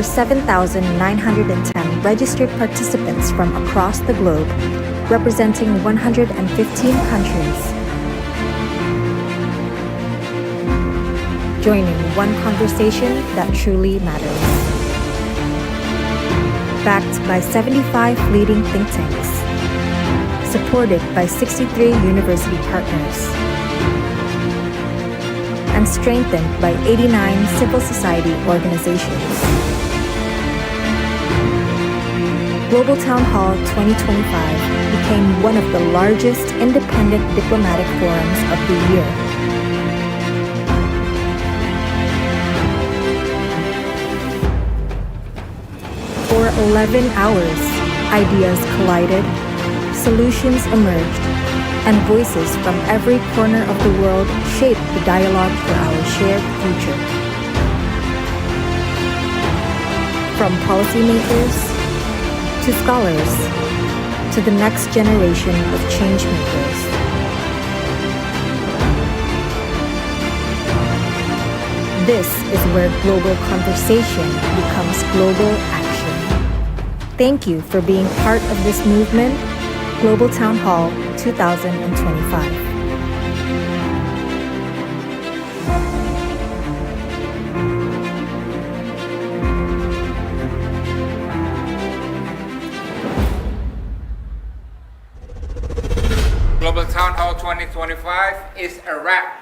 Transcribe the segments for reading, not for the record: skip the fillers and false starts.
7,910 registered participants from across the globe, representing 115 countries. Joining one conversation that truly matters. Backed by 75 leading think tanks. Supported by 63 university partners. And strengthened by 89 civil society organizations. Global Town Hall 2025 became one of the largest independent diplomatic forums of the year. For 11 hours, ideas collided, solutions emerged, and voices from every corner of the world shaped the dialogue for our shared future. From policymakers to scholars to the next generation of changemakers. This is where global conversation becomes global action. Thank you for being part of this movement, Global Town Hall 2025. Global Town Hall 2025 is a wrap.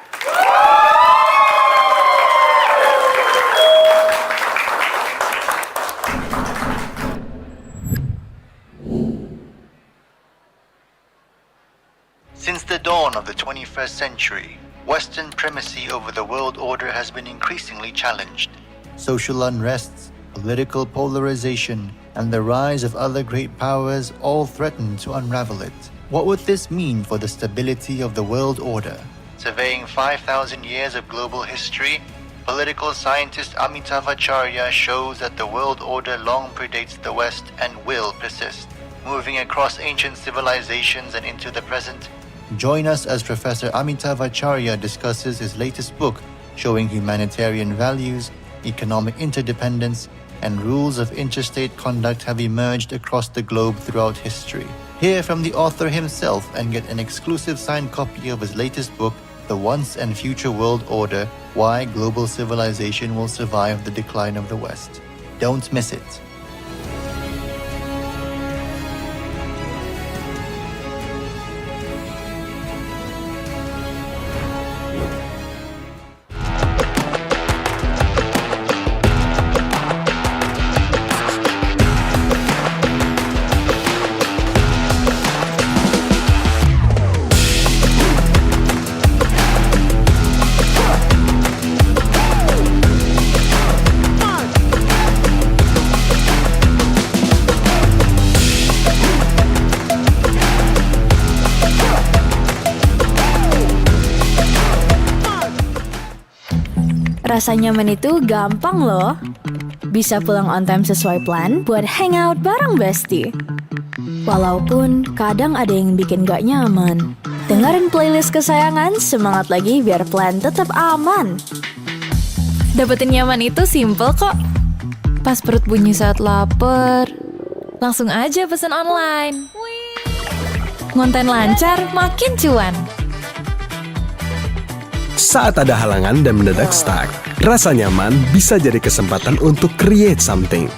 Since the dawn of the 21st century, Western primacy over the world order has been increasingly challenged. Social unrests, political polarization, and the rise of other great powers all threaten to unravel it. What would this mean for the stability of the world order? Surveying 5,000 years of global history, political scientist Amitav Acharya shows that the world order long predates the West and will persist. Moving across ancient civilizations and into the present, join us as Professor Amitav Acharya discusses his latest book showing humanitarian values, economic interdependence, and rules of interstate conduct have emerged across the globe throughout history. Hear from the author himself and get an exclusive signed copy of his latest book, The Once and Future World Order: Why Global Civilization Will Survive the Decline of the West. Don't miss it. Rasa nyaman itu gampang loh. Bisa pulang on time sesuai plan buat hangout bareng bestie. Walaupun kadang ada yang bikin gak nyaman. Dengerin playlist kesayangan, semangat lagi biar plan tetap aman. Dapetin nyaman itu simple kok. Pas perut bunyi saat lapar, langsung aja pesen online. Ngonten lancar, makin cuan. Saat ada halangan dan mendadak stuck, rasa nyaman bisa jadi kesempatan untuk create something.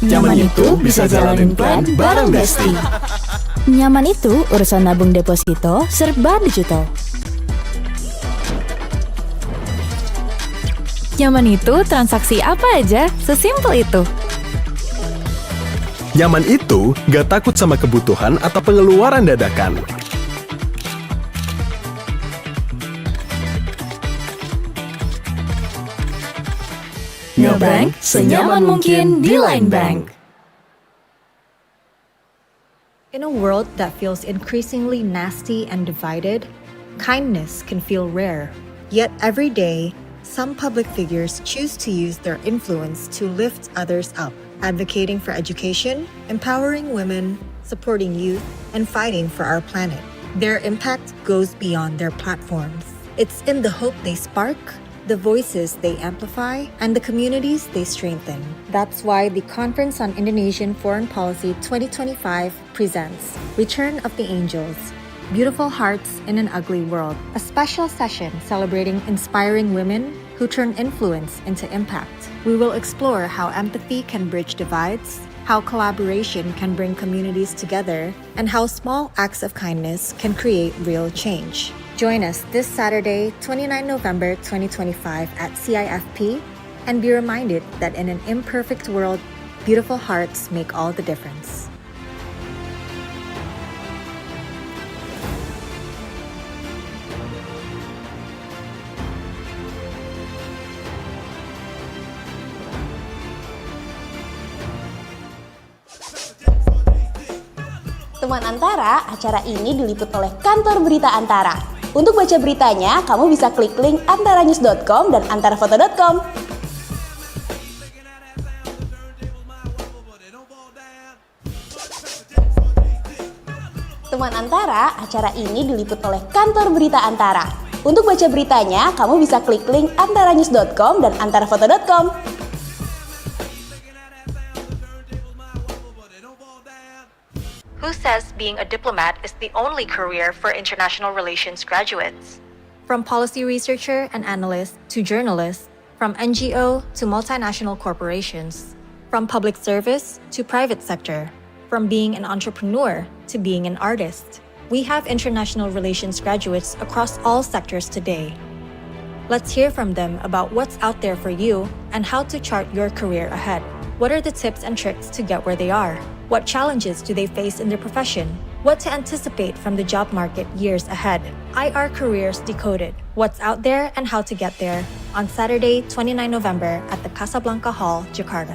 Nyaman itu bisa jalanin plan bareng bestie. Nyaman itu urusan nabung deposito serba digital. Nyaman itu transaksi apa aja, sesimpel itu. Nyaman itu gak takut sama kebutuhan atau pengeluaran dadakan. Ngebank senyaman mungkin di Line Bank. In a world that feels increasingly nasty and divided, kindness can feel rare. Yet every day, some public figures choose to use their influence to lift others up, advocating for education, empowering women, supporting youth, and fighting for our planet. Their impact goes beyond their platforms. It's in the hope they spark, the voices they amplify, and the communities they strengthen. That's why the Conference on Indonesian Foreign Policy 2025 presents Return of the Angels, Beautiful Hearts in an Ugly World, a special session celebrating inspiring women who turn influence into impact. We will explore how empathy can bridge divides, how collaboration can bring communities together, and how small acts of kindness can create real change. Join us this Saturday, 29 November 2025 at CIFP, and be reminded that in an imperfect world, beautiful hearts make all the difference. Teman Antara, acara ini diliput oleh kantor berita Antara. Untuk baca beritanya, kamu bisa klik link antaranews.com dan antarafoto.com. Teman Antara, acara ini diliput oleh kantor berita Antara. Untuk baca beritanya, kamu bisa klik link antaranews.com dan antarafoto.com. Who says being a diplomat is the only career for international relations graduates? From policy researcher and analyst to journalist, from NGO to multinational corporations, from public service to private sector, from being an entrepreneur to being an artist, we have international relations graduates across all sectors today. Let's hear from them about what's out there for you and how to chart your career ahead. What are the tips and tricks to get where they are? What challenges do they face in their profession? What to anticipate from the job market years ahead? IR Careers Decoded, what's out there and how to get there, on Saturday, 29 November at the Casablanca Hall, Jakarta.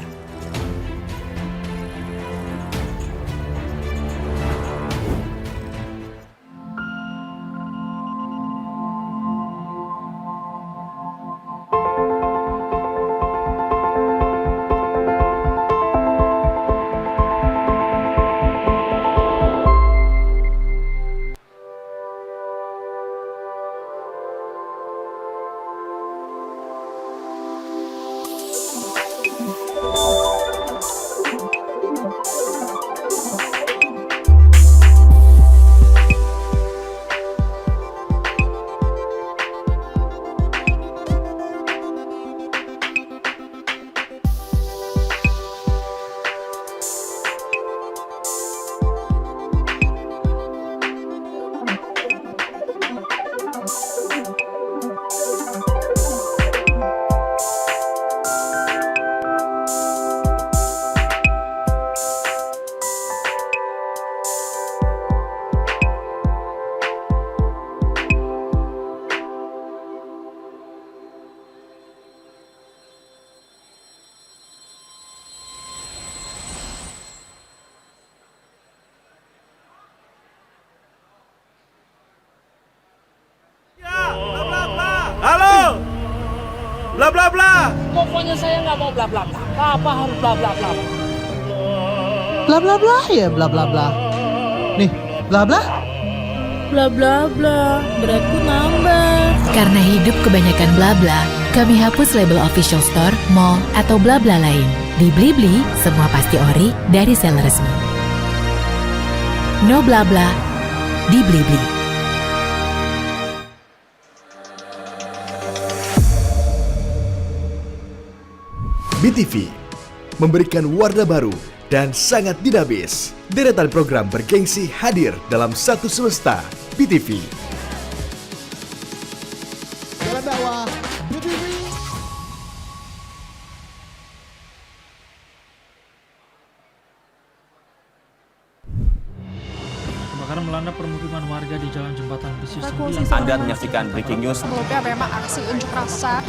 Halo, bla bla bla. Pokoknya saya nggak mau bla bla bla. Apa harus bla bla bla? Bla bla bla ya bla bla bla. Nih, bla bla. Bla bla bla, beratku nambah. Karena hidup kebanyakan bla bla, kami hapus label official store, mall, atau bla bla lain. Di Blibli, semua pasti ori dari seller resmi. No bla bla di Blibli. BTV memberikan warna baru dan sangat dinamis. Deretan program bergengsi hadir dalam satu semesta BTV. Jalan dakwah BTV. Kebakaran melanda permukiman warga di Jalan Jembatan Besi 9. Anda menyaksikan breaking news. Sebelumnya memang aksi unjuk rasa.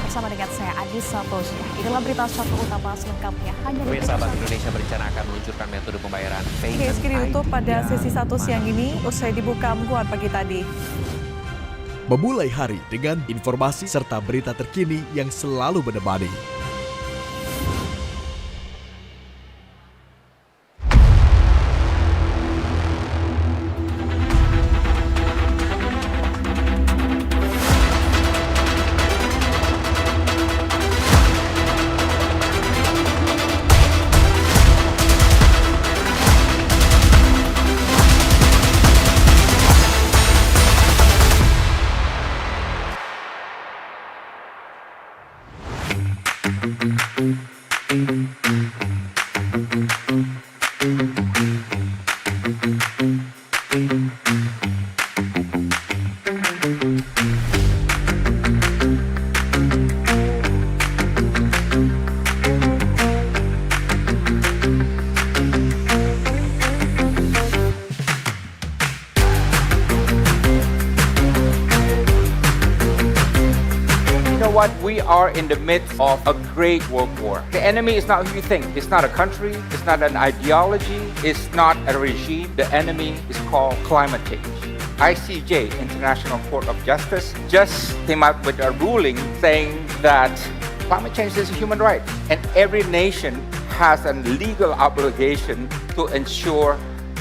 Bersama dengan saya Adisa Fauzia. Inilah berita satu utama selengkapnya hanya di Sahabat Indonesia berencana akan meluncurkan metode pembayaran KSK ditutup pada sesi 1 siang ini usai dibuka muat pagi tadi. Memulai hari dengan informasi serta berita terkini yang selalu menemani. know what? We are in the midst of a great world war. The enemy is not who you think. It's not a country. It's not an ideology. It's not a regime. The enemy is called climate change. ICJ, International Court of Justice, just came out with a ruling saying that climate change is a human right, and every nation has a legal obligation to ensure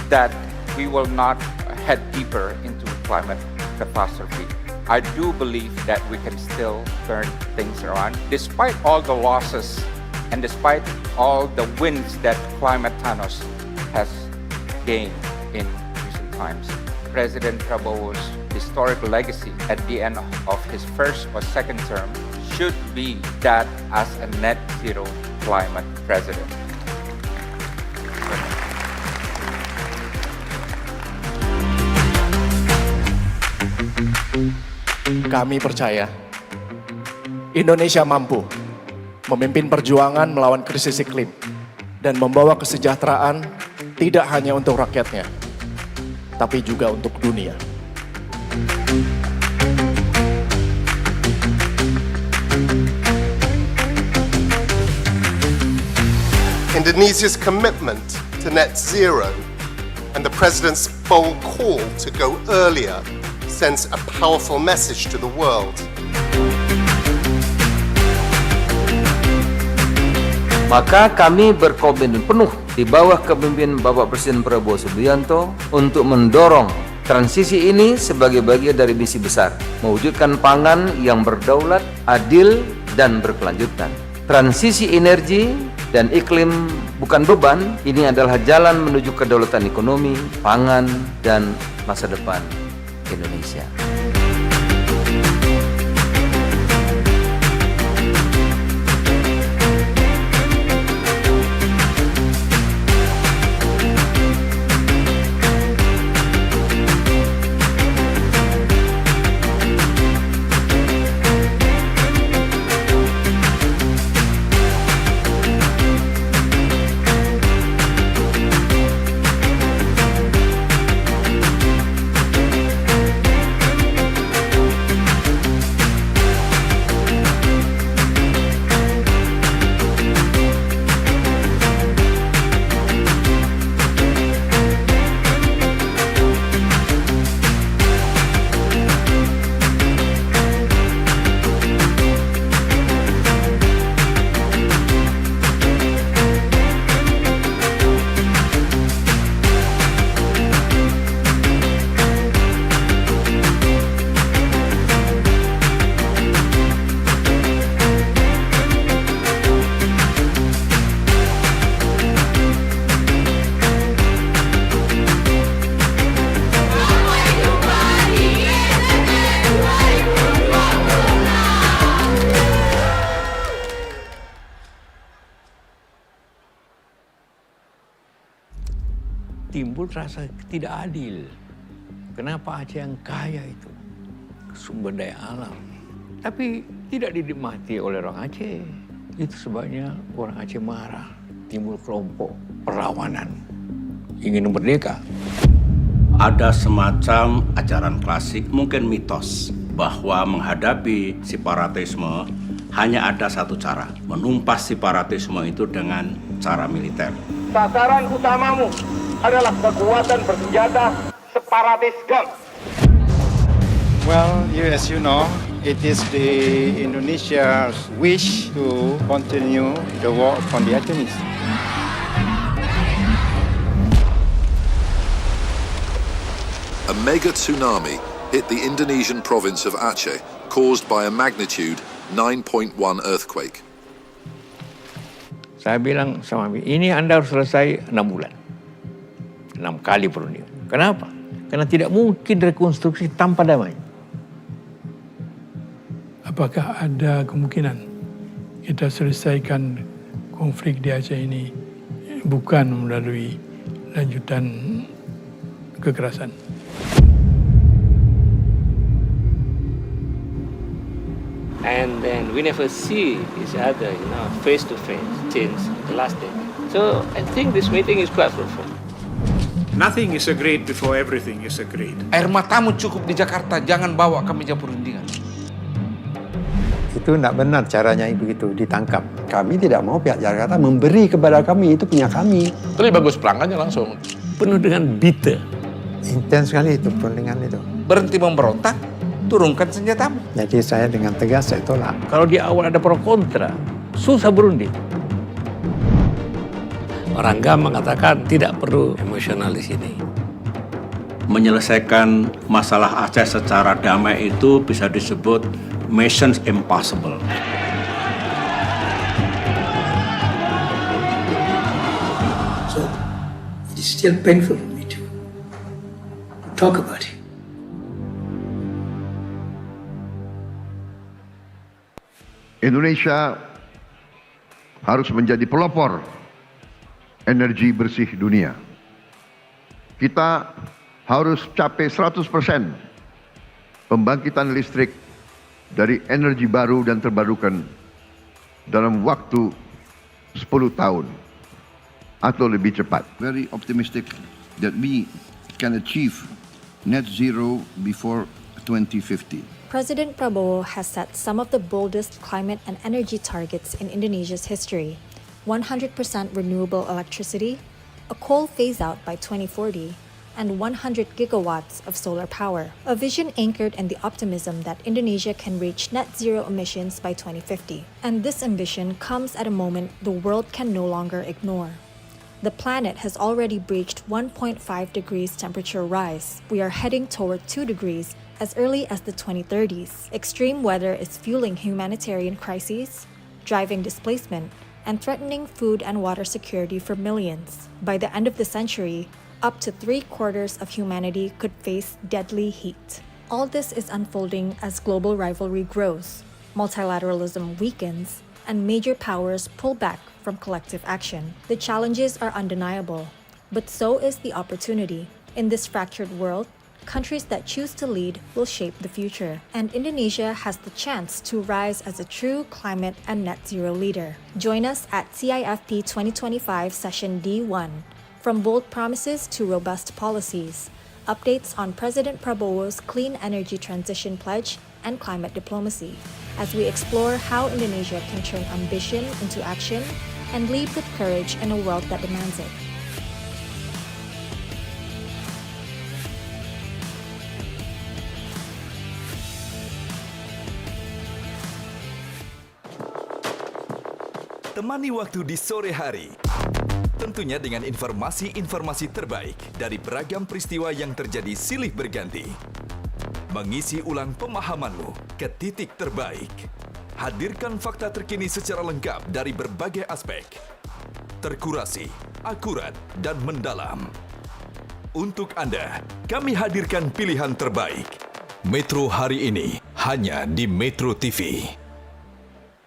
that we will not head deeper into climate catastrophe. I do believe that we can still turn things around, despite all the losses and despite all the wins that climate Thanos has gained in recent times. President Prabowo's historic legacy at the end of his first or second term should be that as a net zero climate president. Kami percaya Indonesia mampu memimpin perjuangan melawan krisis iklim dan membawa kesejahteraan tidak hanya untuk rakyatnya, tapi juga untuk dunia. Indonesia's commitment to net zero and the President's bold call to go earlier sends a powerful message to the world. Maka kami berkomitmen penuh di bawah kepemimpinan Bapak Presiden Prabowo Subianto untuk mendorong transisi ini sebagai bagian dari misi besar, mewujudkan pangan yang berdaulat, adil, dan berkelanjutan. Transisi energi dan iklim bukan beban, ini adalah jalan menuju kedaulatan ekonomi, pangan, dan masa depan Indonesia. Timbul rasa tidak adil. Kenapa Aceh yang kaya itu sumber daya alam, tapi tidak dinikmati oleh orang Aceh? Itu sebabnya orang Aceh marah. Timbul kelompok perlawanan, ingin merdeka. Ada semacam ajaran klasik, mungkin mitos, bahwa menghadapi separatisme hanya ada satu cara, menumpas separatisme itu dengan cara militer. Sasaran utamamu adalah kekuatan bersenjata separatis GAM. Well, as you know, it is the Indonesia's wish to continue the war on the Acehnese. A mega tsunami hit the Indonesian province of Aceh, caused by a magnitude 9.1 earthquake. Saya bilang sama ini Anda harus selesai 6 bulan. 6 kali perundingan. Kenapa? Karena tidak mungkin rekonstruksi tanpa damai. Apakah ada kemungkinan kita selesaikan konflik di Aceh ini bukan melalui lanjutan kekerasan? And then we never see each other, face to face since the last day. So I think this meeting is quite fruitful. Nothing is agreed before everything is agreed. Air matamu cukup di Jakarta, jangan bawa ke meja perundingan. Itu tidak benar caranya begitu ditangkap. Kami tidak mau pihak Jakarta memberi kepada kami, itu punya kami. Lebih bagus pelanggannya langsung. Penuh dengan bitter. Intens sekali itu perundingan itu. Berhenti memberontak, turunkan senjatamu. Jadi saya dengan tegas saya tolak. Kalau di awal ada pro kontra, susah berunding. Orang GAM mengatakan tidak perlu emosional di sini. Menyelesaikan masalah Aceh secara damai itu bisa disebut mission impossible. So, it is still painful for me to talk about it. Indonesia harus menjadi pelopor energi bersih dunia. Kita harus capai 100% pembangkitan listrik dari energi baru dan terbarukan dalam waktu 10 tahun atau lebih cepat. Very optimistic that we can achieve net zero before 2050. President Prabowo has set some of the boldest climate and energy targets in Indonesia's history. 100% renewable electricity, a coal phase-out by 2040, and 100 gigawatts of solar power. A vision anchored in the optimism that Indonesia can reach net zero emissions by 2050. And this ambition comes at a moment the world can no longer ignore. The planet has already breached 1.5 degrees temperature rise. We are heading toward 2 degrees as early as the 2030s. Extreme weather is fueling humanitarian crises, driving displacement, and threatening food and water security for millions. By the end of the century, up to 3/4 of humanity could face deadly heat. All this is unfolding as global rivalry grows, multilateralism weakens, and major powers pull back from collective action. The challenges are undeniable, but so is the opportunity. In this fractured world, countries that choose to lead will shape the future, and Indonesia has the chance to rise as a true climate and net zero leader. Join us at CIFP 2025 Session D1. From bold promises to robust policies, updates on President Prabowo's clean energy transition pledge and climate diplomacy, as we explore how Indonesia can turn ambition into action and lead with courage in a world that demands it. Temani waktu di sore hari. Tentunya dengan informasi-informasi terbaik dari beragam peristiwa yang terjadi silih berganti. Mengisi ulang pemahamanmu ke titik terbaik. Hadirkan fakta terkini secara lengkap dari berbagai aspek. Terkurasi, akurat, dan mendalam. Untuk Anda, kami hadirkan pilihan terbaik. Metro hari ini, hanya di Metro TV.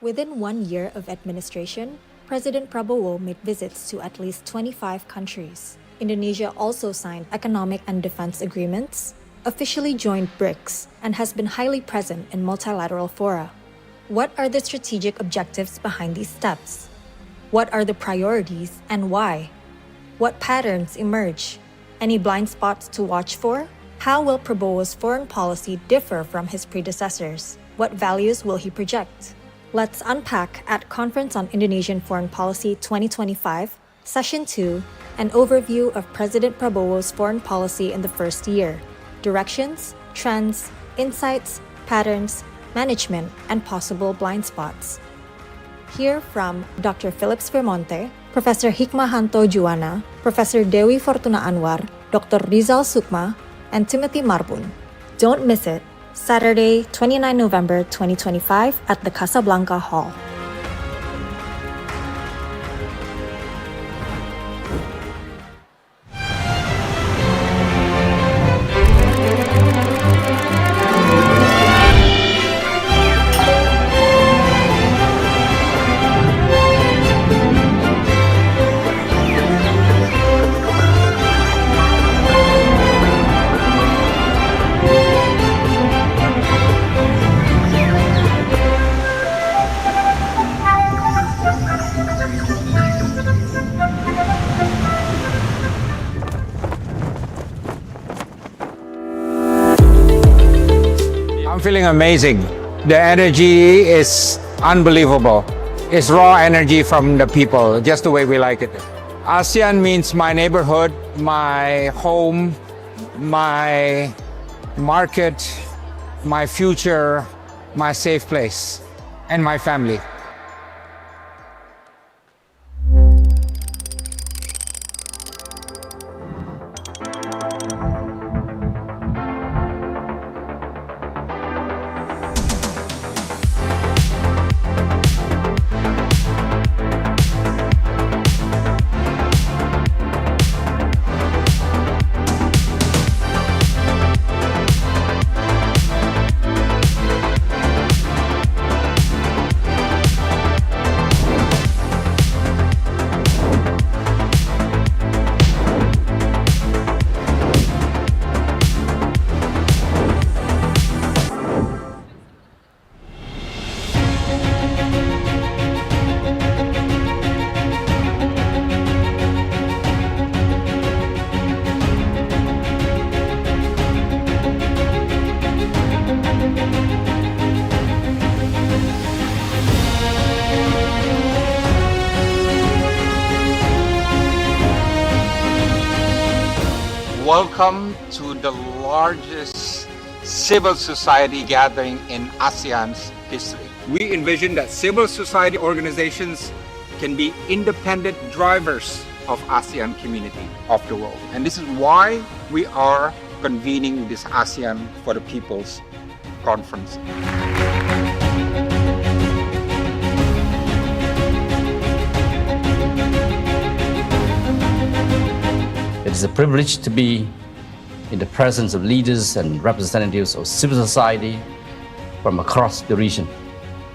Within 1 year of administration, President Prabowo made visits to at least 25 countries. Indonesia also signed economic and defense agreements, officially joined BRICS, and has been highly present in multilateral fora. What are the strategic objectives behind these steps? What are the priorities and why? What patterns emerge? Any blind spots to watch for? How will Prabowo's foreign policy differ from his predecessors? What values will he project? Let's unpack at Conference on Indonesian Foreign Policy 2025, Session 2, an overview of President Prabowo's foreign policy in the first year, directions, trends, insights, patterns, management, and possible blind spots. Hear from Dr. Philips Vermonte, Professor Hikmahanto Juwana, Professor Dewi Fortuna Anwar, Dr. Rizal Sukma, and Timothy Marbun. Don't miss it. Saturday, 29 November 2025 at the Casablanca Hall. I'm feeling amazing. The energy is unbelievable. It's raw energy from the people, just the way we like it. ASEAN means my neighborhood, my home, my market, my future, my safe place, and my family. Welcome to the largest civil society gathering in ASEAN's history. We envision that civil society organizations can be independent drivers of ASEAN community of the world. And this is why we are convening this ASEAN for the People's Conference. It is a privilege to be in the presence of leaders and representatives of civil society from across the region,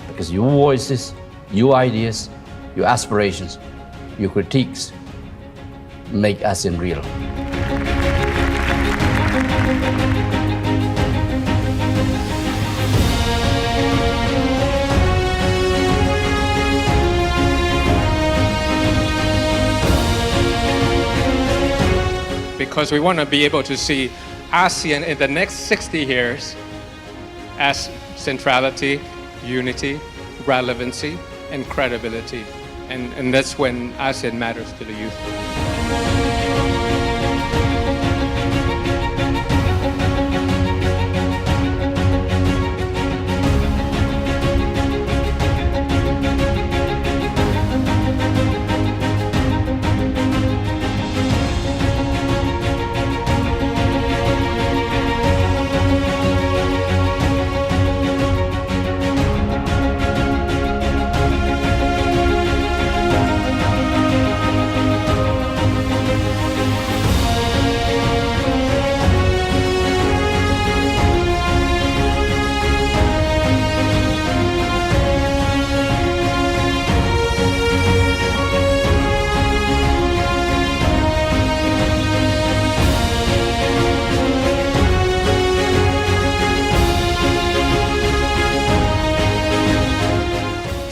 because your voices, your ideas, your aspirations, your critiques make ASEAN real. Because we want to be able to see ASEAN in the next 60 years as centrality, unity, relevancy, and credibility. And that's when ASEAN matters to the youth.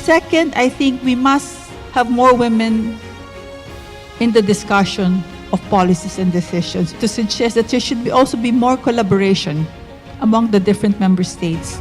Second, I think we must have more women in the discussion of policies and decisions, to suggest that there should also be more collaboration among the different member states.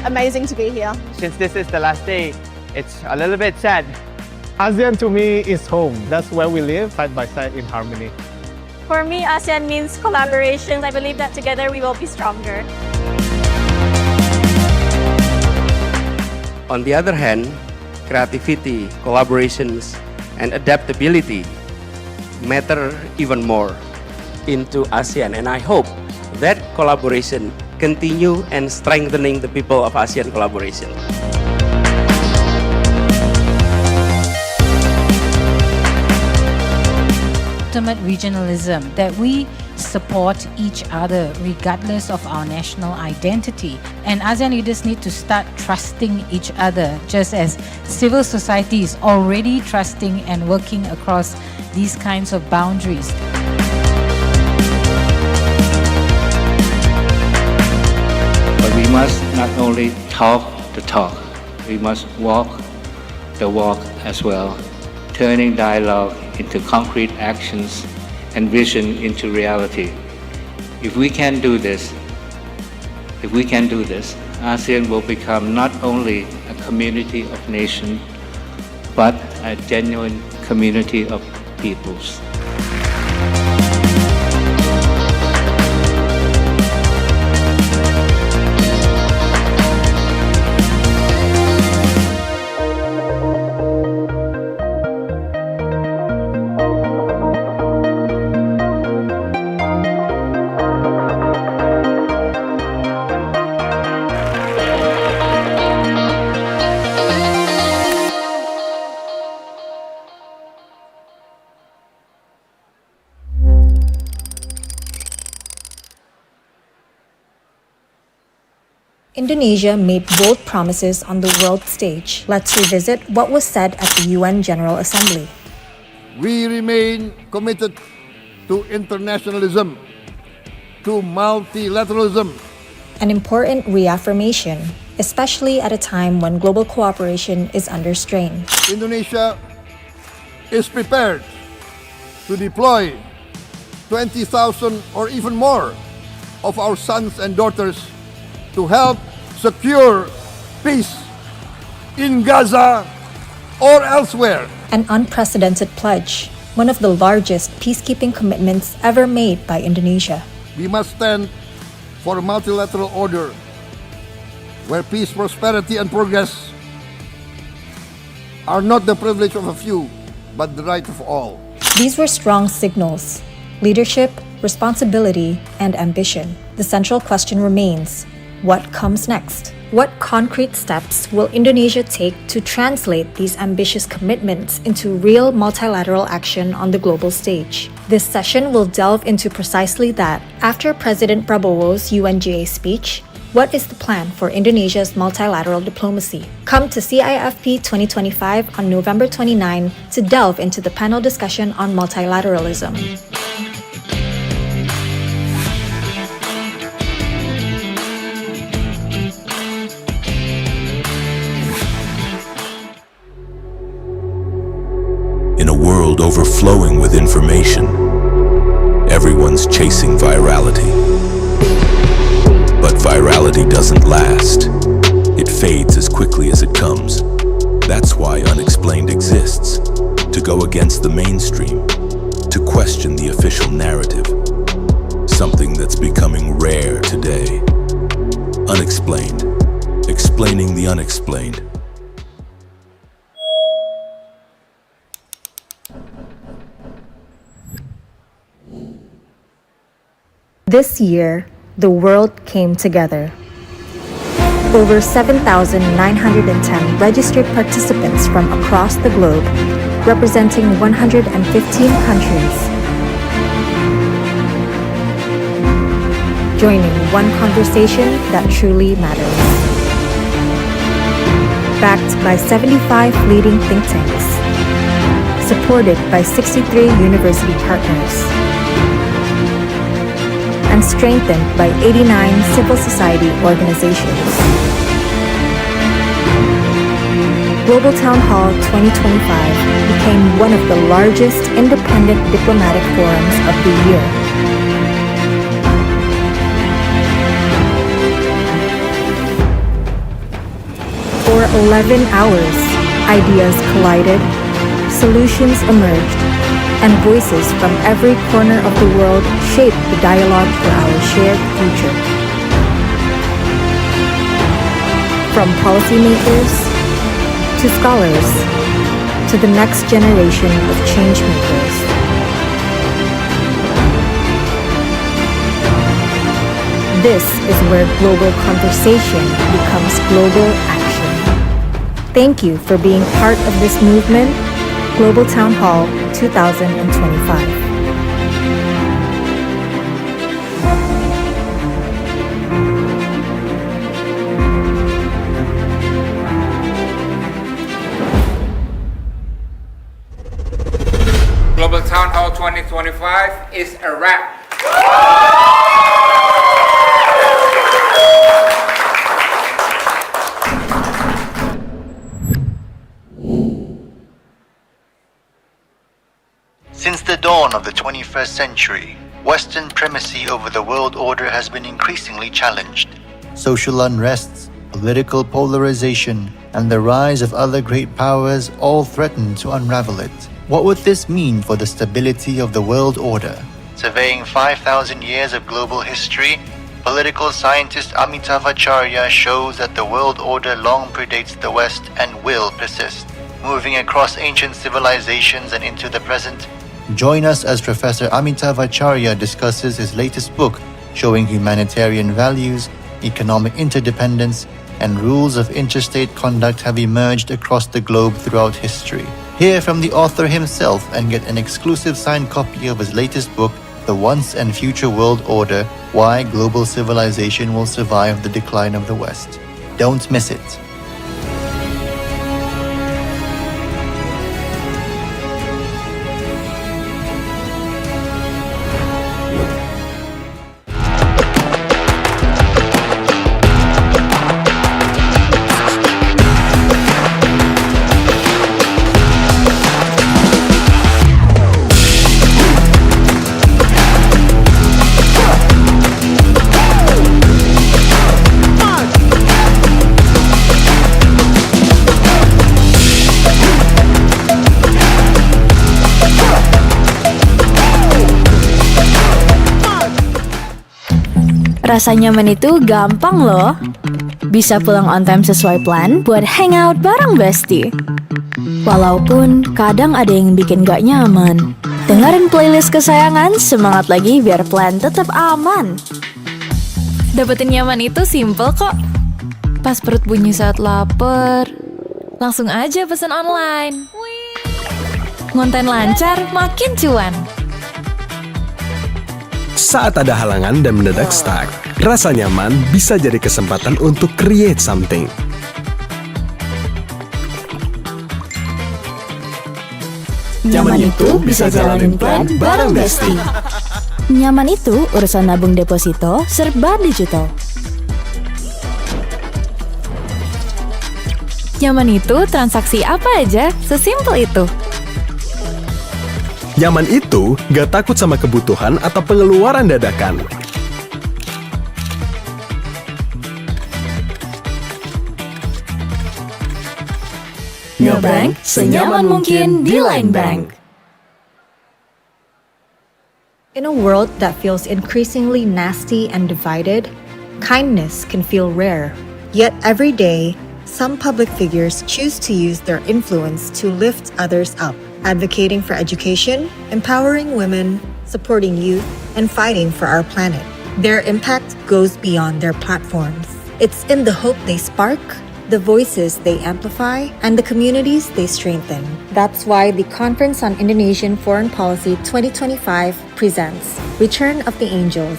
Amazing to be here. Since this is the last day, it's a little bit sad. ASEAN to me is home. That's where we live, side by side in harmony. For me, ASEAN means collaboration. I believe that together we will be stronger. On the other hand, creativity, collaborations, and adaptability matter even more into ASEAN, and I hope that collaboration continue and strengthening the people of ASEAN collaboration. Ultimate regionalism, that we support each other regardless of our national identity. And ASEAN leaders need to start trusting each other, just as civil society is already trusting and working across these kinds of boundaries. But we must not only talk the talk, we must walk the walk as well, turning dialogue into concrete actions and vision into reality. If we can do this, ASEAN will become not only a community of nations, but a genuine community of peoples. Indonesia made bold promises on the world stage. Let's revisit what was said at the UN General Assembly. We remain committed to internationalism, to multilateralism. An important reaffirmation, especially at a time when global cooperation is under strain. Indonesia is prepared to deploy 20,000 or even more of our sons and daughters to help secure peace in Gaza or elsewhere. An unprecedented pledge, one of the largest peacekeeping commitments ever made by Indonesia. We must stand for a multilateral order where peace, prosperity, and progress are not the privilege of a few, but the right of all. These were strong signals: leadership, responsibility, and ambition. The central question remains: what comes next? What concrete steps will Indonesia take to translate these ambitious commitments into real multilateral action on the global stage? This session will delve into precisely that. After President Prabowo's UNGA speech, what is the plan for Indonesia's multilateral diplomacy? Come to CIFP 2025 on November 29 to delve into the panel discussion on multilateralism. In a world overflowing with information, everyone's chasing virality. But virality doesn't last. It fades as quickly as it comes. That's why Unexplained exists, to go against the mainstream, to question the official narrative, something that's becoming rare today. Unexplained, explaining the unexplained. This year, the world came together. Over 7,910 registered participants from across the globe, representing 115 countries, joining one conversation that truly matters. Backed by 75 leading think tanks, supported by 63 university partners, and strengthened by 89 civil society organizations. Global Town Hall 2025 became one of the largest independent diplomatic forums of the year. For 11 hours, ideas collided, solutions emerged, and voices from every corner of the world shape the dialogue for our shared future. From policymakers to scholars to the next generation of changemakers. This is where global conversation becomes global action. Thank you for being part of this movement, Global Town Hall 2025. Global Town Hall 2025 is a wrap. Since the dawn of the 21st century, Western primacy over the world order has been increasingly challenged. Social unrests, political polarization, and the rise of other great powers all threaten to unravel it. What would this mean for the stability of the world order? Surveying 5,000 years of global history, political scientist Amitav Acharya shows that the world order long predates the West and will persist. Moving across ancient civilizations and into the present, join us as Professor Amitav Acharya discusses his latest book showing humanitarian values, economic interdependence, and rules of interstate conduct have emerged across the globe throughout history. Hear from the author himself and get an exclusive signed copy of his latest book, The Once and Future World Order: Why Global Civilization Will Survive the Decline of the West. Don't miss it. Rasa nyaman itu gampang loh. Bisa pulang on time sesuai plan buat hangout bareng bestie. Walaupun kadang ada yang bikin gak nyaman. Dengerin playlist kesayangan, semangat lagi biar plan tetap aman. Dapetin nyaman itu simple kok. Pas perut bunyi saat lapar, langsung aja pesan online. Ngonten lancar, makin cuan. Saat ada halangan dan mendadak stuck, rasa nyaman bisa jadi kesempatan untuk create something. Nyaman itu bisa jalanin plan bareng bestie. Nyaman itu urusan nabung deposito serba digital. Nyaman itu transaksi apa aja, sesimpel itu. Nyaman itu gak takut sama kebutuhan atau pengeluaran dadakan. Ngebank senyaman mungkin di Line Bank. In a world that feels increasingly nasty and divided, kindness can feel rare. Yet every day, some public figures choose to use their influence to lift others up, advocating for education, empowering women, supporting youth, and fighting for our planet. Their impact goes beyond their platforms. It's in the hope they spark, the voices they amplify, and the communities they strengthen. That's why the Conference on Indonesian Foreign Policy 2025 presents Return of the Angels,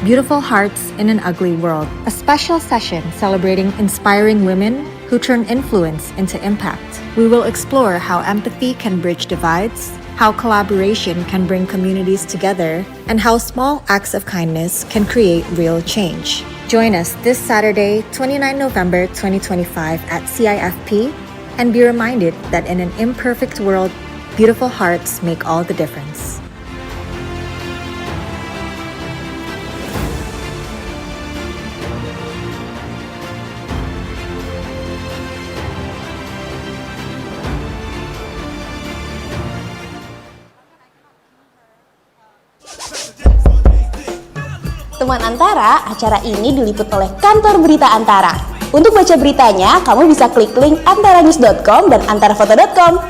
Beautiful Hearts in an Ugly World, a special session celebrating inspiring women who turn influence into impact. We will explore how empathy can bridge divides, how collaboration can bring communities together, and how small acts of kindness can create real change. Join us this Saturday, 29 November 2025 at CIFP, and be reminded that in an imperfect world, beautiful hearts make all the difference. Teman Antara, acara ini diliput oleh kantor berita Antara. Untuk baca beritanya, kamu bisa klik link antaranews.com dan antarafoto.com.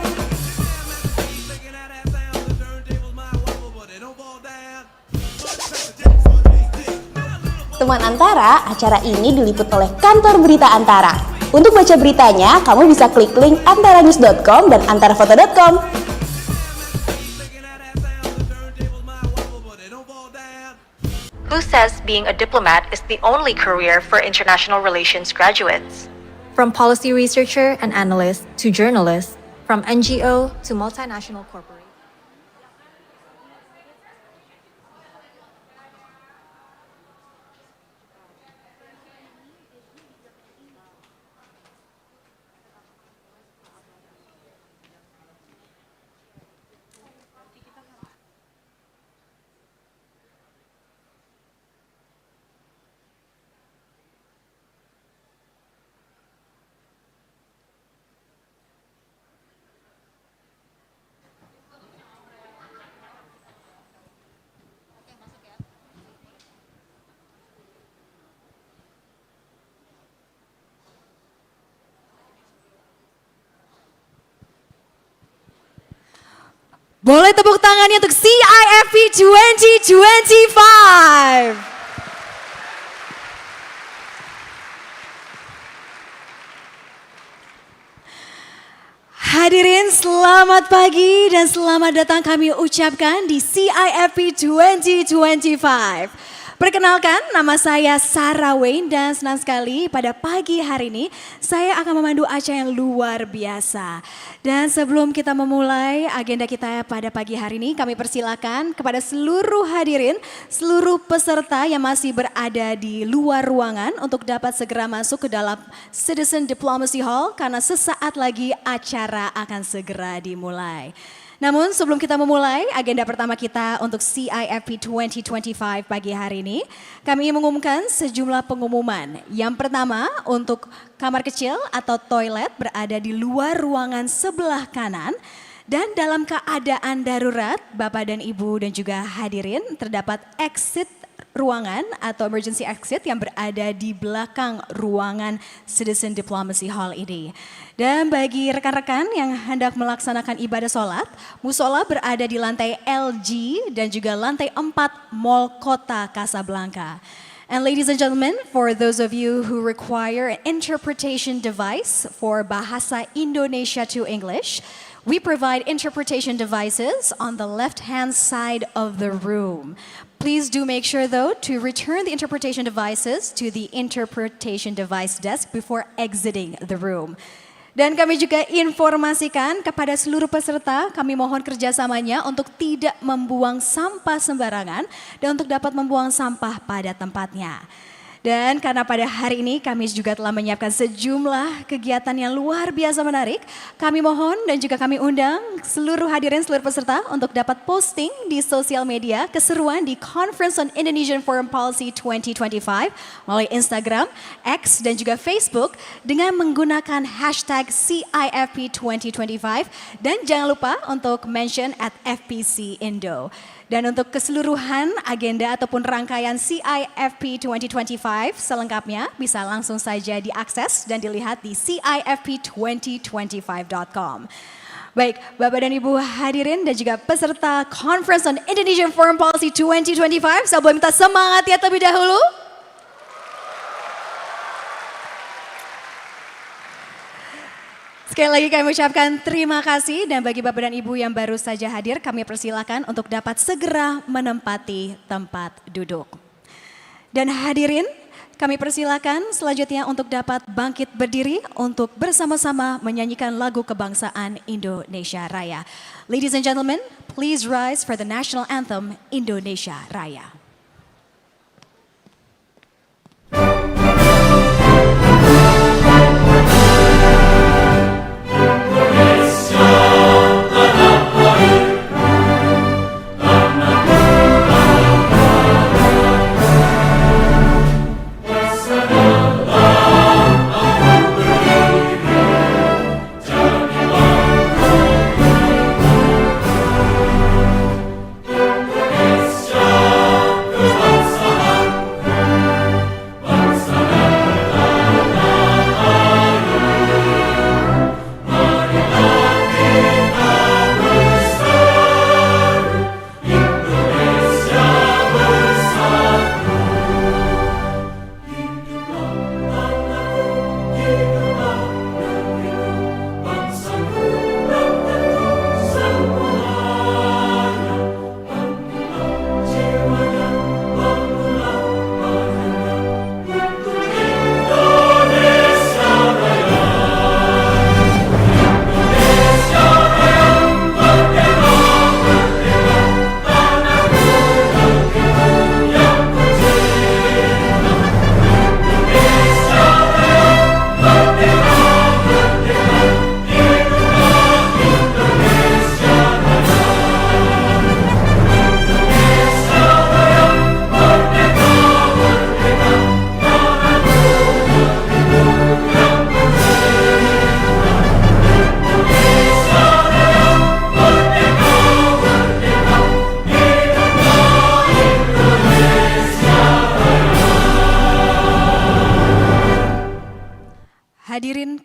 Teman Antara, acara ini diliput oleh kantor berita Antara. Untuk baca beritanya, kamu bisa klik link antaranews.com dan antarafoto.com. Who says being a diplomat is the only career for international relations graduates? From policy researcher and analyst to journalist, from NGO to multinational corporation. Boleh tepuk tangannya untuk CIFP 2025. Hadirin selamat pagi dan selamat datang kami ucapkan di CIFP 2025. Perkenalkan, nama saya Sarah Wayne dan senang sekali pada pagi hari ini saya akan memandu acara yang luar biasa. Dan sebelum kita memulai agenda kita pada pagi hari ini, kami persilakan kepada seluruh hadirin, seluruh peserta yang masih berada di luar ruangan untuk dapat segera masuk ke dalam Citizen Diplomacy Hall karena sesaat lagi acara akan segera dimulai. Namun sebelum kita memulai agenda pertama kita untuk CIFP 2025 pagi hari ini, kami mengumumkan sejumlah pengumuman. Yang pertama untuk kamar kecil atau toilet berada di luar ruangan sebelah kanan. Dan dalam keadaan darurat, Bapak dan Ibu dan juga hadirin terdapat exit ruangan atau emergency exit yang berada di belakang ruangan Citizen Diplomacy Hall ini. Dan bagi rekan-rekan yang hendak melaksanakan ibadah sholat, musola berada di lantai LG dan juga lantai 4 Mall Kota Casablanca. And ladies and gentlemen, for those of you who require an interpretation device for Bahasa Indonesia to English, we provide interpretation devices on the left-hand side of the room. Please do make sure though to return the interpretation devices to the interpretation device desk before exiting the room. Dan kami juga informasikan kepada seluruh peserta, kami mohon kerjasamanya untuk tidak membuang sampah sembarangan dan untuk dapat membuang sampah pada tempatnya. Dan karena pada hari ini kami juga telah menyiapkan sejumlah kegiatan yang luar biasa menarik, kami mohon dan juga kami undang seluruh hadirin, seluruh peserta untuk dapat posting di sosial media keseruan di Conference on Indonesian Foreign Policy 2025 melalui Instagram, X dan juga Facebook dengan menggunakan hashtag CIFP 2025 dan jangan lupa untuk mention @FPC Indo. Dan untuk keseluruhan agenda ataupun rangkaian CIFP 2025 selengkapnya bisa langsung saja diakses dan dilihat di cifp2025.com. Baik, Bapak dan Ibu hadirin dan juga peserta Conference on Indonesian Foreign Policy 2025, saya boleh minta semangat ya terlebih dahulu. Sekali lagi kami ucapkan terima kasih dan bagi Bapak dan Ibu yang baru saja hadir kami persilakan untuk dapat segera menempati tempat duduk. Dan hadirin kami persilakan selanjutnya untuk dapat bangkit berdiri untuk bersama-sama menyanyikan lagu kebangsaan Indonesia Raya. Ladies and gentlemen, please rise for the national anthem Indonesia Raya. Indonesia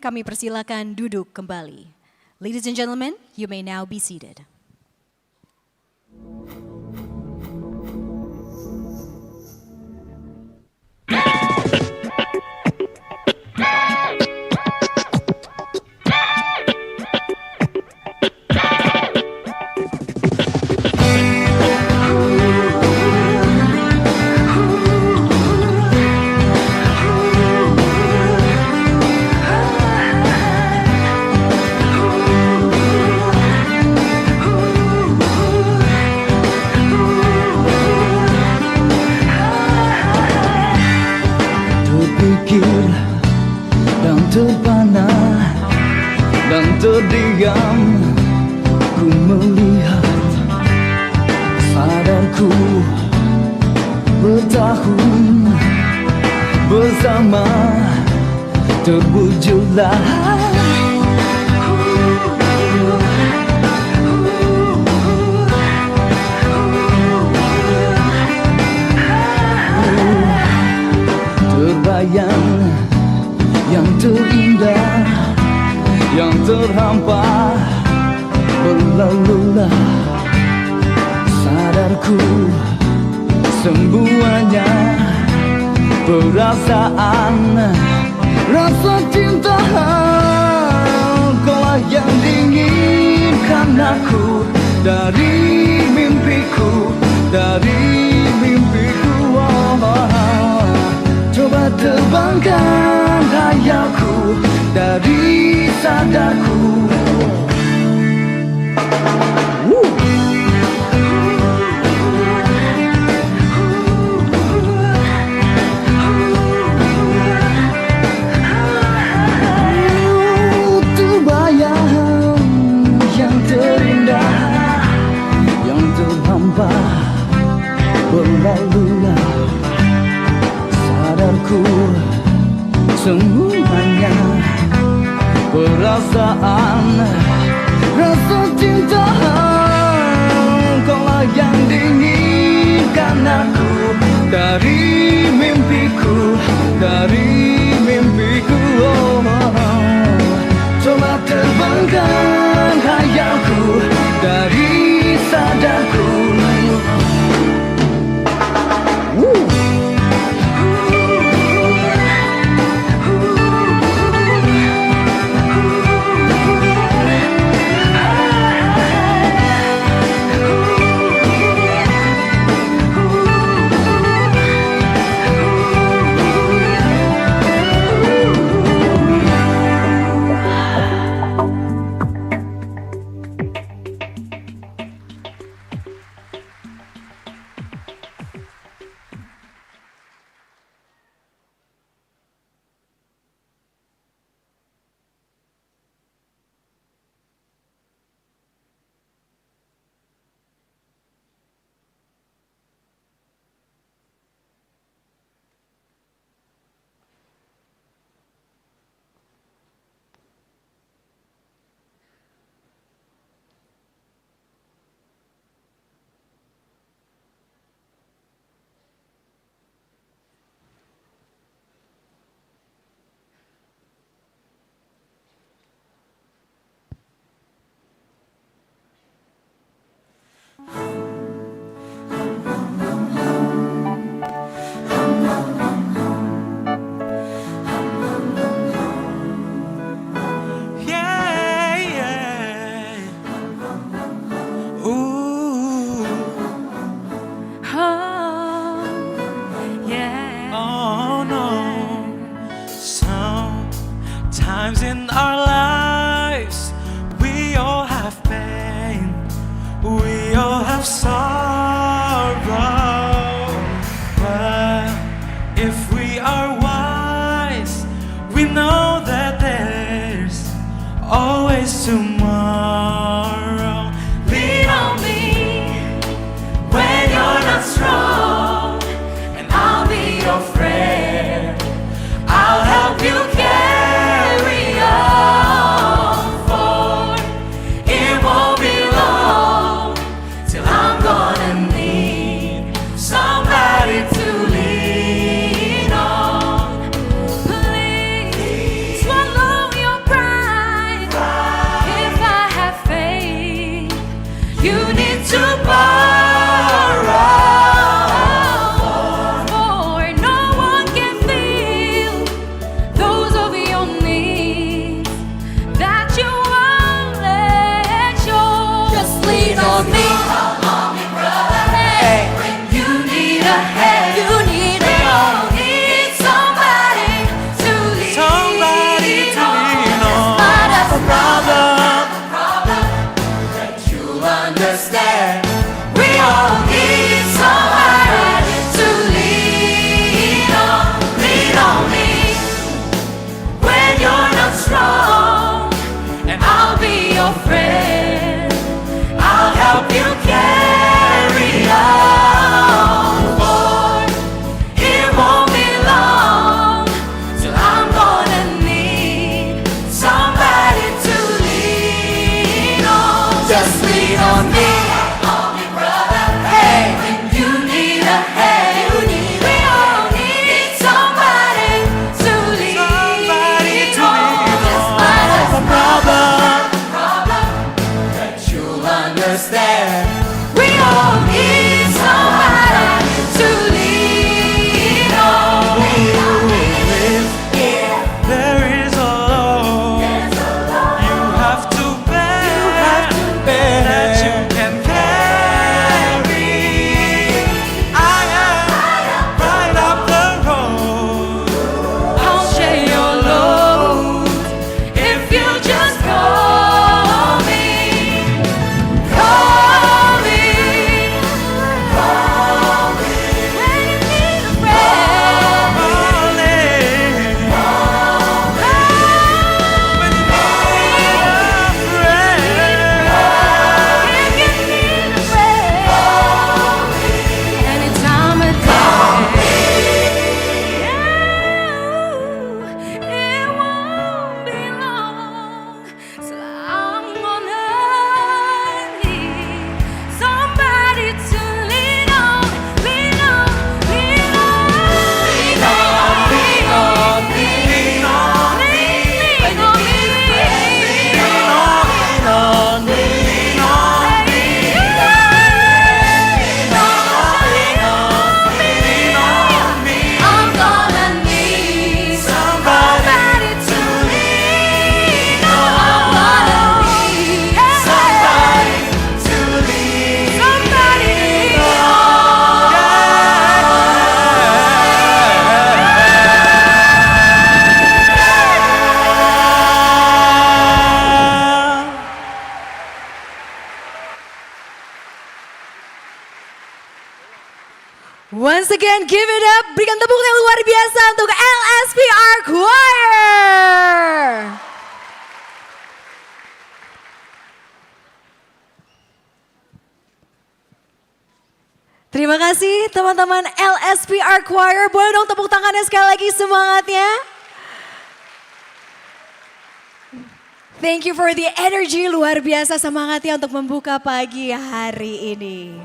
kami persilakan duduk kembali. Ladies and gentlemen, you may now be seated. Terpikir dan terpana dan terdiam, ku melihat sadarku bertahun bersama terwujudlah terbayang yang terindah, yang terhampar berlalulah sadarku semuanya perasaan rasa cinta kaulah yang diinginkan aku dari mimpiku coba terbangkan hayalku dari sadarku. Terbayang yang terindah, yang terhampar berlalulah sadarku semuanya perasaan rasa cinta kaulah yang diinginkan aku dari mimpiku coba terbangkan hayalku dari sadarku. Sometimes in our lives we all have pain, we all have sorrow, but if we are wise, we know that there's always tomorrow. Lean on me when you're not strong, and I'll be your friend. I'll help you carry on, for it won't be long till I'm gone. you need to borrow. For no one can feel those of your needs that you won't let show. Just lean on me. Hey, when you need a hand, you need a hand. Need somebody to lean on. Not as a problem that you'll understand. We all need somebody to lean on. Lean on me when you're not strong, and I'll be your friend. I'll help you carry on. Boy, it won't be long till I'm gonna need somebody to lean on. Just lean on me. Hey, when you need a hand, we all need somebody to lean on. Just not as a problem that you'll understand. We all need somebody to lean on. Yeah. There is a load you have to bear, that you can carry. I am right up the road. I'll share your load if you just call me. Call me. Call me. When you need a friend. Call me. When you need a friend, If you need a friend. Any time of day. It won't be long till I'm gonna need somebody to lean on. Lean on, lean on. Lean on, lean on, lean on, lean on me. Lean on, lean on, I'm gonna need somebody to lean on. I'm gonna need somebody to lean on. Once again, give it up. Berikan tepuk yang luar biasa untuk LSPR Choir. Terima kasih teman-teman LSPR Choir. Boleh dong tepuk tangannya sekali lagi semangatnya. Thank you for the energy, luar biasa semangatnya untuk membuka pagi hari ini.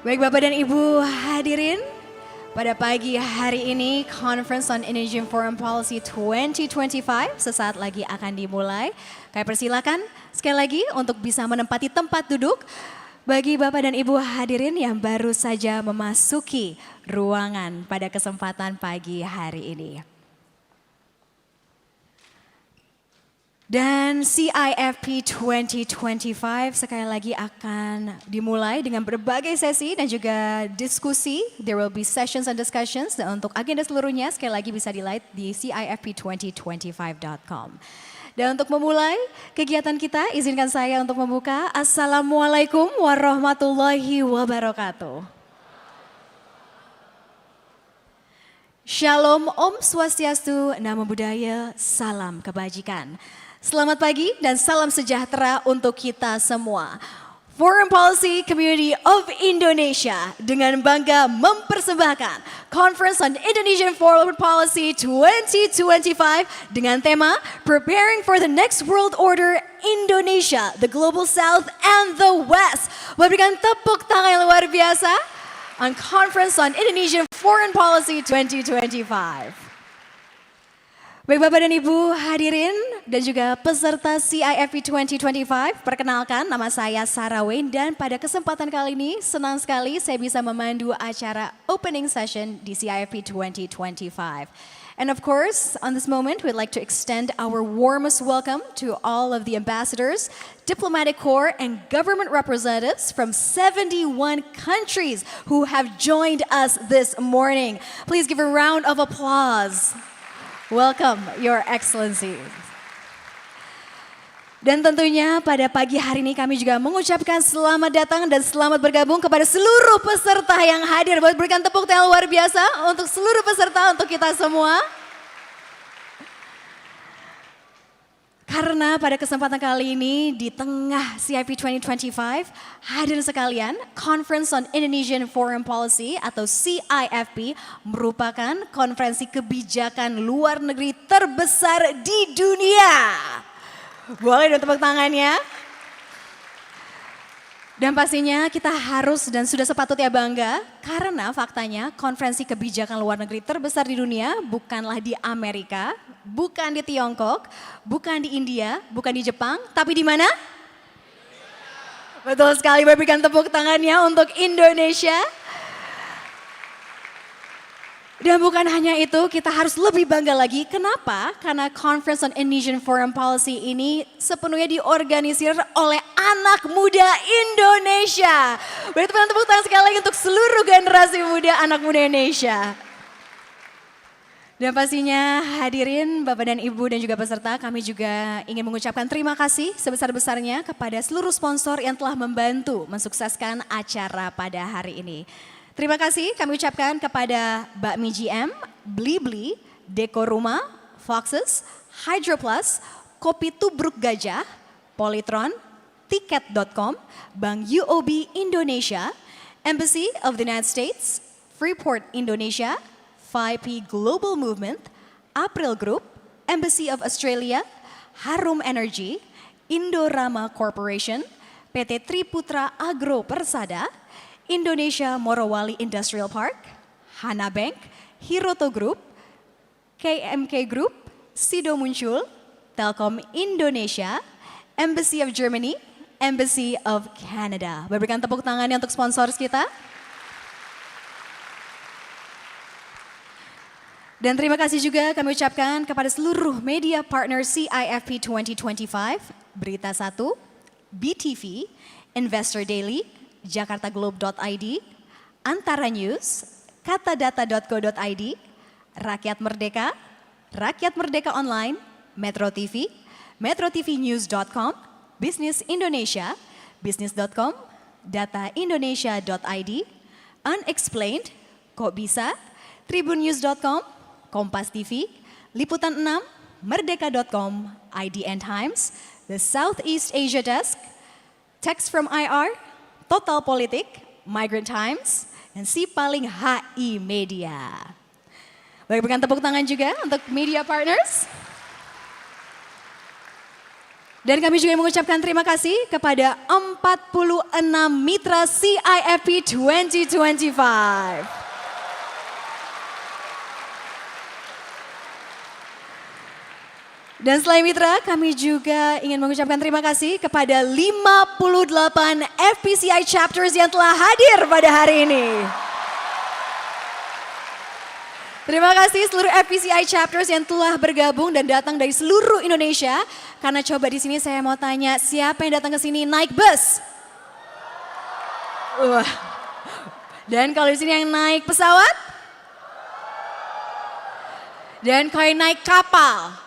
Baik Bapak dan Ibu hadirin, pada pagi hari ini Conference on Indonesian Foreign Policy 2025 sesaat lagi akan dimulai. Kami persilakan sekali lagi untuk bisa menempati tempat duduk bagi Bapak dan Ibu hadirin yang baru saja memasuki ruangan pada kesempatan pagi hari ini. Dan CIFP 2025 sekali lagi akan dimulai dengan berbagai sesi dan juga diskusi. There will be sessions and discussions. Dan untuk agenda seluruhnya sekali lagi bisa dilihat di CIFP2025.com. Dan untuk memulai kegiatan kita, izinkan saya untuk membuka. Assalamualaikum warahmatullahi wabarakatuh. Shalom, Om Swastiastu, Namo Buddhaya, salam kebajikan. Selamat pagi dan salam sejahtera untuk kita semua. Foreign Policy Community of Indonesia dengan bangga mempersembahkan Conference on Indonesian Foreign Policy 2025 dengan tema Preparing for the Next World Order Indonesia, the Global South and the West. Berikan tepuk tangan yang luar biasa on Conference on Indonesian Foreign Policy 2025. Baik Bapak dan Ibu hadirin dan juga peserta CIFP 2025, perkenalkan nama saya Sarah Wayne dan pada kesempatan kali ini senang sekali saya bisa memandu acara opening session di CIFP 2025. And of course, on this moment we'd like to extend our warmest welcome to all of the ambassadors, diplomatic corps and government representatives from 71 countries who have joined us this morning. Please give a round of applause. Welcome, Your Excellency. Dan tentunya pada pagi hari ini kami juga mengucapkan selamat datang dan selamat bergabung kepada seluruh peserta yang hadir. Buat berikan tepuk tangan luar biasa untuk seluruh peserta, untuk kita semua. Karena pada kesempatan kali ini di tengah CIFP 2025, hadirin sekalian, Conference on Indonesian Foreign Policy atau CIFP merupakan konferensi kebijakan luar negeri terbesar di dunia. Boleh dong tepuk tangannya. Dan pastinya kita harus dan sudah sepatutnya bangga karena faktanya konferensi kebijakan luar negeri terbesar di dunia bukanlah di Amerika, bukan di Tiongkok, bukan di India, bukan di Jepang, tapi di mana? Betul sekali, berikan tepuk tangannya untuk Indonesia. Dan bukan hanya itu, kita harus lebih bangga lagi. Kenapa? Karena Conference on Indonesian Foreign Policy ini sepenuhnya diorganisir oleh anak muda Indonesia. Beri tepuk tangan sekali lagi untuk seluruh generasi muda anak muda Indonesia. Dan pastinya hadirin Bapak dan Ibu dan juga peserta, kami juga ingin mengucapkan terima kasih sebesar-besarnya kepada seluruh sponsor yang telah membantu mensukseskan acara pada hari ini. Terima kasih kami ucapkan kepada Bakmi GM, Blibli, Deko Rumah, Foxes, Hydroplus, Kopi Tubruk Gajah, Polytron, Tiket.com, Bank UOB Indonesia, Embassy of the United States, Freeport Indonesia, 5P Global Movement, April Group, Embassy of Australia, Harum Energy, Indorama Corporation, PT Triputra Agro Persada, Indonesia Morowali Industrial Park, Hana Bank, Hiroto Group, KMK Group, Sido Muncul, Telkom Indonesia, Embassy of Germany, Embassy of Canada. Berikan tepuk tangannya untuk sponsor kita. Dan terima kasih juga kami ucapkan kepada seluruh media partner CIFP 2025, Berita 1, BTV, Investor Daily, jakartaglobe.id, Antara News, katadata.co.id, Rakyat Merdeka, Rakyat Merdeka Online, Metro TV, metrotvnews.com, Bisnis Indonesia, bisnis.com, dataindonesia.id, Unexplained, Kok Bisa, tribunnews.com, Kompas TV, Liputan 6, Merdeka.com, IDN Times, The Southeast Asia Desk, Text from IR, Total Politik, Migrant Times, dan si paling HI Media. Berikan tepuk tangan juga untuk media partners. Dan kami juga mengucapkan terima kasih kepada 46 mitra CIFP 2025. Dan selain mitra, kami juga ingin mengucapkan terima kasih kepada 58 FPCI chapters yang telah hadir pada hari ini. Terima kasih seluruh FPCI chapters yang telah bergabung dan datang dari seluruh Indonesia. Karena coba di sini saya mau tanya, siapa yang datang ke sini naik bus? Dan kalau di sini yang naik pesawat? Dan kalau yang naik kapal?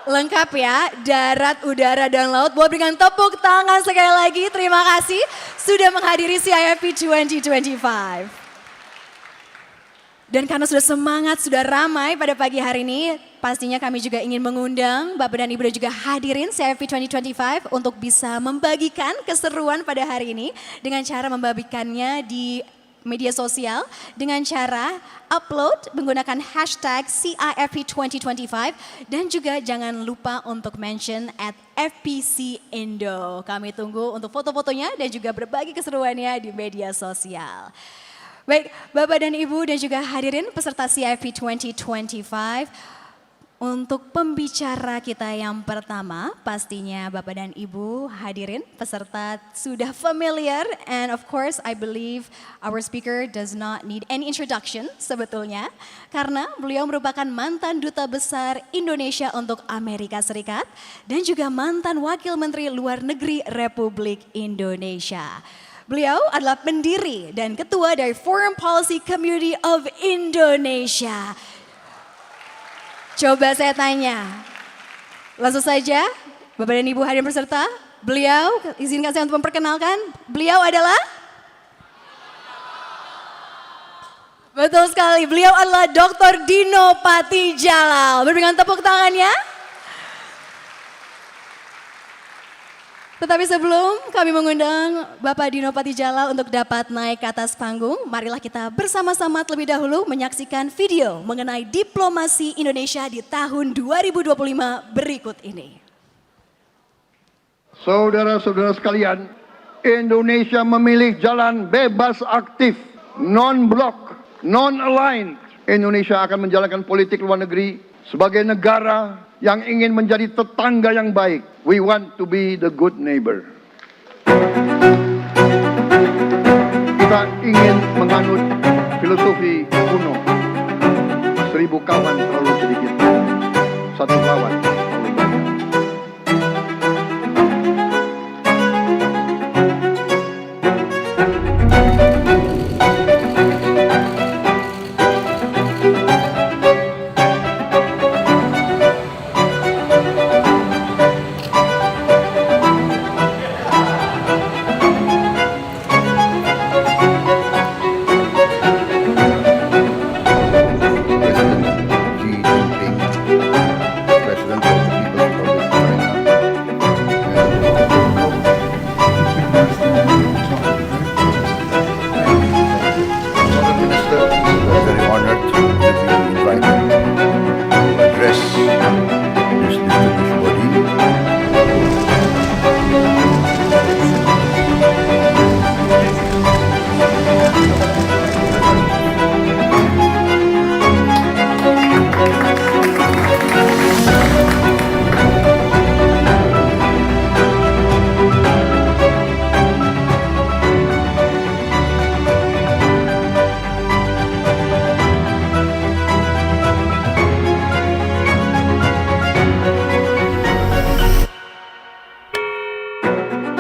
Lengkap ya, darat, udara, dan laut. Boleh berikan tepuk tangan sekali lagi. Terima kasih sudah menghadiri CIFP 2025. Dan karena sudah semangat, sudah ramai pada pagi hari ini, pastinya kami juga ingin mengundang Bapak dan Ibu dan juga hadirin CIFP 2025 untuk bisa membagikan keseruan pada hari ini dengan cara membagikannya di media sosial dengan cara upload menggunakan hashtag CIFP 2025 dan juga jangan lupa untuk mention @FPC Indo. Kami tunggu untuk foto-fotonya dan juga berbagi keseruannya di media sosial. Baik, Bapak dan Ibu dan juga hadirin peserta CIFP 2025. Untuk pembicara kita yang pertama, pastinya Bapak dan Ibu hadirin peserta sudah familiar, and of course I believe our speaker does not need any introduction sebetulnya, karena beliau merupakan mantan Duta Besar Indonesia untuk Amerika Serikat dan juga mantan Wakil Menteri Luar Negeri Republik Indonesia. Beliau adalah pendiri dan ketua dari Foreign Policy Community of Indonesia. Coba saya tanya, langsung saja Bapak dan Ibu hadirin peserta, beliau, izinkan saya untuk memperkenalkan, beliau adalah? Betul sekali, beliau adalah Dr. Dino Patijalal. Berikan tepuk tangannya. Tetapi sebelum kami mengundang Bapak Dino Patijalal untuk dapat naik ke atas panggung, marilah kita bersama-sama terlebih dahulu menyaksikan video mengenai diplomasi Indonesia di tahun 2025 berikut ini. Saudara-saudara sekalian, Indonesia memilih jalan bebas aktif, non-blok, non-aligned. Indonesia akan menjalankan politik luar negeri sebagai negara yang ingin menjadi tetangga yang baik. We want to be the good neighbor. Kita ingin menganut filosofi kuno. 1000 kawan terlalu sedikit, 1 kawan terlalu banyak.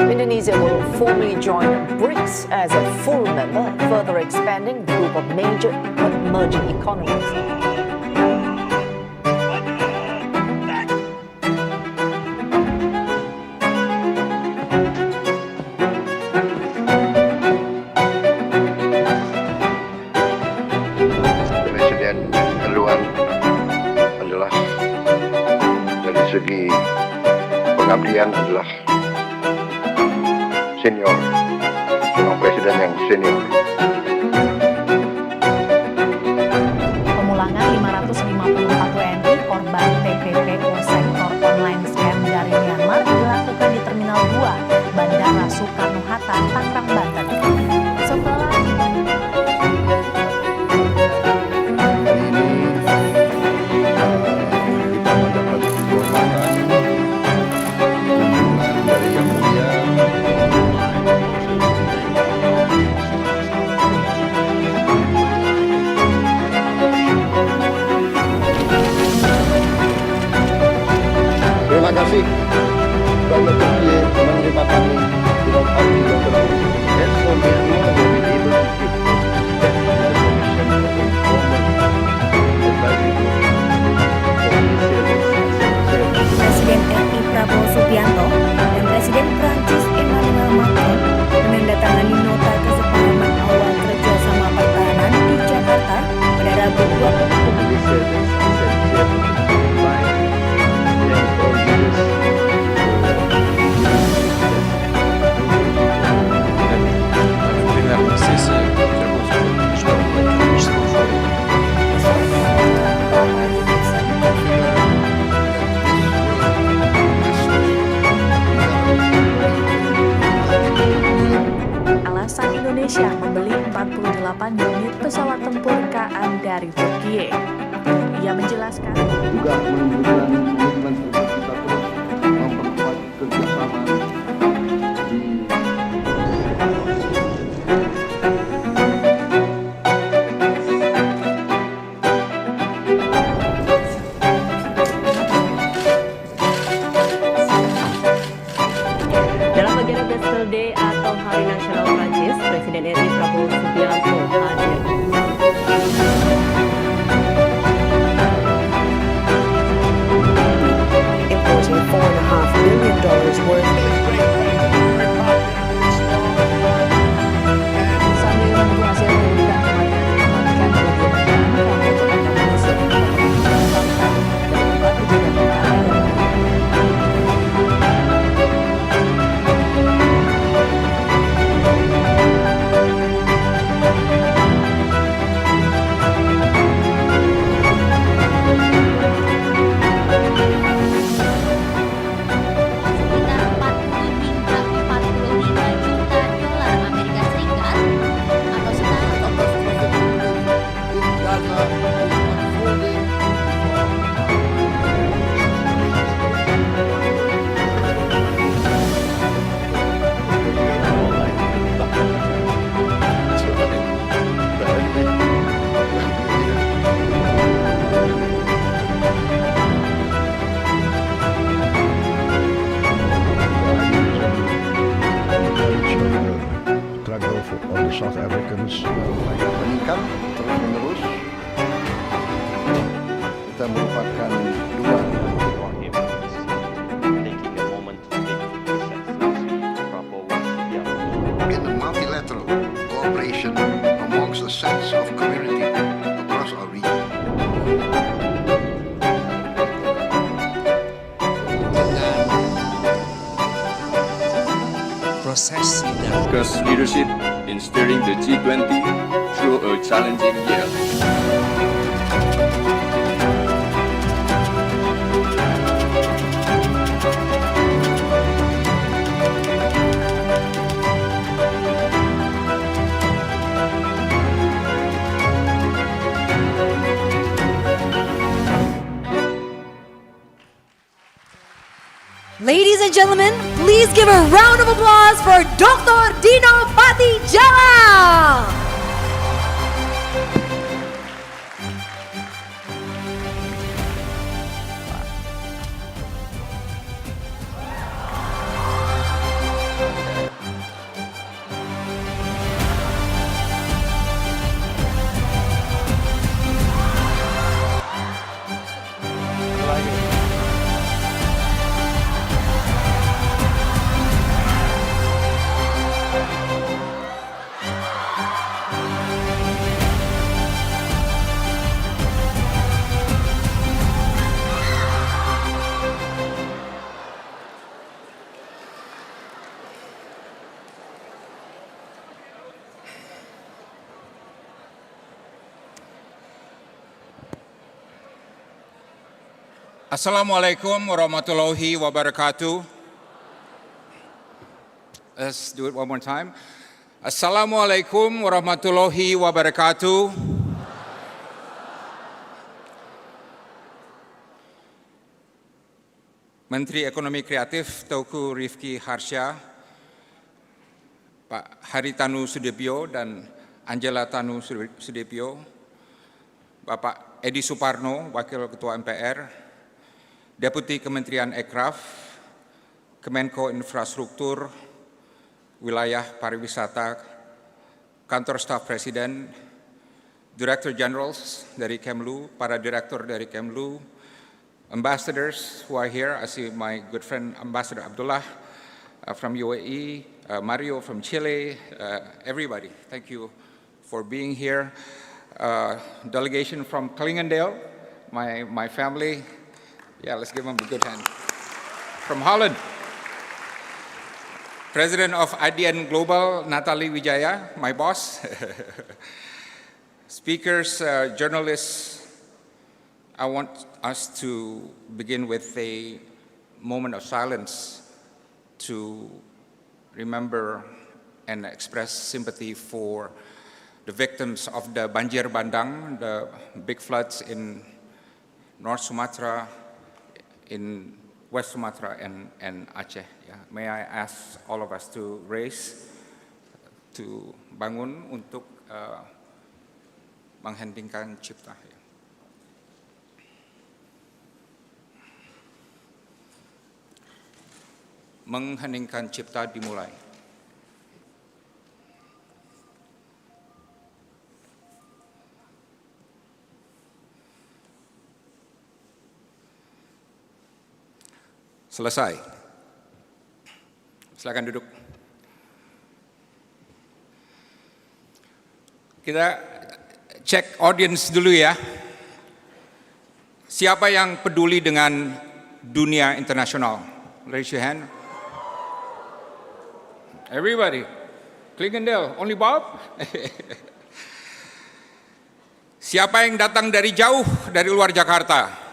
Indonesia will formally join BRICS as a full member, further expanding the group of major emerging economies. Presiden keluhan adalah dari segi pengabdian adalah senior, seorang presiden yang senior. Pemulangan 554 WNI korban TPPO sektor online scam dari Myanmar dilakukan di Terminal 2, Bandara Soekarno-Hatta, Tangerang, Banten. Setelah terima kasih banyak Turkiye menerima kami dengan hati yang penuh. Therefore, Myanmar will be able to keep the Commission of Informal Advisory Group for Presiden RI Prabowo Subianto dan Presiden Prancis Emmanuel Macron menandatangani nota kesepahaman awal kerjasama pertahanan di Jakarta pada Rabu 20. Gie. Ia menjelaskan juga menunjukkan komitmen untuk kita terus memperkuat kerjasama di dalam agenda Bastille Day atau Hari Nasional Prancis, Presiden RI Prabowo Subianto hadir. Importing $4.5 billion worth. Sambil menunggu hasil penyelidikan kematian dipastikan struggle for all the South Africans meningkat terus-menerus. Kita merupakan dua in the multilateral cooperation amongst a sense of community across our region. Proses Because leadership in steering the G20 through a challenging year. Ladies and gentlemen, please give a round of applause for Dr. Dino Patijala. Assalamualaikum warahmatullahi wabarakatuh. Let's do it one more time. Assalamualaikum warahmatullahi wabarakatuh. Menteri Ekonomi Kreatif Teuku Rifki Harsha, Pak Haritanu Sudibyo dan Angela Tanu Sudibyo, Bapak Edi Suparno, Wakil Ketua MPR, Deputi Kementerian Ekraf, Kemenko Infrastruktur, Wilayah Pariwisata, Kantor Staf Presiden, Director Generals dari Kemlu, para Direktur dari Kemlu, Ambassadors who are here. I see my good friend Ambassador Abdullah from UAE, Mario from Chile, everybody. Thank you for being here. Delegation from Klingendale, my family. Yeah, let's give them a good hand. From Holland, President of IDN Global, Natalie Wijaya, my boss. Speakers, journalists, I want us to begin with a moment of silence to remember and express sympathy for the victims of the Banjir Bandang, the big floods in North Sumatra, in West Sumatra, and Aceh. Ya. May I ask all of us to raise, to bangun untuk mengheningkan cipta. Ya. Mengheningkan cipta dimulai. Selesai. Silakan duduk. Kita cek audience dulu ya. Siapa yang peduli dengan dunia internasional? Raise your hand. Everybody. Klingendale, only Bob? Siapa yang datang dari jauh dari luar Jakarta?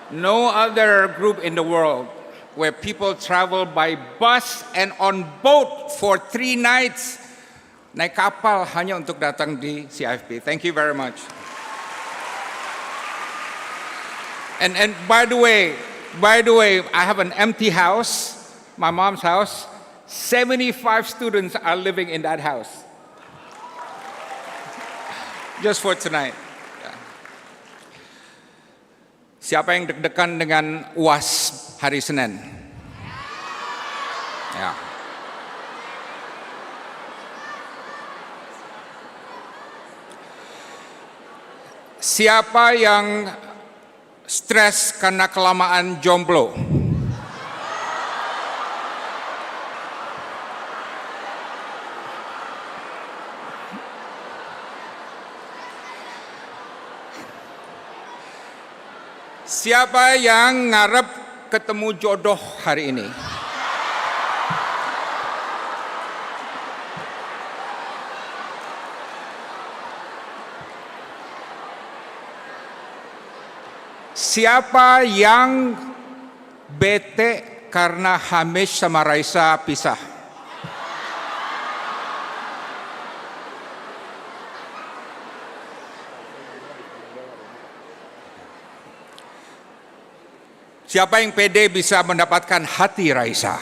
No other group in the world where people travel by bus and on boat for 3 nights. Naik kapal hanya untuk datang di CIFP. Thank you very much. And by the way, I have an empty house, my mom's house. 75 students are living in that house. Just for tonight. Siapa yang deg-degan dengan UAS hari Senin? Ya. Siapa yang stres karena kelamaan jomblo? Siapa yang ngarep ketemu jodoh hari ini? Siapa yang bete karena Hamish sama Raisa pisah? Siapa yang pede bisa mendapatkan hati Raisa?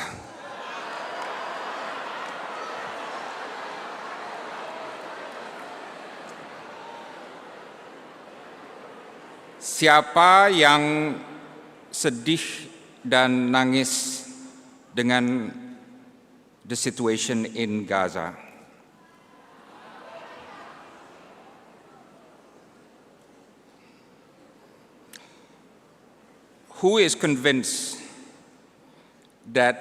Siapa yang sedih dan nangis dengan the situation in Gaza? Who is convinced that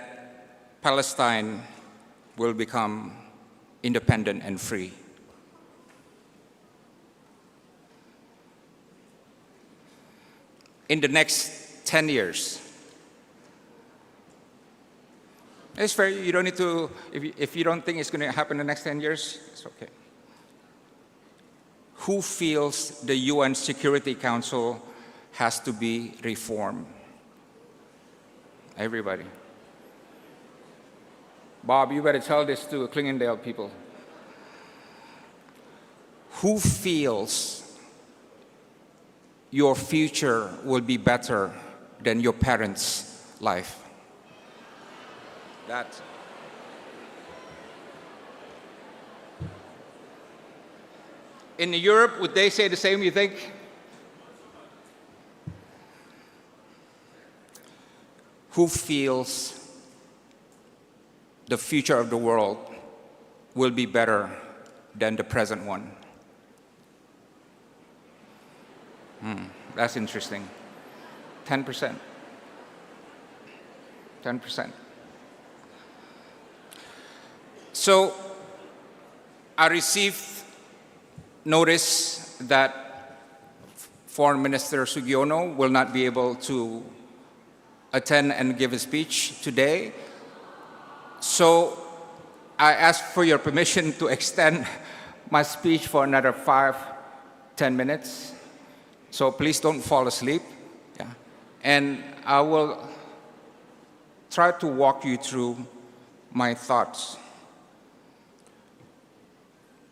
Palestine will become independent and free? In the next 10 years. It's fair, you don't need to, if you don't think it's going to happen in the next 10 years, it's okay. Who feels the UN Security Council has to be reformed? Everybody. Bob, you better tell this to Klingendale people. Who feels your future will be better than your parents' life? That. In Europe, would they say the same, you think? Who feels the future of the world will be better than the present one? That's interesting. 10%. 10%. So, I received notice that Foreign Minister Sugiono will not be able to attend and give a speech today. So, I ask for your permission to extend my speech for another 5-10 minutes. So please don't fall asleep. Yeah. And I will try to walk you through my thoughts.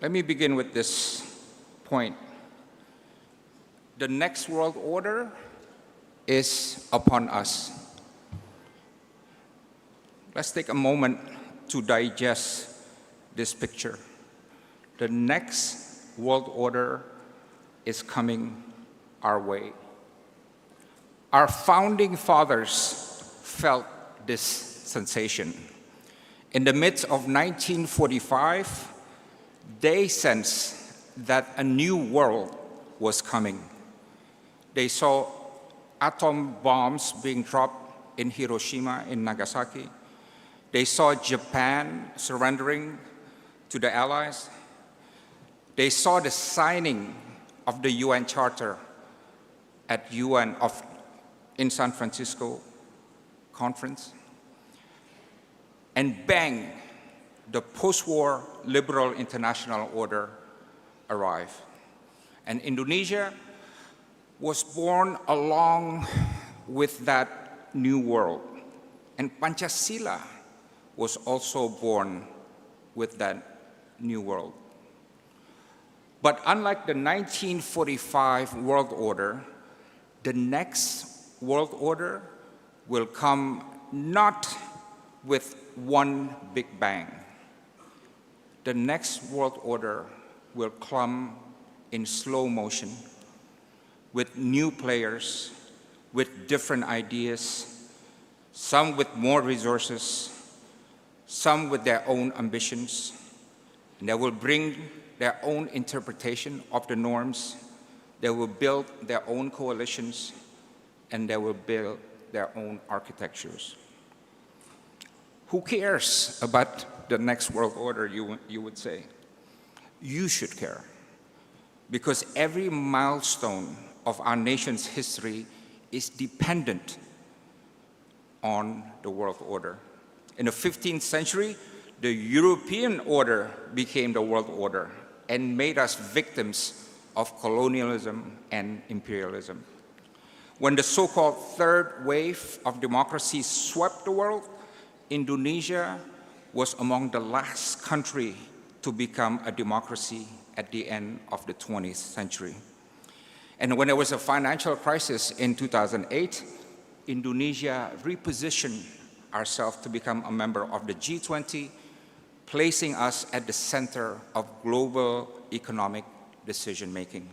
Let me begin with this point. The next world order is upon us. Let's take a moment to digest this picture. The next world order is coming our way. Our founding fathers felt this sensation. In the midst of 1945, they sensed that a new world was coming. They saw atom bombs being dropped in Hiroshima and Nagasaki. They saw Japan surrendering to the Allies. They saw the signing of the UN Charter at UN in San Francisco conference. And bang, the post-war liberal international order arrived. And Indonesia was born along with that new world. And Pancasila was also born with that new world. But unlike the 1945 world order, the next world order will come not with one big bang. The next world order will come in slow motion with new players, with different ideas, some with more resources, some with their own ambitions, and they will bring their own interpretation of the norms. They will build their own coalitions, and they will build their own architectures. Who cares about the next world order, you would say? You should care, because every milestone of our nation's history is dependent on the world order. In the 15th century, the European order became the world order and made us victims of colonialism and imperialism. When the so-called third wave of democracy swept the world, Indonesia was among the last country to become a democracy at the end of the 20th century. And when there was a financial crisis in 2008, Indonesia repositioned ourselves to become a member of the G20, placing us at the center of global economic decision-making.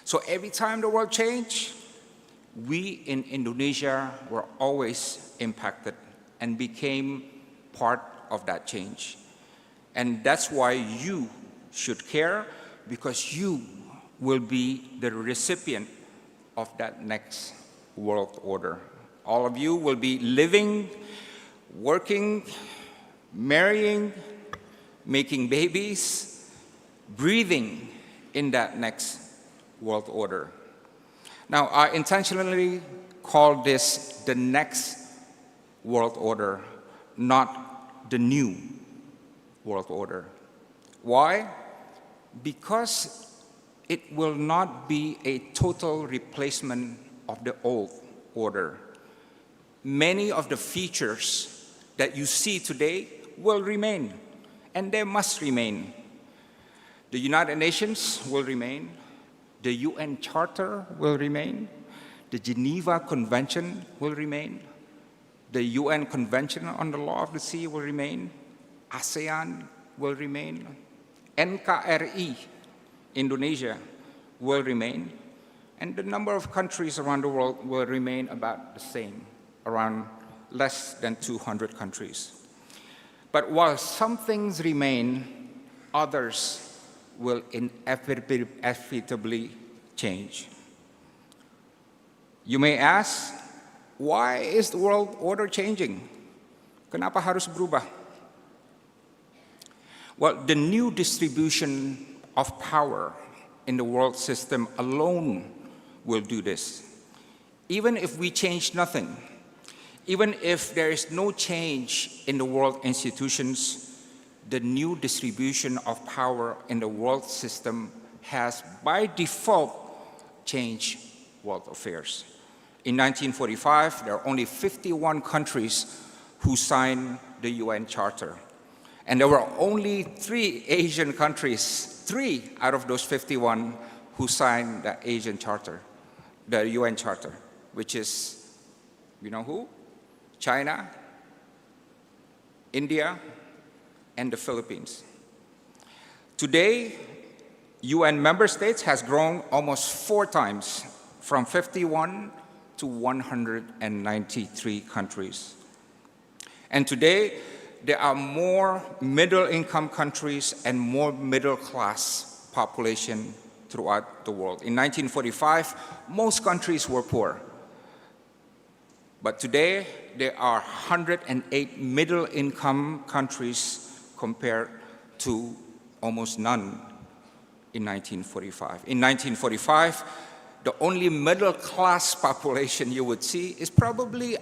So every time the world changed, we in Indonesia were always impacted and became part of that change. And that's why you should care, because you will be the recipient of that next world order. All of you will be living, working, marrying, making babies, breathing in that next world order. Now, I intentionally call this the next world order, not the new world order. Why? Because it will not be a total replacement of the old order. Many of the features that you see today will remain, and they must remain. The United Nations will remain, the UN Charter will remain, the Geneva Convention will remain, the UN Convention on the Law of the Sea will remain, ASEAN will remain, NKRI, Indonesia, will remain, and the number of countries around the world will remain about the same, around less than 200 countries. But while some things remain, others will inevitably change. You may ask, why is the world order changing? Kenapa harus berubah? Well, the new distribution of power in the world system alone will do this. Even if we change nothing, even if there is no change in the world institutions, the new distribution of power in the world system has, by default, changed world affairs. In 1945, there are only 51 countries who signed the UN Charter. And there were only 3 Asian countries, 3 out of those 51, who signed the Asian Charter, the UN Charter, which is, you know who? China, India, and the Philippines. Today, UN member states has grown almost 4 times, from 51 to 193 countries. And today, there are more middle-income countries and more middle-class population throughout the world. In 1945, most countries were poor. But today, there are 108 middle-income countries compared to almost none in 1945. In 1945, the only middle-class population you would see is probably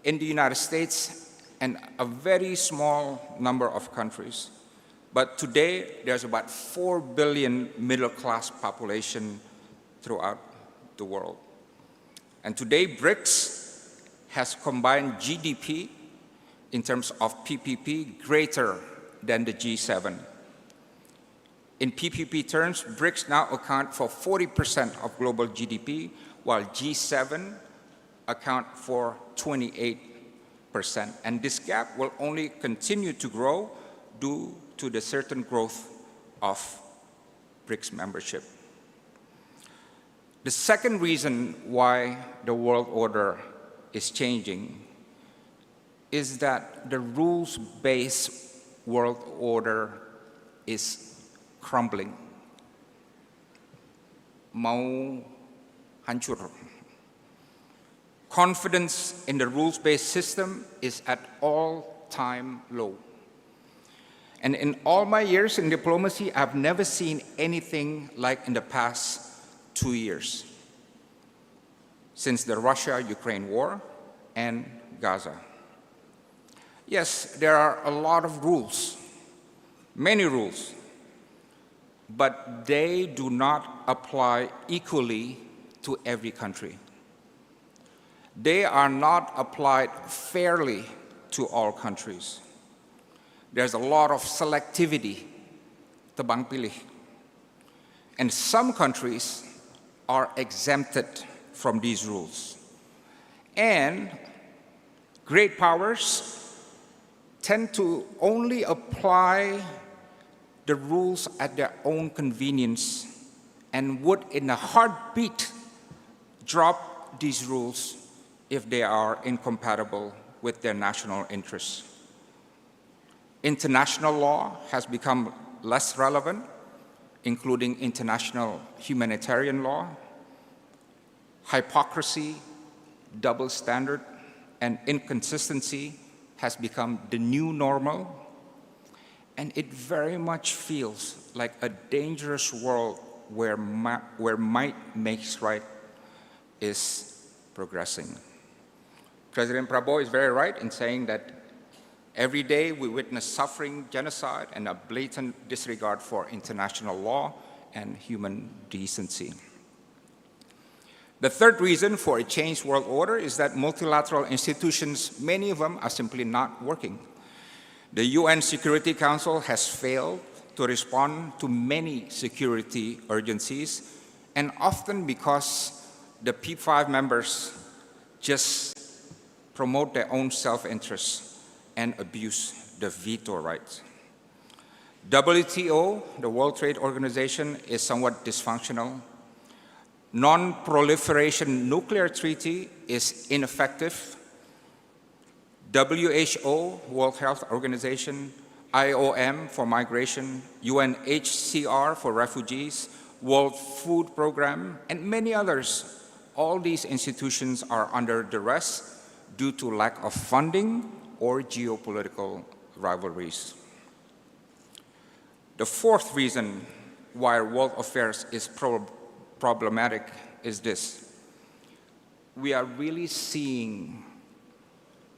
in the United States and a very small number of countries. But today, there's about 4 billion middle-class population throughout the world. And today, BRICS has combined GDP in terms of PPP greater than the G7. In PPP terms, BRICS now account for 40% of global GDP, while G7 account for 28%. And this gap will only continue to grow due to the certain growth of BRICS membership. The second reason why the world order is changing is that the rules-based world order is crumbling. Mau hancur. Confidence in the rules-based system is at all-time low. And in all my years in diplomacy, I've never seen anything like in the past 2 years, since the Russia-Ukraine war and Gaza. Yes, there are a lot of rules, many rules, but they do not apply equally to every country. They are not applied fairly to all countries. There's a lot of selectivity, tebang pilih. And some countries are exempted from these rules. And great powers tend to only apply the rules at their own convenience and would, in a heartbeat, drop these rules if they are incompatible with their national interests. International law has become less relevant, including international humanitarian law. Hypocrisy, double standard, and inconsistency has become the new normal, and it very much feels like a dangerous world where might makes right is progressing. President Prabowo is very right in saying that every day we witness suffering, genocide, and a blatant disregard for international law and human decency. The third reason for a changed world order is that multilateral institutions, many of them are simply not working. The UN Security Council has failed to respond to many security urgencies, and often because the P5 members just promote their own self-interest and abuse the veto right. WTO, the World Trade Organization, is somewhat dysfunctional. Non-proliferation nuclear treaty is ineffective. WHO, World Health Organization, IOM for migration, UNHCR for refugees, World Food Program, and many others. All these institutions are under duress due to lack of funding or geopolitical rivalries. The fourth reason why world affairs is problematic is this. We are really seeing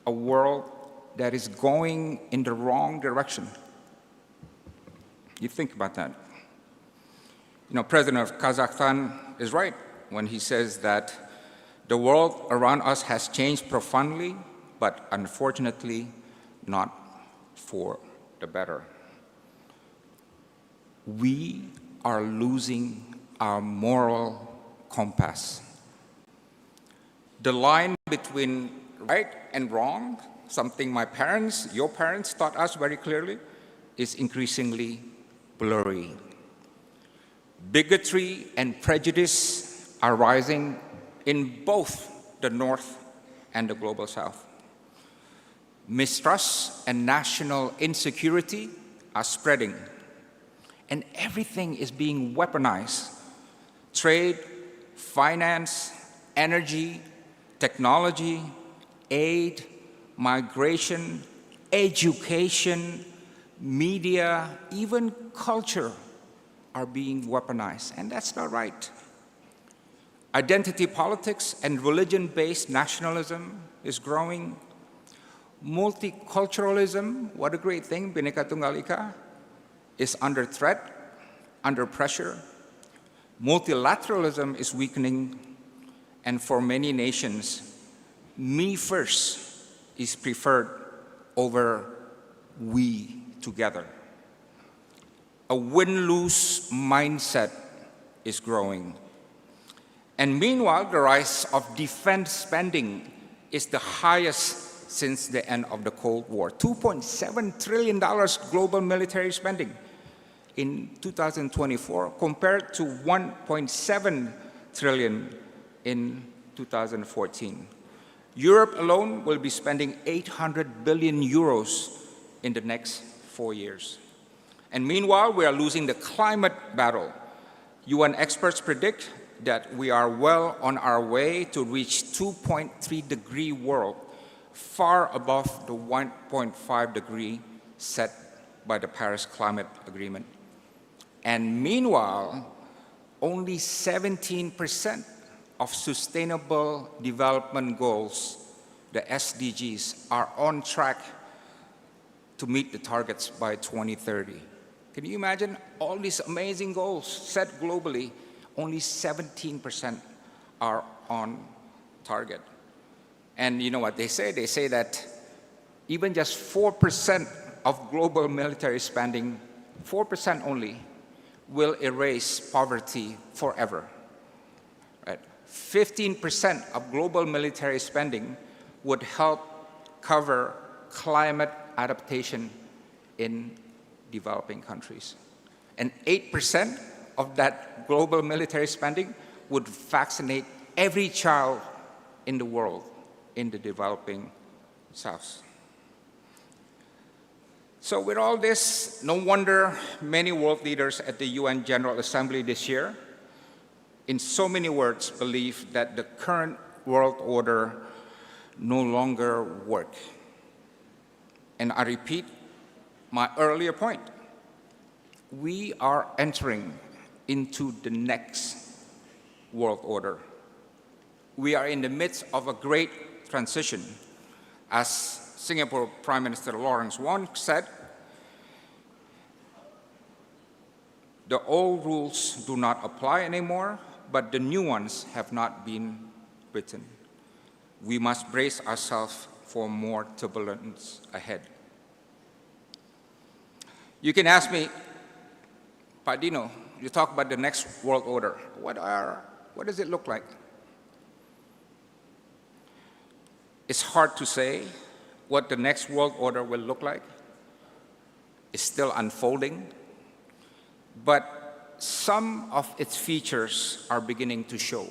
a world that is going in the wrong direction. You think about that. You know, President of Kazakhstan is right when he says that the world around us has changed profoundly, but unfortunately not for the better. We are losing our moral compass. The line between right and wrong, something my parents, your parents taught us very clearly, is increasingly blurry. Bigotry and prejudice are rising in both the North and the Global South. Mistrust and national insecurity are spreading, and everything is being weaponized. Trade, finance, energy, technology, aid, migration, education, media, even culture are being weaponized, and that's not right. Identity politics and religion-based nationalism is growing. Multiculturalism, what a great thing, Bhinneka Tunggal Ika, is under threat, under pressure. Multilateralism is weakening, and for many nations, me first is preferred over we together. A win-lose mindset is growing. And meanwhile, the rise of defense spending is the highest since the end of the Cold War. $2.7 trillion global military spending in 2024 compared to $1.7 trillion in 2014. Europe alone will be spending 800 billion euros in the next 4 years. And meanwhile, we are losing the climate battle. UN experts predict that we are well on our way to reach 2.3 degree world, far above the 1.5 degree set by the Paris Climate Agreement. And meanwhile, only 17% of Sustainable Development Goals, the SDGs, are on track to meet the targets by 2030. Can you imagine all these amazing goals set globally? Only 17% are on target. And you know what they say? They say that even just 4% of global military spending, 4% only, will erase poverty forever. Right? 15% of global military spending would help cover climate adaptation in developing countries. And 8% of that global military spending would vaccinate every child in the world in the developing South. So with all this, no wonder many world leaders at the UN General Assembly this year, in so many words, believe that the current world order no longer works. And I repeat my earlier point. We are entering into the next world order. We are in the midst of a great transition. As Singapore Prime Minister Lawrence Wong said, the old rules do not apply anymore, but the new ones have not been written. We must brace ourselves for more turbulence ahead. You can ask me, Pak Dino, you talk about the next world order. What does it look like? It's hard to say what the next world order will look like. It's still unfolding. But some of its features are beginning to show.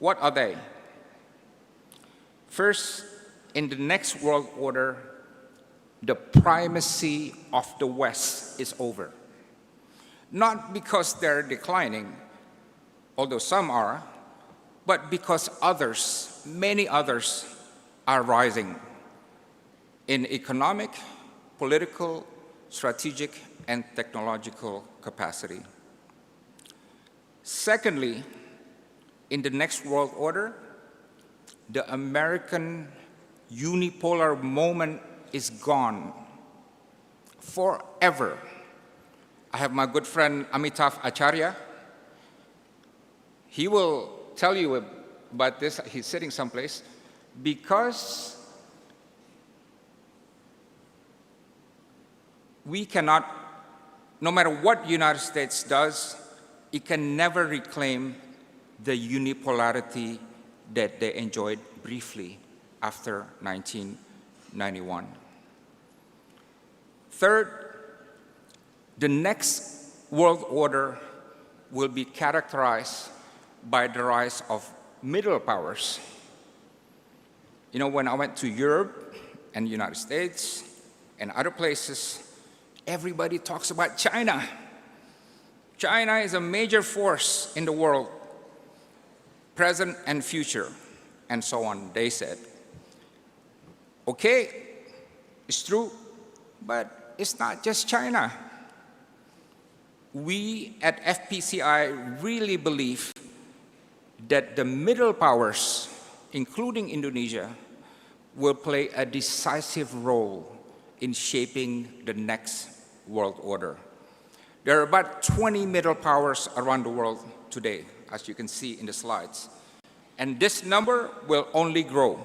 What are they? First, in the next world order, the primacy of the West is over. Not because they're declining, although some are, but because others, many others, are rising in economic, political, strategic, and technological capacity. Secondly, in the next world order, the American unipolar moment is gone forever. I have my good friend Amitav Acharya. He will tell you about this. He's sitting someplace. Because we cannot, no matter what the United States does, it can never reclaim the unipolarity that they enjoyed briefly after 1991. Third, the next world order will be characterized by the rise of middle powers. You know, when I went to Europe and the United States and other places, everybody talks about China. China is a major force in the world, present and future, and so on, they said. Okay, it's true, but it's not just China. We at FPCI really believe that the middle powers, including Indonesia, will play a decisive role in shaping the next world order. There are about 20 middle powers around the world today, as you can see in the slides. And this number will only grow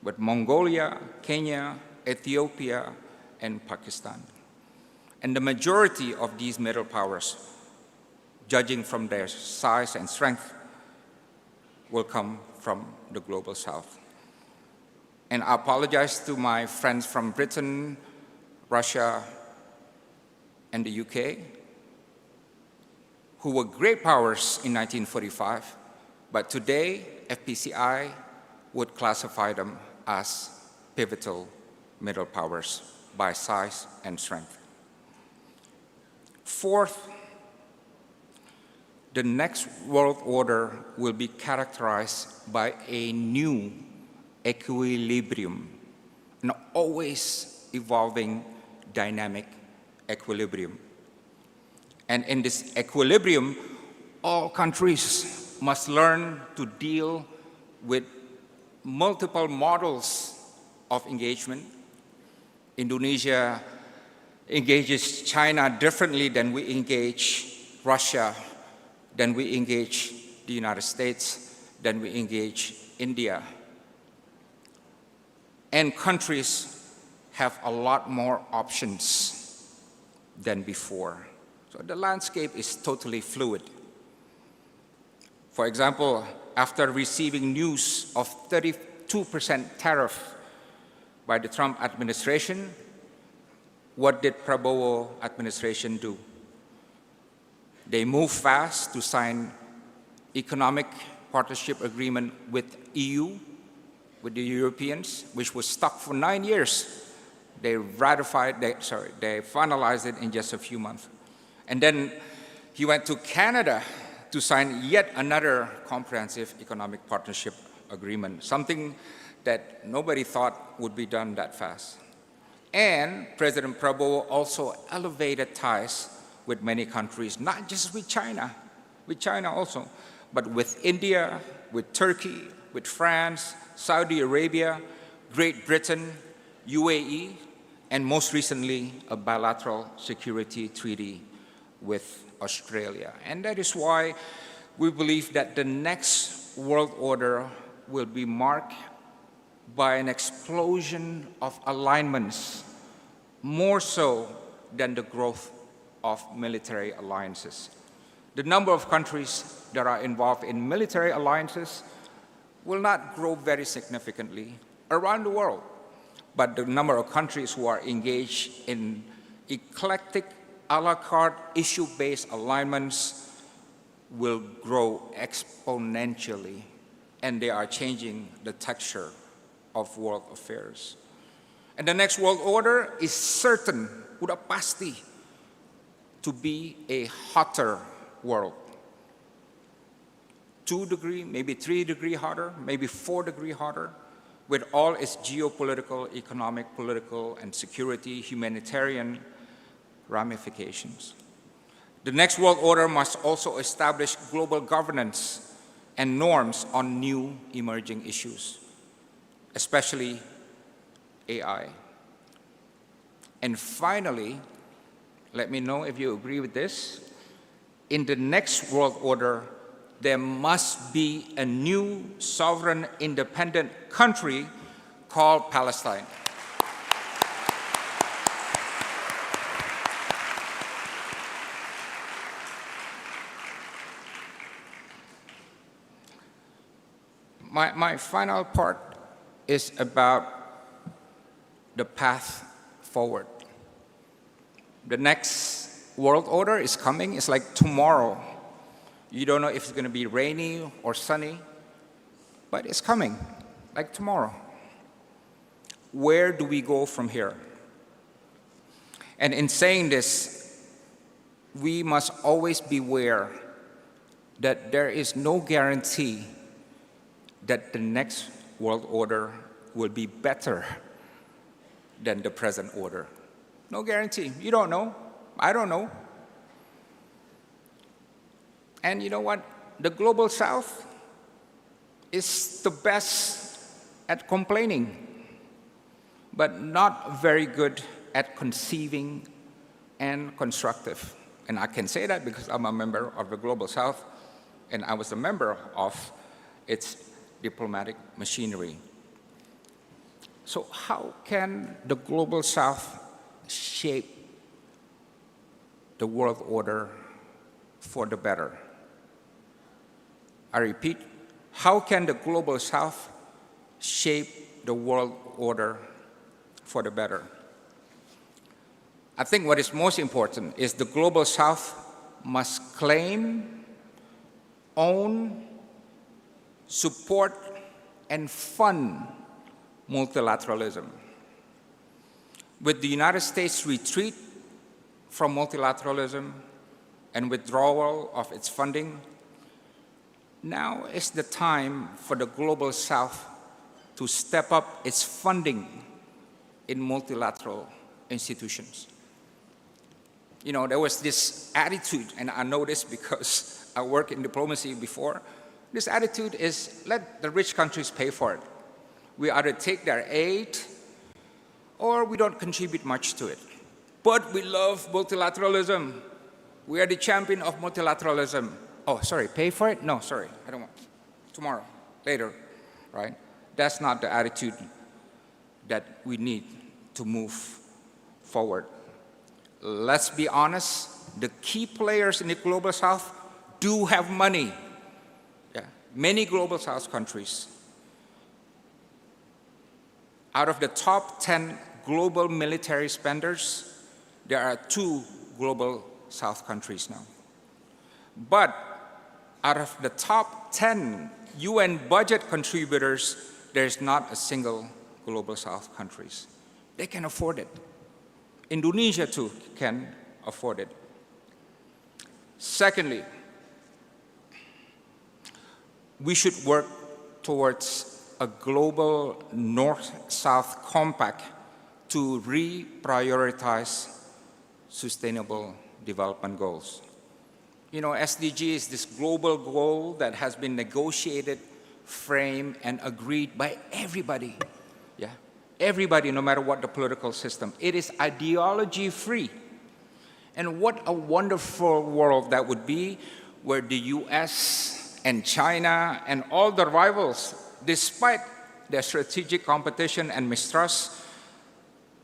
with Mongolia, Kenya, Ethiopia, and Pakistan. And the majority of these middle powers, judging from their size and strength, will come from the global south. And I apologize to my friends from Britain, Russia, and the UK, who were great powers in 1945, but today FPCI would classify them as pivotal middle powers by size and strength. Fourth, the next world order will be characterized by a new equilibrium, an always evolving dynamic equilibrium. And in this equilibrium, all countries must learn to deal with multiple models of engagement. Indonesia engages China differently than we engage Russia, than we engage the United States, than we engage India. And countries have a lot more options than before. So the landscape is totally fluid. For example, after receiving news of 32% tariff by the Trump administration, what did Prabowo administration do? They moved fast to sign economic partnership agreement with EU, with the Europeans, which was stuck for 9 years. They finalized it in just a few months. And then he went to Canada to sign yet another comprehensive economic partnership agreement, something that nobody thought would be done that fast. And President Prabowo also elevated ties with many countries, not just with China also, but with India, with Turkey, with France, Saudi Arabia, Great Britain, UAE, and most recently, a bilateral security treaty with Australia. And that is why we believe that the next world order will be marked by an explosion of alignments, more so than the growth of military alliances. The number of countries that are involved in military alliances will not grow very significantly around the world, but the number of countries who are engaged in eclectic, a la carte, issue-based alignments will grow exponentially, and they are changing the texture of world affairs. And the next world order is certain, udah pasti, to be a hotter world. 2 degree, maybe 3 degree hotter, maybe 4 degree hotter, with all its geopolitical, economic, political, and security, humanitarian ramifications. The next world order must also establish global governance and norms on new emerging issues, especially AI. And finally, let me know if you agree with this, in the next world order, there must be a new sovereign independent country called Palestine. My final part is about the path forward. The next world order is coming. It's like tomorrow. You don't know if it's going to be rainy or sunny, but it's coming, like tomorrow. Where do we go from here? And in saying this, we must always beware that there is no guarantee that the next world order will be better than the present order. No guarantee. You don't know. I don't know. And you know what? The Global South is the best at complaining, but not very good at conceiving and constructive. And I can say that because I'm a member of the Global South, and I was a member of its diplomatic machinery. So how can the Global South shape the world order for the better? I repeat, how can the Global South shape the world order for the better? I think what is most important is the Global South must claim, own, support, and fund multilateralism. With the United States' retreat from multilateralism and withdrawal of its funding, now is the time for the Global South to step up its funding in multilateral institutions. You know, there was this attitude, and I know this because I worked in diplomacy before. This attitude is, let the rich countries pay for it. We either take their aid or we don't contribute much to it. But we love multilateralism. We are the champion of multilateralism. Oh, sorry, pay for it? No, sorry, I don't want. Tomorrow, later, right? That's not the attitude that we need to move forward. Let's be honest, the key players in the Global South do have money. Yeah. Many Global South countries. Out of the top 10 global military spenders, there are 2 Global South countries now. But out of the top 10 UN budget contributors, there's not a single Global South countries. They can afford it. Indonesia too can afford it. Secondly, we should work towards a global North-South compact to reprioritize sustainable development goals. You know, SDG is this global goal that has been negotiated, framed, and agreed by everybody. Yeah, everybody, no matter what the political system. It is ideology-free. And what a wonderful world that would be, where the US and China and all the rivals, despite their strategic competition and mistrust,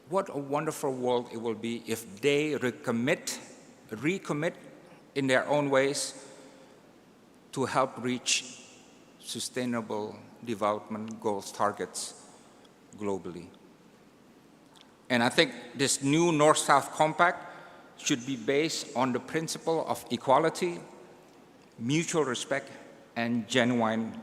what a wonderful world it will be if they recommit in their own ways to help reach sustainable development goals targets globally. And I think this new North-South Compact should be based on the principle of equality, mutual respect, and genuine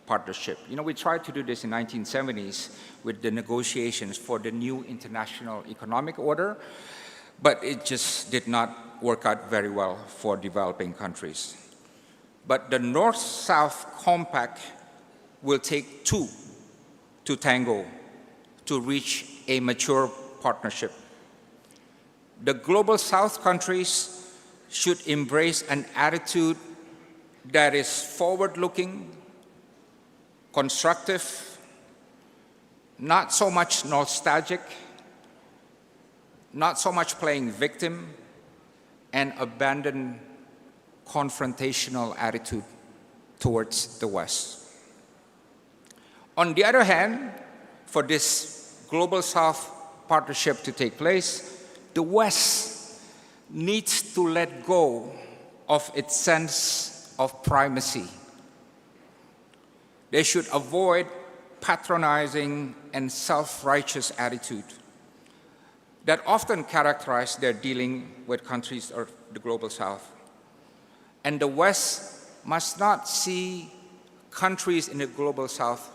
partnership. You know, we tried to do this in the 1970s with the negotiations for the new international economic order, but it just did not work out very well for developing countries. But the North-South Compact will take 2 to tango to reach a mature partnership. The Global South countries should embrace an attitude that is forward-looking, constructive, not so much nostalgic, not so much playing victim, and abandon confrontational attitude towards the West. On the other hand, for this Global South partnership to take place, the West needs to let go of its sense of primacy. They should avoid patronizing and self-righteous attitude that often characterize their dealing with countries of the global south. And the West must not see countries in the global south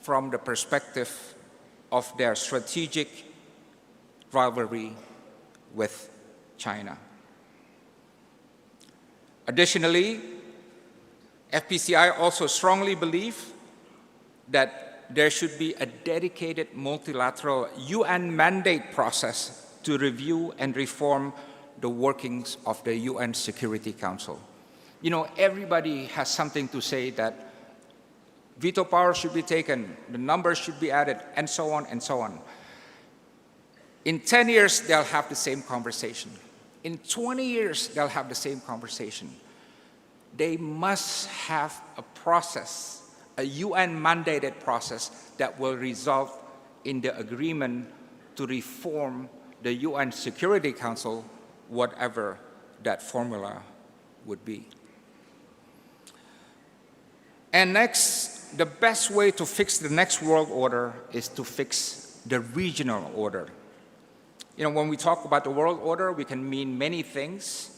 from the perspective of their strategic rivalry with China. Additionally, FPCI also strongly believe that there should be a dedicated multilateral UN mandate process to review and reform the workings of the UN Security Council. You know, everybody has something to say that veto power should be taken, the numbers should be added, and so on and so on. In 10 years, they'll have the same conversation. In 20 years, they'll have the same conversation. They must have a process, a UN-mandated process that will result in the agreement to reform the UN Security Council, whatever that formula would be. And next, the best way to fix the next world order is to fix the regional order. You know, when we talk about the world order, we can mean many things.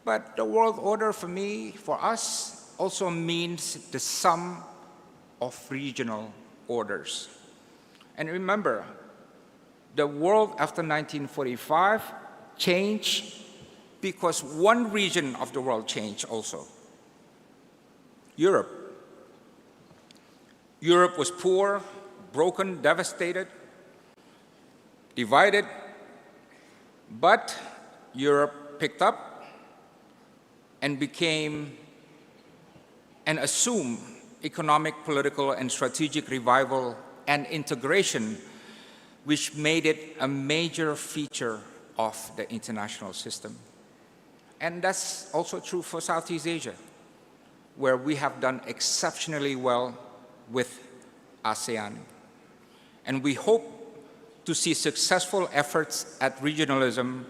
But the world order for me, for us, also means the sum of regional orders. And remember, the world after 1945 changed because one region of the world changed also. Europe. Europe was poor, broken, devastated, divided, but Europe picked up and became and assumed economic, political, and strategic revival and integration, which made it a major feature of the international system. And that's also true for Southeast Asia, where we have done exceptionally well with ASEAN. And we hope to see successful efforts at regionalism,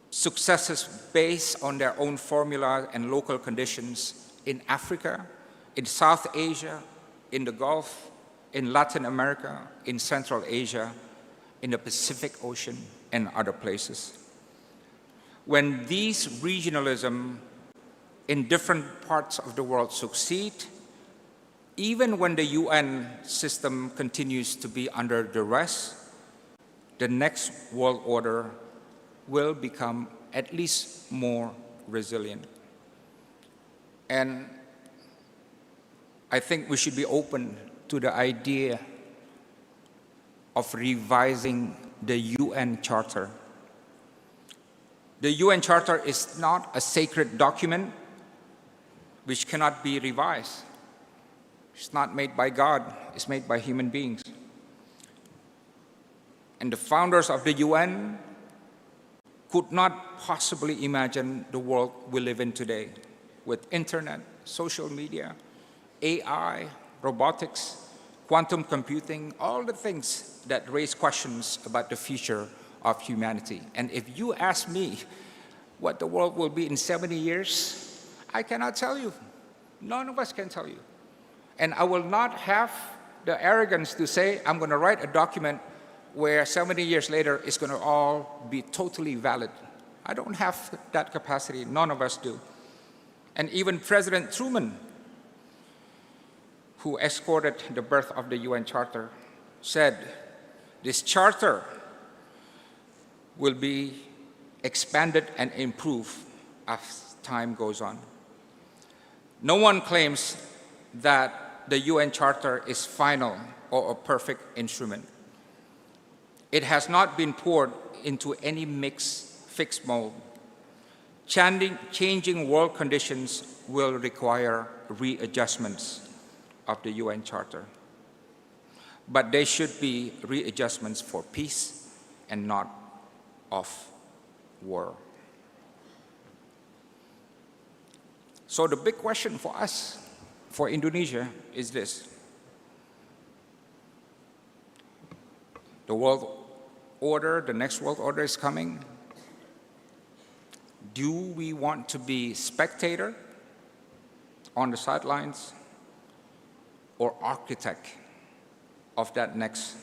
successes based on their own formula and local conditions in Africa, in South Asia, in the Gulf, in Latin America, in Central Asia, in the Pacific Ocean, and other places. When these regionalism in different parts of the world succeed, even when the UN system continues to be under duress, the next world order will become at least more resilient. And I think we should be open to the idea of revising the UN Charter. The UN Charter is not a sacred document which cannot be revised. It's not made by God, it's made by human beings. And the founders of the UN could not possibly imagine the world we live in today with internet, social media, AI, robotics, quantum computing, all the things that raise questions about the future of humanity. And if you ask me what the world will be in 70 years, I cannot tell you. None of us can tell you. And I will not have the arrogance to say I'm going to write a document where 70 years later it's going to all be totally valid. I don't have that capacity. None of us do. And even President Truman, who escorted the birth of the UN Charter, said this charter will be expanded and improved as time goes on. No one claims that the UN Charter is final or a perfect instrument. It has not been poured into any fixed mold. Changing world conditions will require readjustments of the UN Charter. But they should be readjustments for peace and not of war. So the big question for us, for Indonesia, is this. The world order, the next world order is coming. Do we want to be spectator on the sidelines, or architect of that next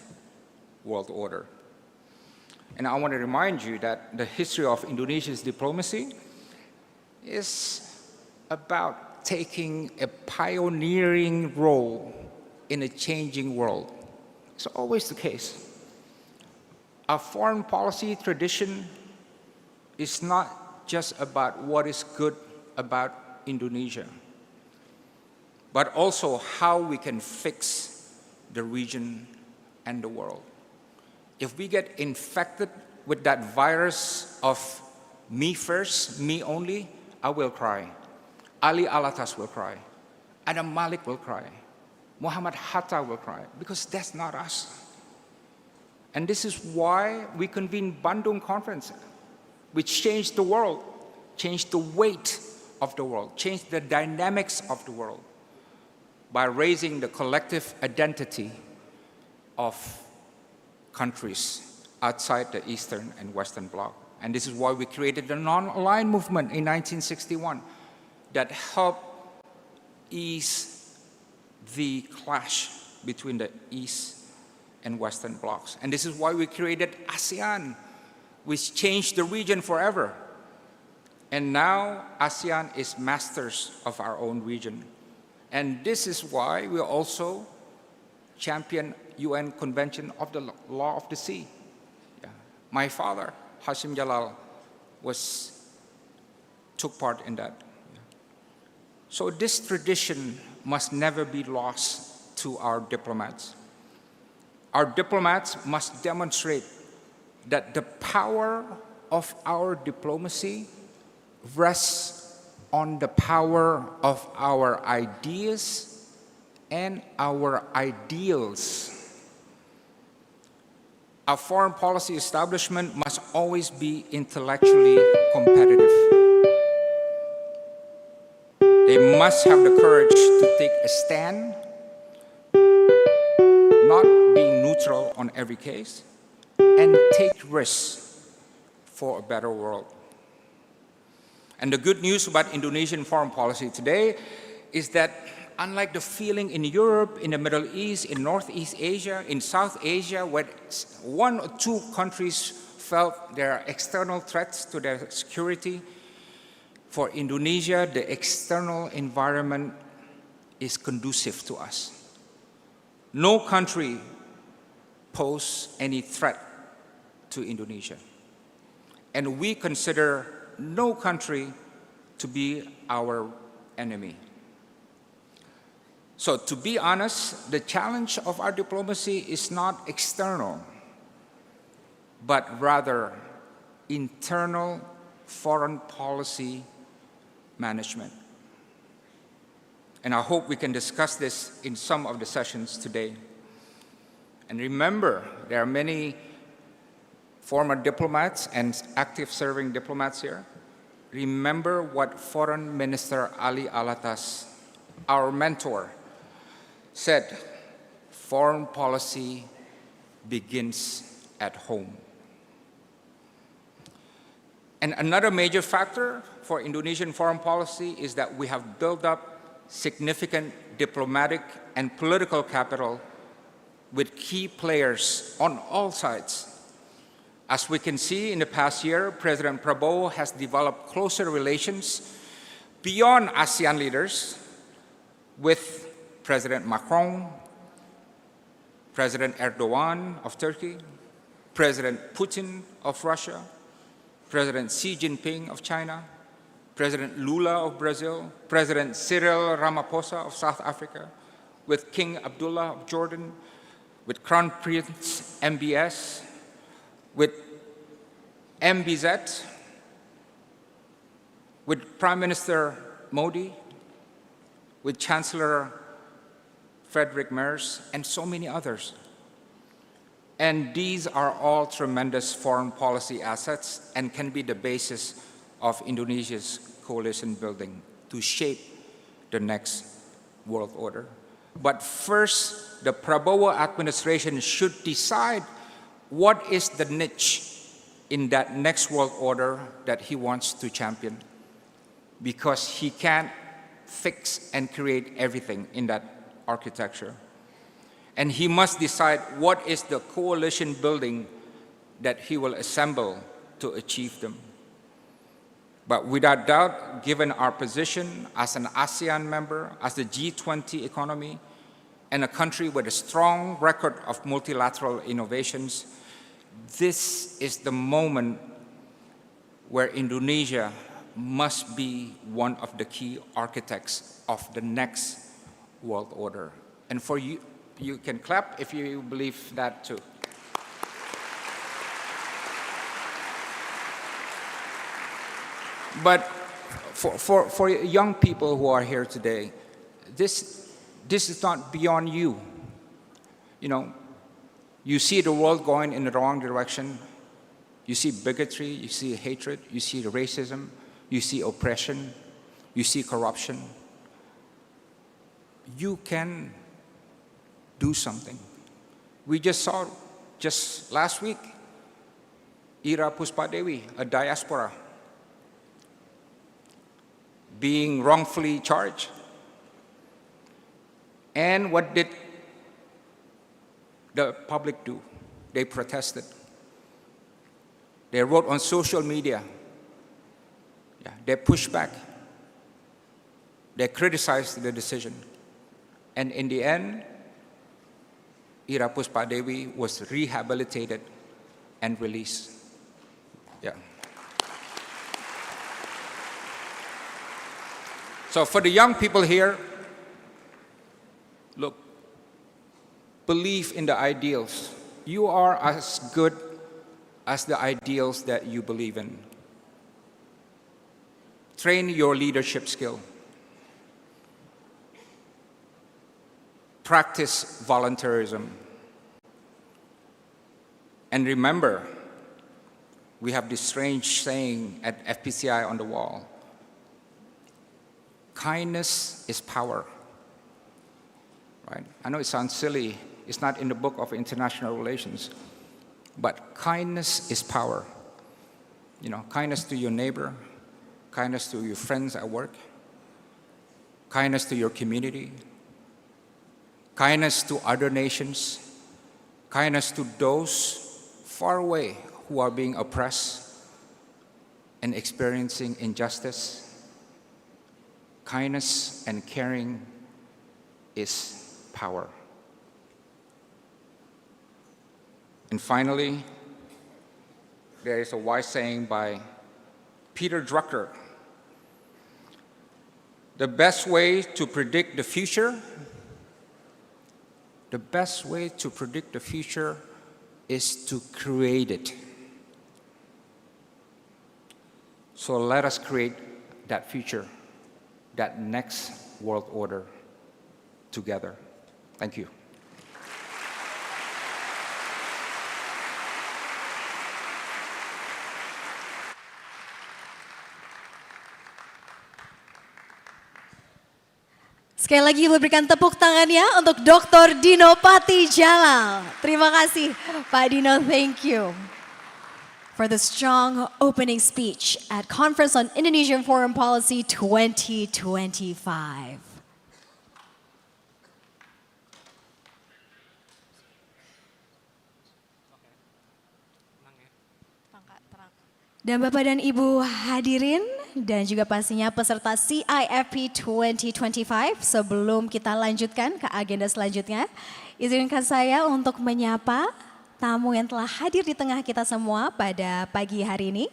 world order. And I want to remind you that the history of Indonesia's diplomacy is about taking a pioneering role in a changing world. It's always the case. Our foreign policy tradition is not just about what is good about Indonesia, but also how we can fix the region and the world. If we get infected with that virus of me first, me only, I will cry. Ali Alatas will cry. Adam Malik will cry. Muhammad Hatta will cry, because that's not us. And this is why we convene Bandung Conference, which changed the world, changed the weight of the world, changed the dynamics of the world by raising the collective identity of countries outside the Eastern and Western Bloc. And this is why we created the non-aligned movement in 1961 that helped ease the clash between the East and Western blocs. And this is why we created ASEAN, which changed the region forever. And now ASEAN is masters of our own region. And this is why we also champion UN Convention of the Law of the Sea. Yeah. My father, Hashim Jalal, took part in that. So this tradition must never be lost to our diplomats. Our diplomats must demonstrate that the power of our diplomacy rests on the power of our ideas and our ideals. Our foreign policy establishment must always be intellectually competitive. They must have the courage to take a stand, not being neutral on every case, and take risks for a better world. And the good news about Indonesian foreign policy today is that unlike the feeling in Europe, in the Middle East, in Northeast Asia, in South Asia, where one or two countries felt there are external threats to their security, for Indonesia, the external environment is conducive to us. No country poses any threat to Indonesia. And we consider no country to be our enemy. So to be honest, the challenge of our diplomacy is not external, but rather internal foreign policy management. And I hope we can discuss this in some of the sessions today. And remember, there are many former diplomats and active serving diplomats here. Remember what Foreign Minister Ali Alatas, our mentor, said: foreign policy begins at home. And another major factor for Indonesian foreign policy is that we have built up significant diplomatic and political capital with key players on all sides. As we can see in the past year, President Prabowo has developed closer relations beyond ASEAN leaders with President Macron, President Erdogan of Turkey, President Putin of Russia, President Xi Jinping of China, President Lula of Brazil, President Cyril Ramaphosa of South Africa, with King Abdullah of Jordan, with Crown Prince MBS, with MBZ, with Prime Minister Modi, with Chancellor Frederick Merz, and so many others. And these are all tremendous foreign policy assets and can be the basis of Indonesia's coalition building to shape the next world order. But first, the Prabowo administration should decide what is the niche in that next world order that he wants to champion, because he can't fix and create everything in that architecture. And he must decide what is the coalition building that he will assemble to achieve them. But without doubt, given our position as an ASEAN member, as the G20 economy, and a country with a strong record of multilateral innovations, this is the moment where Indonesia must be one of the key architects of the next world order. And for you, you can clap if you believe that too. But for young people who are here today, this is not beyond you. You know, you see the world going in the wrong direction. You see bigotry, you see hatred, you see racism, you see oppression, you see corruption. You can do something. We just saw, just last week, Ira Puspadewi, a diaspora, being wrongfully charged. And what did the public do? They protested. They wrote on social media. Yeah, they pushed back. They criticized the decision. And in the end, Ira Puspadewi was rehabilitated and released. Yeah. So for the young people here, look, believe in the ideals. You are as good as the ideals that you believe in. Train your leadership skill. Practice volunteerism. And remember, we have this strange saying at FPCI on the wall. Kindness is power. Right? I know it sounds silly. It's not in the book of international relations. But kindness is power. You know, kindness to your neighbor, kindness to your friends at work, kindness to your community, kindness to other nations, kindness to those far away who are being oppressed and experiencing injustice. Kindness and caring is power. And finally, there is a wise saying by Peter Drucker. The best way to predict the future is to create it. So let us create that future, that next world order together. Thank you. Sekali lagi berikan tepuk tangannya untuk Dr. Dino Patijalal. Terima kasih Pak Dino, thank you for the strong opening speech at Conference on Indonesian Foreign Policy 2025. Dan Bapak dan Ibu hadirin dan juga pastinya peserta CIFP 2025, sebelum kita lanjutkan ke agenda selanjutnya, izinkan saya untuk menyapa tamu yang telah hadir di tengah kita semua pada pagi hari ini.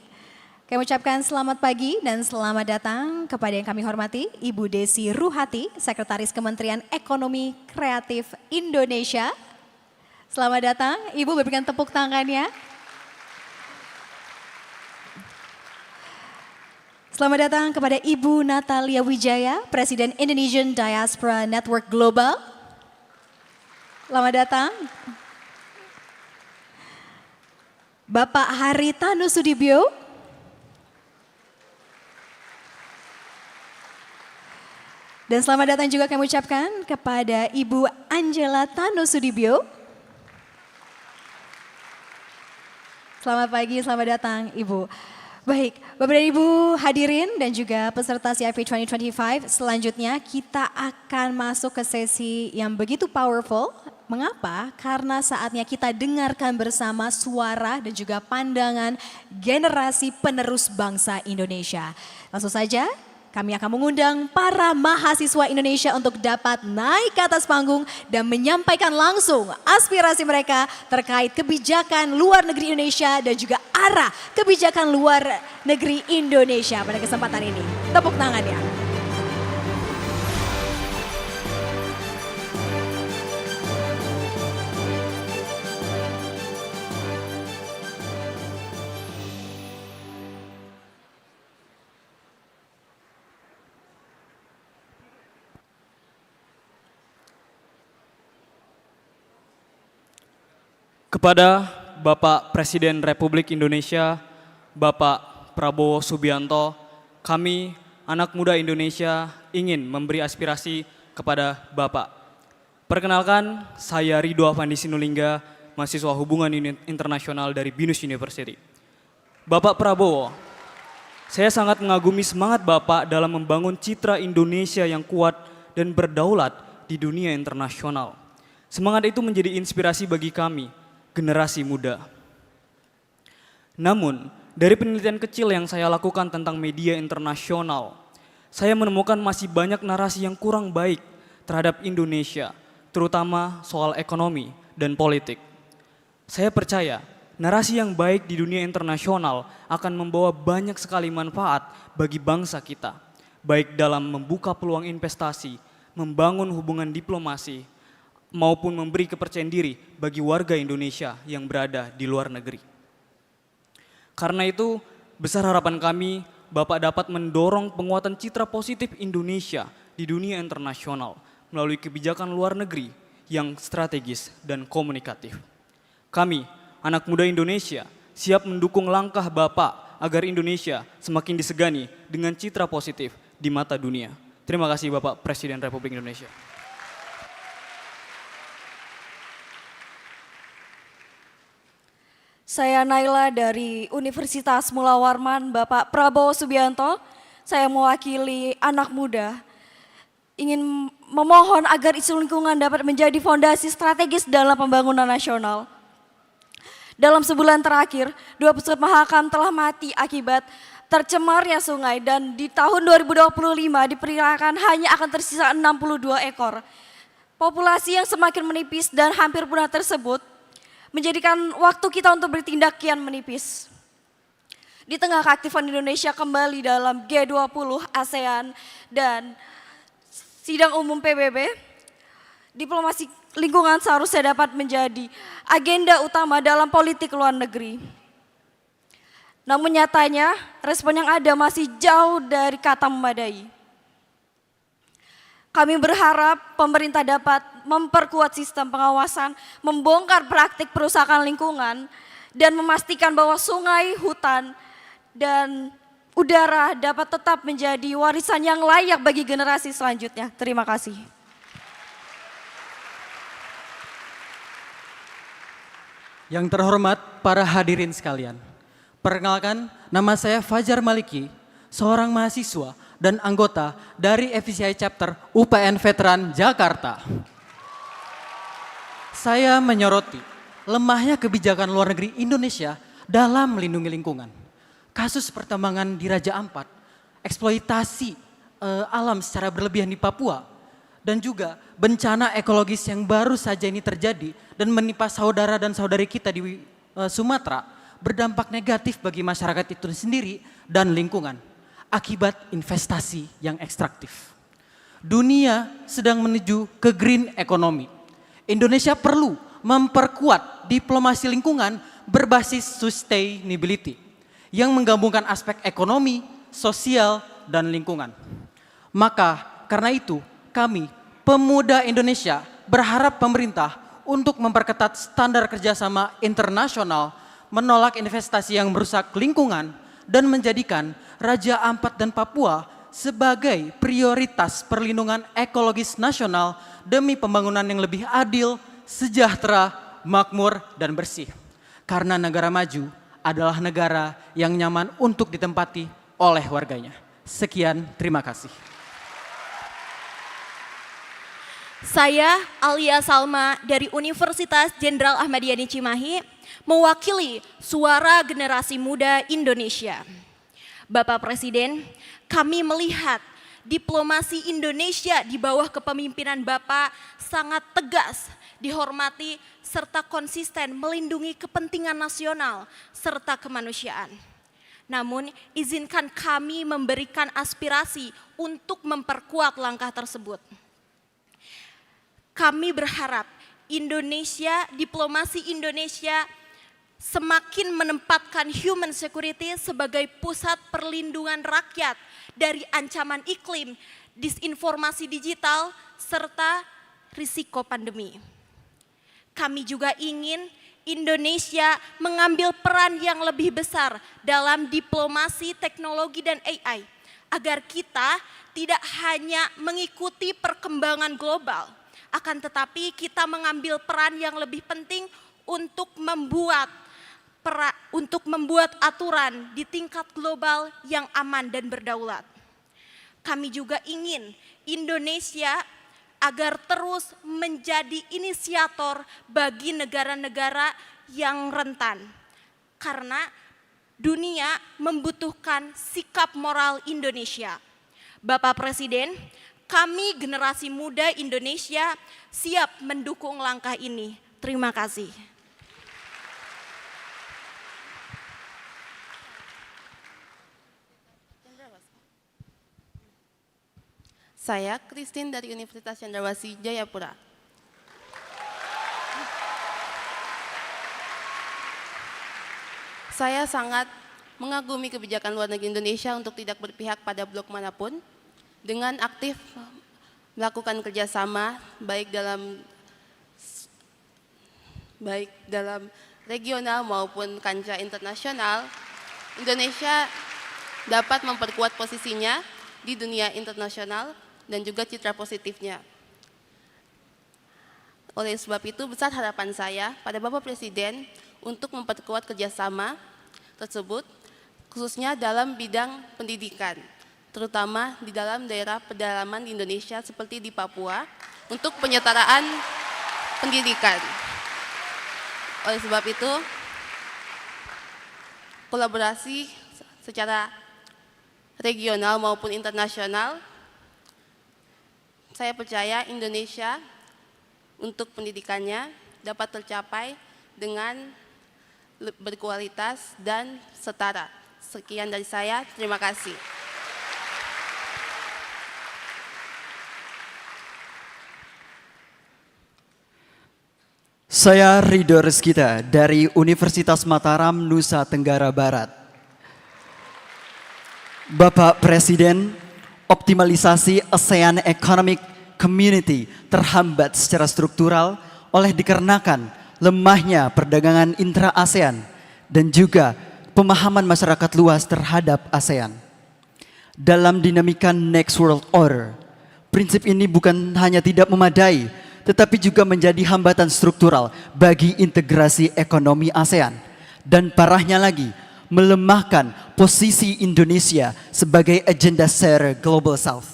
Kami ucapkan selamat pagi dan selamat datang kepada yang kami hormati Ibu Desi Ruhati, Sekretaris Kementerian Ekonomi Kreatif Indonesia. Selamat datang, Ibu, berikan tepuk tangannya. Selamat datang kepada Ibu Natalia Wijaya, Presiden Indonesian Diaspora Network Global. Selamat datang. Bapak Haritanu Sudibyo. Dan selamat datang juga kami ucapkan kepada Ibu Angela Tanu Sudibyo. Selamat pagi, selamat datang Ibu. Baik, Bapak dan Ibu hadirin dan juga peserta CIFP 2025, selanjutnya kita akan masuk ke sesi yang begitu powerful. Mengapa? Karena saatnya kita dengarkan bersama suara dan juga pandangan generasi penerus bangsa Indonesia. Langsung saja kami akan mengundang para mahasiswa Indonesia untuk dapat naik ke atas panggung dan menyampaikan langsung aspirasi mereka terkait kebijakan luar negeri Indonesia dan juga arah kebijakan luar negeri Indonesia pada kesempatan ini. Tepuk tangan ya. Kepada Bapak Presiden Republik Indonesia, Bapak Prabowo Subianto, kami anak muda Indonesia ingin memberi aspirasi kepada Bapak. Perkenalkan, saya Ridho Afandi Sinulinga, mahasiswa Hubungan Internasional dari BINUS University. Bapak Prabowo, saya sangat mengagumi semangat Bapak dalam membangun citra Indonesia yang kuat dan berdaulat di dunia internasional. Semangat itu menjadi inspirasi bagi kami, generasi muda. Namun, dari penelitian kecil yang saya lakukan tentang media internasional, saya menemukan masih banyak narasi yang kurang baik terhadap Indonesia, terutama soal ekonomi dan politik. Saya percaya, narasi yang baik di dunia internasional akan membawa banyak sekali manfaat bagi bangsa kita, baik dalam membuka peluang investasi, membangun hubungan diplomasi, maupun memberi kepercayaan diri bagi warga Indonesia yang berada di luar negeri. Karena itu, besar harapan kami Bapak dapat mendorong penguatan citra positif Indonesia di dunia internasional melalui kebijakan luar negeri yang strategis dan komunikatif. Kami, anak muda Indonesia, siap mendukung langkah Bapak agar Indonesia semakin disegani dengan citra positif di mata dunia. Terima kasih Bapak Presiden Republik Indonesia. Saya Naila dari Universitas Mula Warman, Bapak Prabowo Subianto. Saya mewakili anak muda, ingin memohon agar isu lingkungan dapat menjadi fondasi strategis dalam pembangunan nasional. Dalam sebulan terakhir, 2 pejabat Mahakam telah mati akibat tercemarnya sungai dan di tahun 2025 diperkirakan hanya akan tersisa 62 ekor. Populasi yang semakin menipis dan hampir punah tersebut menjadikan waktu kita untuk bertindak kian menipis. Di tengah keaktifan Indonesia kembali dalam G20, ASEAN, dan sidang umum PBB, diplomasi lingkungan seharusnya dapat menjadi agenda utama dalam politik luar negeri. Namun nyatanya, respon yang ada masih jauh dari kata memadai. Kami berharap pemerintah dapat memperkuat sistem pengawasan, membongkar praktik perusakan lingkungan, dan memastikan bahwa sungai, hutan, dan udara dapat tetap menjadi warisan yang layak bagi generasi selanjutnya. Terima kasih. Yang terhormat para hadirin sekalian, perkenalkan nama saya Fajar Maliki, seorang mahasiswa dan anggota dari FCI Chapter UPN Veteran Jakarta. Saya menyoroti lemahnya kebijakan luar negeri Indonesia dalam melindungi lingkungan. Kasus pertambangan di Raja Ampat, eksploitasi alam secara berlebihan di Papua, dan juga bencana ekologis yang baru saja ini terjadi dan menimpa saudara dan saudari kita di Sumatera berdampak negatif bagi masyarakat itu sendiri dan lingkungan akibat investasi yang ekstraktif. Dunia sedang menuju ke green economy. Indonesia perlu memperkuat diplomasi lingkungan berbasis sustainability yang menggabungkan aspek ekonomi, sosial, dan lingkungan. Maka karena itu kami pemuda Indonesia berharap pemerintah untuk memperketat standar kerjasama internasional, menolak investasi yang merusak lingkungan, dan menjadikan Raja Ampat dan Papua sebagai prioritas perlindungan ekologis nasional demi pembangunan yang lebih adil, sejahtera, makmur, dan bersih. Karena negara maju adalah negara yang nyaman untuk ditempati oleh warganya. Sekian, terima kasih. Saya Alia Salma dari Universitas Jenderal Ahmadiyani Cimahi mewakili suara generasi muda Indonesia. Bapak Presiden, kami melihat diplomasi Indonesia di bawah kepemimpinan Bapak sangat tegas, dihormati, serta konsisten melindungi kepentingan nasional serta kemanusiaan. Namun, izinkan kami memberikan aspirasi untuk memperkuat langkah tersebut. Kami berharap diplomasi Indonesia semakin menempatkan human security sebagai pusat perlindungan rakyat dari ancaman iklim, disinformasi digital, serta risiko pandemi. Kami juga ingin Indonesia mengambil peran yang lebih besar dalam diplomasi teknologi dan AI, agar kita tidak hanya mengikuti perkembangan global, akan tetapi kita mengambil peran yang lebih penting untuk membuat aturan di tingkat global yang aman dan berdaulat. Kami juga ingin Indonesia agar terus menjadi inisiator bagi negara-negara yang rentan. Karena dunia membutuhkan sikap moral Indonesia. Bapak Presiden, kami generasi muda Indonesia siap mendukung langkah ini. Terima kasih. Saya Christine dari Universitas Cendrawasih Jayapura. Saya sangat mengagumi kebijakan luar negeri Indonesia untuk tidak berpihak pada blok manapun, dengan aktif melakukan kerjasama baik dalam regional maupun kancah internasional. Indonesia dapat memperkuat posisinya di dunia internasional dan juga citra positifnya. Oleh sebab itu, besar harapan saya pada Bapak Presiden untuk memperkuat kerjasama tersebut, khususnya dalam bidang pendidikan, terutama di dalam daerah pedalaman di Indonesia seperti di Papua, untuk penyetaraan pendidikan. Oleh sebab itu, kolaborasi secara regional maupun internasional, saya percaya Indonesia untuk pendidikannya dapat tercapai dengan berkualitas dan setara. Sekian dari saya, terima kasih. Saya Ridho Rizkita dari Universitas Mataram, Nusa Tenggara Barat. Bapak Presiden, optimalisasi ASEAN Economic Community terhambat secara struktural oleh dikarenakan lemahnya perdagangan intra-ASEAN dan juga pemahaman masyarakat luas terhadap ASEAN. Dalam dinamika Next World Order, prinsip ini bukan hanya tidak memadai, tetapi juga menjadi hambatan struktural bagi integrasi ekonomi ASEAN. Dan parahnya lagi, melemahkan posisi Indonesia sebagai agenda setter Global South.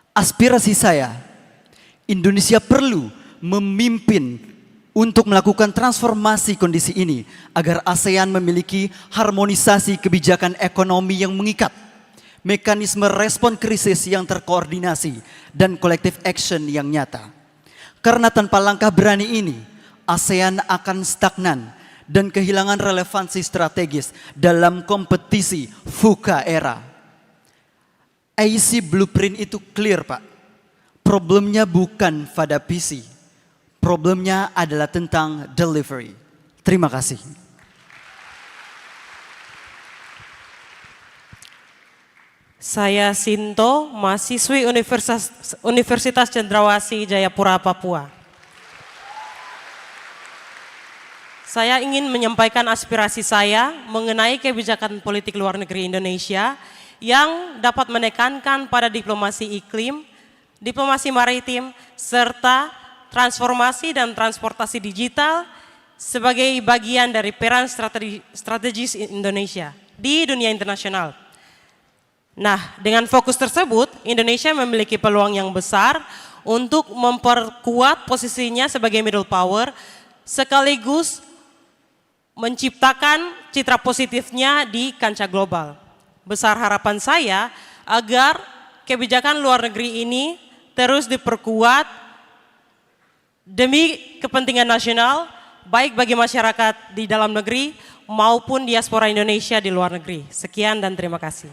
Aspirasi saya, Indonesia perlu memimpin untuk melakukan transformasi kondisi ini agar ASEAN memiliki harmonisasi kebijakan ekonomi yang mengikat, mekanisme respon krisis yang terkoordinasi, dan collective action yang nyata. Karena tanpa langkah berani ini, ASEAN akan stagnan dan kehilangan relevansi strategis dalam kompetisi VUCA era. IC blueprint itu clear, Pak. Problemnya bukan pada PC. Problemnya adalah tentang delivery. Terima kasih. Saya Sinto, mahasiswi Universitas Cendrawasih Jayapura, Papua. Saya ingin menyampaikan aspirasi saya mengenai kebijakan politik luar negeri Indonesia yang dapat menekankan pada diplomasi iklim, diplomasi maritim, serta transformasi dan transportasi digital sebagai bagian dari peran strategis Indonesia di dunia internasional. Nah, dengan fokus tersebut, Indonesia memiliki peluang yang besar untuk memperkuat posisinya sebagai middle power, sekaligus menciptakan citra positifnya di kancah global. Besar harapan saya agar kebijakan luar negeri ini terus diperkuat demi kepentingan nasional, baik bagi masyarakat di dalam negeri maupun diaspora Indonesia di luar negeri. Sekian dan terima kasih.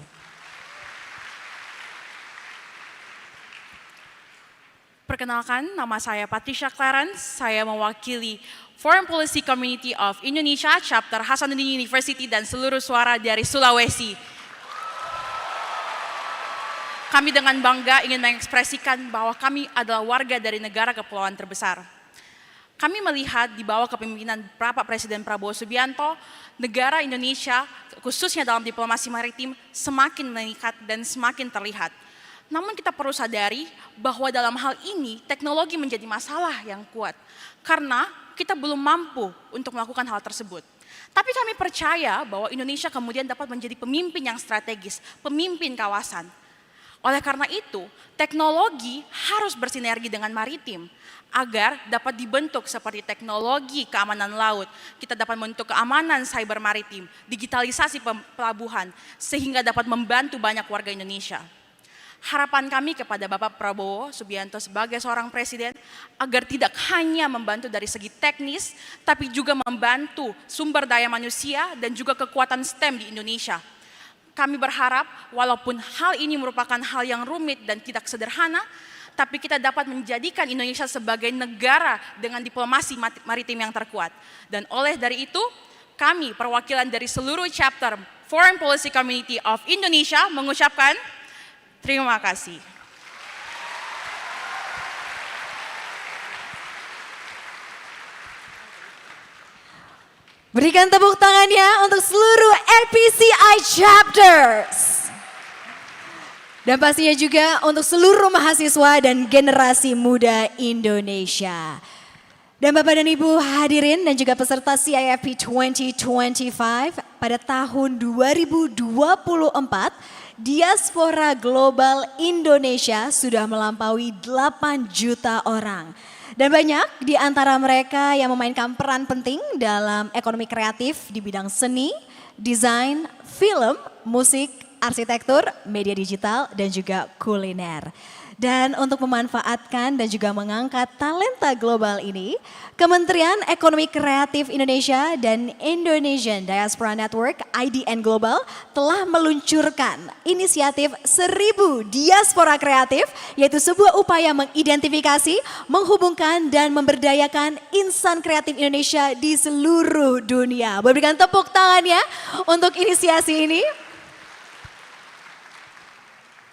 Perkenalkan, nama saya Patricia Clarence, saya mewakili Foreign Policy Community of Indonesia, Chapter Hasanuddin University dan seluruh suara dari Sulawesi. Kami dengan bangga ingin mengekspresikan bahwa kami adalah warga dari negara kepulauan terbesar. Kami melihat di bawah kepemimpinan Bapak Presiden Prabowo Subianto, negara Indonesia khususnya dalam diplomasi maritim semakin meningkat dan semakin terlihat. Namun kita perlu sadari bahwa dalam hal ini teknologi menjadi masalah yang kuat karena kita belum mampu untuk melakukan hal tersebut. Tapi kami percaya bahwa Indonesia kemudian dapat menjadi pemimpin yang strategis, pemimpin kawasan. Oleh karena itu, teknologi harus bersinergi dengan maritim agar dapat dibentuk seperti teknologi keamanan laut, kita dapat membentuk keamanan cyber maritim, digitalisasi pelabuhan, sehingga dapat membantu banyak warga Indonesia. Harapan kami kepada Bapak Prabowo Subianto sebagai seorang presiden agar tidak hanya membantu dari segi teknis, tapi juga membantu sumber daya manusia dan juga kekuatan STEM di Indonesia. Kami berharap walaupun hal ini merupakan hal yang rumit dan tidak sederhana, tapi kita dapat menjadikan Indonesia sebagai negara dengan diplomasi maritim yang terkuat. Dan oleh dari itu, kami perwakilan dari seluruh chapter Foreign Policy Community of Indonesia mengucapkan terima kasih. Berikan tepuk tangannya untuk seluruh RPCI chapters. Dan pastinya juga untuk seluruh mahasiswa dan generasi muda Indonesia. Dan Bapak dan Ibu hadirin dan juga peserta CIFP 2025 pada tahun 2024, diaspora global Indonesia sudah melampaui 8 juta orang. Dan banyak di antara mereka yang memainkan peran penting dalam ekonomi kreatif di bidang seni, desain, film, musik, arsitektur, media digital, dan juga kuliner. Dan untuk memanfaatkan dan juga mengangkat talenta global ini, Kementerian Ekonomi Kreatif Indonesia dan Indonesian Diaspora Network IDN Global telah meluncurkan inisiatif 1000 Diaspora Kreatif, yaitu sebuah upaya mengidentifikasi, menghubungkan, dan memberdayakan insan kreatif Indonesia di seluruh dunia. Berikan tepuk tangannya untuk inisiasi ini.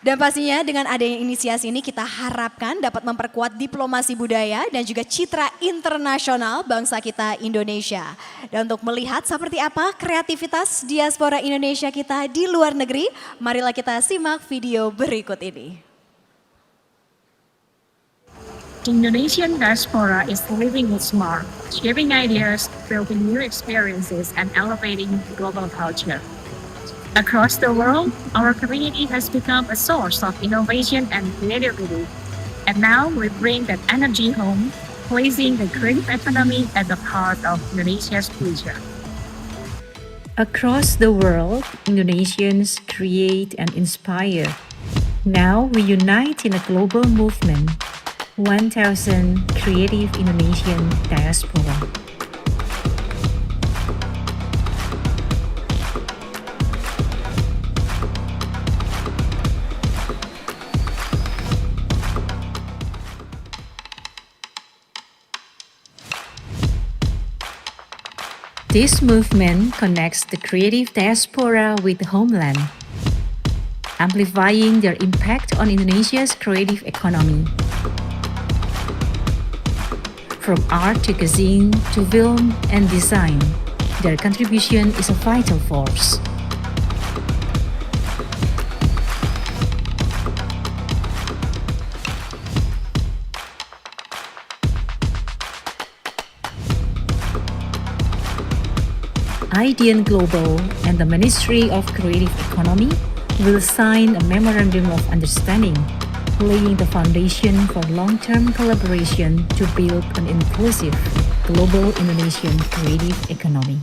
Dan pastinya dengan adanya inisiasi ini kita harapkan dapat memperkuat diplomasi budaya dan juga citra internasional bangsa kita Indonesia. Dan untuk melihat seperti apa kreativitas diaspora Indonesia kita di luar negeri, marilah kita simak video berikut ini. Indonesian diaspora is living its mark, sharing ideas, building new experiences, and elevating global culture. Across the world, our community has become a source of innovation and creativity. And now we bring that energy home, placing the creative economy at the heart of Indonesia's future. Across the world, Indonesians create and inspire. Now we unite in a global movement, 1,000 Creative Indonesian Diaspora. This movement connects the creative diaspora with the homeland, amplifying their impact on Indonesia's creative economy. From art to cuisine to film and design, their contribution is a vital force. IDN Global and the Ministry of Creative Economy will sign a memorandum of understanding, laying the foundation for long-term collaboration to build an inclusive global Indonesian creative economy.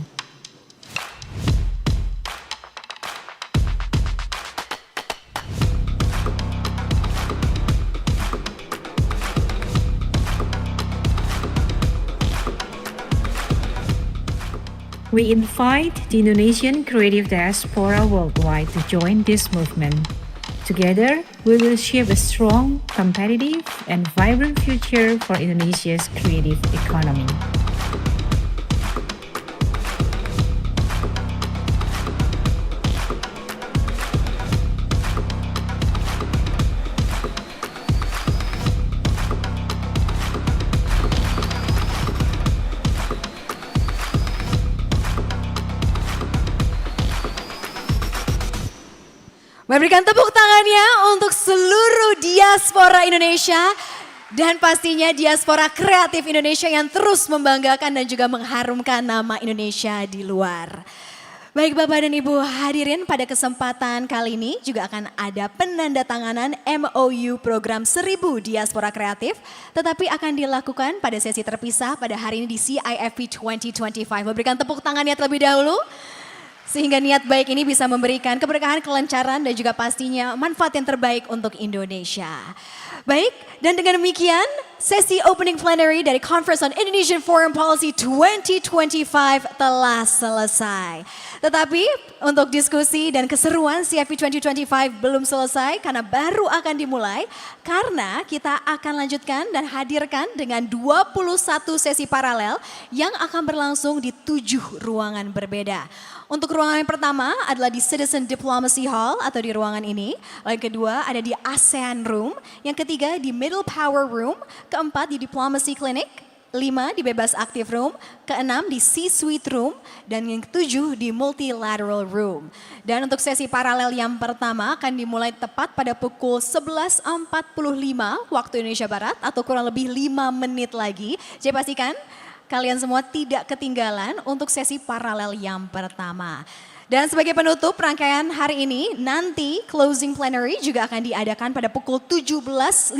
We invite the Indonesian creative diaspora worldwide to join this movement. Together, we will shape a strong, competitive, and vibrant future for Indonesia's creative economy. Memberikan tepuk tangannya untuk seluruh diaspora Indonesia dan pastinya diaspora kreatif Indonesia yang terus membanggakan dan juga mengharumkan nama Indonesia di luar. Baik Bapak dan Ibu hadirin, pada kesempatan kali ini juga akan ada penandatanganan MOU program 1000 diaspora kreatif, tetapi akan dilakukan pada sesi terpisah pada hari ini di CIFP 2025. Memberikan tepuk tangannya terlebih dahulu. Sehingga niat baik ini bisa memberikan keberkahan, kelancaran, dan juga pastinya manfaat yang terbaik untuk Indonesia. Baik, dan dengan demikian sesi opening plenary dari Conference on Indonesian Foreign Policy 2025 telah selesai. Tetapi untuk diskusi dan keseruan CIFP 2025 belum selesai karena baru akan dimulai. Karena kita akan lanjutkan dan hadirkan dengan 21 sesi paralel yang akan berlangsung di 7 ruangan berbeda. Untuk ruangan yang pertama adalah di Citizen Diplomacy Hall atau di ruangan ini. Lalu kedua ada di ASEAN Room. Yang ketiga di Middle Power Room. Keempat di Diplomacy Clinic. 5 di Bebas Aktif Room. Keenam di C-Suite Room. Dan yang ketujuh di Multilateral Room. Dan untuk sesi paralel yang pertama akan dimulai tepat pada pukul 11.45 waktu Indonesia Barat atau kurang lebih 5 menit lagi. Jadi pastikan kalian semua tidak ketinggalan untuk sesi paralel yang pertama. Dan sebagai penutup rangkaian hari ini, nanti closing plenary juga akan diadakan pada pukul 17.15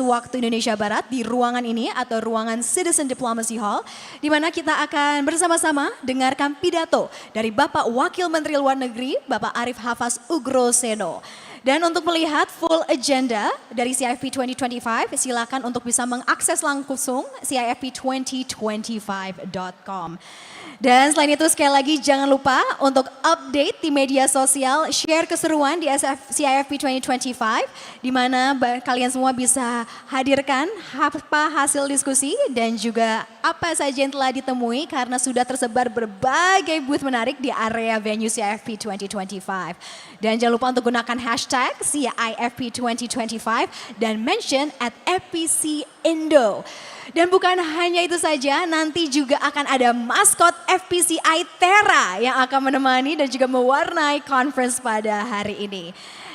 waktu Indonesia Barat di ruangan ini atau ruangan Citizen Diplomacy Hall, di mana kita akan bersama-sama dengarkan pidato dari Bapak Wakil Menteri Luar Negeri, Bapak Arif Hafaz Ugroseno. Dan untuk melihat full agenda dari CIFP 2025, silakan untuk bisa mengakses langsung CIFP2025.com. Dan selain itu sekali lagi jangan lupa untuk update di media sosial, share keseruan di CIFP 2025, di mana kalian semua bisa hadirkan apa hasil diskusi dan juga apa saja yang telah ditemui karena sudah tersebar berbagai booth menarik di area venue CIFP 2025. Dan jangan lupa untuk gunakan hashtag CIFP 2025 dan mention @FPC Indo. Dan bukan hanya itu saja, nanti juga akan ada maskot FPCI Tera yang akan menemani dan juga mewarnai conference pada hari ini.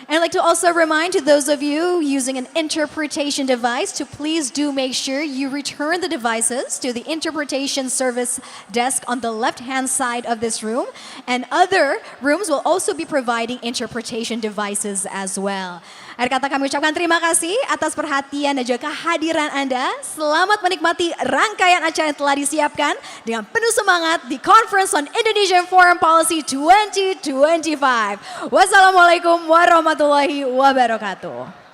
And I'd like to also remind to those of you using an interpretation device to please do make sure you return the devices to the interpretation service desk on the left-hand side of this room. And other rooms will also be providing interpretation devices as well. Akhir kata kami ucapkan terima kasih atas perhatian dan juga kehadiran Anda. Selamat menikmati rangkaian acara yang telah disiapkan dengan penuh semangat di Conference on Indonesian Foreign Policy 2025. Wassalamualaikum warahmatullahi wabarakatuh.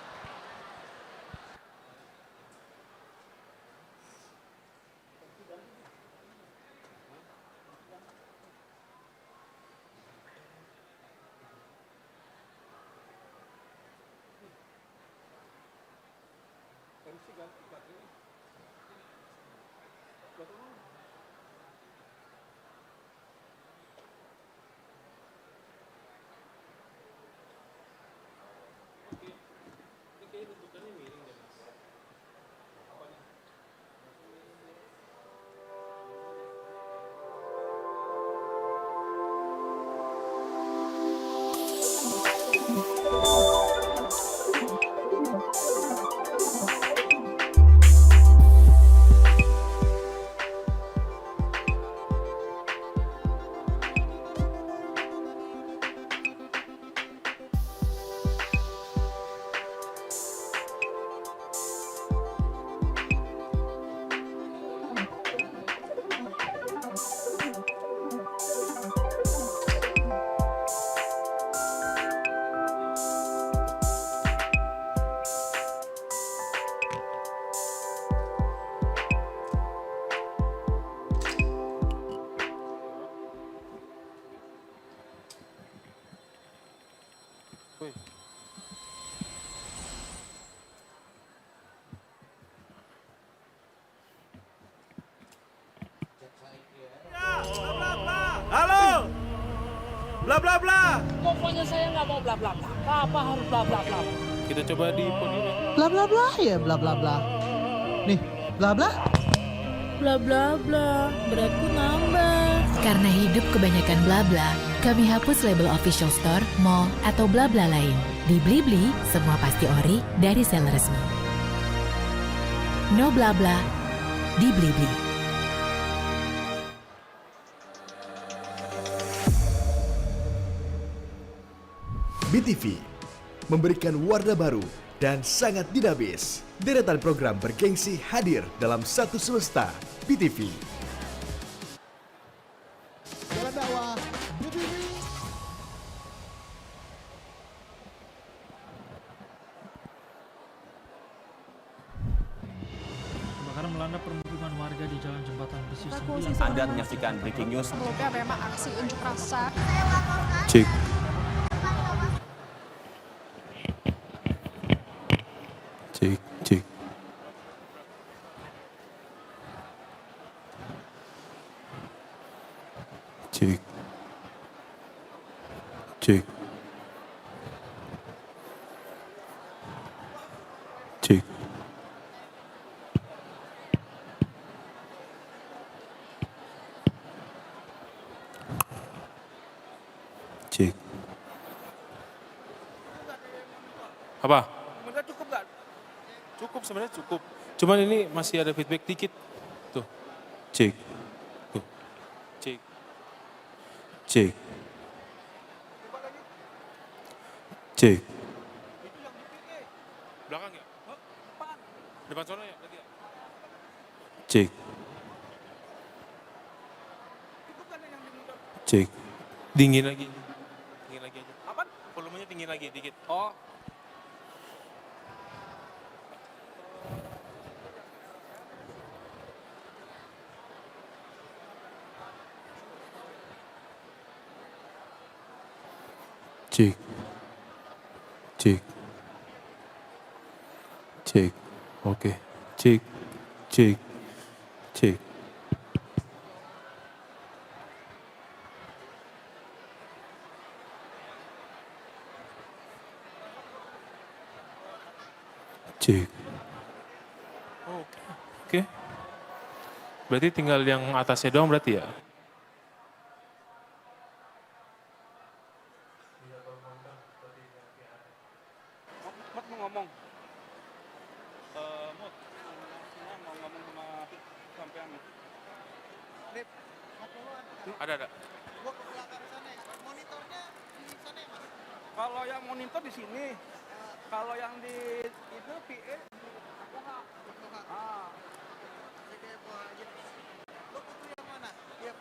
Pokoknya saya nggak mau bla bla bla. Apa harus bla bla bla. Kita coba di podium. Bla bla bla ya bla bla bla. Nih, bla bla. Bla bla bla, beratku nambah. Karena hidup kebanyakan bla bla, kami hapus label official store, mall, atau bla bla lain. Di Blibli, semua pasti ori dari seller resmi. No bla bla di Blibli. BTV memberikan warna baru dan sangat dinamis. Deretan program bergengsi hadir dalam satu semesta BTV. Jalan dakwah BTV. Kebakaran melanda permukiman warga di Jalan Jembatan Besi 9. Anda menyaksikan breaking news. Sebelumnya memang aksi unjuk rasa. Cek. Cek, cek. Cek. Cek. Cek. Cek. Apa? Sebenarnya cukup nggak? Cukup, sebenarnya cukup. Cuman ini masih ada feedback dikit. Tuh. Cek. Tuh. Cek. Cek. Cek. Belakang ya? Depan sana ya? Berarti ya? Cek. Cek. Dingin lagi. Dingin lagi aja. Apa? Volumenya tinggi lagi dikit. Oh. Cek. Cek. Cek. Oke. Cek. Cek. Cek. Cek. Oke. Oke. Berarti tinggal yang atasnya doang berarti ya? Mut mau ngomong. Mut, mau ngomong sama sampean. Rip, Ada. Gua ke belakang sana. Monitornya di sana ya, Mas? kalau yang monitor di sini, kalau yang di itu PA Ah. Lu butuh yang mana? Iya,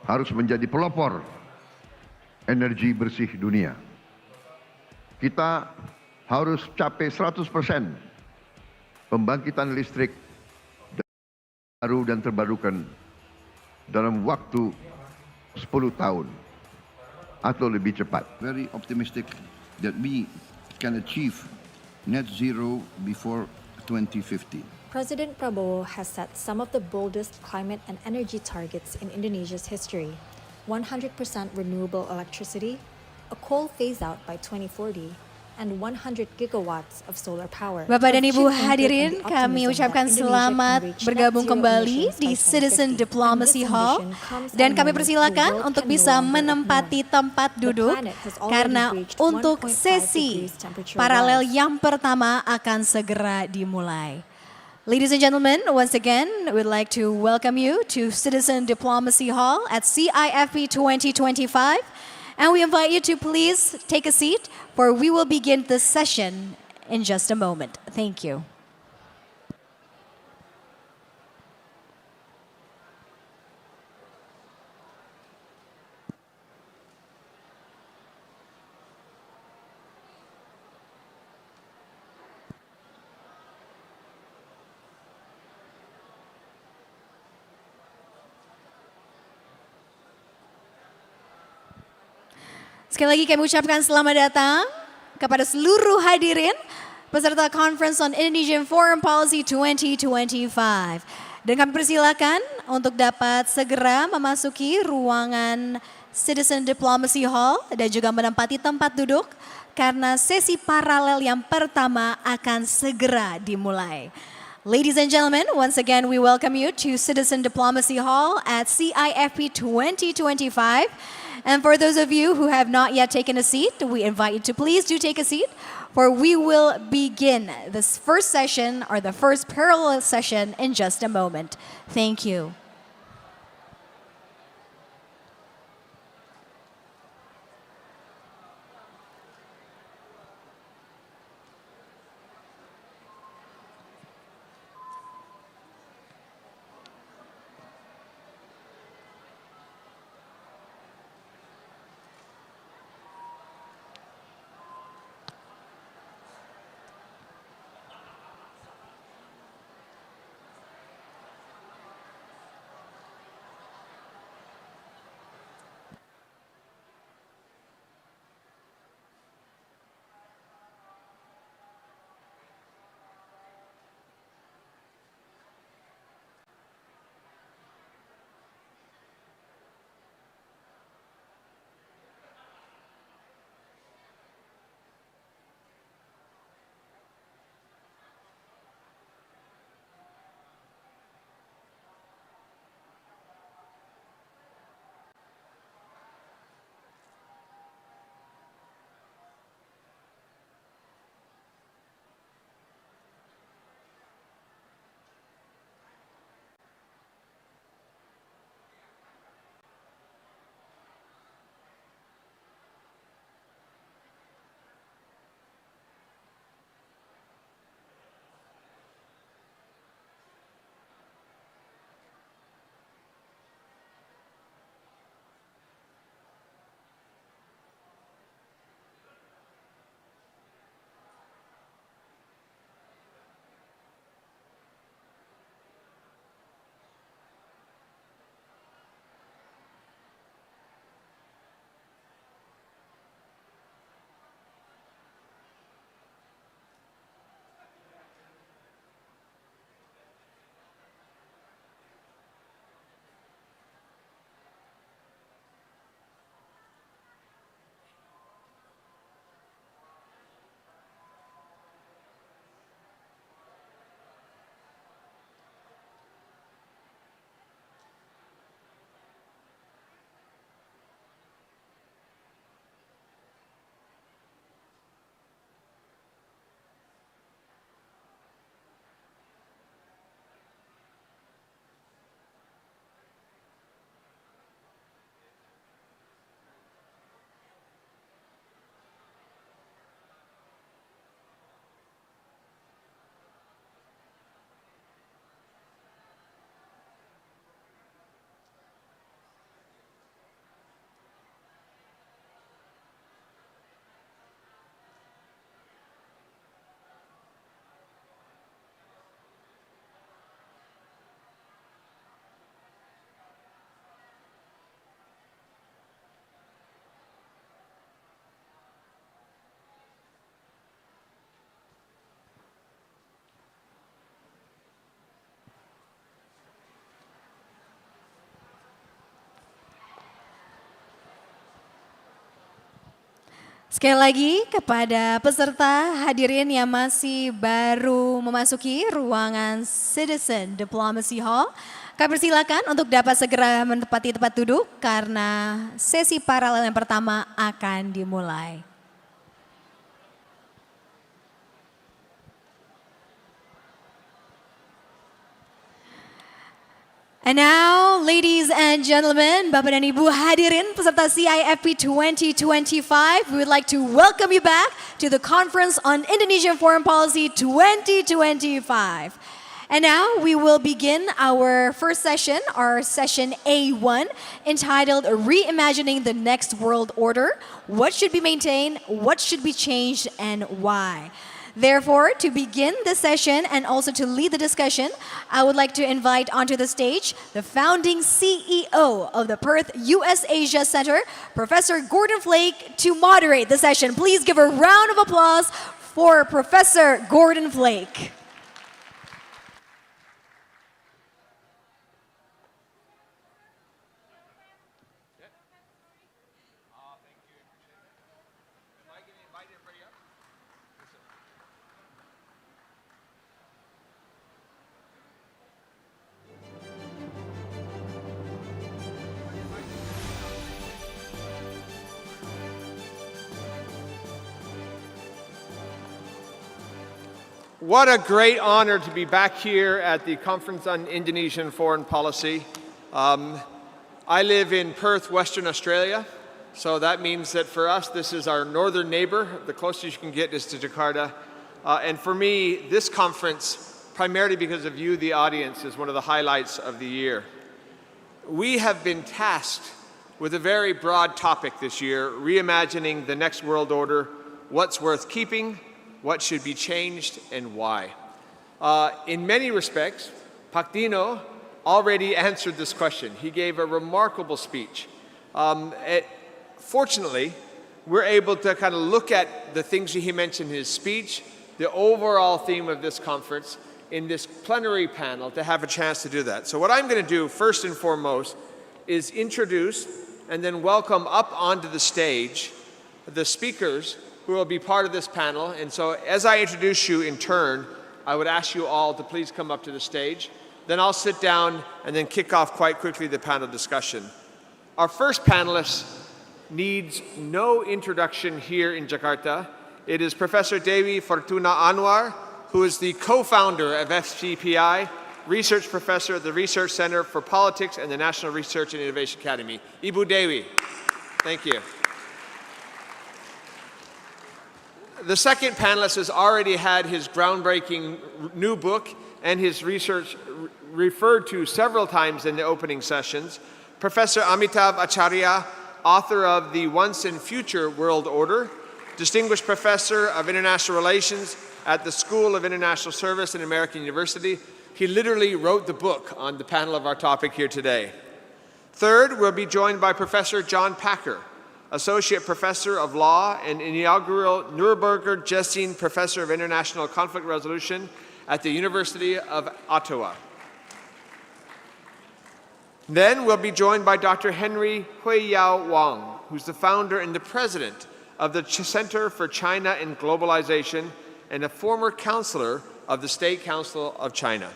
harus menjadi pelopor energi bersih dunia. Kita harus capai 100% pembangkitan listrik baru dan terbarukan dalam waktu 10 tahun atau lebih cepat. Very optimistic that we can achieve net zero before 2050. President Prabowo has set some of the boldest climate and energy targets in Indonesia's history. 100% renewable electricity, a coal phase-out by 2040, and 100 gigawatts of solar power. Bapak dan Ibu hadirin, kami ucapkan selamat bergabung kembali di Citizen Diplomacy Hall dan kami persilakan untuk bisa menempati tempat duduk karena untuk sesi paralel yang pertama akan segera dimulai. Ladies and gentlemen, once again, we'd like to welcome you to Citizen Diplomacy Hall at CIFP 2025. And we invite you to please take a seat, for we will begin this session in just a moment. Thank you. Sekali lagi kami ucapkan selamat datang kepada seluruh hadirin peserta Conference on Indonesian Foreign Policy 2025. Dan kami persilakan untuk dapat segera memasuki ruangan Citizen Diplomacy Hall dan juga menempati tempat duduk karena sesi paralel yang pertama akan segera dimulai. Ladies and gentlemen, once again we welcome you to Citizen Diplomacy Hall at CIFP 2025. And for those of you who have not yet taken a seat, we invite you to please do take a seat, for we will begin this first session or the first parallel session in just a moment. Thank you. Sekali lagi kepada peserta hadirin yang masih baru memasuki ruangan Citizen Diplomacy Hall, kami persilakan untuk dapat segera menempati tempat duduk karena sesi paralel yang pertama akan dimulai. And now, ladies and gentlemen, Bapak dan Ibu hadirin peserta CIFP 2025, we would like to welcome you back to the Conference on Indonesian Foreign Policy 2025. And now we will begin our first session, our session A1, entitled Reimagining the Next World Order, What Should Be Maintained, What Should Be Changed, and Why. Therefore, to begin the session and also to lead the discussion, I would like to invite onto the stage the founding CEO of the Perth U.S. Asia Center, Professor Gordon Flake, to moderate the session. Please give a round of applause for Professor Gordon Flake. What a great honor to be back here at the Conference on Indonesian Foreign Policy. I live in Perth, Western Australia, so that means that for us this is our northern neighbor. The closest you can get is to Jakarta. And for me, this conference, primarily because of you, the audience, is one of the highlights of the year. We have been tasked with a very broad topic this year, reimagining the next world order, what's worth keeping, what should be changed, and why. In many respects, Pak Dino already answered this question. He gave a remarkable speech. Fortunately, we're able to kind of look at the things he mentioned in his speech, the overall theme of this conference, in this plenary panel to have a chance to do that. So what I'm going to do first and foremost is introduce and then welcome up onto the stage the speakers who will be part of this panel. And so as I introduce you in turn, I would ask you all to please come up to the stage. Then I'll sit down and then kick off quite quickly the panel discussion. Our first panelist needs no introduction here in Jakarta. It is Professor Dewi Fortuna Anwar, who is the co-founder of FCPI, research professor at the Research Center for Politics and the National Research and Innovation Academy. Ibu Dewi, thank you. The second panelist has already had his groundbreaking new book and his research referred to several times in the opening sessions. Professor Amitav Acharya, author of The Once and Future World Order, Distinguished Professor of International Relations at the School of International Service at American University. He literally wrote the book on the panel of our topic here today. Third, we'll be joined by Professor John Packer, Associate Professor of Law and inaugural Nuremberger Jessine Professor of International Conflict Resolution at the University of Ottawa. Then we'll be joined by Dr. Henry Huiyao Wang, who's the founder and the president of the Center for China and Globalization and a former counselor of the State Council of China.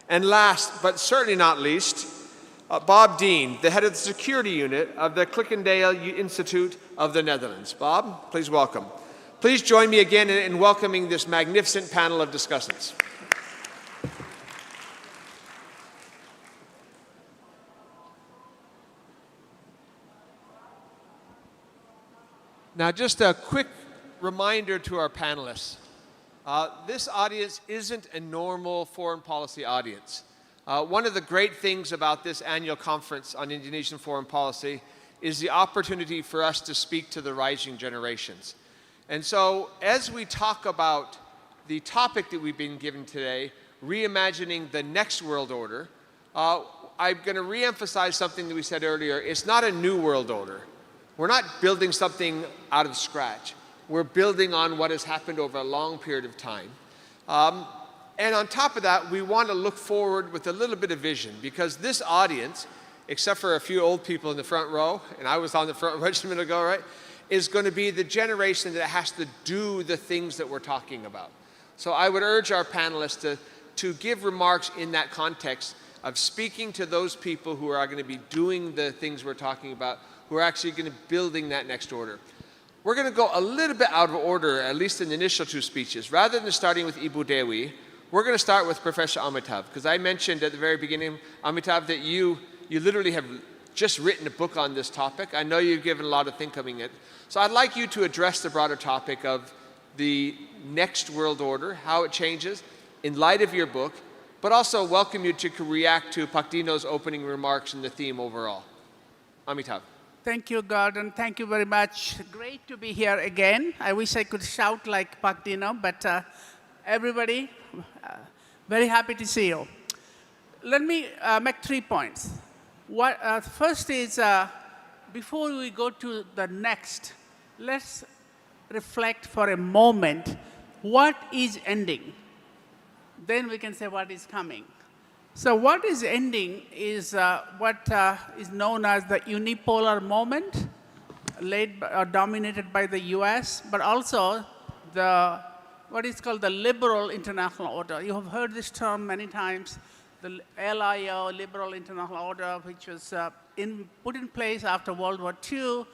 And last, but certainly not least, Bob Dean, the head of the security unit of the Clicquendale Institute of the Netherlands. Bob, please welcome. Please join me again in welcoming this magnificent panel of discussants. Now, just a quick reminder to our panelists. This audience isn't a normal foreign policy audience. One of the great things about this annual conference on Indonesian foreign policy is the opportunity for us to speak to the rising generations. And so as we talk about the topic that we've been given today, reimagining the next world order, I'm going to reemphasize something that we said earlier. It's not a new world order. We're not building something out of scratch. We're building on what has happened over a long period of time. And on top of that, we want to look forward with a little bit of vision, because this audience, except for a few old people in the front row, and I was on the front row just a minute ago, right? is going to be the generation that has to do the things that we're talking about. So I would urge our panelists to give remarks in that context of speaking to those people who are going to be doing the things we're talking about, who are actually going to be building that next order. We're going to go a little bit out of order, at least in the initial two speeches. Rather than starting with Ibu Dewi, we're going to start with Professor Amitav, because I mentioned at the very beginning, Amitav, that you literally have just written a book on this topic. I know you've given a lot of thinking it. So I'd like you to address the broader topic of the next world order, how it changes in light of your book, but also welcome you to react to Pak Dino's opening remarks and the theme overall. Amitav. Thank you, Gordon. Thank you very much. Great to be here again. I wish I could shout like Pak Dino, but everybody, very happy to see you. Let me make 3 points. First is, before we go to the next, let's reflect for a moment what is ending. Then we can say what is coming. So what is ending is what is known as the unipolar moment, dominated by the US, but also what is called the liberal international order. You have heard this term many times, the LIO, liberal international order, which was put in place after World War II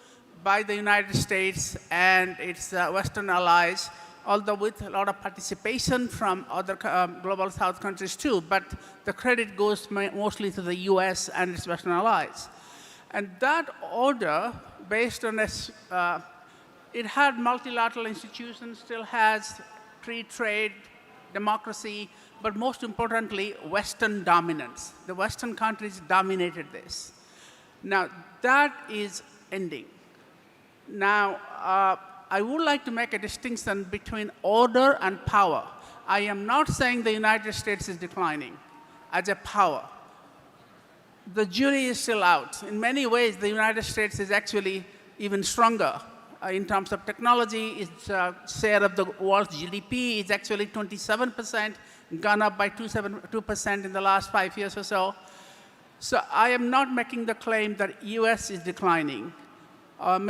by the United States and its Western allies, although with a lot of participation from other global South countries too, but the credit goes mostly to the US and its Western allies. And that order, based on it had multilateral institutions, still has free trade, democracy, but most importantly, Western dominance. The Western countries dominated this. Now, that is ending. Now, I would like to make a distinction between order and power. I am not saying the United States is declining as a power. The jury is still out. In many ways, the United States is actually even stronger. In terms of technology, its share of the world's GDP is actually 27%, gone up by 2% in the last 5 years or so. So I am not making the claim that US is declining.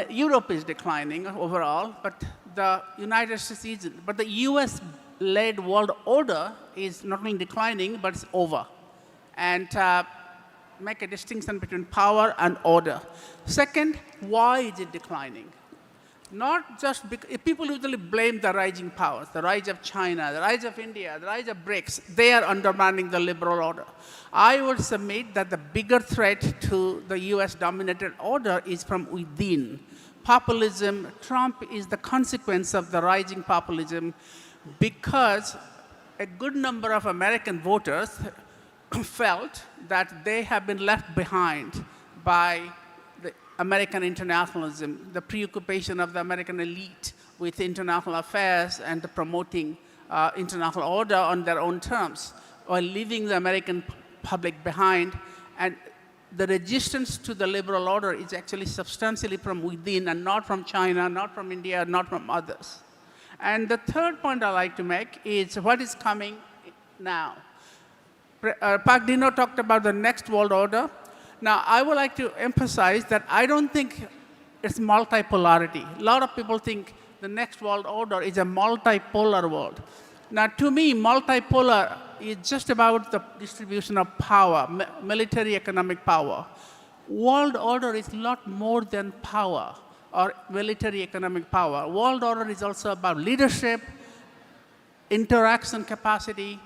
Europe is declining overall, but the United States isn't. But the US-led world order is not only declining, but it's over. And make a distinction between power and order. Second, why is it declining? Not just because people usually blame the rising powers, the rise of China, the rise of India, the rise of BRICS. They are undermining the liberal order. I would submit that the bigger threat to the US-dominated order is from within. Populism, Trump is the consequence of the rising populism because a good number of American voters felt that they have been left behind by the American internationalism, the preoccupation of the American elite with international affairs and the promoting international order on their own terms, while leaving the American public behind. And the resistance to the liberal order is actually substantially from within and not from China, not from India, not from others. And the third point I like to make is what is coming now. Pak Dino talked about the next world order. Now, I would like to emphasize that I don't think it's multipolarity. A lot of people think the next world order is a multipolar world. Now, to me, multipolar is just about the distribution of power, military economic power. World order is a lot more than power or military economic power. World order is also about leadership, interaction capacity,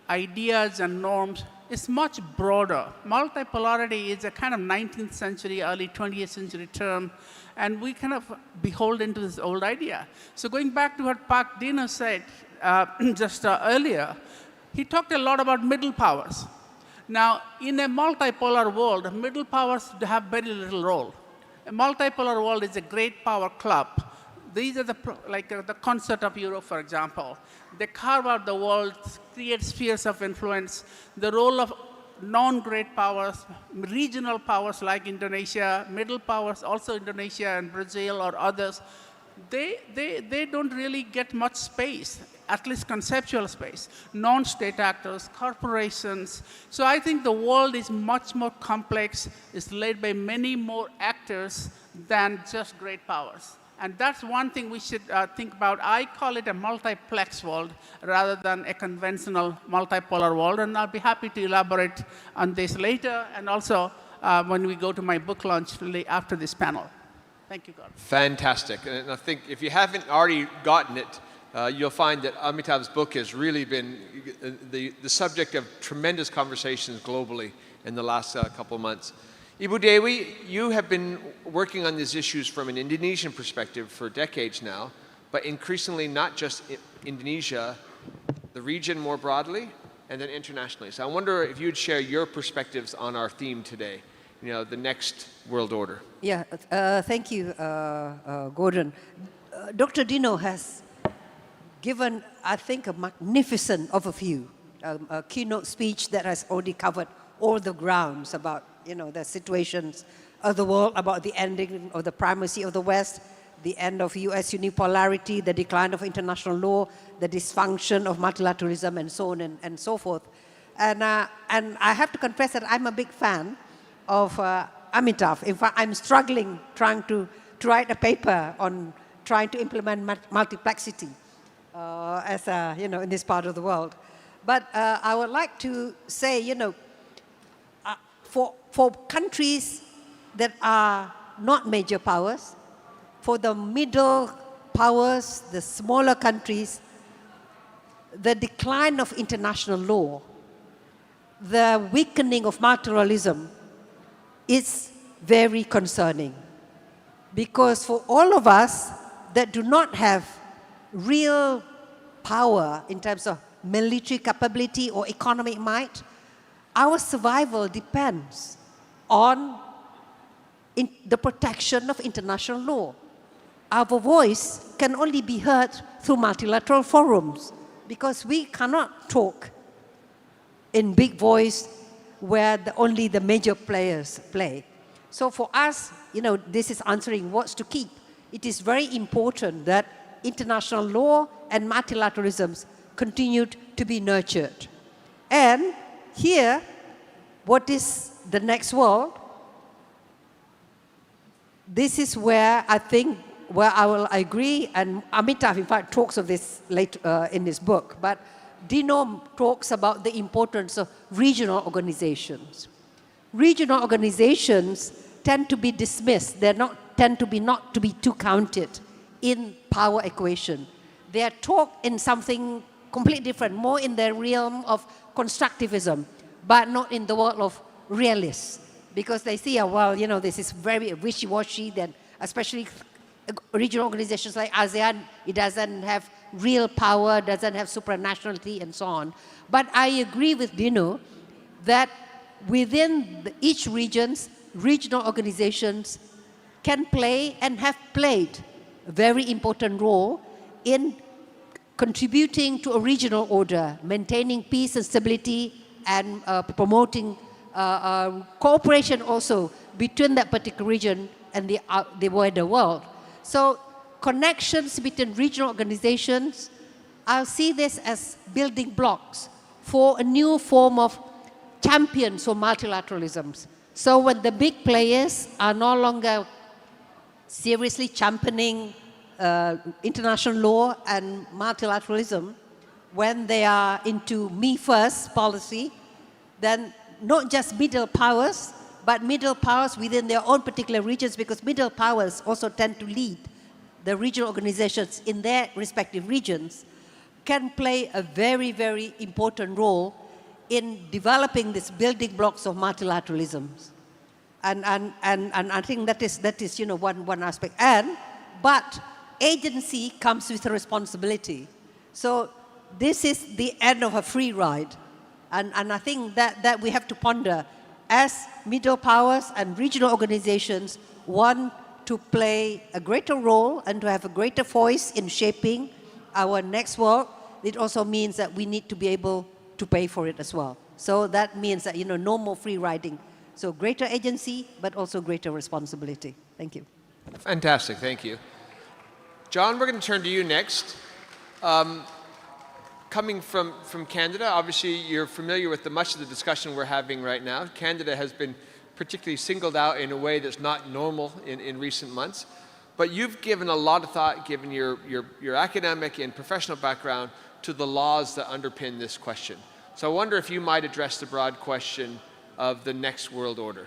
ideas and norms. It's much broader. Multipolarity is a kind of 19th century, early 20th century term, and we kind of beholden to this old idea. So going back to what Pak Dino said just earlier, he talked a lot about middle powers. Now, in a multipolar world, middle powers have very little role. A multipolar world is a great power club. These are the concert of Europe, for example. They carve out the world, create spheres of influence. The role of non-great powers, regional powers like Indonesia, middle powers, also Indonesia and Brazil or others, they don't really get much space, at least conceptual space. Non-state actors, corporations. So I think the world is much more complex. It's led by many more actors than just great powers. And that's one thing we should think about. I call it a multiplex world rather than a conventional multipolar world. And I'll be happy to elaborate on this later and also when we go to my book launch after this panel. Thank you, God. Fantastic. And I think if you haven't already gotten it, you'll find that Amitabh's book has really been the subject of tremendous conversations globally in the last couple of months. Ibu Dewi, you have been working on these issues from an Indonesian perspective for decades now, but increasingly not just Indonesia, the region more broadly, and then internationally. So I wonder if you'd share your perspectives on our theme today, you know, the next world order. Yeah, thank you, Gordon. Dr. Dino has given, I think, a magnificent overview, a keynote speech that has already covered all the grounds about, you know, the situations of the world, about the ending of the primacy of the West, the end of U.S. unipolarity, the decline of international law, the dysfunction of multilateralism, and so on and so forth. And I have to confess that I'm a big fan of Amitabh. In fact, I'm struggling trying to write a paper on trying to implement multiplexity as a, you know, in this part of the world. But I would like to say, you know, for countries that are not major powers, for the middle powers, the smaller countries, the decline of international law, the weakening of multilateralism is very concerning. Because for all of us that do not have real power in terms of military capability or economic might, our survival depends on the protection of international law. Our voice can only be heard through multilateral forums because we cannot talk in big voice where only the major players play. So for us, you know, this is answering what's to keep. It is very important that international law and multilateralism continued to be nurtured. And here, what is the next world? This is where I think, where I will agree, and Amitabh, in fact, talks of this later in his book, but Dino talks about the importance of regional organizations. Regional organizations tend to be dismissed. They tend to be not to be too counted in power equation. They are taught in something completely different, more in the realm of constructivism, but not in the world of realists, because they see, well, you know, this is very wishy-washy, then especially regional organizations like ASEAN, it doesn't have real power, doesn't have supranationality, and so on. But I agree with Dino that within each regions, regional organizations can play and have played a very important role in contributing to a regional order, maintaining peace and stability, and promoting cooperation also between that particular region and the wider world. So connections between regional organizations, I'll see this as building blocks for a new form of champions for multilateralism. So when the big players are no longer seriously championing international law and multilateralism, when they are into me first policy, then not just middle powers, but middle powers within their own particular regions, because middle powers also tend to lead the regional organizations in their respective regions, can play a very, very important role in developing these building blocks of multilateralism. And I think that is you know, one aspect. But agency comes with a responsibility. So this is the end of a free ride. And I think that we have to ponder as middle powers and regional organizations want to play a greater role and to have a greater voice in shaping our next world. It also means that we need to be able to pay for it as well. So that means that, you know, no more free riding. So greater agency, but also greater responsibility. Thank you. Fantastic, thank you. John, we're going to turn to you next. Coming from Canada, obviously you're familiar with much of the discussion we're having right now. Canada has been particularly singled out in a way that's not normal in recent months. but you've given a lot of thought, given your academic and professional background, to the laws that underpin this question. So I wonder if you might address the broad question of the next world order.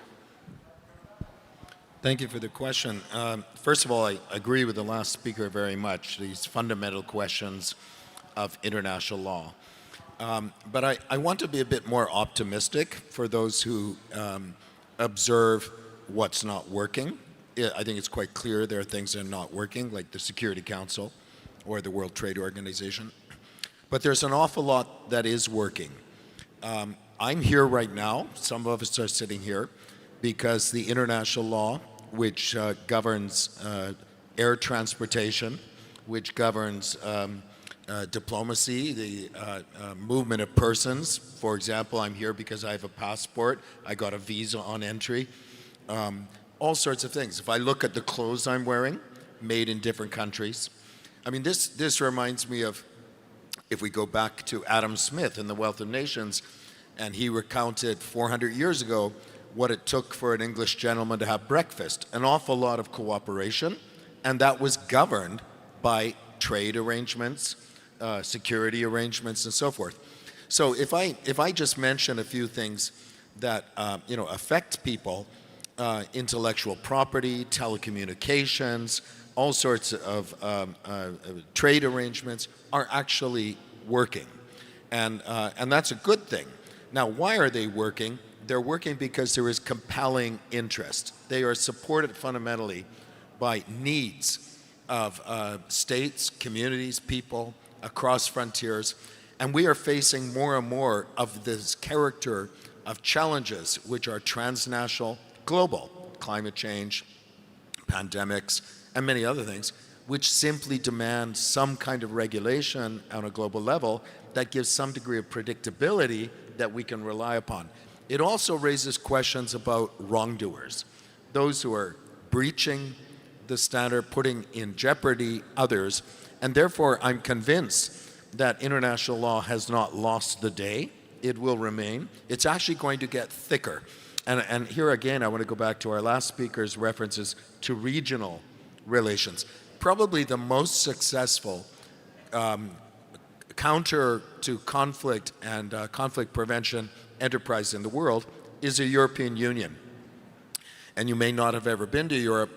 Thank you for the question. First of all, I agree with the last speaker very much, these fundamental questions of international law. But I want to be a bit more optimistic for those who observe what's not working. I think it's quite clear there are things that are not working, like the Security Council or the World Trade Organization. But there's an awful lot that is working. I'm here right now, some of us are sitting here, because the international law, which governs air transportation, which governs diplomacy, the movement of persons. For example, I'm here because I have a passport. I got a visa on entry. All sorts of things. If I look at the clothes I'm wearing, made in different countries. I mean, this reminds me of, if we go back to Adam Smith in The Wealth of Nations, and he recounted 400 years ago what it took for an English gentleman to have breakfast. An awful lot of cooperation, and that was governed by trade arrangements, security arrangements, and so forth. So if I just mention a few things that affect people, intellectual property, telecommunications, all sorts of trade arrangements are actually working, and that's a good thing. Now, why are they working? They're working because there is compelling interest. They are supported fundamentally by needs of states, communities, people across frontiers, and we are facing more and more of this character of challenges which are transnational, global, climate change, pandemics, and many other things, which simply demand some kind of regulation on a global level that gives some degree of predictability that we can rely upon. It also raises questions about wrongdoers, those who are breaching the standard, putting in jeopardy others, and therefore I'm convinced that international law has not lost the day. It will remain. It's actually going to get thicker. And here again, I want to go back to our last speaker's references to regional relations. Probably the most successful counter to conflict and conflict prevention enterprise in the world is the European Union. And you may not have ever been to Europe,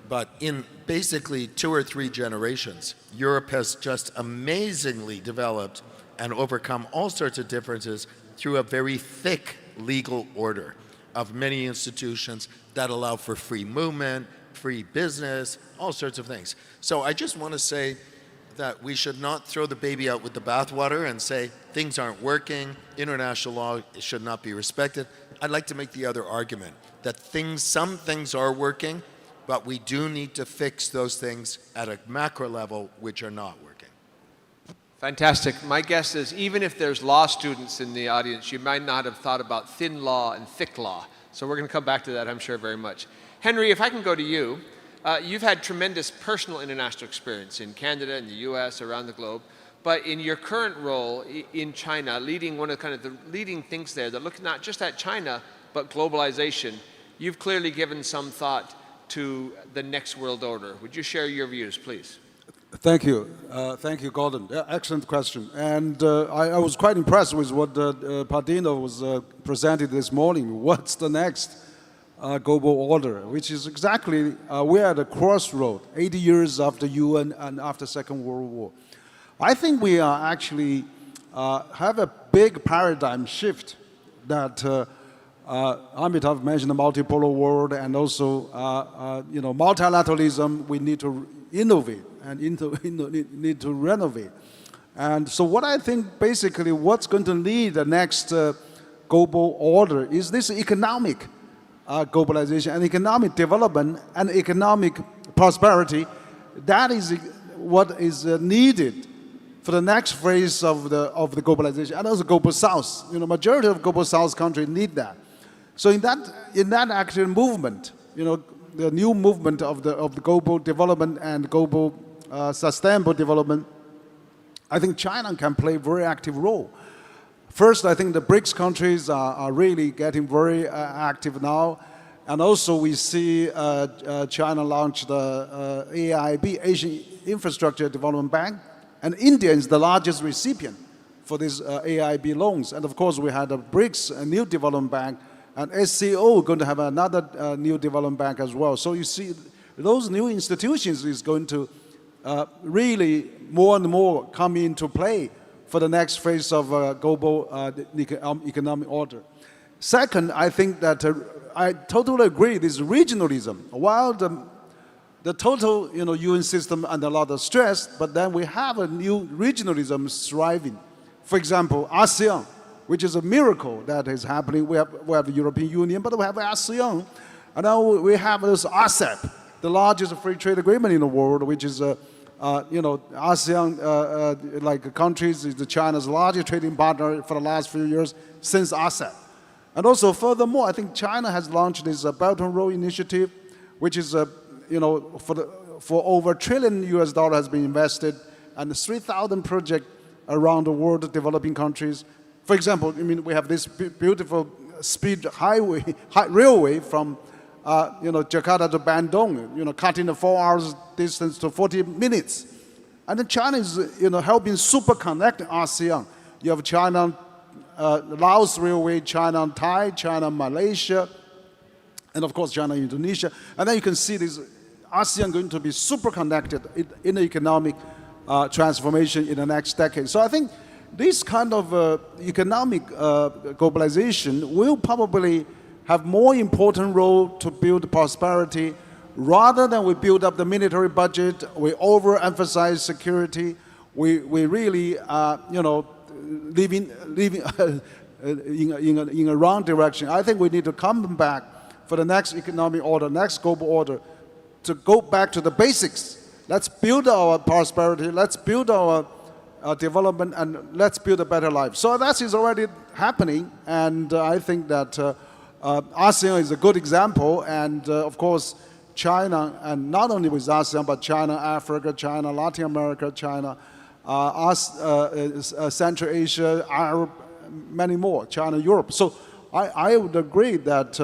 but in basically 2 or 3 generations, Europe has just amazingly developed and overcome all sorts of differences through a very thick legal order of many institutions that allow for free movement, free business, all sorts of things. So I just want to say that we should not throw the baby out with the bathwater and say things aren't working, international law should not be respected. I'd like to make the other argument that some things are working, but we do need to fix those things at a macro level which are not working. Fantastic. My guess is even if there's law students in the audience, you might not have thought about thin law and thick law. So we're going to come back to that, I'm sure, very much. Henry, if I can go to you. You've had tremendous personal international experience in Canada, in the US, around the globe. But in your current role in China, leading one of the leading things there that look not just at China, but globalization, you've clearly given some thought to the next world order. Would you share your views, please? Thank you. Thank you, Gordon. Yeah, excellent question. And I was quite impressed with what Pardino was presented this morning. What's the next global order? Which is exactly, we're at a crossroad, 80 years after UN and after Second World War. I think we are actually have a big paradigm shift that Amitav mentioned, the multipolar world, and also multilateralism. We need to innovate and need to renovate. And so what I think basically what's going to lead the next global order is this economic globalization and economic development and economic prosperity. That is what is needed for the next phase of the globalization, and also global South. Majority of global South countries need that. So in that actual movement, the new movement of the global development and global sustainable development, I think China can play a very active role. First, I think the BRICS countries are really getting very active now, And also we see China launch the AIB, Asian Infrastructure Development Bank, and India is the largest recipient for these AIB loans. And of course we had a BRICS, a new development bank, and SCO going to have another new development bank as well. So you see those new institutions is going to really more and more come into play for the next phase of global economic order. Second, I think that I totally agree this regionalism. While the total UN system under a lot of stress, but then we have a new regionalism thriving. For example, ASEAN, which is a miracle that is happening. We have the European Union, but we have ASEAN. And now we have this RCEP, the largest free trade agreement in the world, which is ASEAN, like countries, is China's largest trading partner for the last few years since RCEP. And also, furthermore, I think China has launched this Belt and Road Initiative, which is, for over $1 trillion has been invested, and 3,000 projects around the world, developing countries. For example, we have this beautiful speed railway from Jakarta to Bandung, cutting the 4 hours distance to 40 minutes. And then China is, helping super connect ASEAN. You have China, Laos Railway, China and Thai, China, Malaysia, and of course China, Indonesia. And then you can see this ASEAN going to be super connected in the economic transformation in the next decade. So I think this kind of economic globalization will probably have more important role to build prosperity rather than we build up the military budget, we overemphasize security, we really, living in a wrong direction. I think we need to come back for the next economic order, next global order, to go back to the basics. Let's build our prosperity, let's build our development, and let's build a better life. So that is already happening, and I think that ASEAN is a good example, and of course China, and not only with ASEAN, but China, Africa, China, Latin America, China, Central Asia, Arab, many more, China, Europe. So I would agree that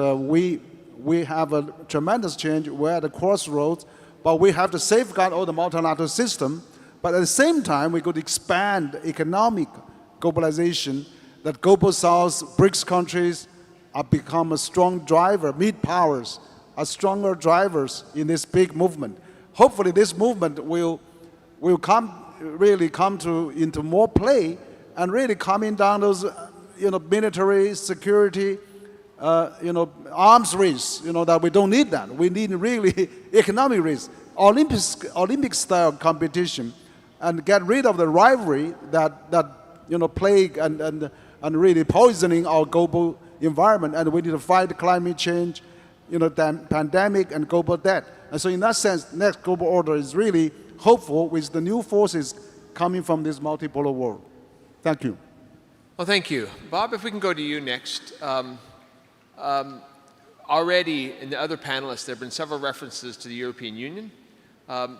we have a tremendous change. We're at a crossroads, but we have to safeguard all the multilateral system. But at the same time, we could expand economic globalization, that global South, BRICS countries become a strong driver, mid powers are stronger drivers in this big movement. Hopefully this movement will really come into more play and really coming down those military security arms race, that we don't need that. We need really economic race, Olympic style competition, and get rid of the rivalry that plague and really poisoning our global environment. And we need to fight climate change, the pandemic and global debt. And so in that sense, next global order is really hopeful with the new forces coming from this multipolar world. Thank you. Well, thank you. Bob, if we can go to you next. Already in the other panelists, there have been several references to the European Union.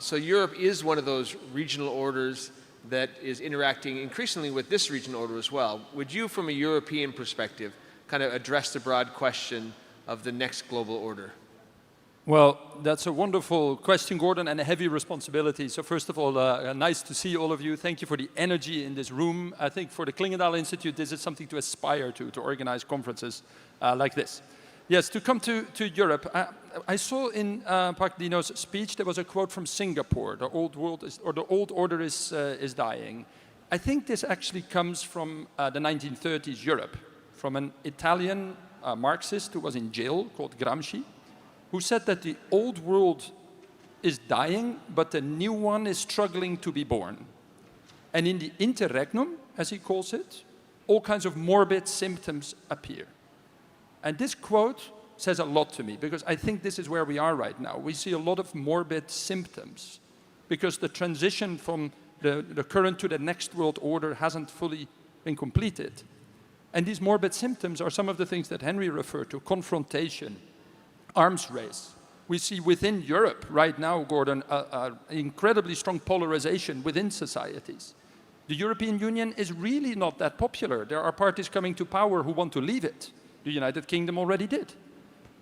So Europe is one of those regional orders that is interacting increasingly with this regional order as well. Would you, from a European perspective, kind of address the broad question of the next global order? Well, that's a wonderful question, Gordon, and a heavy responsibility. So first of all, nice to see all of you. Thank you for the energy in this room. I think for the Klingendahl Institute, this is something to aspire to organize conferences like this. Yes, to come to Europe, I saw in Park Dino's speech, there was a quote from Singapore, the old world is, or the old order is dying. I think this actually comes from the 1930s Europe, from an Italian Marxist who was in jail called Gramsci, who said that the old world is dying, but the new one is struggling to be born. And in the interregnum, as he calls it, all kinds of morbid symptoms appear. And this quote says a lot to me, because I think this is where we are right now. We see a lot of morbid symptoms, because the transition from the current to the next world order hasn't fully been completed. And these morbid symptoms are some of the things that Henry referred to: confrontation, arms race. We see within Europe right now, Gordon, an incredibly strong polarization within societies. The European Union is really not that popular. There are parties coming to power who want to leave it. The United Kingdom already did.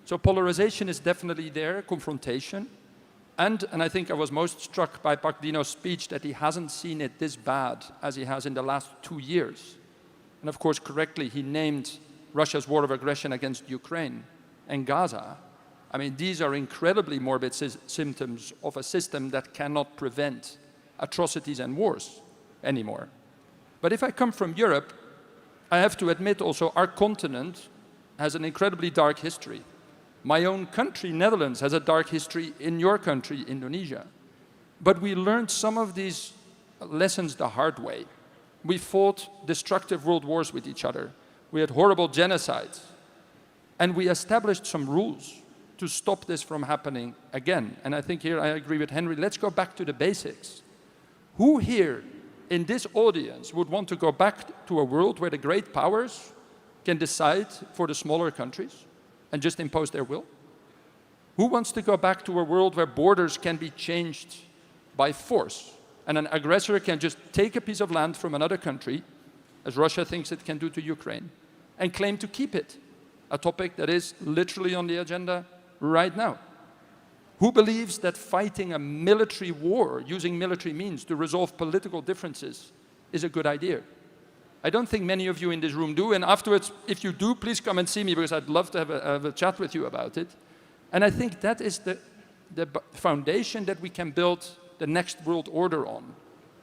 So polarization is definitely there, confrontation. And I think I was most struck by Pak Dino's speech that he hasn't seen it this bad as he has in the last 2 years. And of course, correctly, he named Russia's war of aggression against Ukraine and Gaza. I mean, these are incredibly morbid symptoms of a system that cannot prevent atrocities and wars anymore. But if I come from Europe, I have to admit also our continent has an incredibly dark history. My own country, Netherlands, has a dark history in your country, Indonesia. But we learned some of these lessons the hard way. We fought destructive world wars with each other. We had horrible genocides. And we established some rules to stop this from happening again. And I think here I agree with Henry. Let's go back to the basics. Who here in this audience would want to go back to a world where the great powers can decide for the smaller countries and just impose their will? Who wants to go back to a world where borders can be changed by force and an aggressor can just take a piece of land from another country, as Russia thinks it can do to Ukraine, and claim to keep it? A topic that is literally on the agenda right now. Who believes that fighting a military war, using military means to resolve political differences, is a good idea? I don't think many of you in this room do, and afterwards, if you do, please come and see me, because I'd love to have a chat with you about it. And I think that is the foundation that we can build the next world order on.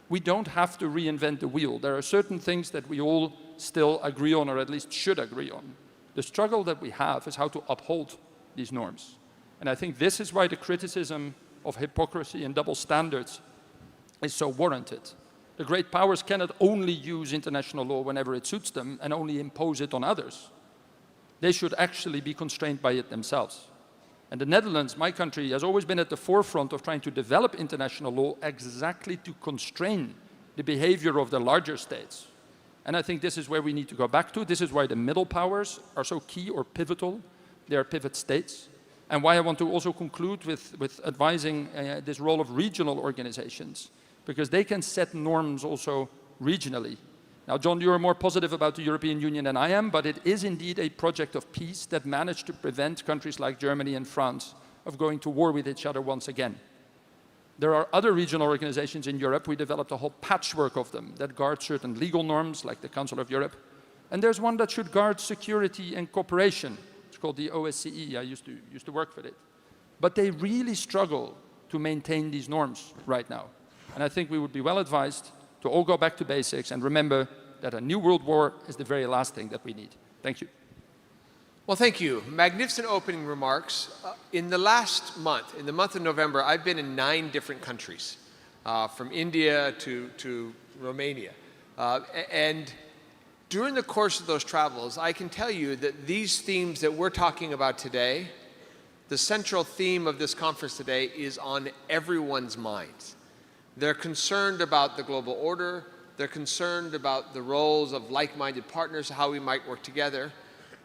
We don't have to reinvent the wheel. There are certain things that we all still agree on, or at least should agree on. The struggle that we have is how to uphold these norms. And I think this is why the criticism of hypocrisy and double standards is so warranted. The great powers cannot only use international law whenever it suits them and only impose it on others. They should actually be constrained by it themselves. And the Netherlands, my country, has always been at the forefront of trying to develop international law exactly to constrain the behavior of the larger states. And I think this is where we need to go back to. This is why the middle powers are so key or pivotal. They are pivot states. And why I want to also conclude with advising this role of regional organizations, because they can set norms also regionally. Now, John, you are more positive about the European Union than I am, but it is indeed a project of peace that managed to prevent countries like Germany and France of going to war with each other once again. There are other regional organizations in Europe. We developed a whole patchwork of them that guard certain legal norms, like the Council of Europe. And there's one that should guard security and cooperation. It's called the OSCE. I used to work for it. But they really struggle to maintain these norms right now. And I think we would be well advised to all go back to basics and remember that a new world war is the very last thing that we need. Thank you. Well, thank you. Magnificent opening remarks. In the last month, in the month of November, I've been in 9 different countries, from India to Romania. And during the course of those travels, I can tell you that these themes that we're talking about today, the central theme of this conference today is on everyone's minds. They're concerned about the global order. They're concerned about the roles of like-minded partners, how we might work together.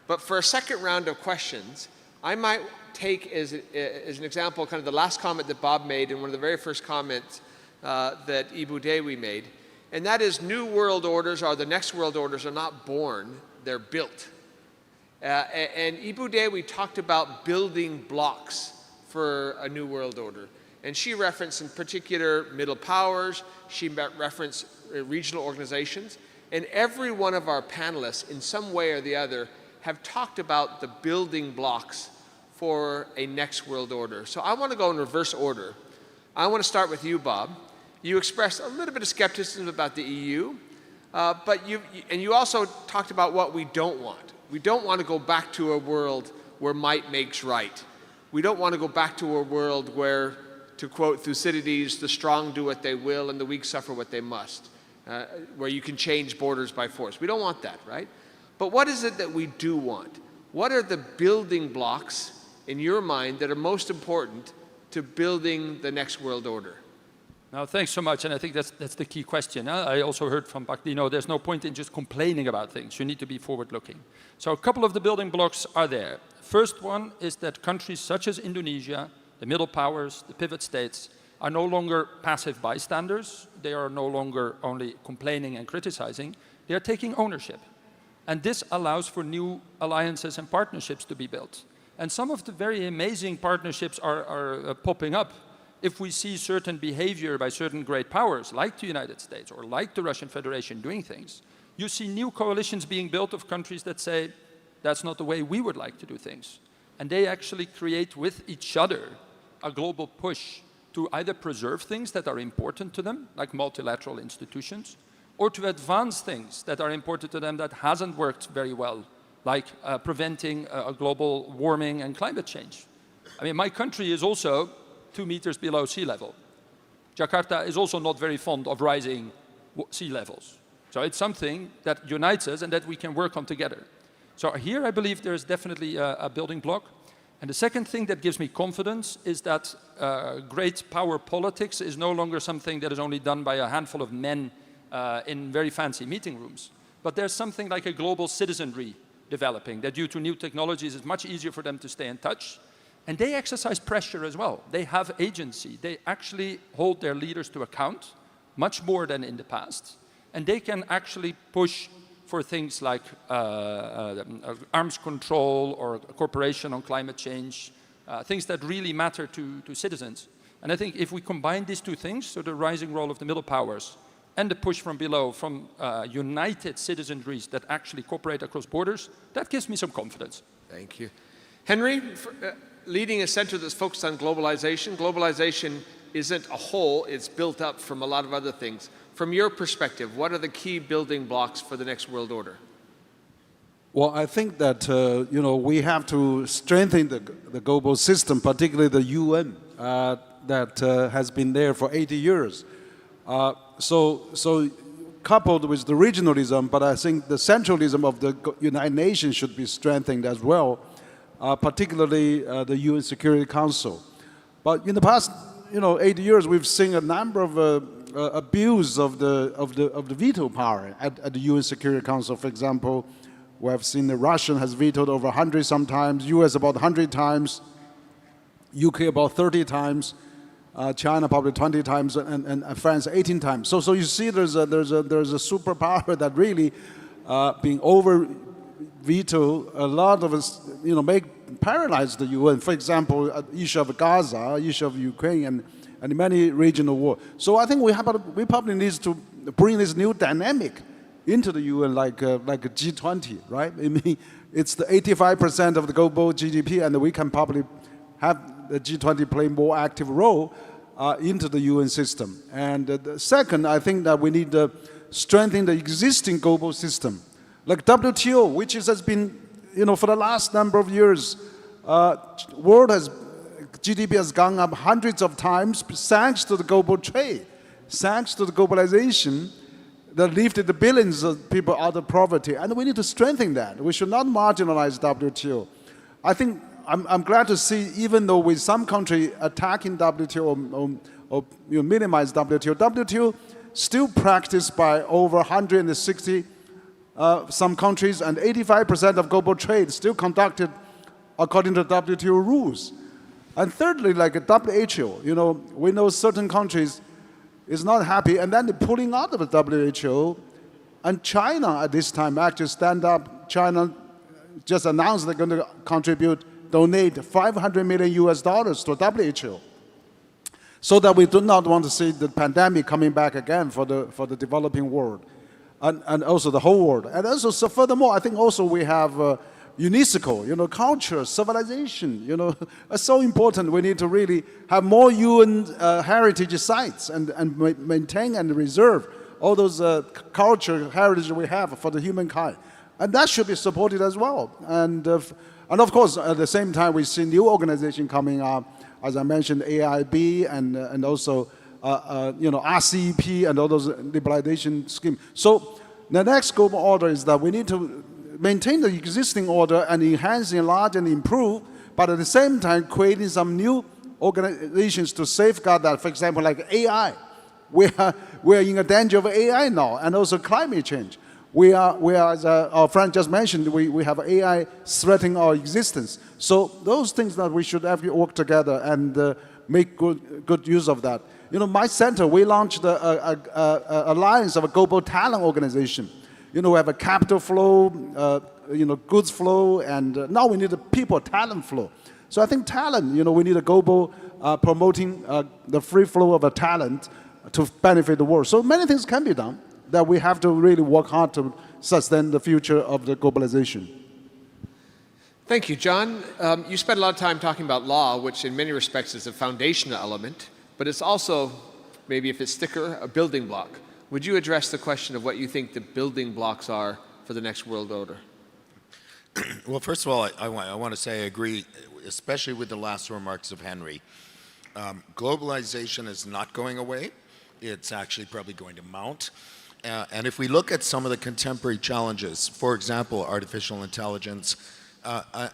But for a second round of questions, I might take as an example kind of the last comment that Bob made and one of the very first comments that Ibu Dewi made, and that is new world orders or the next world orders are not born, they're built. And Ibu Dewi talked about building blocks for a new world order. And she referenced in particular middle powers, she referenced regional organizations, and every one of our panelists in some way or the other have talked about the building blocks for a next world order. So I want to go in reverse order. I want to start with you, Bob. You expressed a little bit of skepticism about the EU, but you also talked about what we don't want. We don't want to go back to a world where might makes right. We don't want to go back to a world where, to quote Thucydides, the strong do what they will and the weak suffer what they must, where you can change borders by force. We don't want that, right? But what is it that we do want? What are the building blocks in your mind that are most important to building the next world order? Now, thanks so much, and I think that's the key question. I also heard from Pak Dino, there's no point in just complaining about things. You need to be forward-looking. So a couple of the building blocks are there. First one is that countries such as Indonesia, the middle powers, the pivot states, are no longer passive bystanders. They are no longer only complaining and criticizing. They are taking ownership. And this allows for new alliances and partnerships to be built. And some of the very amazing partnerships are popping up. If we see certain behavior by certain great powers, like the United States or like the Russian Federation doing things, you see new coalitions being built of countries that say, that's not the way we would like to do things. And they actually create with each other a global push to either preserve things that are important to them, like multilateral institutions, or to advance things that are important to them that hasn't worked very well, like preventing global warming and climate change. I mean, my country is also 2 meters below sea level. Jakarta is also not very fond of rising sea levels. So it's something that unites us and that we can work on together. So here I believe there is definitely a building block. And the second thing that gives me confidence is that great power politics is no longer something that is only done by a handful of men in very fancy meeting rooms. But there's something like a global citizenry developing that due to new technologies it's much easier for them to stay in touch. And they exercise pressure as well. They have agency. They actually hold their leaders to account much more than in the past. And they can actually push for things like arms control or cooperation on climate change, things that really matter to citizens. And I think if we combine these two things, so the rising role of the middle powers and the push from below, from united citizenries that actually cooperate across borders, that gives me some confidence. Thank you. Henry, leading a center that's focused on globalization. Globalization isn't a whole, it's built up from a lot of other things. From your perspective, what are the key building blocks for the next world order? Well, I think that we have to strengthen the global system, particularly the UN that has been there for 80 years. So coupled with the regionalism, but I think the centralism of the United Nations should be strengthened as well, particularly the UN Security Council. But in the past 80 years, we've seen a number of abuse of the veto power at the UN Security Council. For example, we have seen the Russian has vetoed over 100 sometimes, US about 100 times, UK about 30 times, China probably 20 times, and France 18 times. So you see there's a superpower that really being over veto a lot of us, paralyze the UN. For example, issue of Gaza, issue of Ukraine, and many regional war. So I think we probably need to bring this new dynamic into the UN, like a G20, right? I mean, it's the 85% of the global GDP, and we can probably have the G20 play more active role into the UN system. And the second, I think that we need to strengthen the existing global system, like WTO, which has been, for the last number of years, GDP has gone up hundreds of times thanks to the global trade, thanks to the globalization that lifted the billions of people out of poverty. And we need to strengthen that. We should not marginalize WTO. I think I'm glad to see, even though with some country attacking WTO or minimize WTO, WTO still practiced by over 160 some countries, and 85% of global trade still conducted according to WTO rules. And thirdly, like a WHO, we know certain countries is not happy, and then they're pulling out of the WHO. And China at this time actually stand up. China just announced they're going to donate $500 million to WHO, so that we do not want to see the pandemic coming back again for the developing world, and also the whole world. And also, so furthermore, I think also we have UNESCO, culture, civilization, are so important. We need to really have more UN heritage sites and maintain and reserve all those culture heritage we have for the humankind. And that should be supported as well. And of course, at the same time, we see new organization coming up, as I mentioned, AIB and also RCEP and all those liberalization schemes. So the next global order is that we need to maintain the existing order and enhance, enlarge, and improve, but at the same time creating some new organizations to safeguard that. For example, like AI. We are in a danger of AI now, and also climate change. We are as our friend just mentioned, we have AI threatening our existence. So those things that we should have to work together and make good use of that. My center, we launched the Alliance of a Global Talent Organization. we have a capital flow, goods flow, and now we need a people talent flow. So I think talent, we need a global promoting the free flow of a talent to benefit the world. So many things can be done that we have to really work hard to sustain the future of the globalization. Thank you, John. You spent a lot of time talking about law, which in many respects is a foundational element, but it's also, maybe if it's thicker, a building block. Would you address the question of what you think the building blocks are for the next world order? Well, first of all, I want to say I agree, especially with the last remarks of Henry. Globalization is not going away. It's actually probably going to mount. And if we look at some of the contemporary challenges, for example, artificial intelligence, I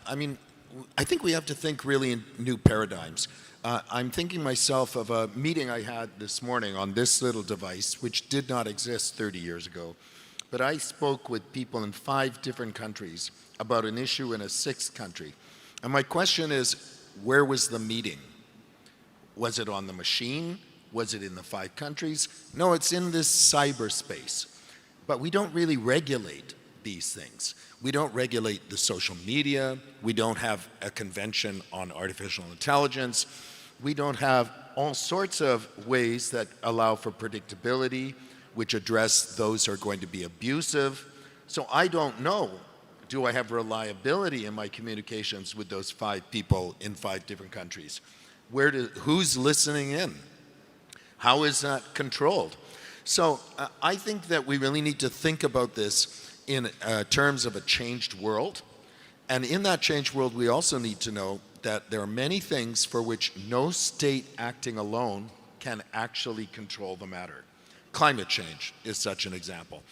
think we have to think really in new paradigms. I'm thinking myself of a meeting I had this morning on this little device, which did not exist 30 years ago. But I spoke with people in 5 different countries about an issue in a 6th country. And my question is, where was the meeting? Was it on the machine? Was it in the 5 countries? No, it's in this cyberspace. But we don't really regulate these things. We don't regulate the social media. We don't have a convention on artificial intelligence. We don't have all sorts of ways that allow for predictability, which address those who are going to be abusive. So I don't know, do I have reliability in my communications with those 5 people in 5 different countries? Who's listening in? How is that controlled? So I think that we really need to think about this in terms of a changed world. And in that changed world, we also need to know that there are many things for which no state acting alone can actually control the matter. Climate change is such an example.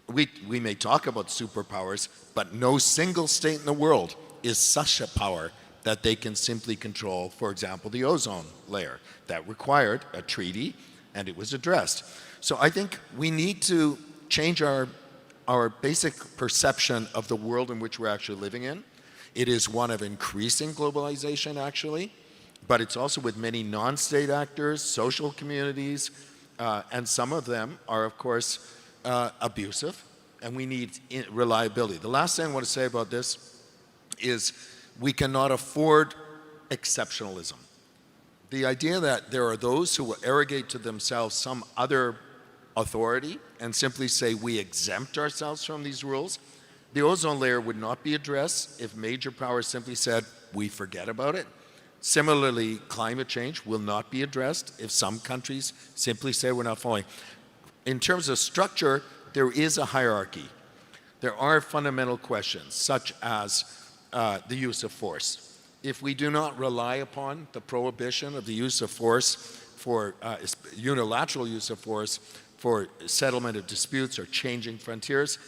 We may talk about superpowers, but no single state in the world is such a power that they can simply control, for example, the ozone layer. That required a treaty, and it was addressed. So I think we need to change our basic perception of the world in which we're actually living in. It is one of increasing globalization, actually, but it's also with many non-state actors, social communities, and some of them are, of course, abusive, and we need reliability. The last thing I want to say about this is we cannot afford exceptionalism. The idea that there are those who will arrogate to themselves some other authority and simply say we exempt ourselves from these rules, the ozone layer would not be addressed if major powers simply said we forget about it. Similarly, climate change will not be addressed if some countries simply say we're not following. In terms of structure, there is a hierarchy. There are fundamental questions, such as the use of force. If we do not rely upon the prohibition of the use of force for unilateral use of force for settlement of disputes or changing frontiers,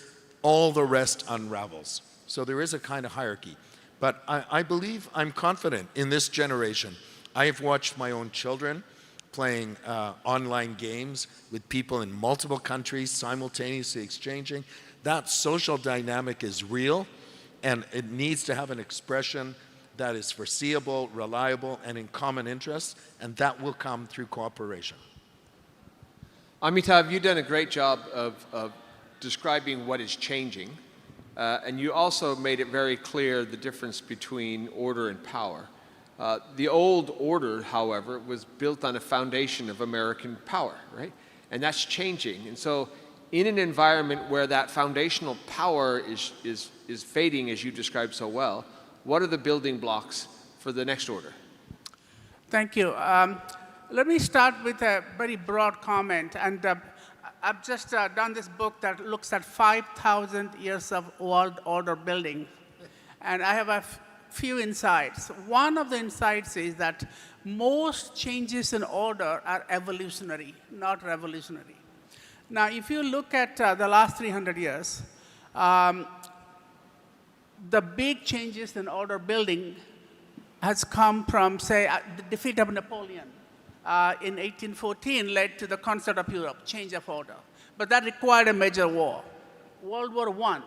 all the rest unravels. So there is a kind of hierarchy. But I believe, I'm confident in this generation. I have watched my own children playing online games with people in multiple countries, simultaneously exchanging. That social dynamic is real, and it needs to have an expression that is foreseeable, reliable, and in common interest, and that will come through cooperation. Amitav, you've done a great job of describing what is changing, and you also made it very clear the difference between order and power. The old order, however, was built on a foundation of American power, right? And that's changing. And so in an environment where that foundational power is fading, as you described so well, what are the building blocks for the next order? Thank you. Let me start with a very broad comment. And I've just done this book that looks at 5,000 years of world order building. And I have a few insights. One of the insights is that most changes in order are evolutionary, not revolutionary. Now, if you look at the last 300 years, the big changes in order building has come from, say, the defeat of Napoleon in 1814 led to the concept of Europe, change of order. But that required a major war. World War I,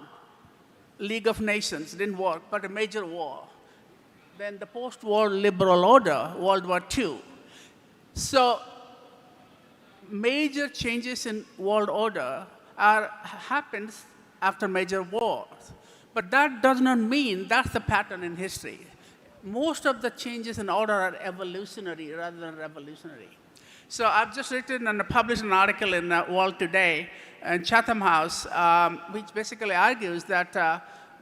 League of Nations didn't work, but a major war. Then the post-war liberal order, World War II. So major changes in world order happens after major wars. But that does not mean that's the pattern in history. Most of the changes in order are evolutionary rather than revolutionary. So I've just written and published an article in World Today and Chatham House, which basically argues that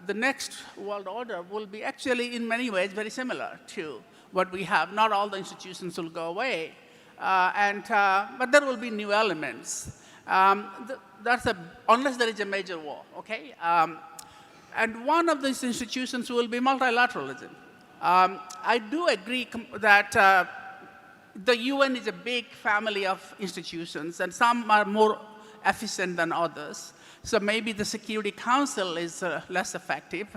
the next world order will be actually in many ways very similar to what we have. Not all the institutions will go away, but there will be new elements. Unless there is a major war, okay? And one of these institutions will be multilateralism. I do agree that the UN is a big family of institutions, and some are more efficient than others. So maybe the Security Council is less effective,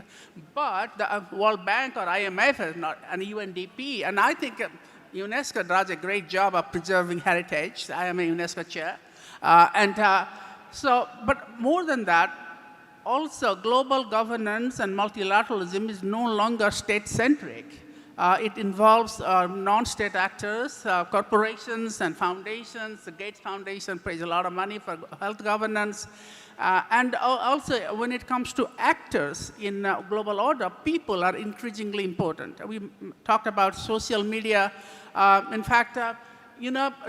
but the World Bank or IMF is not, and UNDP. And I think UNESCO does a great job of preserving heritage. I am a UNESCO chair. But more than that, also global governance and multilateralism is no longer state-centric. It involves non-state actors, corporations and foundations. The Gates Foundation pays a lot of money for health governance. And also, when it comes to actors in global order, people are increasingly important. We talked about social media. In fact,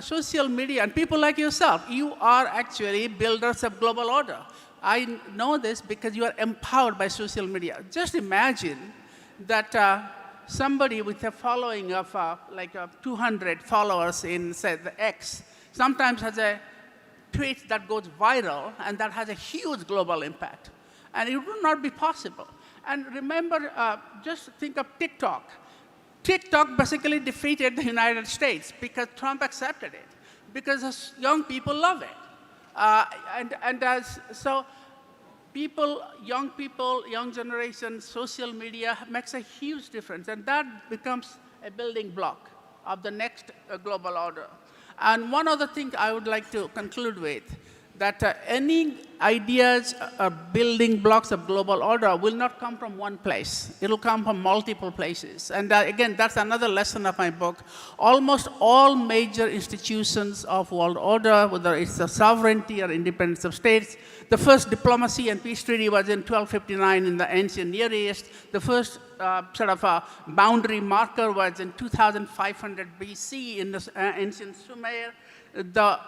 social media and people like yourself, you are actually builders of global order. I know this because you are empowered by social media. Just imagine that somebody with a following of 200 followers in, say, the X, sometimes has a tweet that goes viral and that has a huge global impact. And it would not be possible. And remember, just think of TikTok. TikTok basically defeated the United States because Trump accepted it, because young people love it. So young generation, social media makes a huge difference, and that becomes a building block of the next global order. And one other thing I would like to conclude with, that any ideas or building blocks of global order will not come from one place. It will come from multiple places. And again, that's another lesson of my book. Almost all major institutions of world order, whether it's the sovereignty or independence of states, the first diplomacy and peace treaty was in 1259 in the ancient Near East. The first boundary marker was in 2500 BC in the ancient Sumer. The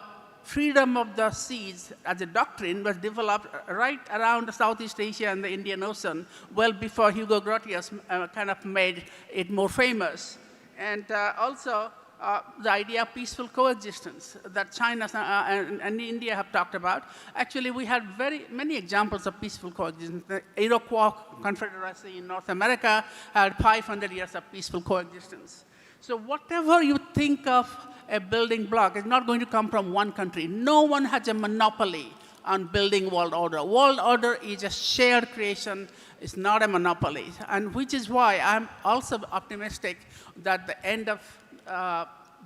freedom of the seas as a doctrine was developed right around Southeast Asia and the Indian Ocean, well before Hugo Grotius kind of made it more famous. And also, the idea of peaceful coexistence that China and India have talked about. Actually, we had many examples of peaceful coexistence. The Iroquois Confederacy in North America had 500 years of peaceful coexistence. So whatever you think of a building block is not going to come from one country. No one has a monopoly on building world order. World order is a shared creation. It's not a monopoly. And which is why I'm also optimistic that the end of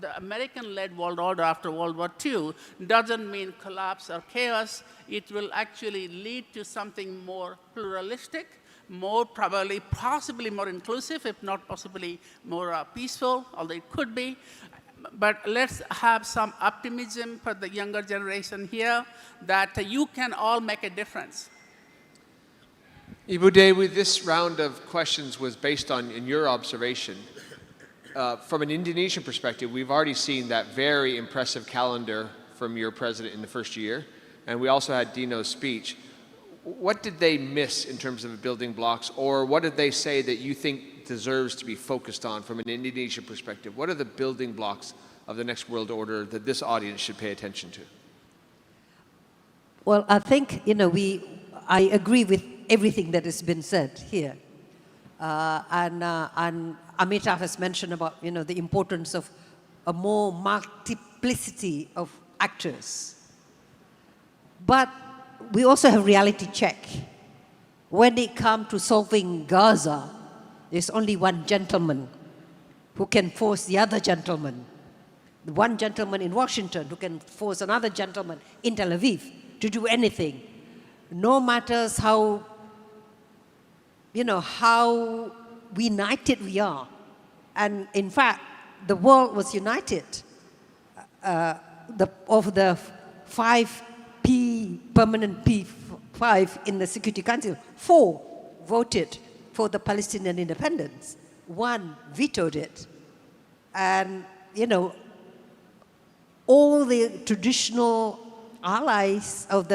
the American-led world order after World War II doesn't mean collapse or chaos. It will actually lead to something more pluralistic, more possibly more inclusive, if not possibly more peaceful, although it could be. But let's have some optimism for the younger generation here that you can all make a difference. Ibu Dewi, this round of questions was based on your observation. From an Indonesian perspective, we've already seen that very impressive calendar from your president in the first year, and we also had Dino's speech. What did they miss in terms of building blocks, or what did they say that you think deserves to be focused on from an Indonesian perspective? What are the building blocks of the next world order that this audience should pay attention to? Well, I think, I agree with everything that has been said here. And Amitav has mentioned about, the importance of a more multiplicity of actors. But we also have reality check. When it comes to solving Gaza, there's only one gentleman who can force the other gentleman. One gentleman in Washington who can force another gentleman in Tel Aviv to do anything. No matters how united we are. And in fact, the world was united. Of the 5 permanent 5 in the Security Council, 4 voted for the Palestinian independence, 1 vetoed it. And, you know, all the traditional allies of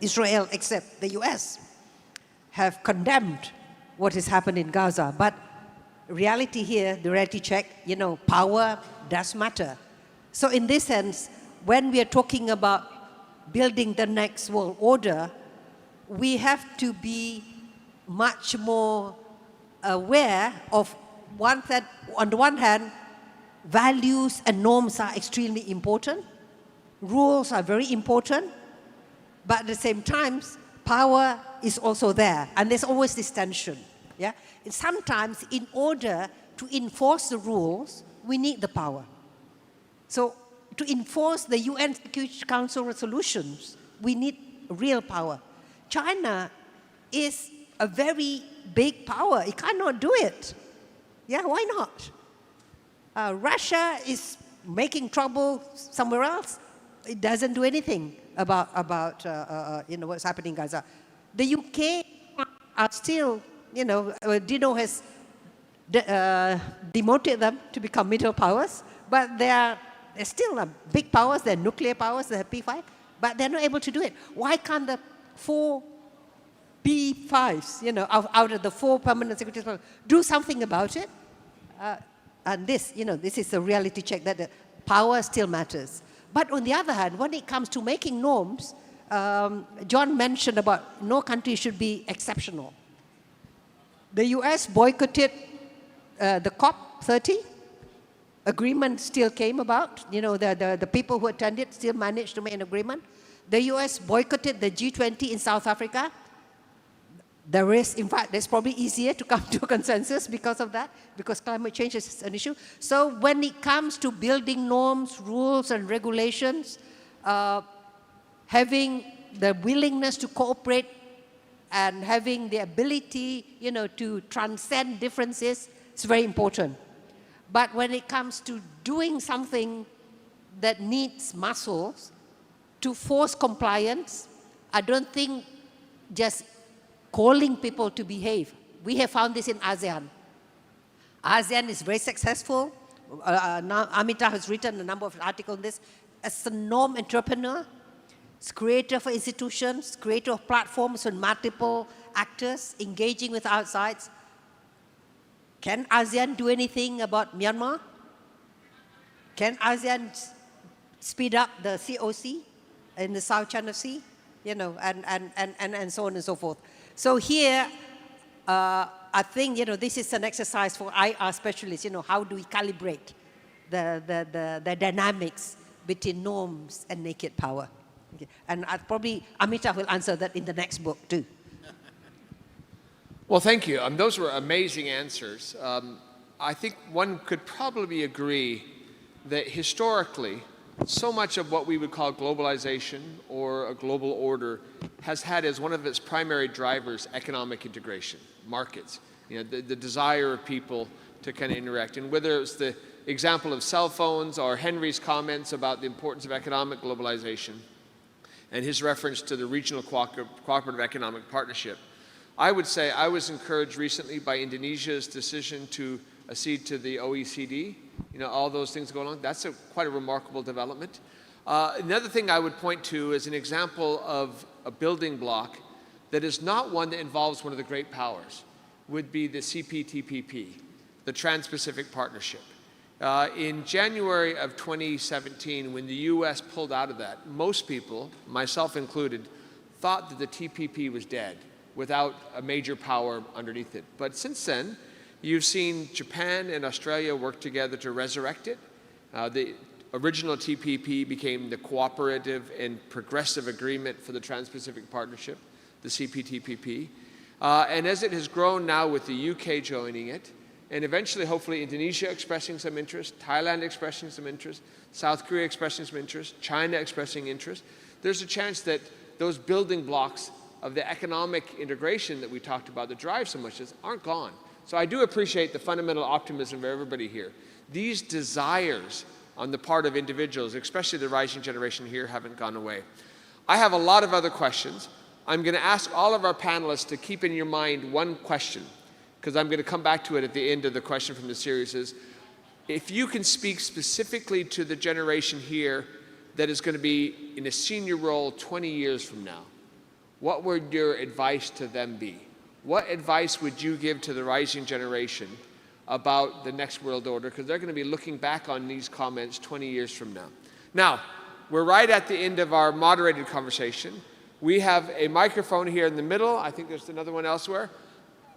Israel, except the US, have condemned what has happened in Gaza. But reality here, the reality check, you know, power does matter. So in this sense, when we are talking about building the next world order, we have to be much more aware of that, on the one hand, values and norms are extremely important, rules are very important, but at the same time, power is also there, and there's always this tension. Yeah? And sometimes, in order to enforce the rules, we need the power. So, to enforce the UN Security Council resolutions, we need real power. China is a very big power. It cannot do it. Yeah, why not? Russia is making trouble somewhere else. It doesn't do anything about you know, what's happening in Gaza. The UK are still, you know, Dino has demoted them to become middle powers, but they're still big powers. They're nuclear powers. They have P5, but they're not able to do it. Why can't the 4 P5s, you know, out of the 4 permanent security powers, do something about it? And this, you know, this is a reality check that the power still matters. But on the other hand, when it comes to making norms, John mentioned about no country should be exceptional. The US boycotted the COP30. Agreement still came about. You know, the people who attended still managed to make an agreement. The US boycotted the G20 in South Africa. In fact, it's probably easier to come to a consensus because of that, because climate change is an issue. So when it comes to building norms, rules, and regulations, having the willingness to cooperate and having the ability, you know, to transcend differences is very important. But when it comes to doing something that needs muscles to force compliance, I don't think just calling people to behave. We have found this in ASEAN. ASEAN is very successful. Now Amita has written a number of articles on this. As a norm entrepreneur, it's creator for institutions, creator of platforms with multiple actors engaging with outsides. Can ASEAN do anything about Myanmar? Can ASEAN speed up the COC in the South China Sea? You know, and so on and so forth. So here, I think, you know, this is an exercise for IR specialists. You know, how do we calibrate the dynamics between norms and naked power? Okay. And probably Amita will answer that in the next book too. Well, thank you. Those were amazing answers. I think one could probably agree that historically, so much of what we would call globalization or a global order has had as one of its primary drivers economic integration, markets, you know, the desire of people to kind of interact. And whether it's the example of cell phones or Henry's comments about the importance of economic globalization and his reference to the regional cooperative economic partnership, I would say I was encouraged recently by Indonesia's decision to accede to the OECD. You know, all those things going on. That's quite a remarkable development. Another thing I would point to is an example of a building block that is not one that involves one of the great powers, would be the CPTPP, the Trans-Pacific Partnership. In January of 2017, when the US pulled out of that, most people, myself included, thought that the TPP was dead without a major power underneath it. But since then, you've seen Japan and Australia work together to resurrect it. The original TPP became the Cooperative and Progressive Agreement for the Trans-Pacific Partnership, the CPTPP. And as it has grown now with the UK joining it, and eventually, hopefully, Indonesia expressing some interest, Thailand expressing some interest, South Korea expressing some interest, China expressing interest, there's a chance that those building blocks of the economic integration that we talked about that drive so much aren't gone. So I do appreciate the fundamental optimism of everybody here. These desires on the part of individuals, especially the rising generation here, haven't gone away. I have a lot of other questions. I'm going to ask all of our panelists to keep in your mind one question, because I'm going to come back to it at the end of the question from the series is, if you can speak specifically to the generation here that is going to be in a senior role 20 years from now, what would your advice to them be? What advice would you give to the rising generation about the next world order? Because they're going to be looking back on these comments 20 years from now. Now, we're right at the end of our moderated conversation. We have a microphone here in the middle. I think there's another one elsewhere.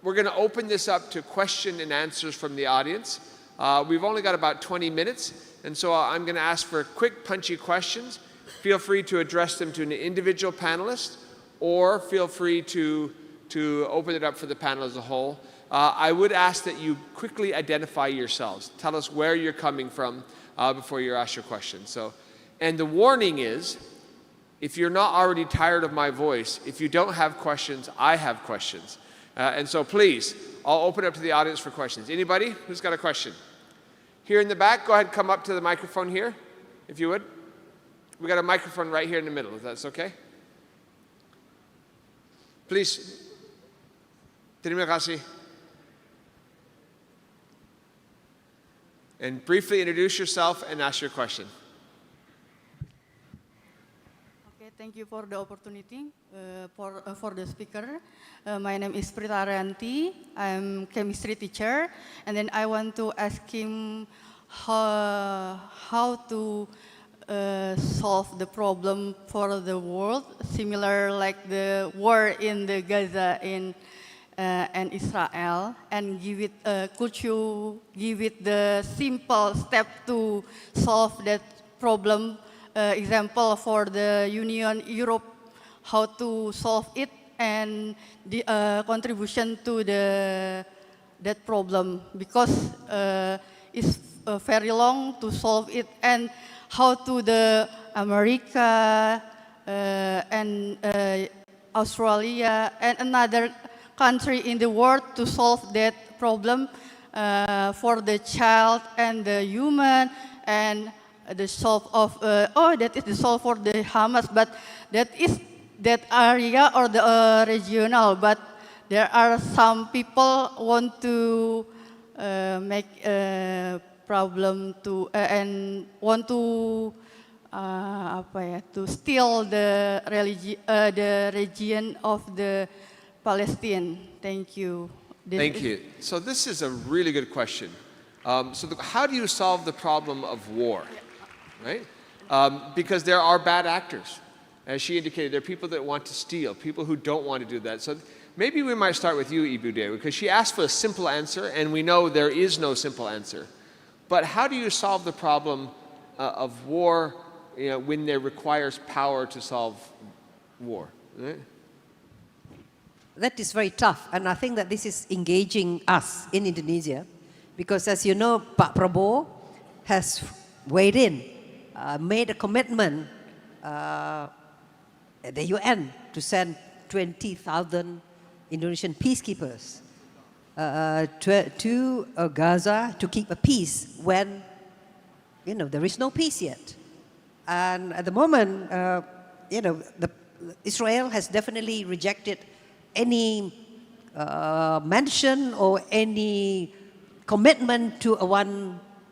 We're going to open this up to question and answers from the audience. We've only got about 20 minutes, and so I'm going to ask for quick, punchy questions. Feel free to address them to an individual panelist, or feel free to open it up for the panel as a whole. I would ask that you quickly identify yourselves. Tell us where you're coming from before you ask your question. And the warning is, if you're not already tired of my voice, if you don't have questions, I have questions. And so please, I'll open up to the audience for questions. Anybody who's got a question? Here in the back, go ahead, come up to the microphone here, if you would. We got a microphone right here in the middle, if that's okay. Please. Terima kasih. And briefly introduce yourself and ask your question. Okay, thank you for the opportunity for the speaker. My name is Prita Arianti. I'm chemistry teacher, and then I want to ask him how to solve the problem for the world, similar like the war in the Gaza and Israel, and could you give it the simple step to solve that problem? Example for the Union Europe, how to solve it, and the contribution to that problem, because it's very long to solve it, and how to the America and Australia and another country in the world to solve that problem for the child and the human, and the solve of that is the solve for the Hamas, but that is that area or the regional, but there are some people want to make a problem to and want to to steal the region of the Palestine. Thank you. Thank you. So this is a really good question. How do you solve the problem of war? Right? Because there are bad actors. As she indicated, there are people that want to steal, people who don't want to do that. So maybe we might start with you, Ibude, because she asked for a simple answer, and we know there is no simple answer. But how do you solve the problem of war when there requires power to solve war? Right? That is very tough, and I think that this is engaging us in Indonesia, because as you know, Pak Prabowo has weighed in, made a commitment at the UN to send 20,000 Indonesian peacekeepers to Gaza to keep a peace when, there is no peace yet. And at the moment, Israel has definitely rejected any mention or any commitment to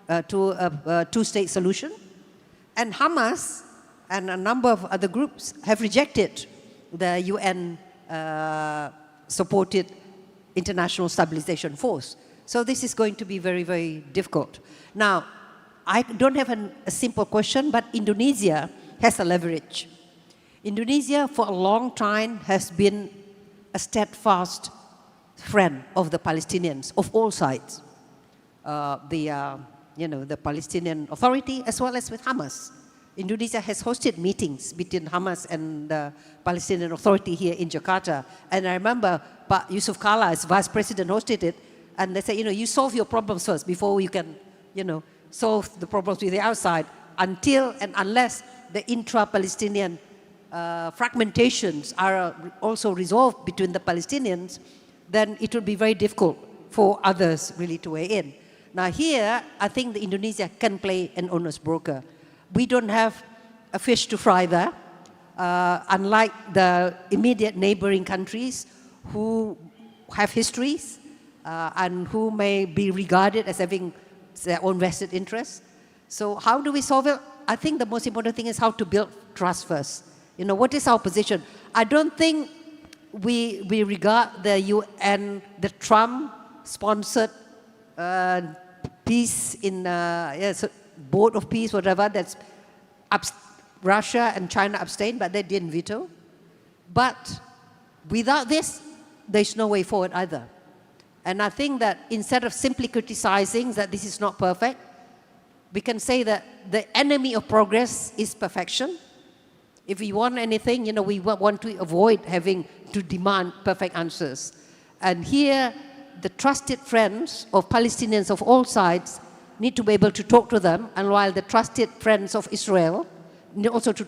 a two-state solution. And Hamas and a number of other groups have rejected the UN supported international stabilization force. So this is going to be very, very difficult. Now, I don't have a simple question, but Indonesia has a leverage. Indonesia for a long time has been a steadfast friend of the Palestinians of all sides. The Palestinian Authority as well as with Hamas. Indonesia has hosted meetings between Hamas and the Palestinian Authority here in Jakarta. And I remember Pak Yusuf Kala as vice president hosted it, and they said, you solve your problems first before you can, solve the problems with the outside, until and unless the intra-Palestinian fragmentations are also resolved between the Palestinians, then it will be very difficult for others really to weigh in. Now here, I think the Indonesia can play an honest broker. We don't have a fish to fry there. unlike the immediate neighboring countries who have histories and who may be regarded as having their own vested interests. So how do we solve it? I think the most important thing is how to build trust first. You know, what is our position? I don't think we regard the UN, the Trump-sponsored peace in board of peace, whatever, that's Russia and China abstained, but they didn't veto. But without this, there's no way forward either. And I think that instead of simply criticizing that this is not perfect, we can say that the enemy of progress is perfection. If we want anything, you know, we want to avoid having to demand perfect answers. And here, the trusted friends of Palestinians of all sides need to be able to talk to them, and while the trusted friends of Israel need also to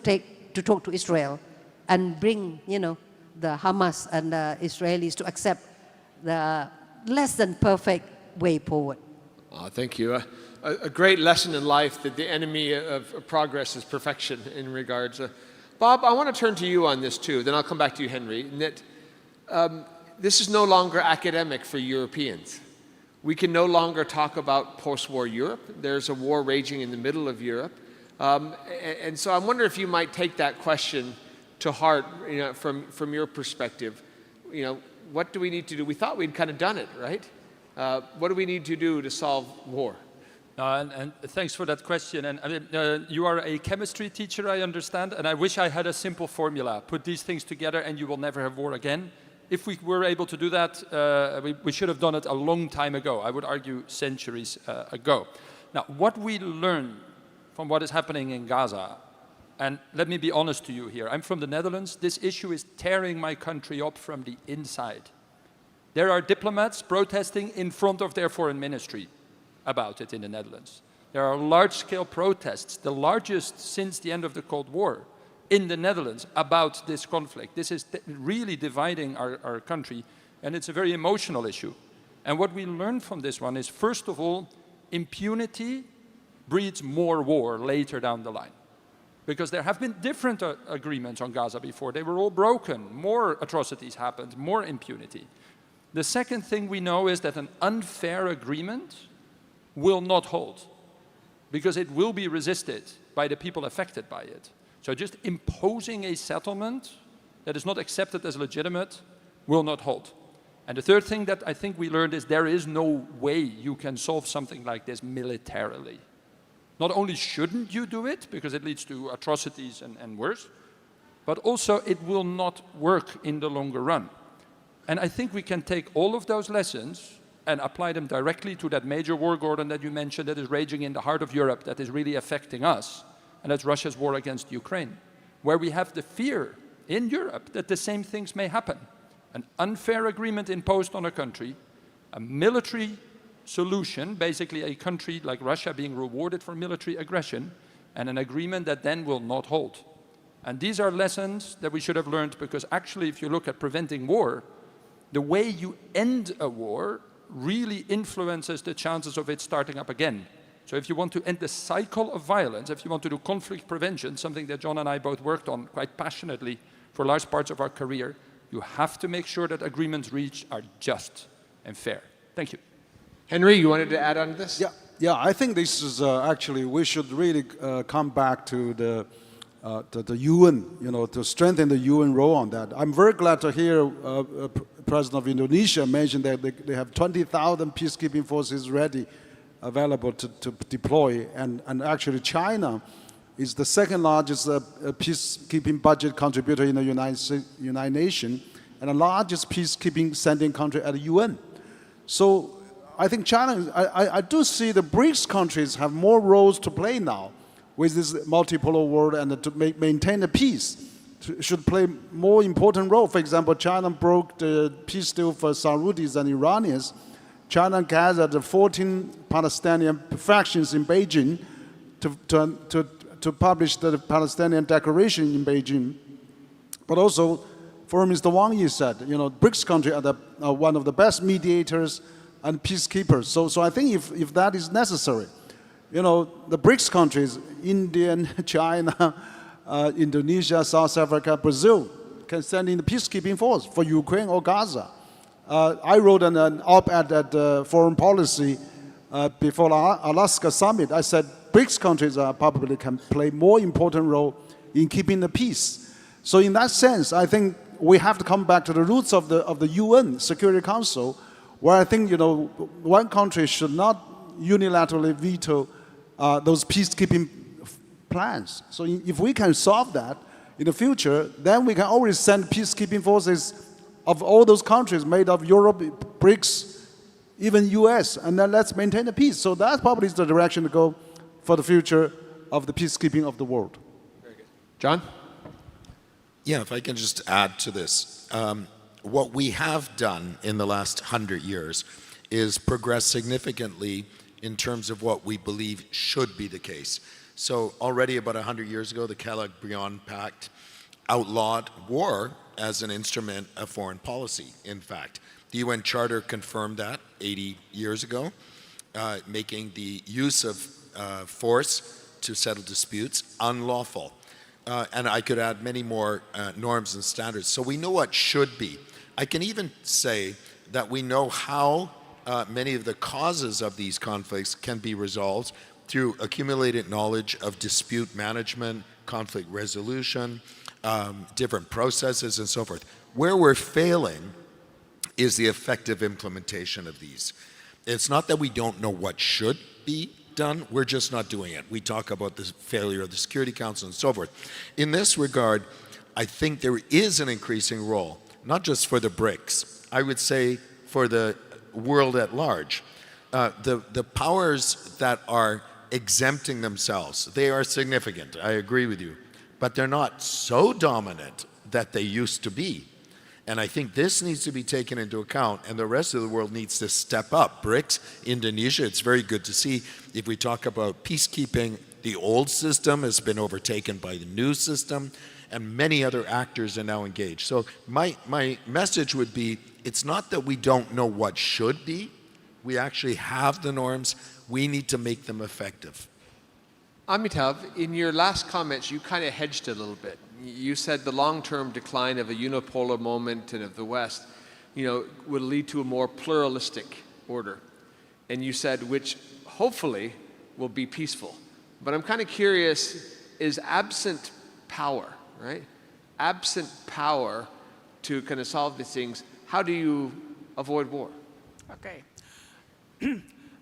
talk to Israel and bring, you know, the Hamas and the Israelis to accept the less than perfect way forward. Thank you. A great lesson in life that the enemy of progress is perfection in regards. Bob, I want to turn to you on this too, then I'll come back to you, Henry, in that this is no longer academic for Europeans. We can no longer talk about post-war Europe. There's a war raging in the middle of Europe. And so I wonder if you might take that question to heart, you know, from your perspective. You know, what do we need to do? We thought we'd kind of done it, right? What do we need to do to solve war? And thanks for that question. And I mean, you are a chemistry teacher, I understand, and I wish I had a simple formula. Put these things together and you will never have war again. If we were able to do that, we should have done it a long time ago. I would argue centuries ago. Now, what we learn from what is happening in Gaza, and let me be honest to you here, I'm from the Netherlands. This issue is tearing my country up from the inside. There are diplomats protesting in front of their foreign ministry about it in the Netherlands. There are large-scale protests, the largest since the end of the Cold War, in the Netherlands about this conflict. This is really dividing our country, and it's a very emotional issue. And what we learned from this one is, first of all, impunity breeds more war later down the line. Because there have been different agreements on Gaza before. They were all broken. More atrocities happened, more impunity. The second thing we know is that an unfair agreement will not hold, because it will be resisted by the people affected by it. So just imposing a settlement that is not accepted as legitimate will not hold. And the third thing that I think we learned is there is no way you can solve something like this militarily. Not only shouldn't you do it, because it leads to atrocities and worse, but also it will not work in the longer run. And I think we can take all of those lessons and apply them directly to that major war, Gordon, that you mentioned, that is raging in the heart of Europe, that is really affecting us, and that's Russia's war against Ukraine, where we have the fear in Europe that the same things may happen. An unfair agreement imposed on a country, a military solution, basically a country like Russia being rewarded for military aggression, and an agreement that then will not hold. And these are lessons that we should have learned, because actually if you look at preventing war, the way you end a war really influences the chances of it starting up again. So if you want to end the cycle of violence, if you want to do conflict prevention, something that John and I both worked on quite passionately for large parts of our career, you have to make sure that agreements reached are just and fair. Thank you. Henry, you wanted to add on to this? Yeah, I think this is actually, we should really come back to the UN, you know, to strengthen the UN role on that. I'm very glad to hear President of Indonesia mention that they have 20,000 peacekeeping forces ready, available to deploy. And actually China is the second largest peacekeeping budget contributor in the United Nations, and the largest peacekeeping sending country at the UN. So I think China, I do see the BRICS countries have more roles to play now with this multipolar world, and to maintain the peace should play more important role. For example, China broke the peace deal for Saudis and Iranians. China gathered the 14 Palestinian factions in Beijing to publish the Palestinian Declaration in Beijing. But also, for Mr. Wang Yi said, you know, BRICS countries are one of the best mediators and peacekeepers. So I think if that is necessary, you know, the BRICS countries, India, China, Indonesia, South Africa, Brazil can send in the peacekeeping force for Ukraine or Gaza. I wrote an op-ed at Foreign Policy before Alaska Summit. I said BRICS countries probably can play more important role in keeping the peace. So in that sense, I think we have to come back to the roots of the UN Security Council, where I think one country should not unilaterally veto those peacekeeping plans. So if we can solve that in the future, then we can always send peacekeeping forces of all those countries made of Europe, BRICS, even US, and then let's maintain the peace. So that probably is the direction to go for the future of the peacekeeping of the world. Very good. John? Yeah, if I can just add to this. What we have done in the last 100 years is progress significantly in terms of what we believe should be the case. So already about 100 years ago, the Kellogg-Briand Pact outlawed war as an instrument of foreign policy, in fact. The UN Charter confirmed that 80 years ago, making the use of force to settle disputes unlawful. And I could add many more norms and standards. So we know what should be. I can even say that we know how many of the causes of these conflicts can be resolved through accumulated knowledge of dispute management, conflict resolution, different processes, and so forth. Where we're failing is the effective implementation of these. It's not that we don't know what should be done, we're just not doing it. We talk about the failure of the Security Council and so forth. In this regard, I think there is an increasing role, not just for the BRICS, I would say for the world at large. The powers that are exempting themselves, they are significant, I agree with you, but they're not so dominant that they used to be. And I think this needs to be taken into account, and the rest of the world needs to step up. BRICS, Indonesia, it's very good to see. If we talk about peacekeeping, the old system has been overtaken by the new system, and many other actors are now engaged. So my message would be, it's not that we don't know what should be, we actually have the norms, we need to make them effective. Amitav, in your last comments, you kind of hedged a little bit. You said the long-term decline of a unipolar moment and of the West, would lead to a more pluralistic order. And you said, which hopefully will be peaceful. But I'm kind of curious, is absent power, right? Absent power to kind of solve these things, how do you avoid war? Okay.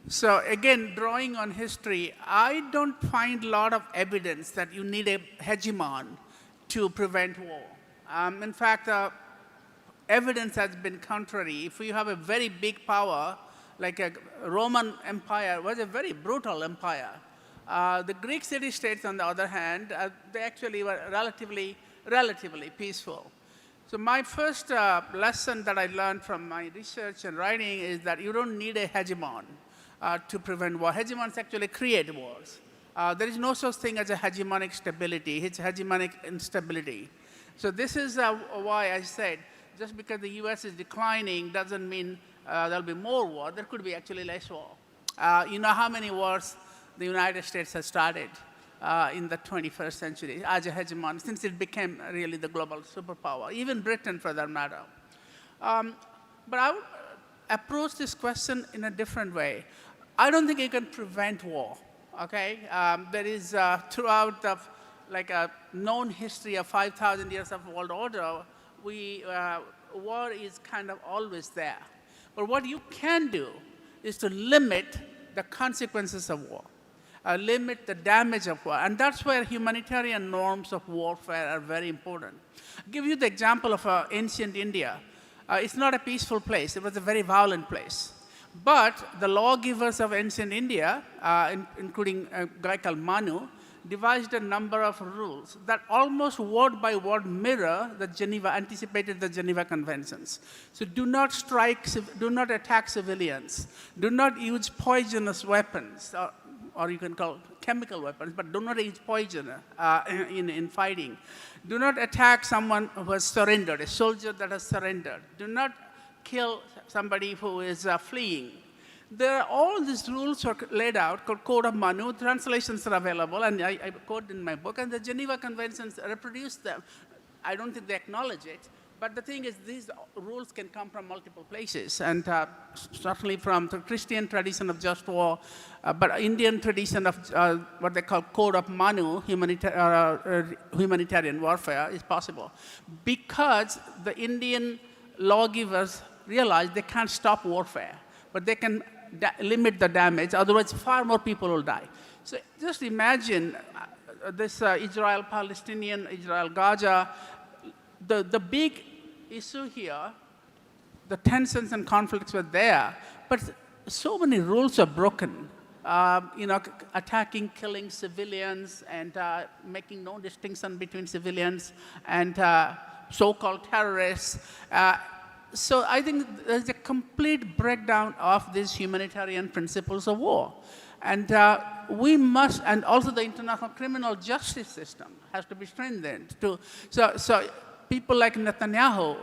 So again, drawing on history, I don't find a lot of evidence that you need a hegemon to prevent war. In fact, evidence has been contrary. If you have a very big power, like a Roman Empire was a very brutal empire. The Greek city-states, on the other hand, they actually were relatively peaceful. So my first lesson that I learned from my research and writing is that you don't need a hegemon to prevent war. Hegemons actually create wars. There is no such thing as a hegemonic stability. It's hegemonic instability. So this is why I said, just because the US is declining doesn't mean there'll be more war. There could be actually less war. You know how many wars the United States has started in the 21st century as a hegemon, since it became really the global superpower, even Britain for that matter. But I would approach this question in a different way. I don't think you can prevent war, okay? There is, throughout like a known history of 5,000 years of world order, war is kind of always there. But what you can do is to limit the consequences of war, limit the damage of war. And that's where humanitarian norms of warfare are very important. I'll give you the example of ancient India. It's not a peaceful place. It was a very violent place. But the lawgivers of ancient India, including a guy called Manu, devised a number of rules that almost word by word mirror anticipated the Geneva Conventions. So do not strike, do not attack civilians, do not use poisonous weapons, or you can call chemical weapons, but do not use poison in fighting. Do not attack someone who has surrendered, a soldier that has surrendered. Do not kill somebody who is fleeing. There are all these rules are laid out called Code of Manu. Translations are available, and I quote in my book, and the Geneva Conventions reproduce them. I don't think they acknowledge it, but the thing is these rules can come from multiple places, and certainly from the Christian tradition of just war, but Indian tradition of what they call Code of Manu, humanitarian warfare, is possible. Because the Indian lawgivers realize they can't stop warfare, but they can limit the damage, otherwise far more people will die. So just imagine this Israel-Palestinian, Israel-Gaza, the big issue here, the tensions and conflicts were there, but so many rules are broken. Attacking, killing civilians, and making no distinction between civilians and so-called terrorists. So I think there's a complete breakdown of these humanitarian principles of war. And we must, and also the international criminal justice system has to be strengthened. So people like Netanyahu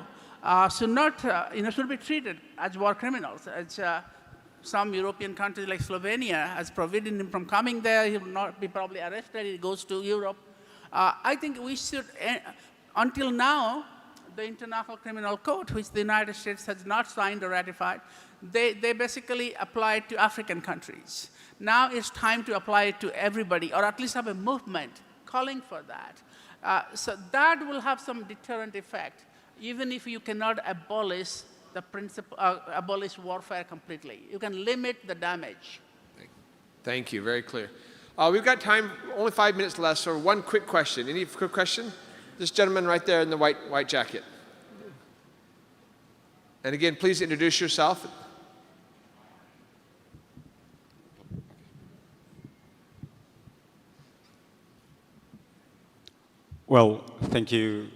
should be treated as war criminals. As, some European countries like Slovenia has forbidden him from coming there. He will not be probably arrested. He goes to Europe. I think we should, until now, the International Criminal Code, which the United States has not signed or ratified, they basically apply it to African countries. Now it's time to apply it to everybody, or at least have a movement calling for that. So that will have some deterrent effect, even if you cannot abolish the principle, abolish warfare completely. You can limit the damage. Thank you, very clear. We've got time, only 5 minutes left, so one quick question. Any quick question? This gentleman right there in the white jacket. And again, please introduce yourself. Well, thank you.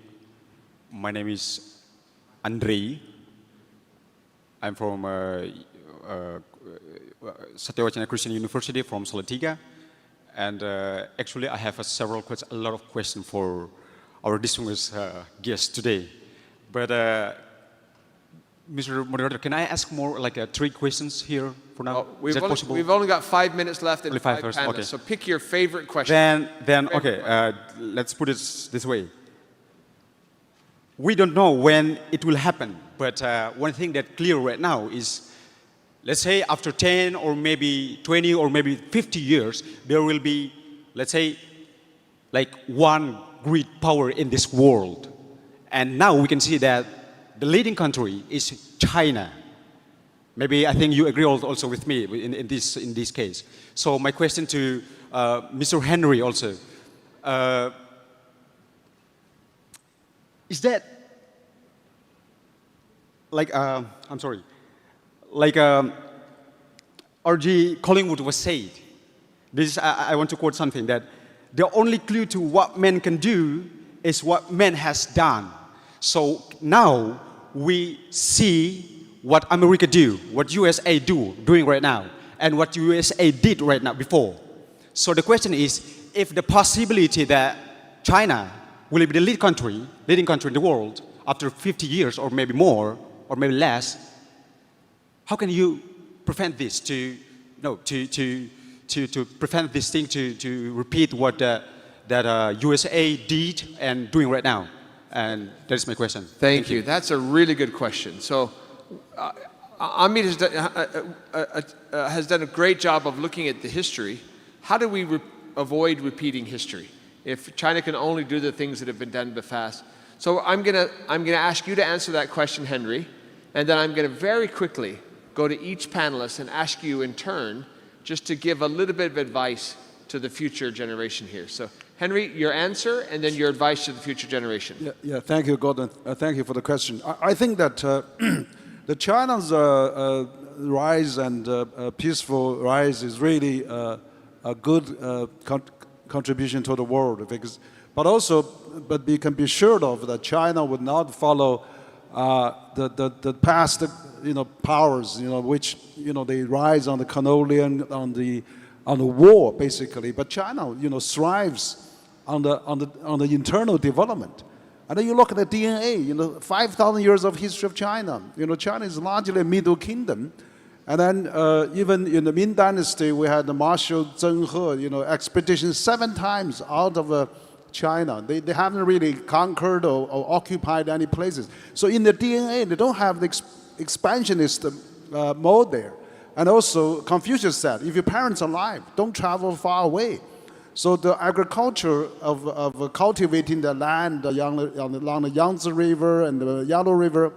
My name is Andrei. I'm from Satyawacana Christian University from Salatiga. And actually, I have a lot of questions for our distinguished guest today. But Mr. Moderator, can I ask more like 3 questions here for now? Is that possible? We've only got 5 minutes left and 5 panelists, okay. so pick your favorite question. Then okay, let's put it this way. We don't know when it will happen, but one thing that's clear right now is, let's say after 10 or maybe 20 or maybe 50 years, there will be, let's say, like one great power in this world. And now we can see that the leading country is China. Maybe I think you agree also with me in this case. So my question to Mr. Henry also, is that like, I'm sorry, like R.G. Collingwood was said, I want to quote something, that the only clue to what man can do is what man has done. So now we see what America do, what USA doing right now, and what USA did right now before. So the question is, if the possibility that China will be the leading country in the world after 50 years or maybe more or maybe less, how can you prevent this to prevent this thing to repeat what that USA did and doing right now? And that is my question. Thank you. That's a really good question. So Amit has done a great job of looking at the history. How do we avoid repeating history if China can only do the things that have been done in the past? So I'm gonna ask you to answer that question, Henry, and then I'm gonna very quickly go to each panelist and ask you in turn just to give a little bit of advice to the future generation here. So Henry, your answer, and then your advice to the future generation. Yeah, thank you, Gordon. Thank you for the question. I think that the China's rise and peaceful rise is really a good contribution to the world. But we can be sure of that China would not follow the past, powers, which they rise on the colonial, on the war basically. But China, thrives on the internal development. And then you look at the DNA, 5,000 years of history of China. China is largely a middle kingdom, And then even in the Ming Dynasty, we had the Marshal Zheng He, expedition 7 times out of China. They haven't really conquered or occupied any places. So in the DNA, they don't have the expansionist mode there. And also, Confucius said, if your parents are alive, don't travel far away. So the agriculture of cultivating the land along the Yangtze River and the Yellow River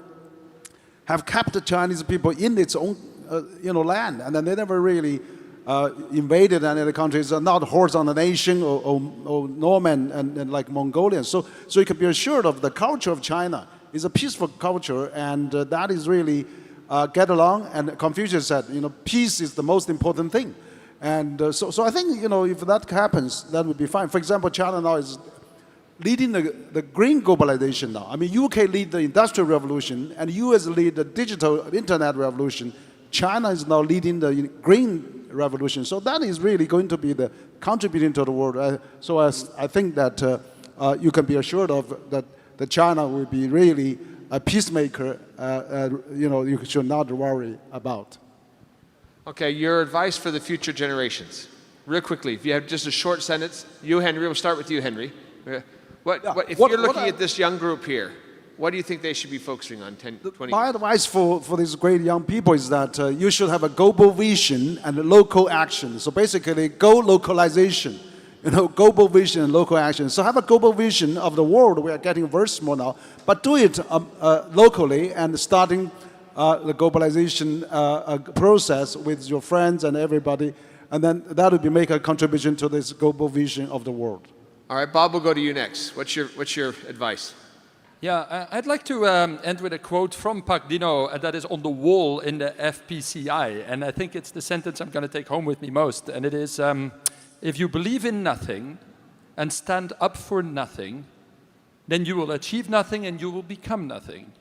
have kept the Chinese people in its own land, and then they never really invaded any other countries, not hordes on the nation or Norman and like Mongolians. So you can be assured of the culture of China is a peaceful culture, and that is really get along. And Confucius said, peace is the most important thing. And so I think, if that happens, that would be fine. For example, China now is leading the green globalization now. I mean, UK lead the industrial revolution, and US lead the digital internet revolution. China is now leading the green revolution. So that is really going to be the contributing to the world. So I think that you can be assured of that China will be really a peacemaker. You should not worry about. Okay, your advice for the future generations. Real quickly, if you have just a short sentence. You, Henry, we'll start with you, Henry. If you're looking at this young group here, what do you think they should be focusing on 10, 20 My years? advice for these great young people is that you should have a global vision and local action. So basically, go localization, global vision and local action. So have a global vision of the world. We are getting very small now, but do it locally and starting the globalization process with your friends and everybody, and then that would make a contribution to this global vision of the world. All right, Bob, we'll go to you next. What's your advice? Yeah, I'd like to end with a quote from Pak Dino that is on the wall in the FPCI, and I think it's the sentence I'm going to take home with me most, and it is, if you believe in nothing and stand up for nothing, then you will achieve nothing and you will become nothing.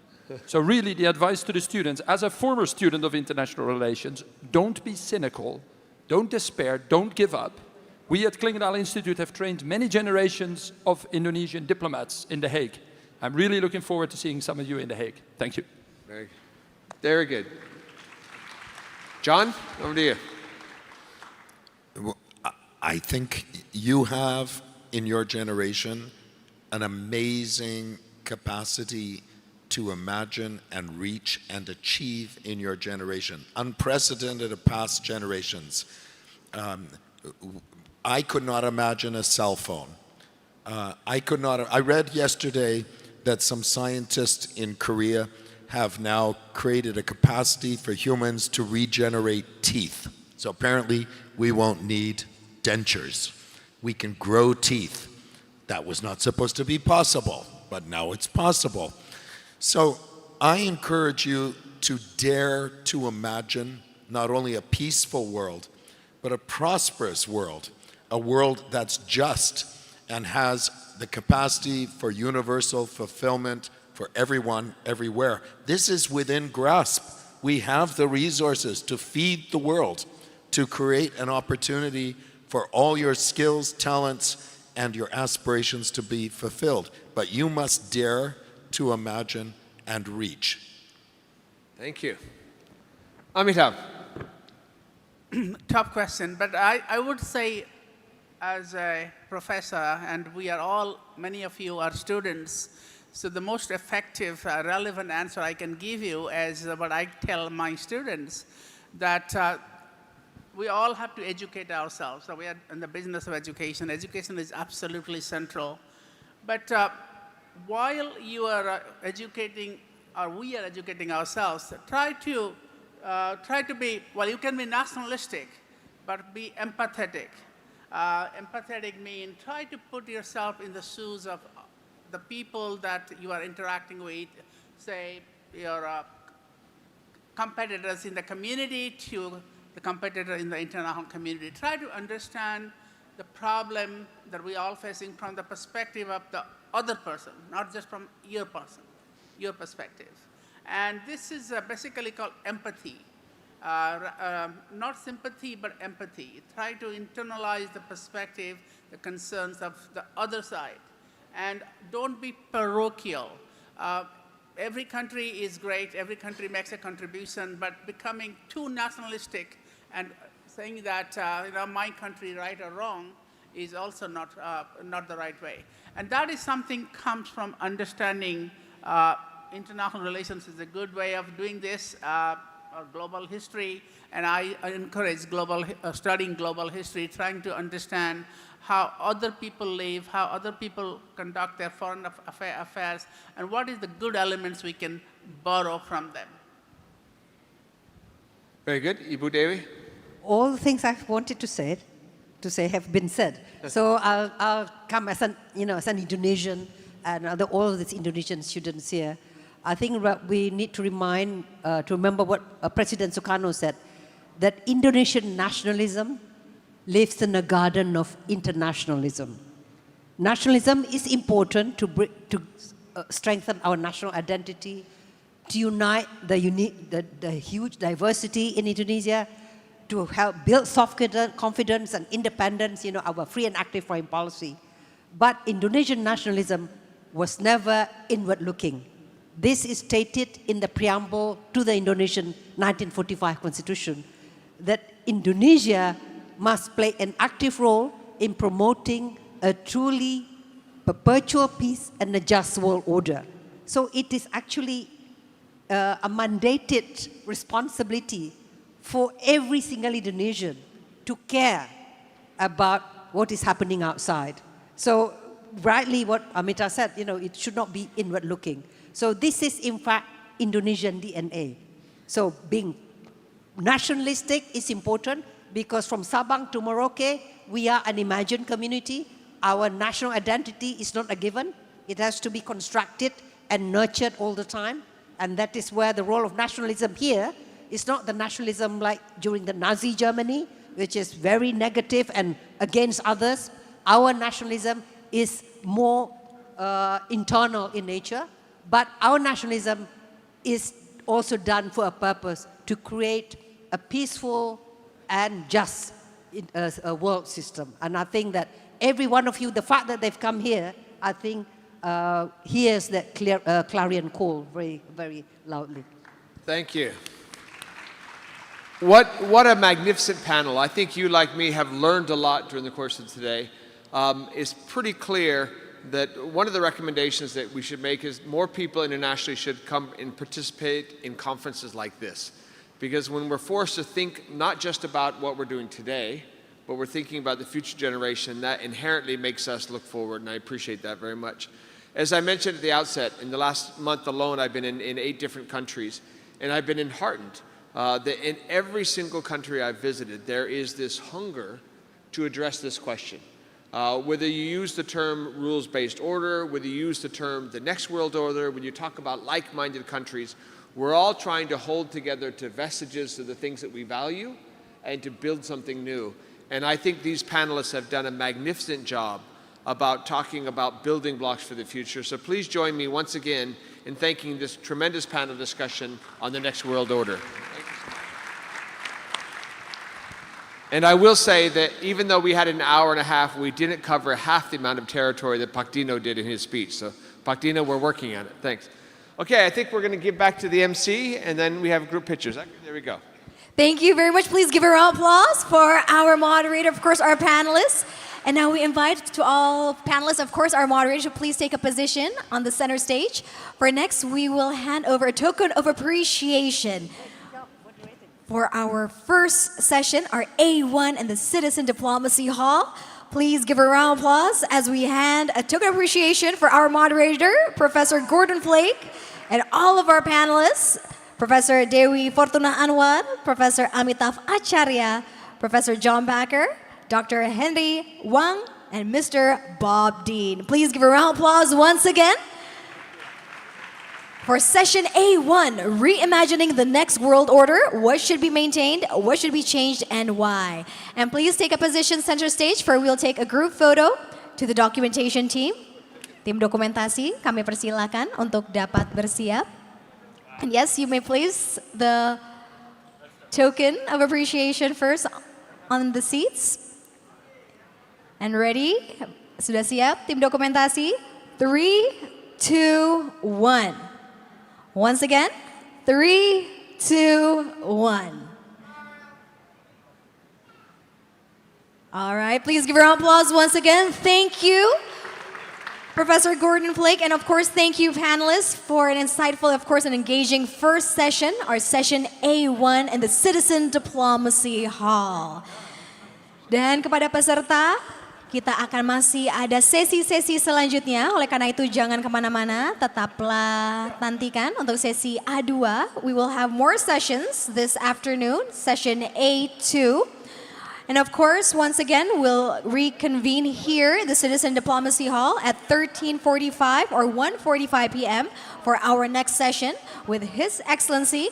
So really the advice to the students, as a former student of international relations, don't be cynical, don't despair, don't give up. We at Klingendahl Institute have trained many generations of Indonesian diplomats in The Hague. I'm really looking forward to seeing some of you in The Hague. Thank you. Very good. John, over to you. Well, I think you have, in your generation, an amazing capacity to imagine and reach and achieve in your generation, unprecedented of past generations. I could not imagine a cell phone. I read yesterday that some scientists in Korea have now created a capacity for humans to regenerate teeth. So apparently we won't need dentures. We can grow teeth. That was not supposed to be possible, but now it's possible. So I encourage you to dare to imagine not only a peaceful world, but a prosperous world, a world that's just and has the capacity for universal fulfillment for everyone, everywhere. This is within grasp. We have the resources to feed the world, to create an opportunity for all your skills, talents, and your aspirations to be fulfilled. But you must dare to imagine and reach. Thank you. Amitav. Tough question, but I would say, as a professor, and we are all, many of you are students, so the most effective, relevant answer I can give you is what I tell my students, that we all have to educate ourselves. So we are in the business of education. Education is absolutely central. But while you are educating, or we are educating ourselves, try to be, well, you can be nationalistic, but be empathetic. Empathetic means try to put yourself in the shoes of the people that you are interacting with, say your competitors in the community to the competitor in the international community. Try to understand the problem that we are all facing from the perspective of the other person, not just from your perspective. And this is basically called empathy. Not sympathy, but empathy. Try to internalize the perspective, the concerns of the other side. And don't be parochial. every country is great, every country makes a contribution, but becoming too nationalistic and saying that my country, right or wrong, is also not the right way. And that is something comes from understanding international relations is a good way of doing this, or global history, and I encourage studying global history, trying to understand how other people live, how other people conduct their foreign affairs, and what is the good elements we can borrow from them. Very good. Ibu Dewi? All the things I've wanted to say have been said. So I'll come as an Indonesian and all of these Indonesian students here. I think we need to remember what President Sukarno said, that Indonesian nationalism lives in a garden of internationalism. Nationalism is important to strengthen our national identity, to unite the huge diversity in Indonesia, to help build confidence and independence, our free and active foreign policy. But Indonesian nationalism was never inward-looking. This is stated in the preamble to the Indonesian 1945 Constitution, that Indonesia must play an active role in promoting a truly perpetual peace and a just world order. So it is actually a mandated responsibility for every single Indonesian to care about what is happening outside. So rightly what Amita said, it should not be inward-looking. So this is in fact Indonesian DNA. So being nationalistic is important because from Sabang to Merauke, we are an imagined community. Our national identity is not a given. It has to be constructed and nurtured all the time. And that is where the role of nationalism here is not the nationalism like during the Nazi Germany, which is very negative and against others. Our nationalism is more internal in nature, but our nationalism is also done for a purpose, to create a peaceful and just world system. And I think that every one of you, the fact that they've come here, I think hears that clarion call very, very loudly. Thank you. What a magnificent panel. I think you, like me, have learned a lot during the course of today. It's pretty clear that one of the recommendations that we should make is more people internationally should come and participate in conferences like this. Because when we're forced to think not just about what we're doing today, but we're thinking about the future generation, that inherently makes us look forward, and I appreciate that very much. As I mentioned at the outset, in the last month alone, I've been in 8 different countries, and I've been enheartened that in every single country I've visited, there is this hunger to address this question. Whether you use the term rules-based order, whether you use the term the next world order, when you talk about like-minded countries, we're all trying to hold together to vestiges of the things that we value and to build something new. And I think these panelists have done a magnificent job about talking about building blocks for the future. So please join me once again in thanking this tremendous panel discussion on the next world order. And I will say that even though we had an hour and a half, we didn't cover half the amount of territory that Pak Dino did in his speech. So Pak Dino, we're working on it. Thanks. Okay, I think we're going to give back to the MC, and then we have group pictures. There we go. Thank you very much. Please give a round of applause for our moderator, of course, our panelists. And now we invite to all panelists, of course, our moderator, to please take a position on the center stage. For next, we will hand over a token of appreciation for our first session, our A1 in the Citizen Diplomacy Hall. Please give a round of applause as we hand a token of appreciation for our moderator, Professor Gordon Flake, and all of our panelists, Professor Dewi Fortuna Anwar, Professor Amitav Acharya, Professor John Backer, Dr. Henry Wang, and Mr. Bob Dean. Please give a round of applause once again for session A1, Reimagining the Next World Order. What should be maintained, what should be changed, and why? And please take a position center stage, for we'll take a group photo to the documentation team. Tim dokumentasi, kami persilakan untuk dapat bersiap. And yes, you may place the token of appreciation first on the seats. And ready? Sudah siap, tim dokumentasi? 3, 2, 1. Once again, 3, 2, 1. All right, please give a round of applause once again. Thank you, Professor Gordon Flake, and of course, thank you, panelists, for an insightful, of course, and engaging first session, our session A1 in the Citizen Diplomacy Hall. Dan kepada peserta, kita akan masih ada sesi-sesi selanjutnya, oleh karena itu jangan kemana-mana, tetaplah nantikan untuk sesi A2. We will have more sessions this afternoon, session A2. And of course, once again, we'll reconvene here in the Citizen Diplomacy Hall at 13:45 or 1:45 p.m. for our next session with His Excellency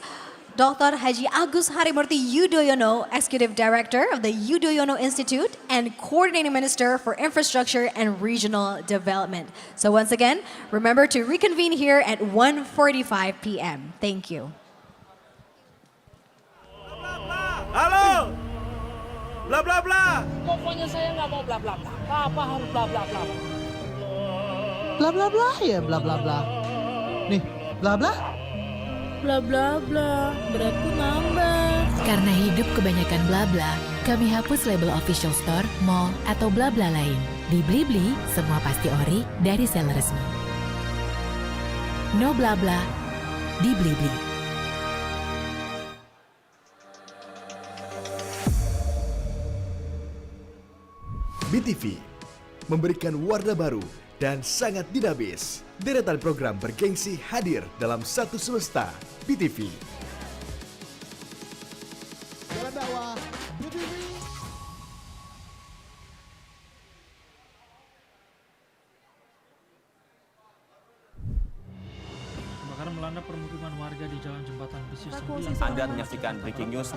Dr. Haji Agus Harimurti Yudhoyono, Executive Director of the Yudhoyono Institute and Coordinating Minister for Infrastructure and Regional Development. So once again, remember to reconvene here at 1:45 p.m. Thank you. Halo. Bla bla bla. Pokoknya saya nggak mau bla bla bla. Apa harus bla bla bla? Bla bla bla ya bla bla bla. Nih, bla bla. Bla bla bla, beratku nambah. Karena hidup kebanyakan bla bla, kami hapus label official store, mall, atau bla bla lain. Di Blibli, semua pasti ori dari seller resmi. No bla bla di Blibli. BTV memberikan warna baru dan sangat dinamis. Deretan program bergengsi hadir dalam satu semesta, BTV. Jalan dakwah, BTV. Kebakaran melanda permukiman warga di Jalan Jembatan Besi 9. Anda menyaksikan breaking news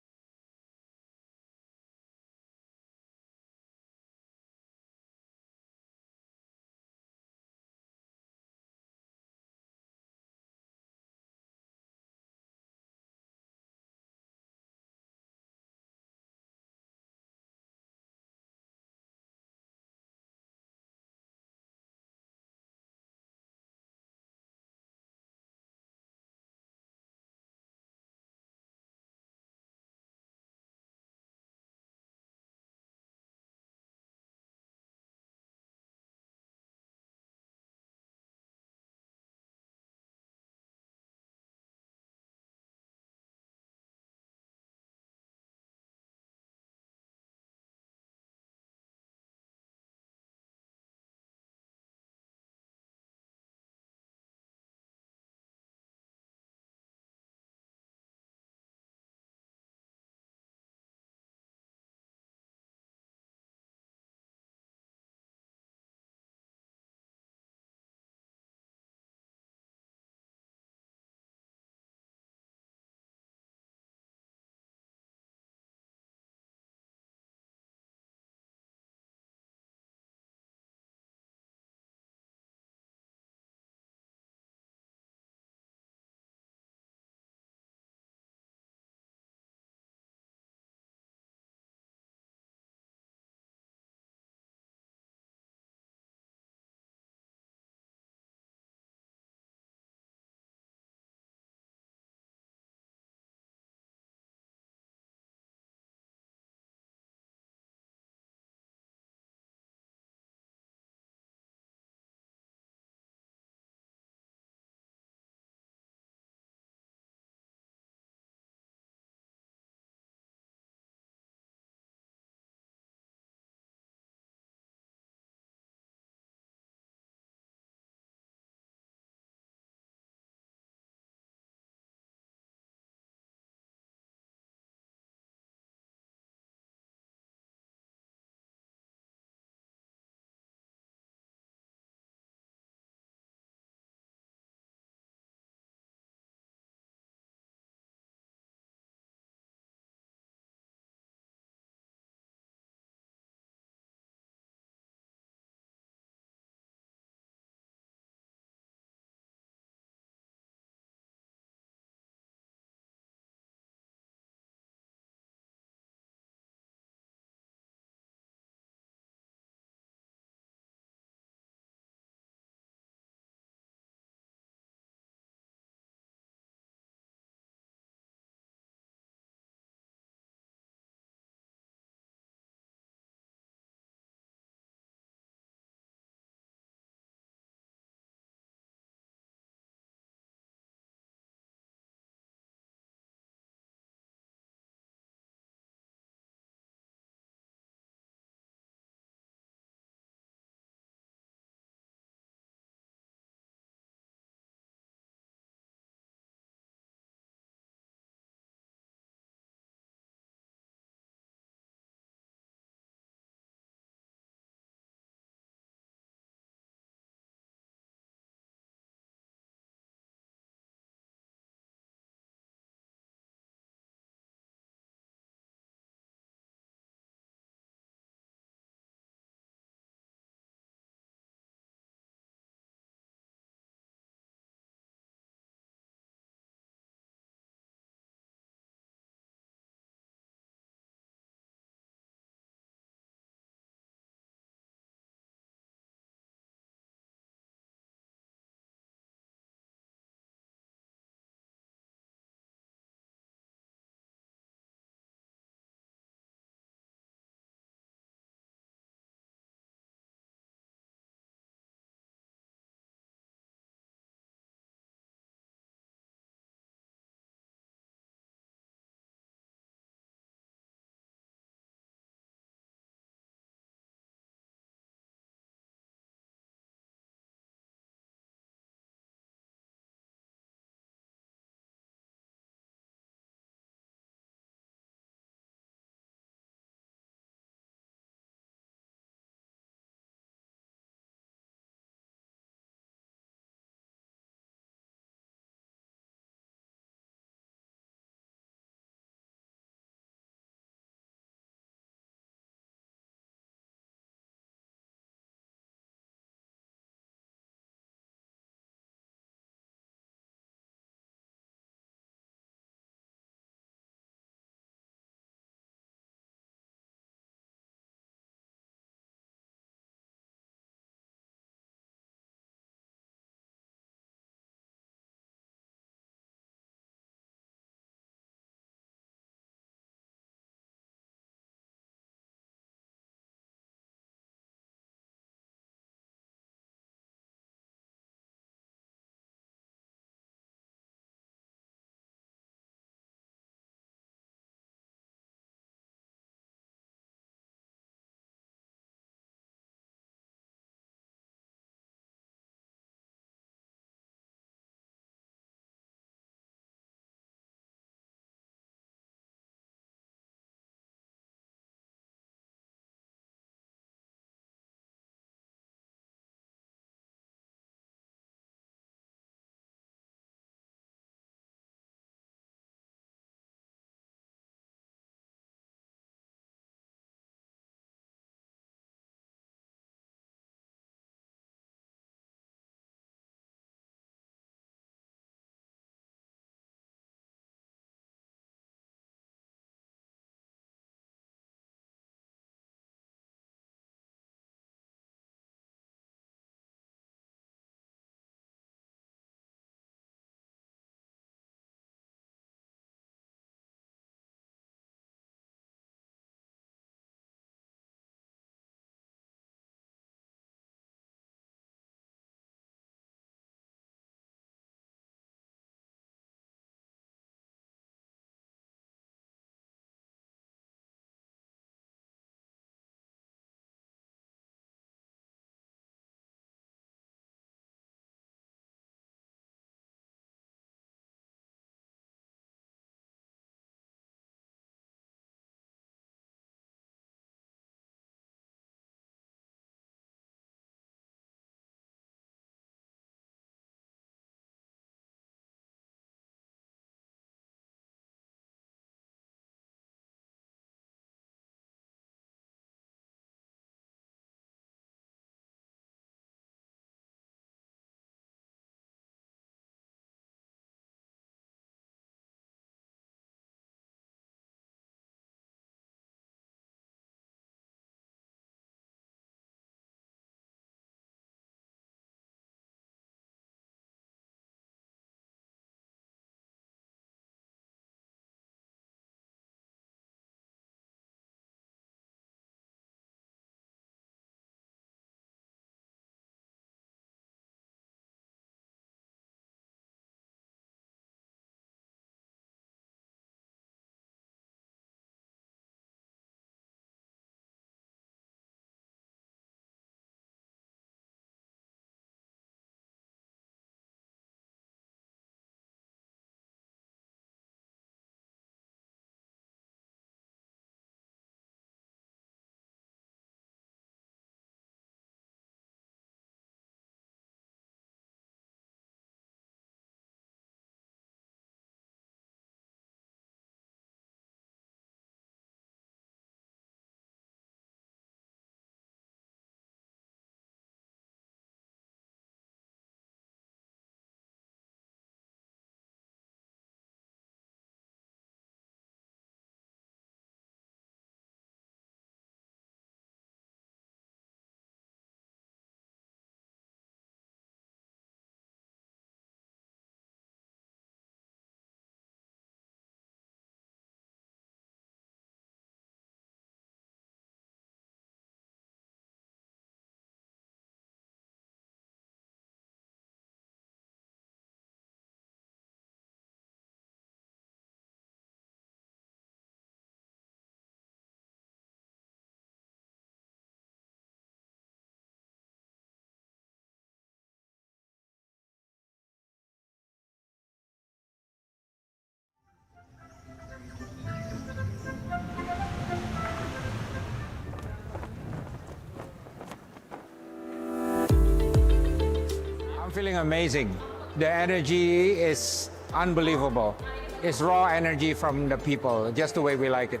feeling amazing. The energy is unbelievable. It's raw energy from the people, just the way we like it.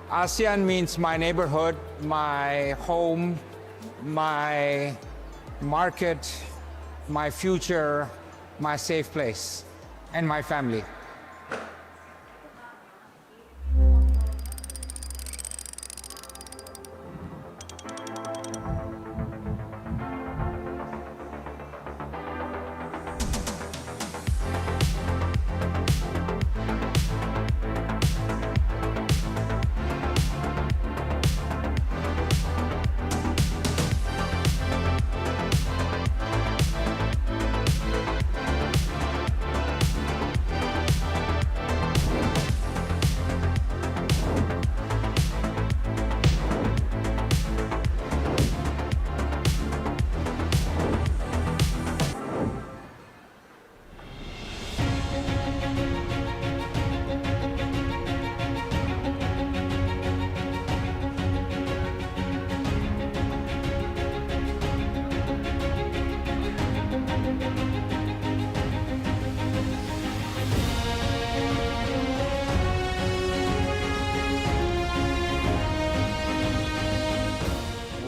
ASEAN means my neighborhood, my home, my market, my future, my safe place, and my family.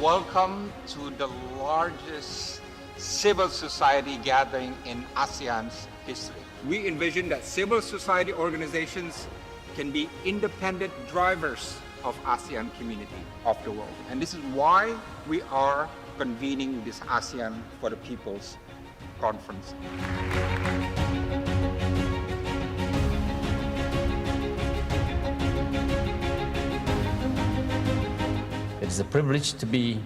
Welcome to the largest civil society gathering in ASEAN's history. We envision that civil society organizations can be independent drivers of ASEAN community of the world. And this is why we are convening this ASEAN for the People's Conference. It is a privilege to be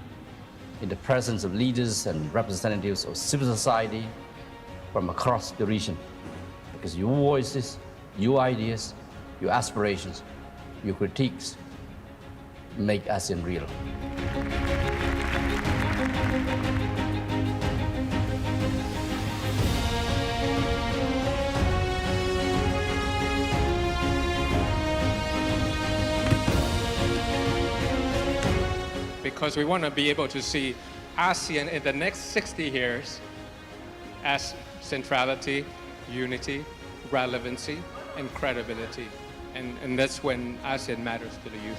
in the presence of leaders and representatives of civil society from across the region, because your voices, your ideas, your aspirations, your critiques make ASEAN real. Because we want to be able to see ASEAN in the next 60 years as centrality, unity, relevancy, and credibility. And that's when ASEAN matters to the youth.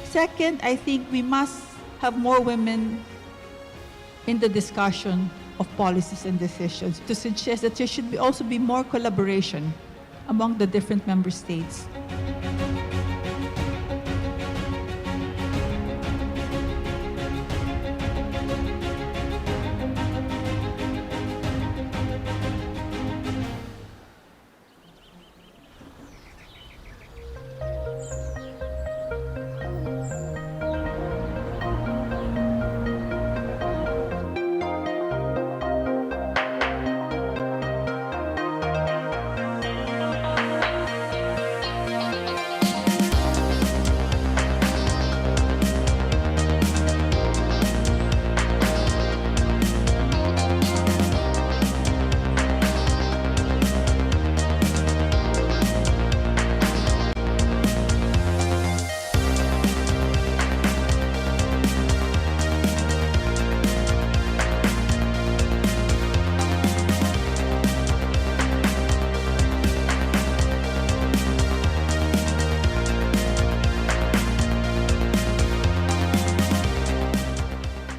Second, I think we must have more women in the discussion of policies and decisions to suggest that there should also be more collaboration among the different member states.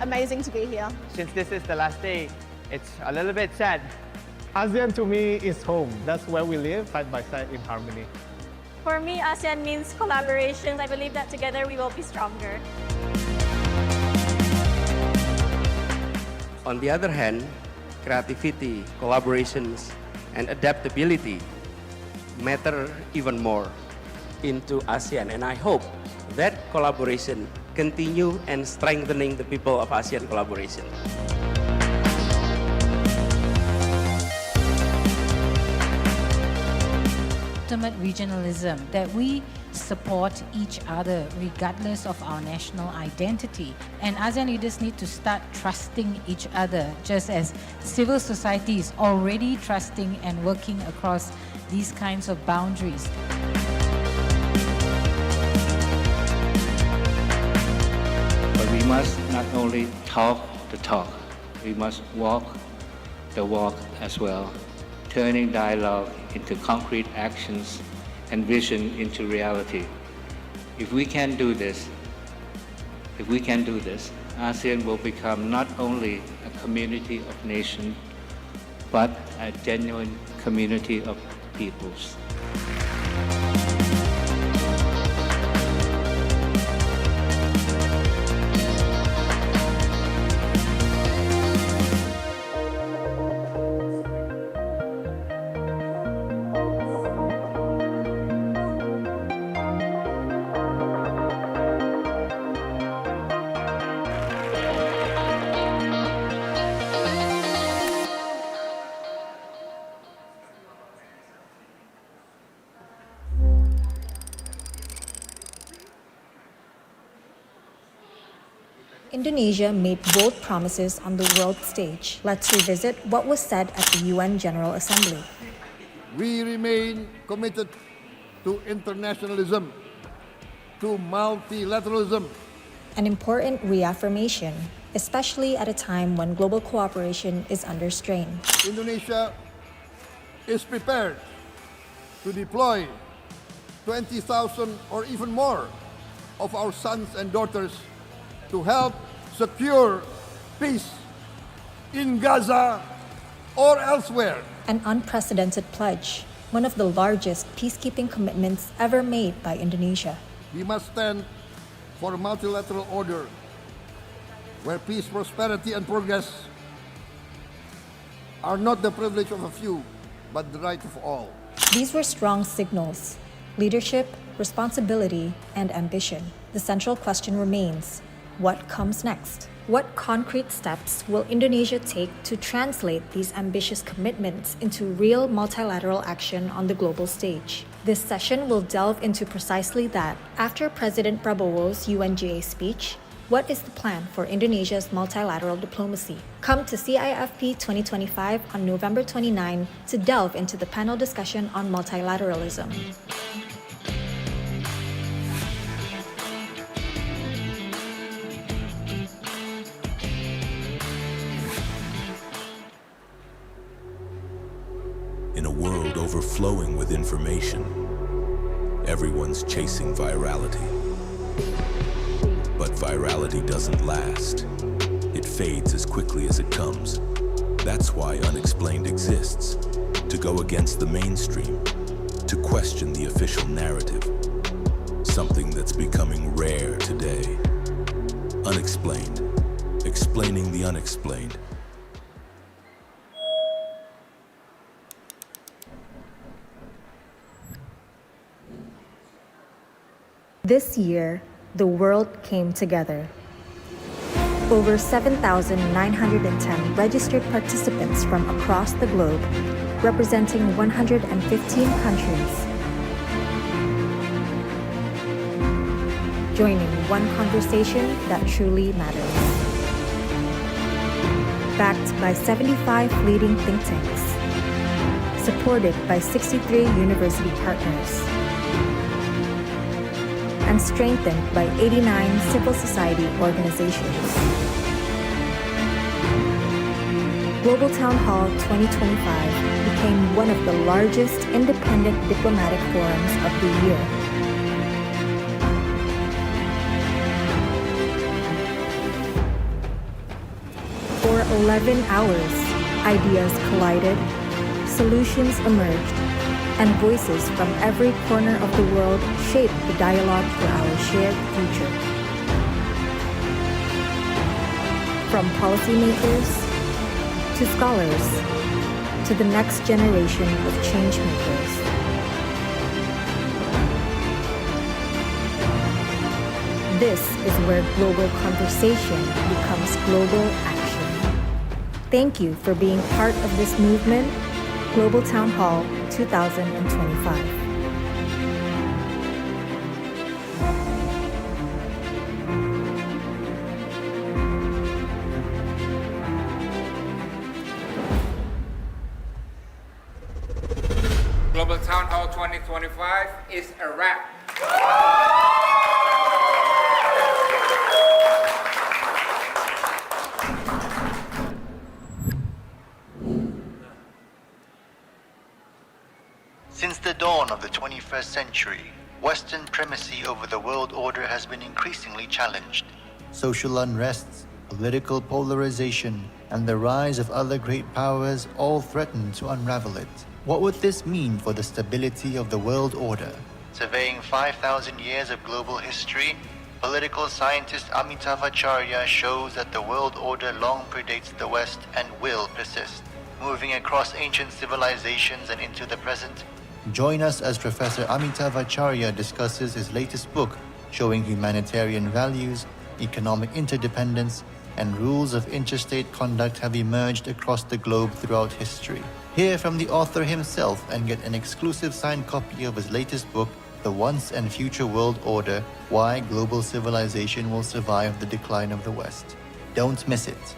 Amazing to be here. Since this is the last day, it's a little bit sad. ASEAN to me is home. That's where we live, side by side in harmony. For me, ASEAN means collaboration. I believe that together we will be stronger. On the other hand, creativity, collaborations, and adaptability matter even more into ASEAN, and I hope that collaboration continue and strengthening the people of ASEAN collaboration. Ultimate regionalism, that we support each other regardless of our national identity. And ASEAN leaders need to start trusting each other, just as civil society is already trusting and working across these kinds of boundaries. But we must not only talk the talk, we must walk the walk as well, turning dialogue into concrete actions and vision into reality. If we can do this, ASEAN will become not only a community of nations, but a genuine community of peoples. Indonesia made bold promises on the world stage. Let's revisit what was said at the UN General Assembly. We remain committed to internationalism, to multilateralism. An important reaffirmation, especially at a time when global cooperation is under strain. Indonesia is prepared to deploy 20,000 or even more of our sons and daughters to help secure peace in Gaza or elsewhere. An unprecedented pledge, one of the largest peacekeeping commitments ever made by Indonesia. We must stand for a multilateral order where peace, prosperity, and progress are not the privilege of a few, but the right of all. These were strong signals: leadership, responsibility, and ambition. The central question remains: what comes next? What concrete steps will Indonesia take to translate these ambitious commitments into real multilateral action on the global stage? This session will delve into precisely that. After President Prabowo's UNGA speech, what is the plan for Indonesia's multilateral diplomacy? Come to CIFP 2025 on November 29 to delve into the panel discussion on multilateralism. In a world overflowing with information, everyone's chasing virality. But virality doesn't last. It fades as quickly as it comes. That's why Unexplained exists, to go against the mainstream, to question the official narrative, something that's becoming rare today. Unexplained, explaining the unexplained. This year, the world came together. Over 7,910 registered participants from across the globe, representing 115 countries, joining one conversation that truly matters. Backed by 75 leading think tanks, supported by 63 university partners, and strengthened by 89 civil society organizations. Global Town Hall 2025 became one of the largest independent diplomatic forums of the year. For 11 hours, ideas collided, solutions emerged, and voices from every corner of the world shape the dialogue for our shared future. From policymakers to scholars to the next generation of changemakers. This is where global conversation becomes global action. Thank you for being part of this movement, Global Town Hall 2025. Global Town Hall 2025 is a wrap. Since the dawn of the 21st century, Western primacy over the world order has been increasingly challenged. Social unrests, political polarization, and the rise of other great powers all threaten to unravel it. What would this mean for the stability of the world order? Surveying 5,000 years of global history, political scientist Amitav Acharya shows that the world order long predates the West and will persist. Moving across ancient civilizations and into the present, join us as Professor Amitav Acharya discusses his latest book showing humanitarian values, economic interdependence, and rules of interstate conduct have emerged across the globe throughout history. Hear from the author himself and get an exclusive signed copy of his latest book, The Once and Future World Order: Why Global Civilization Will Survive the Decline of the West. Don't miss it.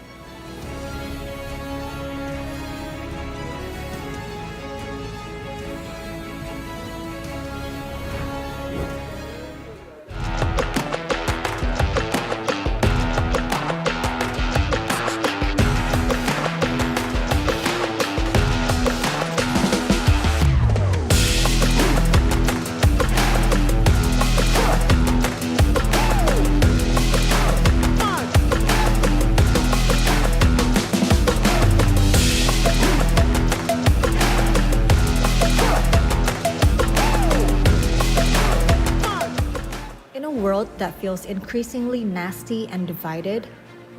That feels increasingly nasty and divided,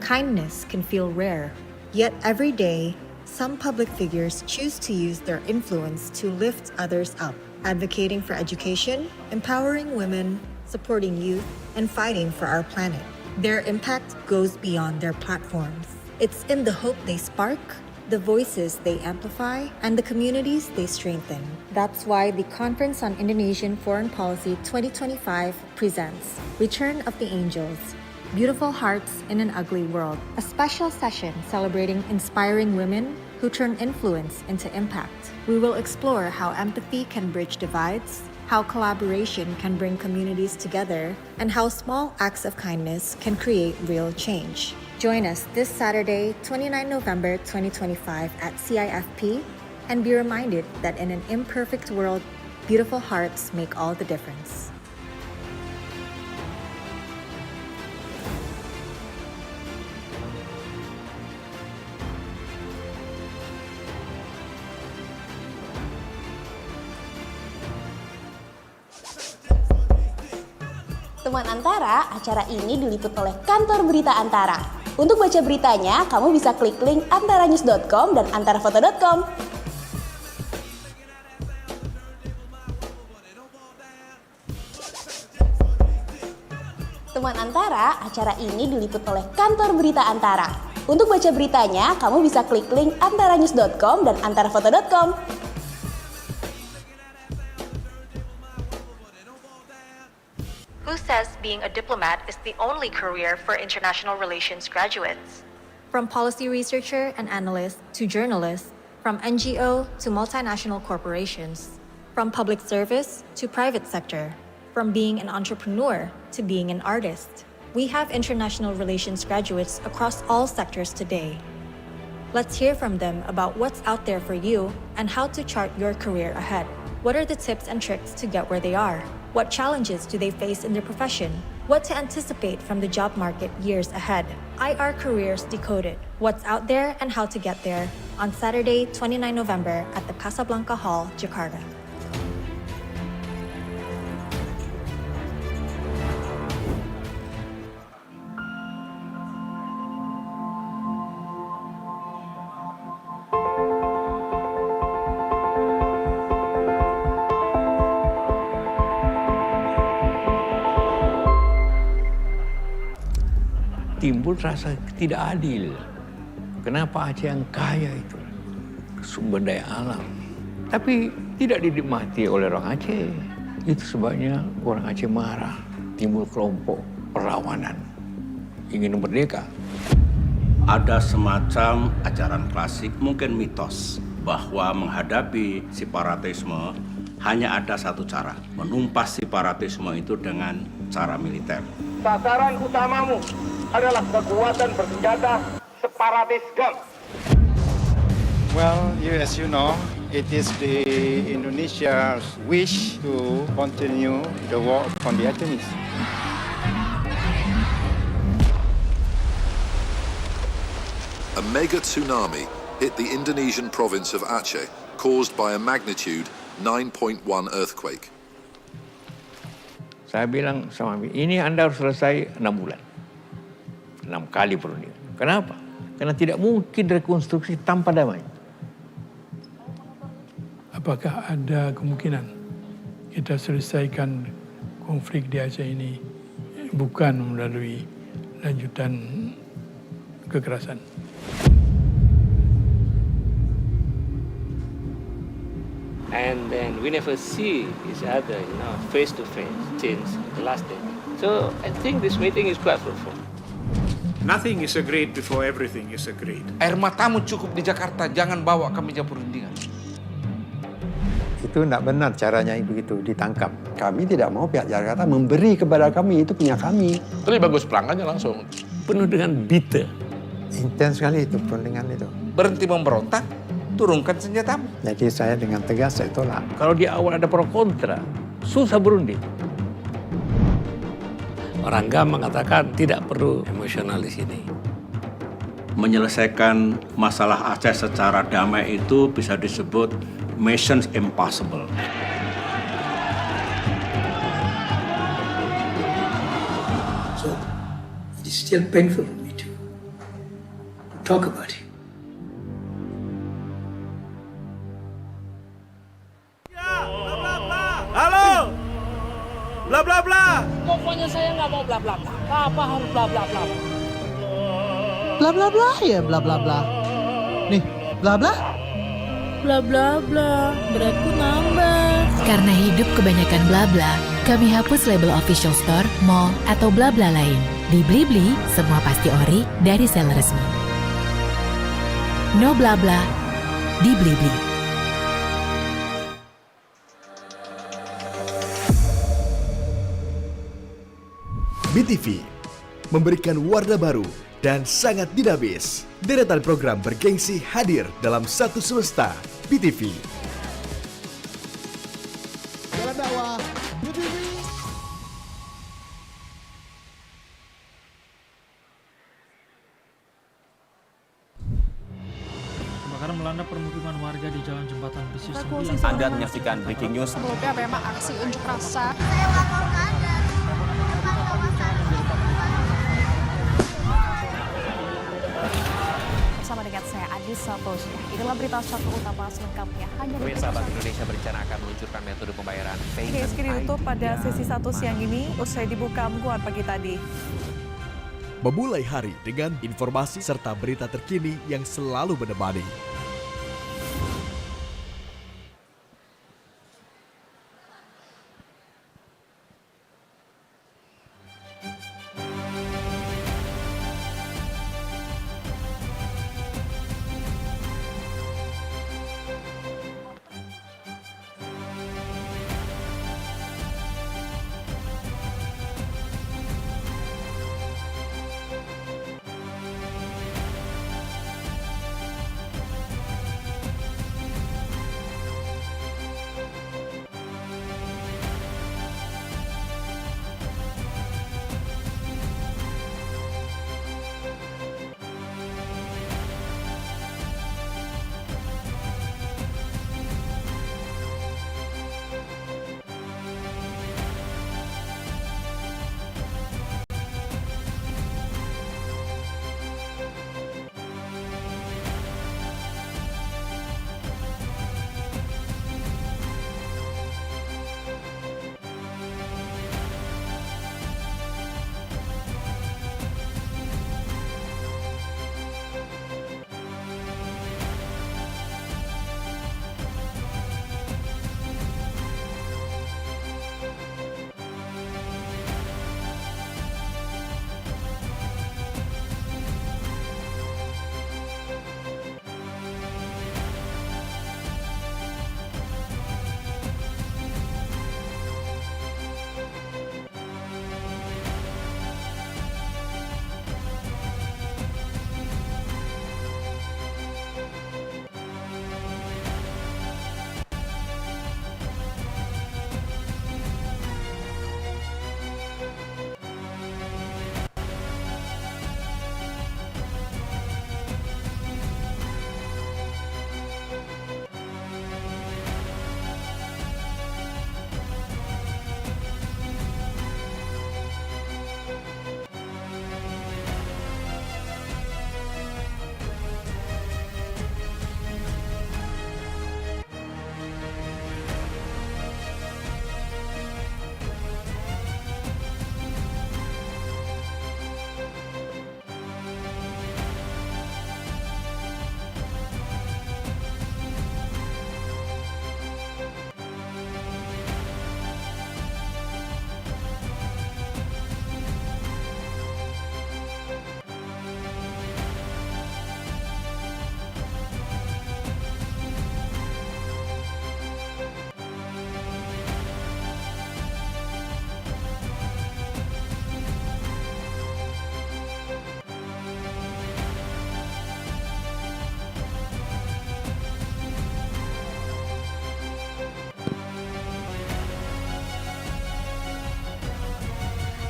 kindness can feel rare. Yet every day, some public figures choose to use their influence to lift others up, advocating for education, empowering women, supporting youth, and fighting for our planet. Their impact goes beyond their platforms. It's in the hope they spark, the voices they amplify, and the communities they strengthen. That's why the Conference on Indonesian Foreign Policy 2025 presents Return of the Angels, Beautiful Hearts in an Ugly World, a special session celebrating inspiring women who turn influence into impact. We will explore how empathy can bridge divides, how collaboration can bring communities together, and how small acts of kindness can create real change. Join us this Saturday, 29 November 2025 at CIFP, and be reminded that in an imperfect world, beautiful hearts make all the difference. Teman Antara, acara ini diliput oleh kantor berita Antara. Untuk baca beritanya, kamu bisa klik link antaranews.com dan antarafoto.com. Teman Antara, acara ini diliput oleh kantor berita Antara. Untuk baca beritanya, kamu bisa klik link antaranews.com dan antarafoto.com. Who says being a diplomat is the only career for international relations graduates? From policy researcher and analyst to journalist, from NGO to multinational corporations, from public service to private sector, from being an entrepreneur to being an artist. We have international relations graduates across all sectors today. Let's hear from them about what's out there for you and how to chart your career ahead. What are the tips and tricks to get where they are? What challenges do they face in their profession? What to anticipate from the job market years ahead? IR Careers Decoded. What's out there and how to get there on Saturday, 29 November at the Casablanca Hall, Jakarta. timbul rasa tidak adil. Kenapa Aceh yang kaya itu sumber daya alam, tapi tidak dinikmati oleh orang Aceh. Itu sebabnya orang Aceh marah, timbul kelompok perlawanan, ingin merdeka. Ada semacam ajaran klasik, mungkin mitos, bahwa menghadapi separatisme hanya ada satu cara, menumpas separatisme itu dengan cara militer. Sasaran utamamu adalah kekuatan bersenjata separatis gang. Well, as you know, it is the Indonesia's wish to continue the war on the enemies. A mega tsunami hit the Indonesian province of Aceh, caused by a magnitude 9.1 earthquake. Saya bilang sama ini Anda harus selesai 6 bulan. 6 kali perundingan. Kenapa? Karena tidak mungkin rekonstruksi tanpa damai. Apakah ada kemungkinan kita selesaikan konflik di Aceh ini bukan melalui lanjutan kekerasan? And then we never see each other, face to face since the last day. So I think this meeting is quite fruitful. Nothing is agreed before everything is agreed. Air matamu cukup di Jakarta, jangan bawa ke meja perundingan. Itu tidak benar caranya begitu ditangkap. Kami tidak mau pihak Jakarta memberi kepada kami, itu punya kami. Lebih bagus perang aja langsung. Penuh dengan bitter. Intens sekali itu perundingan itu. Berhenti memberontak, turunkan senjatamu. Jadi saya dengan tegas saya tolak. Kalau di awal ada pro kontra, susah berunding. Orang GAM mengatakan tidak perlu emosional di sini. Menyelesaikan masalah Aceh secara damai itu bisa disebut mission impossible. So, it is still painful for me to talk about it. Halo, bla bla bla. Pokoknya saya nggak mau bla bla bla. Papa harus bla bla bla. Bla bla bla ya bla bla bla. Nih, bla bla. Bla bla bla, beratku nambah. Karena hidup kebanyakan bla bla, kami hapus label official store, mall, atau bla bla lain. Di Blibli, semua pasti ori dari seller resmi. No bla bla di Blibli. BTV memberikan warna baru dan sangat dinamis. Deretan program bergengsi hadir dalam satu semesta, BTV. Jalan dakwah, BTV. Kebakaran melanda permukiman warga di Jalan Jembatan Besi 9. Anda menyaksikan breaking news. Sebelumnya memang aksi unjuk rasa. Bersama dengan saya Adis Santosya. Inilah berita satu utama selengkapnya. Pemirsa Bank Indonesia berencana akan meluncurkan metode pembayaran payment ISG ditutup pada sesi 1 siang ini usai dibuka mingguan pagi tadi. Memulai hari dengan informasi serta berita terkini yang selalu menemani.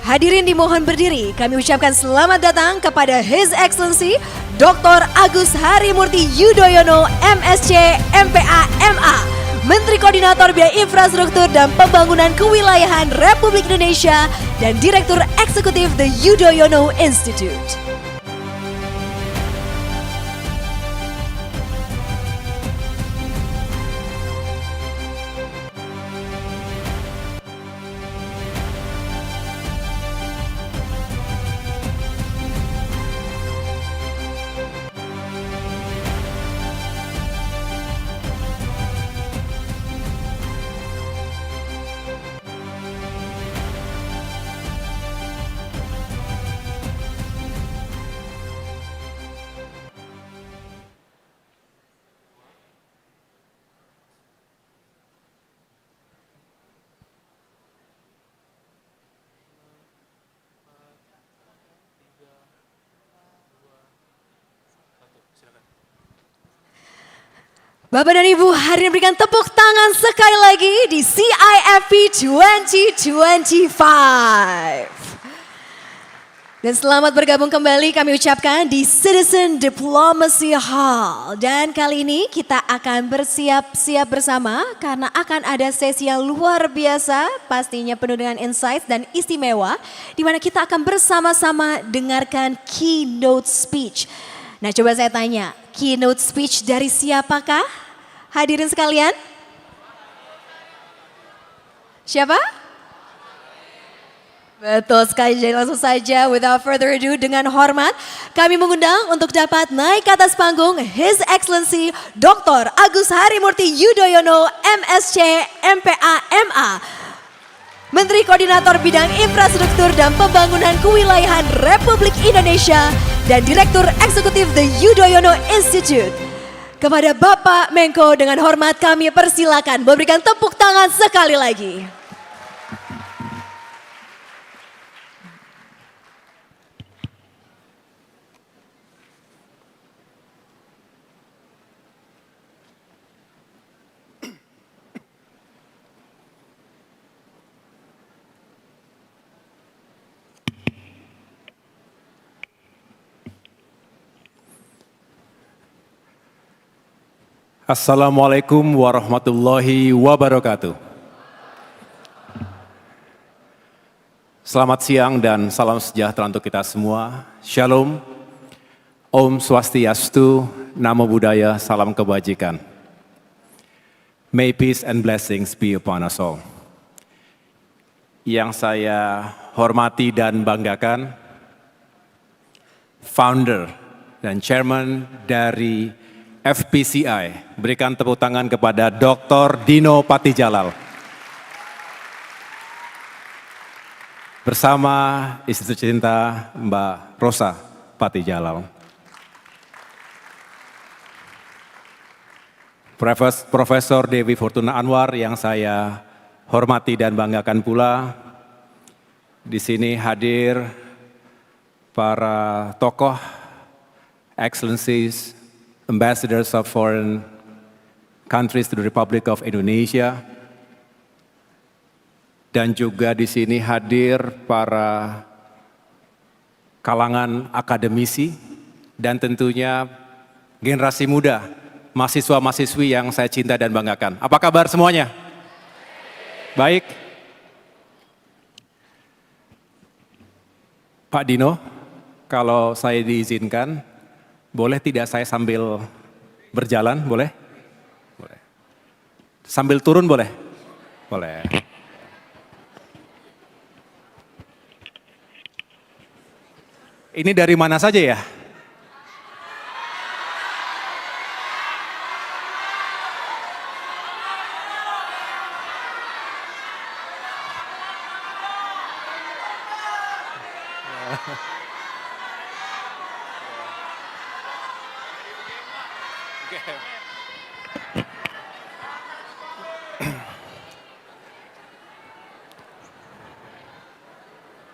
Hadirin dimohon berdiri, kami ucapkan selamat datang kepada His Excellency Dr. Agus Harimurti Yudhoyono MSc MPA MA, Menteri Koordinator Bidang Infrastruktur dan Pembangunan Kewilayahan Republik Indonesia dan Direktur Eksekutif The Yudhoyono Institute. Bapak dan Ibu, hari ini berikan tepuk tangan sekali lagi di CIFP 2025. Dan selamat bergabung kembali kami ucapkan di Citizen Diplomacy Hall. Dan kali ini kita akan bersiap-siap bersama karena akan ada sesi yang luar biasa, pastinya penuh dengan insight dan istimewa, di mana kita akan bersama-sama dengarkan keynote speech. Nah, coba saya tanya, keynote speech dari siapakah? Hadirin sekalian? Siapa? Betul sekali, jadi langsung saja without further ado dengan hormat kami mengundang untuk dapat naik ke atas panggung His Excellency Dr. Agus Harimurti Yudhoyono MSc MPA MA, Menteri Koordinator Bidang Infrastruktur dan Pembangunan Kewilayahan Republik Indonesia dan Direktur Eksekutif The Yudhoyono Institute. Kepada Bapak Menko dengan hormat kami persilakan memberikan tepuk tangan sekali lagi. Assalamualaikum warahmatullahi wabarakatuh. Selamat siang dan salam sejahtera untuk kita semua. Shalom, Om Swastiastu, Namo Buddhaya, salam kebajikan. May peace and blessings be upon us all. Yang saya hormati dan banggakan, founder dan chairman dari FPCI, berikan tepuk tangan kepada Dr. Dino Patijalal. Bersama istri tercinta Mbak Rosa Patijalal. Profesor Dewi Fortuna Anwar yang saya hormati dan banggakan pula. Di sini hadir para tokoh, excellencies, ambassadors of foreign countries to the Republic of Indonesia, dan juga di sini hadir para kalangan akademisi dan tentunya generasi muda, mahasiswa-mahasiswi yang saya cinta dan banggakan. Apa kabar semuanya? Baik. Pak Dino, kalau saya diizinkan, boleh tidak saya sambil berjalan, boleh? Boleh. Sambil turun boleh? Boleh. Ini dari mana saja ya?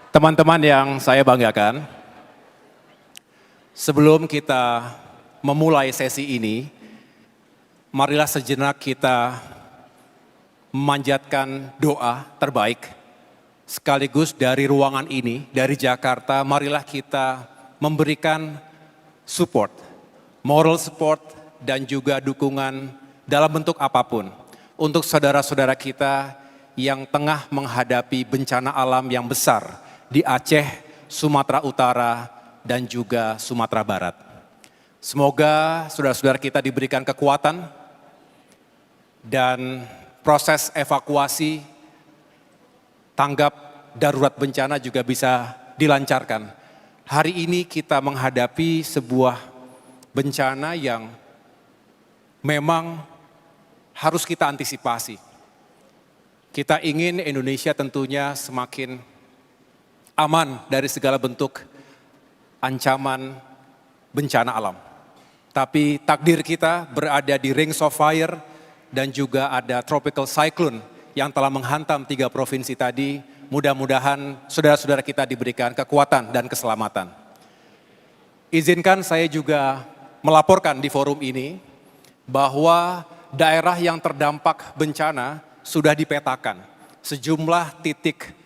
Teman-teman yang saya banggakan, sebelum kita memulai sesi ini, marilah sejenak kita memanjatkan doa terbaik sekaligus dari ruangan ini, dari Jakarta, marilah kita memberikan support, moral support, dan juga dukungan dalam bentuk apapun untuk saudara-saudara kita yang tengah menghadapi bencana alam yang besar di Aceh, Sumatera Utara, dan juga Sumatera Barat. Semoga saudara-saudara kita diberikan kekuatan dan proses evakuasi tanggap darurat bencana juga bisa dilancarkan. Hari ini kita menghadapi sebuah bencana yang memang harus kita antisipasi. Kita ingin Indonesia tentunya semakin aman dari segala bentuk ancaman bencana alam. Tapi takdir kita berada di rings of fire dan juga ada tropical cyclone yang telah menghantam 3 provinsi tadi. Mudah-mudahan saudara-saudara kita diberikan kekuatan dan keselamatan. Izinkan saya juga melaporkan di forum ini bahwa daerah yang terdampak bencana sudah dipetakan. Sejumlah titik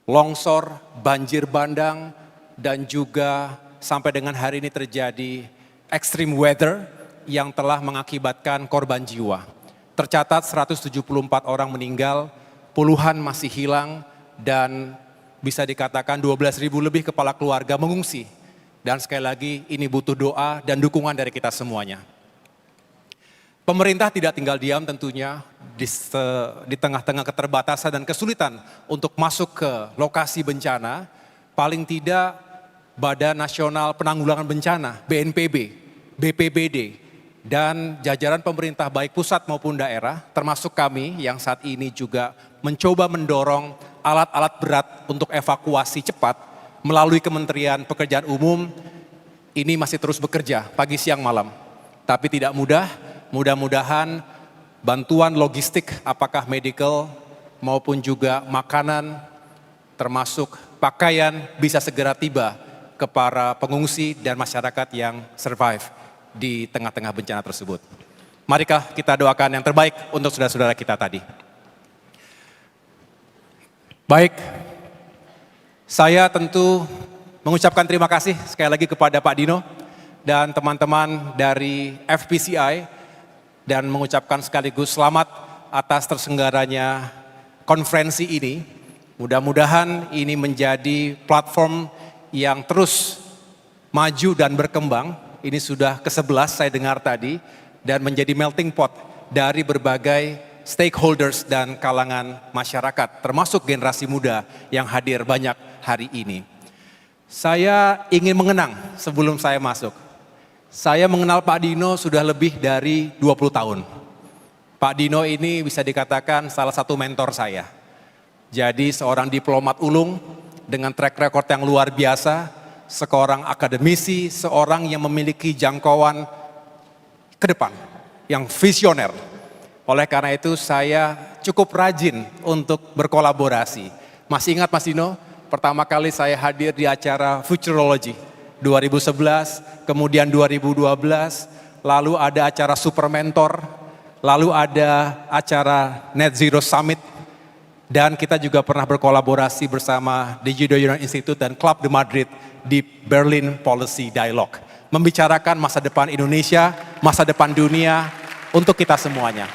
longsor, banjir bandang, dan juga sampai dengan hari ini terjadi extreme weather yang telah mengakibatkan korban jiwa. Tercatat 174 orang meninggal, puluhan masih hilang, dan bisa dikatakan 12.000 lebih kepala keluarga mengungsi. Dan sekali lagi ini butuh doa dan dukungan dari kita semuanya. Pemerintah tidak tinggal diam tentunya di tengah-tengah keterbatasan dan kesulitan untuk masuk ke lokasi bencana. Paling tidak Badan Nasional Penanggulangan Bencana, BNPB, BPBD, dan jajaran pemerintah baik pusat maupun daerah, termasuk kami yang saat ini juga mencoba mendorong alat-alat berat untuk evakuasi cepat melalui Kementerian Pekerjaan Umum, ini masih terus bekerja pagi siang malam. Tapi tidak mudah, mudah-mudahan bantuan logistik apakah medical maupun juga makanan termasuk pakaian bisa segera tiba ke para pengungsi dan masyarakat yang survive di tengah-tengah bencana tersebut. Marikah kita doakan yang terbaik untuk saudara-saudara kita tadi. Baik, saya tentu mengucapkan terima kasih sekali lagi kepada Pak Dino dan teman-teman dari FPCI dan mengucapkan sekaligus selamat atas terselenggaranya konferensi ini. Mudah-mudahan ini menjadi platform yang terus maju dan berkembang. Ini sudah ke-11 saya dengar tadi dan menjadi melting pot dari berbagai stakeholders dan kalangan masyarakat, termasuk generasi muda yang hadir banyak hari ini. Saya ingin mengenang sebelum saya masuk. Saya mengenal Pak Dino sudah lebih dari 20 tahun. Pak Dino ini bisa dikatakan salah satu mentor saya. Jadi seorang diplomat ulung dengan track record yang luar biasa, seorang akademisi, seorang yang memiliki jangkauan ke depan, yang visioner. Oleh karena itu saya cukup rajin untuk berkolaborasi. Masih ingat Mas Dino, pertama kali saya hadir di acara Futurology 2011, kemudian 2012, lalu ada acara Super Mentor, lalu ada acara Net Zero Summit, dan kita juga pernah berkolaborasi bersama the Yudhoyono Institute dan Club de Madrid di Berlin Policy Dialogue. Membicarakan masa depan Indonesia, masa depan dunia untuk kita semuanya.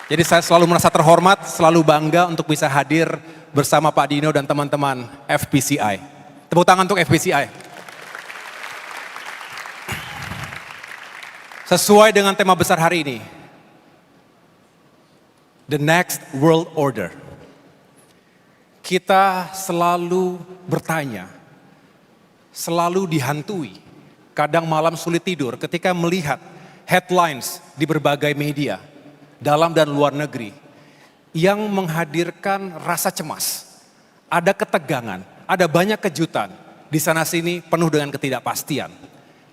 Jadi saya selalu merasa terhormat, selalu bangga untuk bisa hadir bersama Pak Dino dan teman-teman FPCI. Tepuk tangan untuk FPCI. Sesuai dengan tema besar hari ini, The Next World Order. Kita selalu bertanya, selalu dihantui, kadang malam sulit tidur ketika melihat headlines di berbagai media, dalam dan luar negeri, yang menghadirkan rasa cemas. Ada ketegangan, ada banyak kejutan, di sana sini penuh dengan ketidakpastian.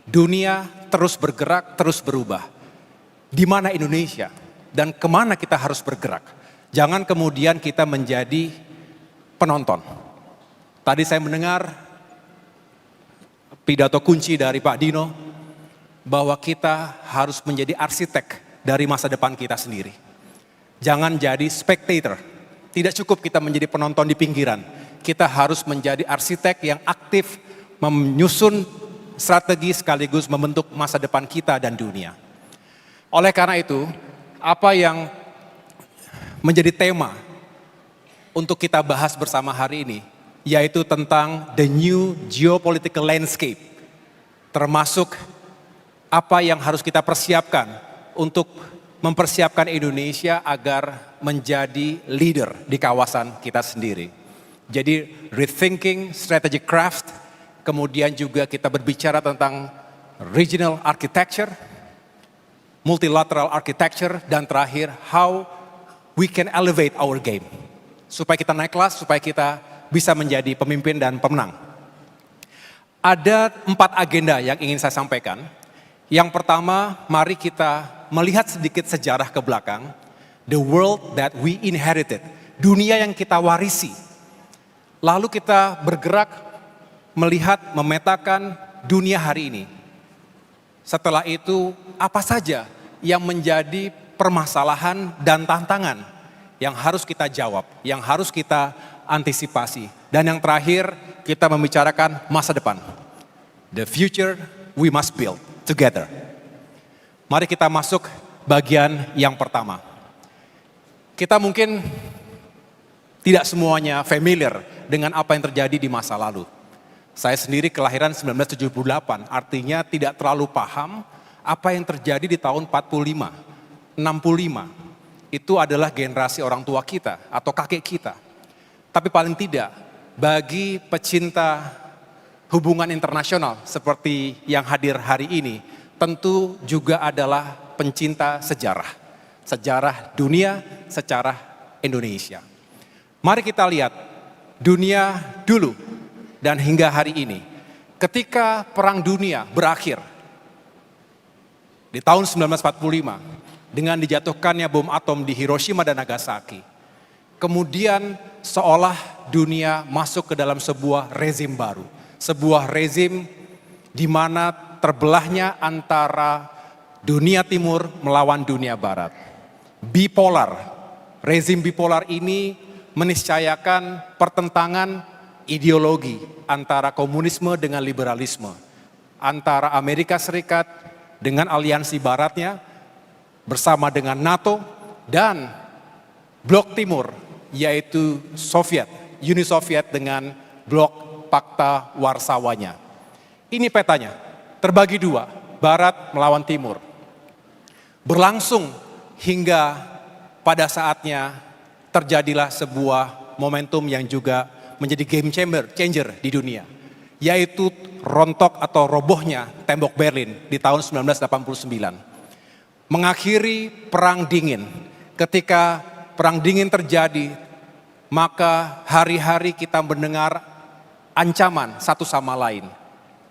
Dunia terus bergerak, terus berubah. Di mana Indonesia dan kemana kita harus bergerak? Jangan kemudian kita menjadi penonton. Tadi saya mendengar pidato kunci dari Pak Dino, bahwa kita harus menjadi arsitek dari masa depan kita sendiri. Jangan jadi spectator, Tidak cukup kita menjadi penonton di pinggiran. Kita harus menjadi arsitek yang aktif menyusun strategi sekaligus membentuk masa depan kita dan dunia. Oleh karena itu, apa yang menjadi tema untuk kita bahas bersama hari ini, yaitu tentang the new geopolitical landscape, termasuk apa yang harus kita persiapkan untuk mempersiapkan Indonesia agar menjadi leader di kawasan kita sendiri. Jadi rethinking strategic craft, kemudian juga kita berbicara tentang regional architecture, multilateral architecture, dan terakhir how we can elevate our game. Supaya kita naik kelas, supaya kita bisa menjadi pemimpin dan pemenang. Ada 4 agenda yang ingin saya sampaikan. Yang pertama, mari kita melihat sedikit sejarah ke belakang. The world that we inherited. Dunia yang kita warisi. Lalu kita bergerak melihat, memetakan dunia hari ini. Setelah itu, apa saja yang menjadi permasalahan dan tantangan yang harus kita jawab, yang harus kita antisipasi. Dan yang terakhir, kita membicarakan masa depan. The future we must build together. Mari kita masuk bagian yang pertama. Kita mungkin tidak semuanya familiar dengan apa yang terjadi di masa lalu. Saya sendiri kelahiran 1978, artinya tidak terlalu paham apa yang terjadi di tahun 45, 65. Itu adalah generasi orang tua kita atau kakek kita. Tapi paling tidak, bagi pecinta hubungan internasional seperti yang hadir hari ini, tentu juga adalah pencinta sejarah. Sejarah dunia, sejarah Indonesia. Mari kita lihat dunia dulu dan hingga hari ini. Ketika Perang Dunia berakhir di tahun 1945 dengan dijatuhkannya bom atom di Hiroshima dan Nagasaki. Kemudian seolah dunia masuk ke dalam sebuah rezim baru. Sebuah rezim di mana terbelahnya antara dunia timur melawan dunia barat. Bipolar, rezim bipolar ini meniscayakan pertentangan ideologi antara komunisme dengan liberalisme. Antara Amerika Serikat dengan aliansi baratnya bersama dengan NATO dan blok timur yaitu Soviet, Uni Soviet dengan blok Pakta Warsawanya. Ini petanya, terbagi 2, Barat melawan Timur. Berlangsung hingga pada saatnya terjadilah sebuah momentum yang juga menjadi game changer di dunia. Yaitu rontok atau robohnya tembok Berlin di tahun 1989. Mengakhiri Perang Dingin. Ketika Perang Dingin terjadi, maka hari-hari kita mendengar ancaman satu sama lain.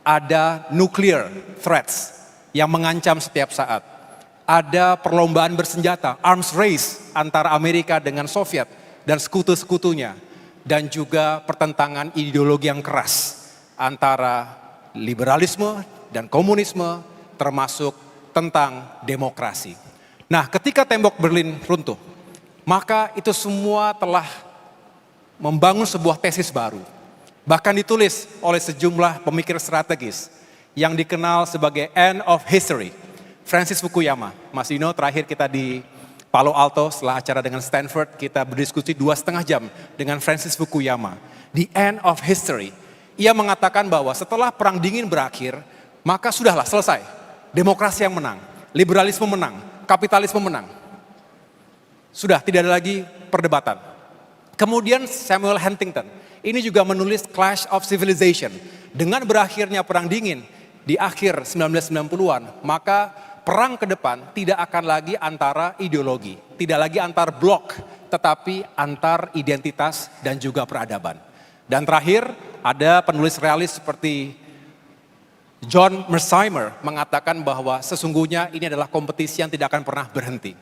Ada nuclear threats yang mengancam setiap saat. Ada perlombaan bersenjata, arms race antara Amerika dengan Soviet dan sekutu-sekutunya. Dan juga pertentangan ideologi yang keras antara liberalisme dan komunisme termasuk tentang demokrasi. Nah, ketika tembok Berlin runtuh, maka itu semua telah membangun sebuah tesis baru. Bahkan ditulis oleh sejumlah pemikir strategis yang dikenal sebagai end of history. Francis Fukuyama, Mas Dino, terakhir kita di Palo Alto setelah acara dengan Stanford, kita berdiskusi 2,5 jam dengan Francis Fukuyama. The end of history. Ia mengatakan bahwa setelah Perang Dingin berakhir, maka sudahlah selesai. Demokrasi yang menang, liberalisme menang, kapitalisme menang. Sudah tidak ada lagi perdebatan. Kemudian Samuel Huntington, ini juga menulis Clash of Civilization. Dengan berakhirnya Perang Dingin di akhir 1990-an, maka perang ke depan tidak akan lagi antara ideologi, tidak lagi antar blok, tetapi antar identitas dan juga peradaban. Dan terakhir, ada penulis realis seperti John Mersheimer mengatakan bahwa sesungguhnya ini adalah kompetisi yang tidak akan pernah berhenti.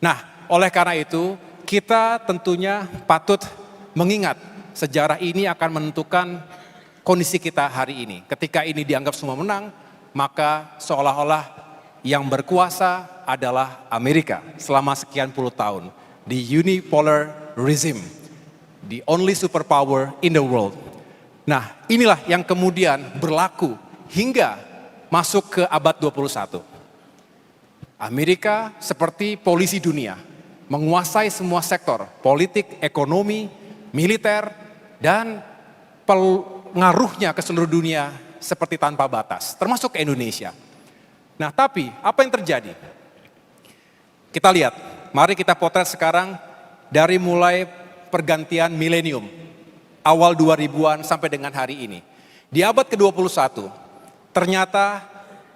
Nah, oleh karena itu, kita tentunya patut mengingat sejarah ini akan menentukan kondisi kita hari ini. Ketika ini dianggap semua menang, maka seolah-olah yang berkuasa adalah Amerika selama sekian puluh tahun. The unipolar regime, the only superpower in the world. Nah, inilah yang kemudian berlaku hingga masuk ke abad 21. Amerika seperti polisi dunia, menguasai semua sektor, politik, ekonomi, militer, dan pengaruhnya ke seluruh dunia seperti tanpa batas, termasuk ke Indonesia. Nah, tapi apa yang terjadi? Kita lihat, mari kita potret sekarang dari mulai pergantian milenium, awal 2000-an sampai dengan hari ini. Di abad ke-21, ternyata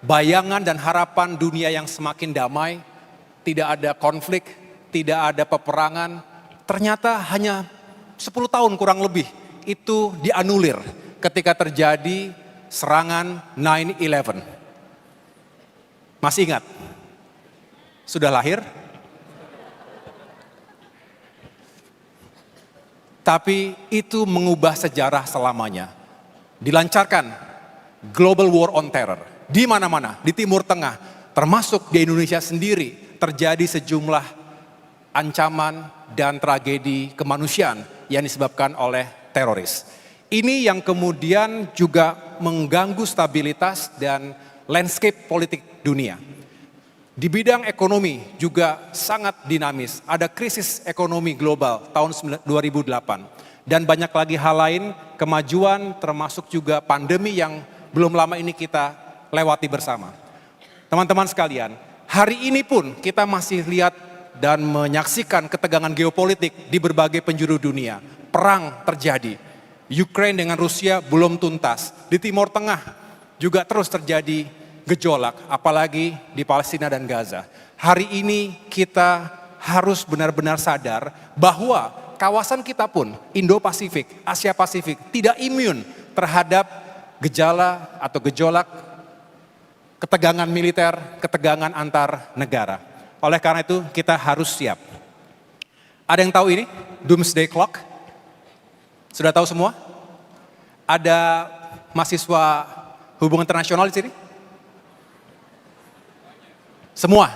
bayangan dan harapan dunia yang semakin damai, tidak ada konflik, tidak ada peperangan, ternyata hanya 10 tahun kurang lebih itu dianulir ketika terjadi serangan 9/11. Masih ingat? Sudah lahir? Tapi itu mengubah sejarah selamanya. Dilancarkan global war on terror. Di mana-mana, di Timur Tengah, termasuk di Indonesia sendiri, terjadi sejumlah ancaman dan tragedi kemanusiaan yang disebabkan oleh teroris. Ini yang kemudian juga mengganggu stabilitas dan landscape politik dunia. Di bidang ekonomi juga sangat dinamis. Ada krisis ekonomi global tahun 2008. Dan banyak lagi hal lain, kemajuan termasuk juga pandemi yang belum lama ini kita lewati bersama. Teman-teman sekalian, hari ini pun kita masih lihat dan menyaksikan ketegangan geopolitik di berbagai penjuru dunia. Perang terjadi. Ukraina dengan Rusia belum tuntas. Di Timur Tengah juga terus terjadi gejolak, apalagi di Palestina dan Gaza. Hari ini kita harus benar-benar sadar bahwa kawasan kita pun, Indo-Pasifik, Asia-Pasifik, tidak imun terhadap gejala atau gejolak ketegangan militer, ketegangan antar negara. Oleh karena itu kita harus siap. Ada yang tahu ini? Doomsday Clock? Sudah tahu semua? Ada mahasiswa hubungan internasional di sini? Semua.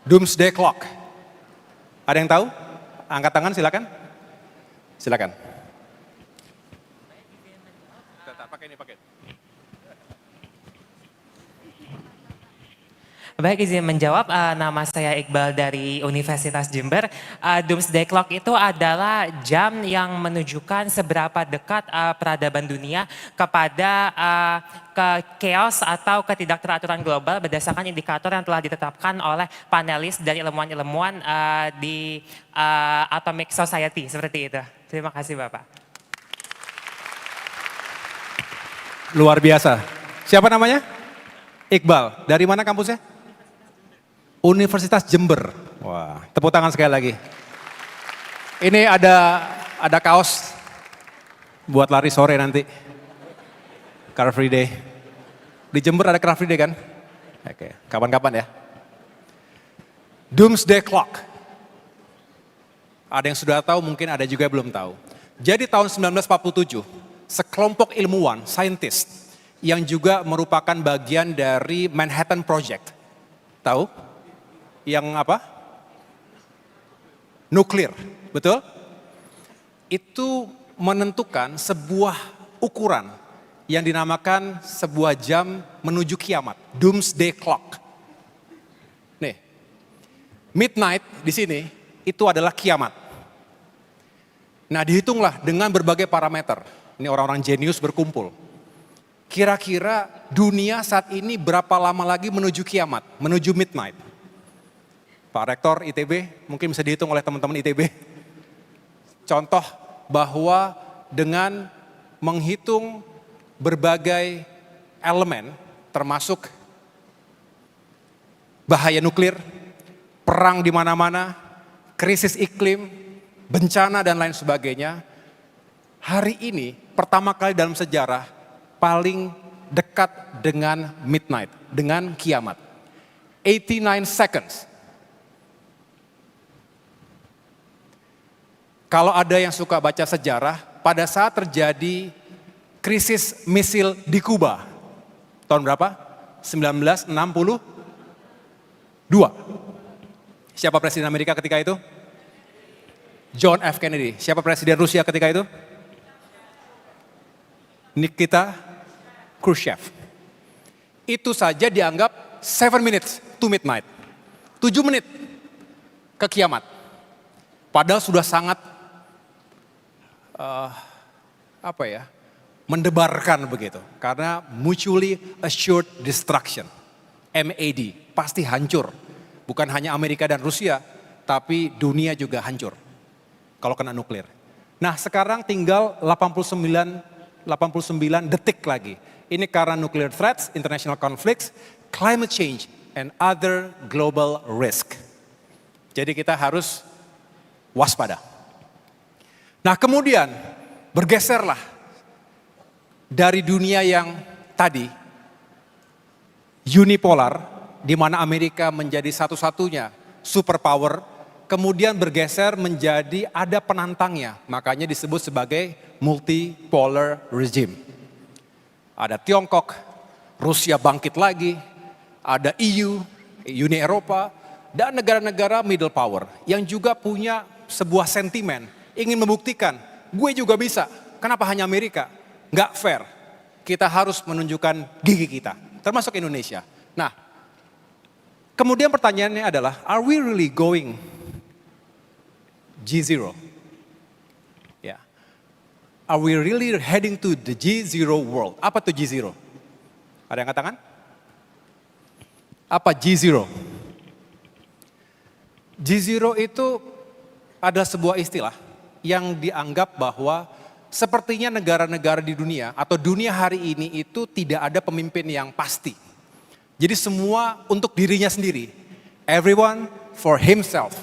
Doomsday Clock. Ada yang tahu? Angkat tangan silakan. Silakan. Pakai ini, pakai. Baik, izin menjawab, nama saya Iqbal dari Universitas Jember. Doomsday Clock itu adalah jam yang menunjukkan seberapa dekat peradaban dunia kepada ke chaos atau ketidakteraturan global berdasarkan indikator yang telah ditetapkan oleh panelis dan ilmuwan-ilmuwan di Atomic Society, seperti itu. Terima kasih Bapak. Luar biasa. Siapa namanya? Iqbal. Dari mana kampusnya? Universitas Jember. Wah, tepuk tangan sekali lagi. Ini ada kaos buat lari sore nanti. Car Free Day. Di Jember ada Car Free Day kan? Oke, kapan-kapan ya. Doomsday Clock. Ada yang sudah tahu, mungkin ada juga yang belum tahu. Jadi tahun 1947, sekelompok ilmuwan, scientist, yang juga merupakan bagian dari Manhattan Project. Tahu? Yang apa? Nuklir, betul? Itu menentukan sebuah ukuran yang dinamakan sebuah jam menuju kiamat, Doomsday Clock. Nih, midnight di sini itu adalah kiamat. Nah, dihitunglah dengan berbagai parameter. Ini orang-orang jenius berkumpul. Kira-kira dunia saat ini berapa lama lagi menuju kiamat, menuju midnight? Pak Rektor ITB, mungkin bisa dihitung oleh teman-teman ITB. Contoh bahwa dengan menghitung berbagai elemen, termasuk bahaya nuklir, perang di mana-mana, krisis iklim, bencana dan lain sebagainya, hari ini pertama kali dalam sejarah paling dekat dengan midnight, dengan kiamat. 89 seconds. Kalau ada yang suka baca sejarah, pada saat terjadi krisis misil di Kuba, tahun berapa? 1962. Siapa presiden Amerika ketika itu? John F. Kennedy. Siapa presiden Rusia ketika itu? Nikita Khrushchev. Itu saja dianggap 7 minutes to midnight. 7 menit ke kiamat. Padahal sudah sangat mendebarkan begitu. Karena mutually assured destruction. MAD, pasti hancur. Bukan hanya Amerika dan Rusia, tapi dunia juga hancur kalau kena nuklir. Nah, sekarang tinggal 89 detik lagi. Ini karena nuclear threats, international conflicts, climate change, and other global risk. Jadi kita harus waspada. Nah, kemudian bergeserlah dari dunia yang tadi unipolar, di mana Amerika menjadi satu-satunya superpower, kemudian bergeser menjadi ada penantangnya, makanya disebut sebagai multipolar regime. Ada Tiongkok, Rusia bangkit lagi, ada EU, Uni Eropa, dan negara-negara middle power yang juga punya sebuah sentimen, ingin membuktikan, gue juga bisa, kenapa hanya Amerika? Nggak fair, kita harus menunjukkan gigi kita, termasuk Indonesia. Nah, kemudian pertanyaannya adalah, are we really going G0? Are we really heading to the G0 world? Apa tuh G0? Ada yang katakan? Apa G0? G0 itu adalah sebuah istilah yang dianggap bahwa sepertinya negara-negara di dunia atau dunia hari ini itu tidak ada pemimpin yang pasti. Jadi semua untuk dirinya sendiri. Everyone for himself.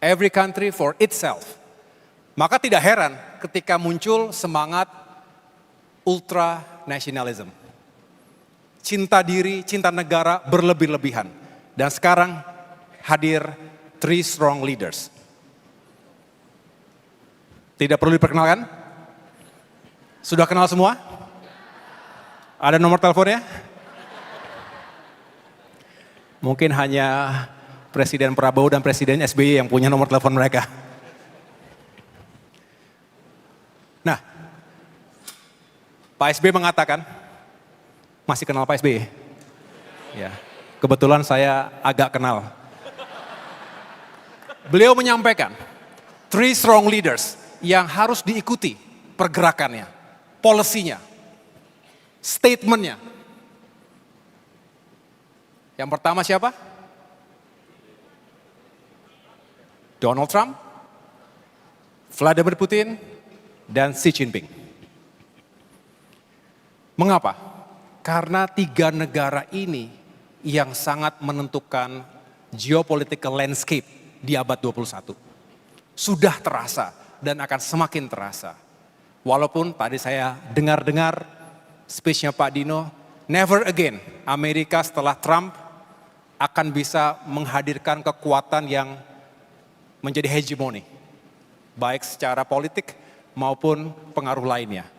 Every country for itself. Maka tidak heran ketika muncul semangat ultra nationalism. Cinta diri, cinta negara berlebih-lebihan. Dan sekarang hadir 3 strong leaders. Tidak perlu diperkenalkan? Sudah kenal semua? Ada nomor teleponnya? Mungkin hanya Presiden Prabowo dan Presiden SBY yang punya nomor telepon mereka. Nah, Pak SBY mengatakan, masih kenal Pak SBY? Ya, kebetulan saya agak kenal. Beliau menyampaikan 3 strong leaders yang harus diikuti pergerakannya, polisinya, statementnya. Yang pertama siapa? Donald Trump, Vladimir Putin, dan Xi Jinping. Mengapa? Karena 3 negara ini yang sangat menentukan geopolitical landscape di abad 21. Sudah terasa dan akan semakin terasa. Walaupun tadi saya dengar-dengar speech-nya Pak Dino, never again Amerika setelah Trump akan bisa menghadirkan kekuatan yang menjadi hegemoni. Baik secara politik maupun pengaruh lainnya.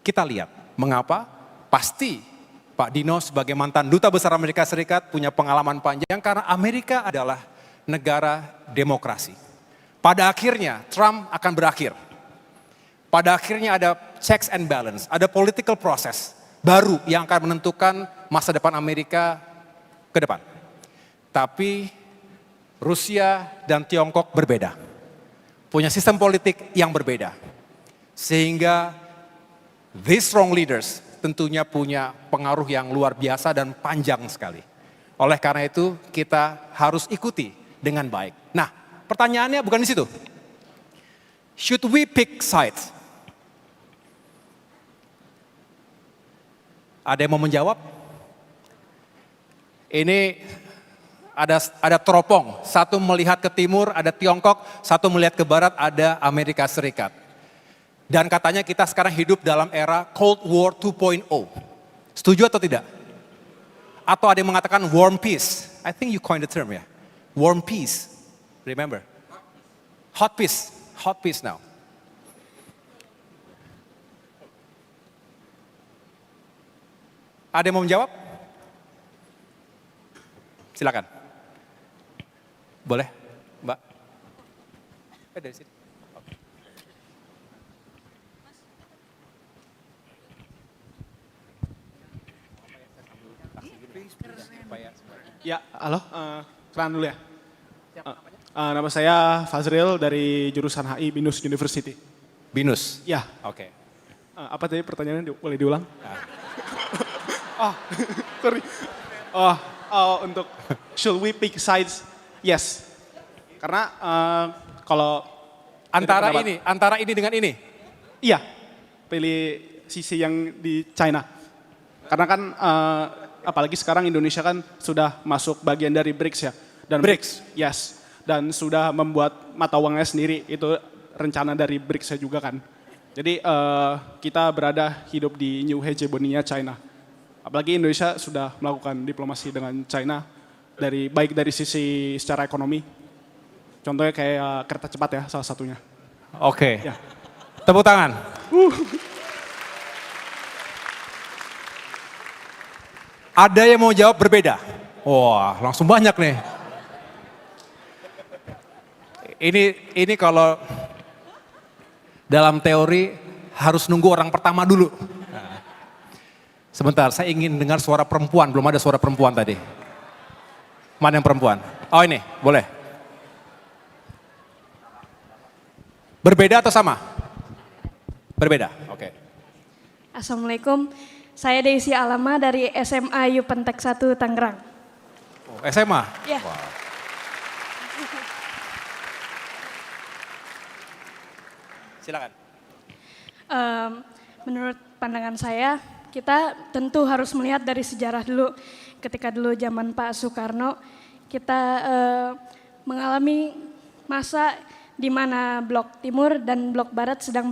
Kita lihat mengapa? Pasti Pak Dino sebagai mantan duta besar Amerika Serikat punya pengalaman panjang karena Amerika adalah negara demokrasi. Pada akhirnya Trump akan berakhir. Pada akhirnya ada checks and balance, ada political process baru yang akan menentukan masa depan Amerika ke depan. Tapi Rusia dan Tiongkok berbeda. Punya sistem politik yang berbeda. Sehingga these strong leaders tentunya punya pengaruh yang luar biasa dan panjang sekali. Oleh karena itu kita harus ikuti dengan baik. Nah, pertanyaannya bukan di situ. Should we pick sides? Ada yang mau menjawab? Ini ada teropong, satu melihat ke timur ada Tiongkok, satu melihat ke barat ada Amerika Serikat. Dan katanya kita sekarang hidup dalam era Cold War 2.0. Setuju atau tidak? Atau ada yang mengatakan warm peace. I think you coined the term ya. Warm peace. Remember? Hot peace. Hot peace now. Ada yang mau menjawab? Silakan. Boleh, Mbak? Dari sini. Ya, halo, kenalan dulu ya. Nama saya Fazril dari jurusan HI Binus University. Binus? Ya. Oke. Apa tadi pertanyaannya, boleh diulang? Oh, sorry. Untuk should we pick sides? Yes. Karena kalau antara ini dengan ini? Iya, pilih sisi yang di China. Karena kan apalagi sekarang Indonesia kan sudah masuk bagian dari BRICS ya. Dan BRICS, yes. Dan sudah membuat mata uangnya sendiri, itu rencana dari BRICS juga kan. Jadi kita berada hidup di new hegemony-nya China. Apalagi Indonesia sudah melakukan diplomasi dengan China, baik dari sisi secara ekonomi. Contohnya kayak kereta cepat ya, salah satunya. Oke. Ya. Tepuk tangan. Ada yang mau jawab berbeda? Wah, langsung banyak nih. Ini kalau dalam teori harus nunggu orang pertama dulu. Sebentar, saya ingin dengar suara perempuan, belum ada suara perempuan tadi. Mana yang perempuan? Oh ini, boleh. Berbeda atau sama? Berbeda, oke. Assalamualaikum, saya Desi Alama dari SMA Yupentek 1 Tangerang. Oh, SMA? Ya. Wow. Silakan. Menurut pandangan saya, kita tentu harus melihat dari sejarah dulu. Ketika dulu zaman Pak Soekarno, kita mengalami masa di mana blok timur dan blok barat sedang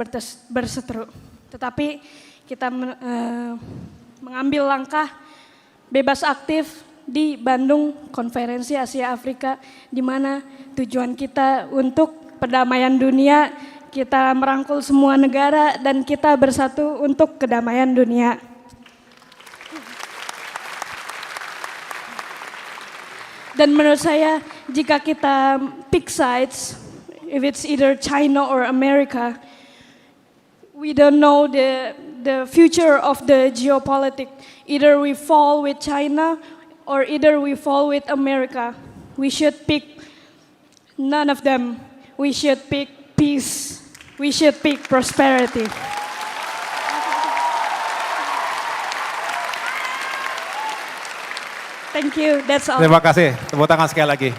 berseteru. Tetapi kita mengambil langkah bebas aktif di Bandung Konferensi Asia Afrika, di mana tujuan kita untuk perdamaian dunia. Kita merangkul semua negara dan kita bersatu untuk kedamaian dunia. Dan menurut saya, jika kita pick sides, if it's either China or America, we don't know the future of the geopolitics. Either we fall with China or either we fall with America. We should pick none of them. We should pick peace. We should pick prosperity. Thank you, that's all. Terima kasih, tepuk tangan sekali lagi.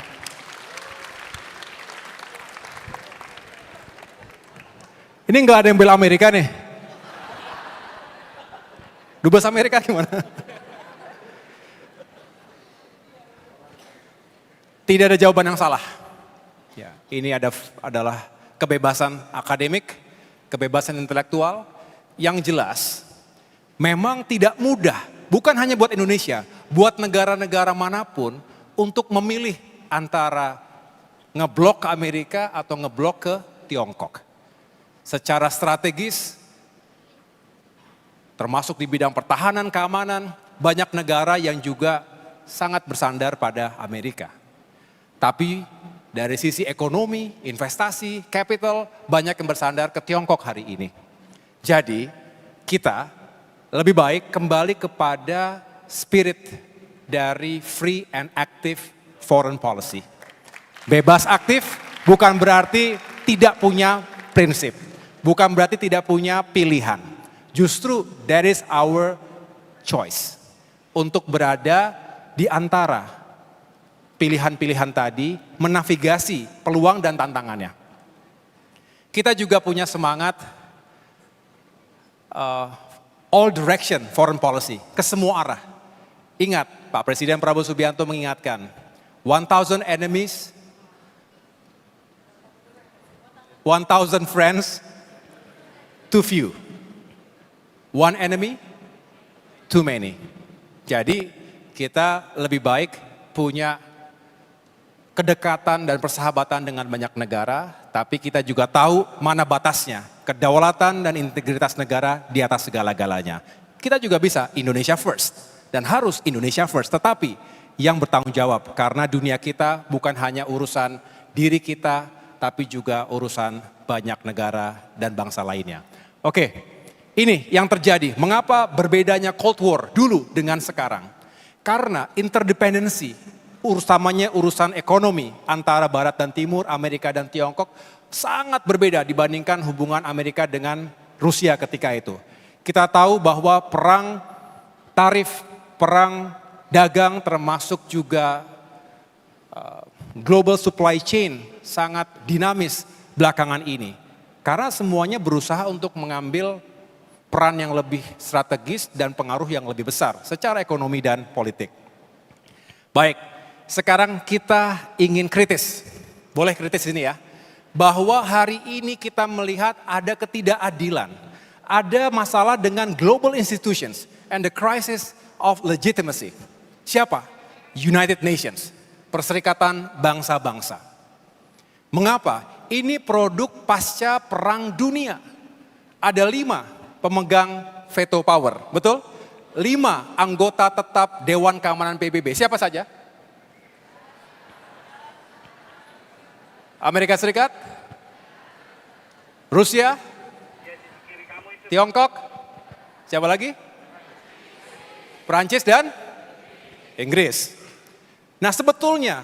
Ini nggak ada yang bela Amerika nih. Dubes Amerika gimana? Tidak ada jawaban yang salah. Ya, ini adalah kebebasan akademik, kebebasan intelektual yang jelas memang tidak mudah, bukan hanya buat Indonesia, buat negara-negara manapun untuk memilih antara ngeblok ke Amerika atau ngeblok ke Tiongkok. Secara strategis, termasuk di bidang pertahanan, keamanan, banyak negara yang juga sangat bersandar pada Amerika. Tapi dari sisi ekonomi, investasi, capital, banyak yang bersandar ke Tiongkok hari ini. Jadi kita lebih baik kembali kepada spirit dari free and active foreign policy. Bebas aktif bukan berarti tidak punya prinsip, bukan berarti tidak punya pilihan. Justru that is our choice untuk berada di antara pilihan-pilihan tadi, menavigasi peluang dan tantangannya. Kita juga punya semangat all direction foreign policy, ke semua arah. Ingat, Pak Presiden Prabowo Subianto mengingatkan, 1,000 enemies, 1,000 friends, too few. One enemy, too many. Jadi kita lebih baik punya kedekatan dan persahabatan dengan banyak negara, tapi kita juga tahu mana batasnya. Kedaulatan dan integritas negara di atas segala-galanya. Kita juga bisa Indonesia first, dan harus Indonesia first, tetapi yang bertanggung jawab, karena dunia kita bukan hanya urusan diri kita, tapi juga urusan banyak negara dan bangsa lainnya. Oke, ini yang terjadi. Mengapa berbedanya Cold War dulu dengan sekarang? Karena interdependensi, utamanya urusan ekonomi antara Barat dan Timur, Amerika dan Tiongkok sangat berbeda dibandingkan hubungan Amerika dengan Rusia ketika itu. Kita tahu bahwa perang tarif, perang dagang termasuk juga global supply chain sangat dinamis belakangan ini. Karena semuanya berusaha untuk mengambil peran yang lebih strategis dan pengaruh yang lebih besar secara ekonomi dan politik. Baik, sekarang kita ingin kritis. Boleh kritis ini ya. Bahwa hari ini kita melihat ada ketidakadilan. Ada masalah dengan global institutions and the crisis of legitimacy. Siapa? United Nations. Perserikatan bangsa-bangsa. Mengapa? Ini produk pasca perang dunia. Ada 5 pemegang veto power, betul? 5 anggota tetap Dewan Keamanan PBB. Siapa saja? Amerika Serikat? Rusia? Tiongkok? Siapa lagi? Perancis dan Inggris. Nah sebetulnya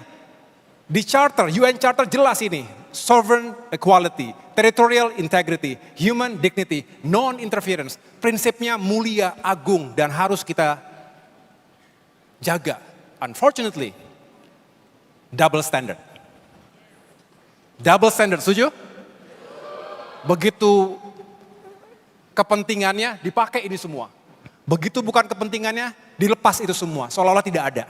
di charter, UN Charter jelas ini, sovereign equality, territorial integrity, human dignity, non-interference, prinsipnya mulia, agung dan harus kita jaga. Unfortunately, double standard. Double standard, setuju? Begitu kepentingannya dipakai ini semua. Begitu bukan kepentingannya dilepas itu semua, seolah-olah tidak ada.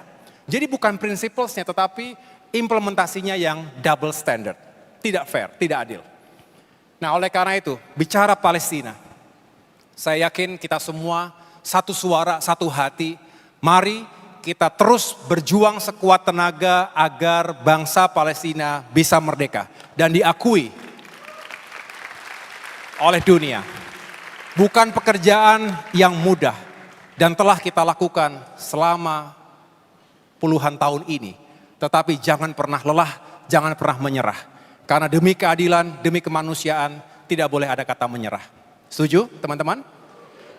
Jadi bukan prinsipalnya tetapi implementasinya yang double standard. Tidak fair, tidak adil. Nah oleh karena itu bicara Palestina. Saya yakin kita semua satu suara, satu hati. Mari kita terus berjuang sekuat tenaga agar bangsa Palestina bisa merdeka. Dan diakui oleh dunia. Bukan pekerjaan yang mudah. Dan telah kita lakukan selama puluhan tahun ini. Tetapi jangan pernah lelah, jangan pernah menyerah. Karena demi keadilan, demi kemanusiaan, tidak boleh ada kata menyerah. Setuju teman-teman?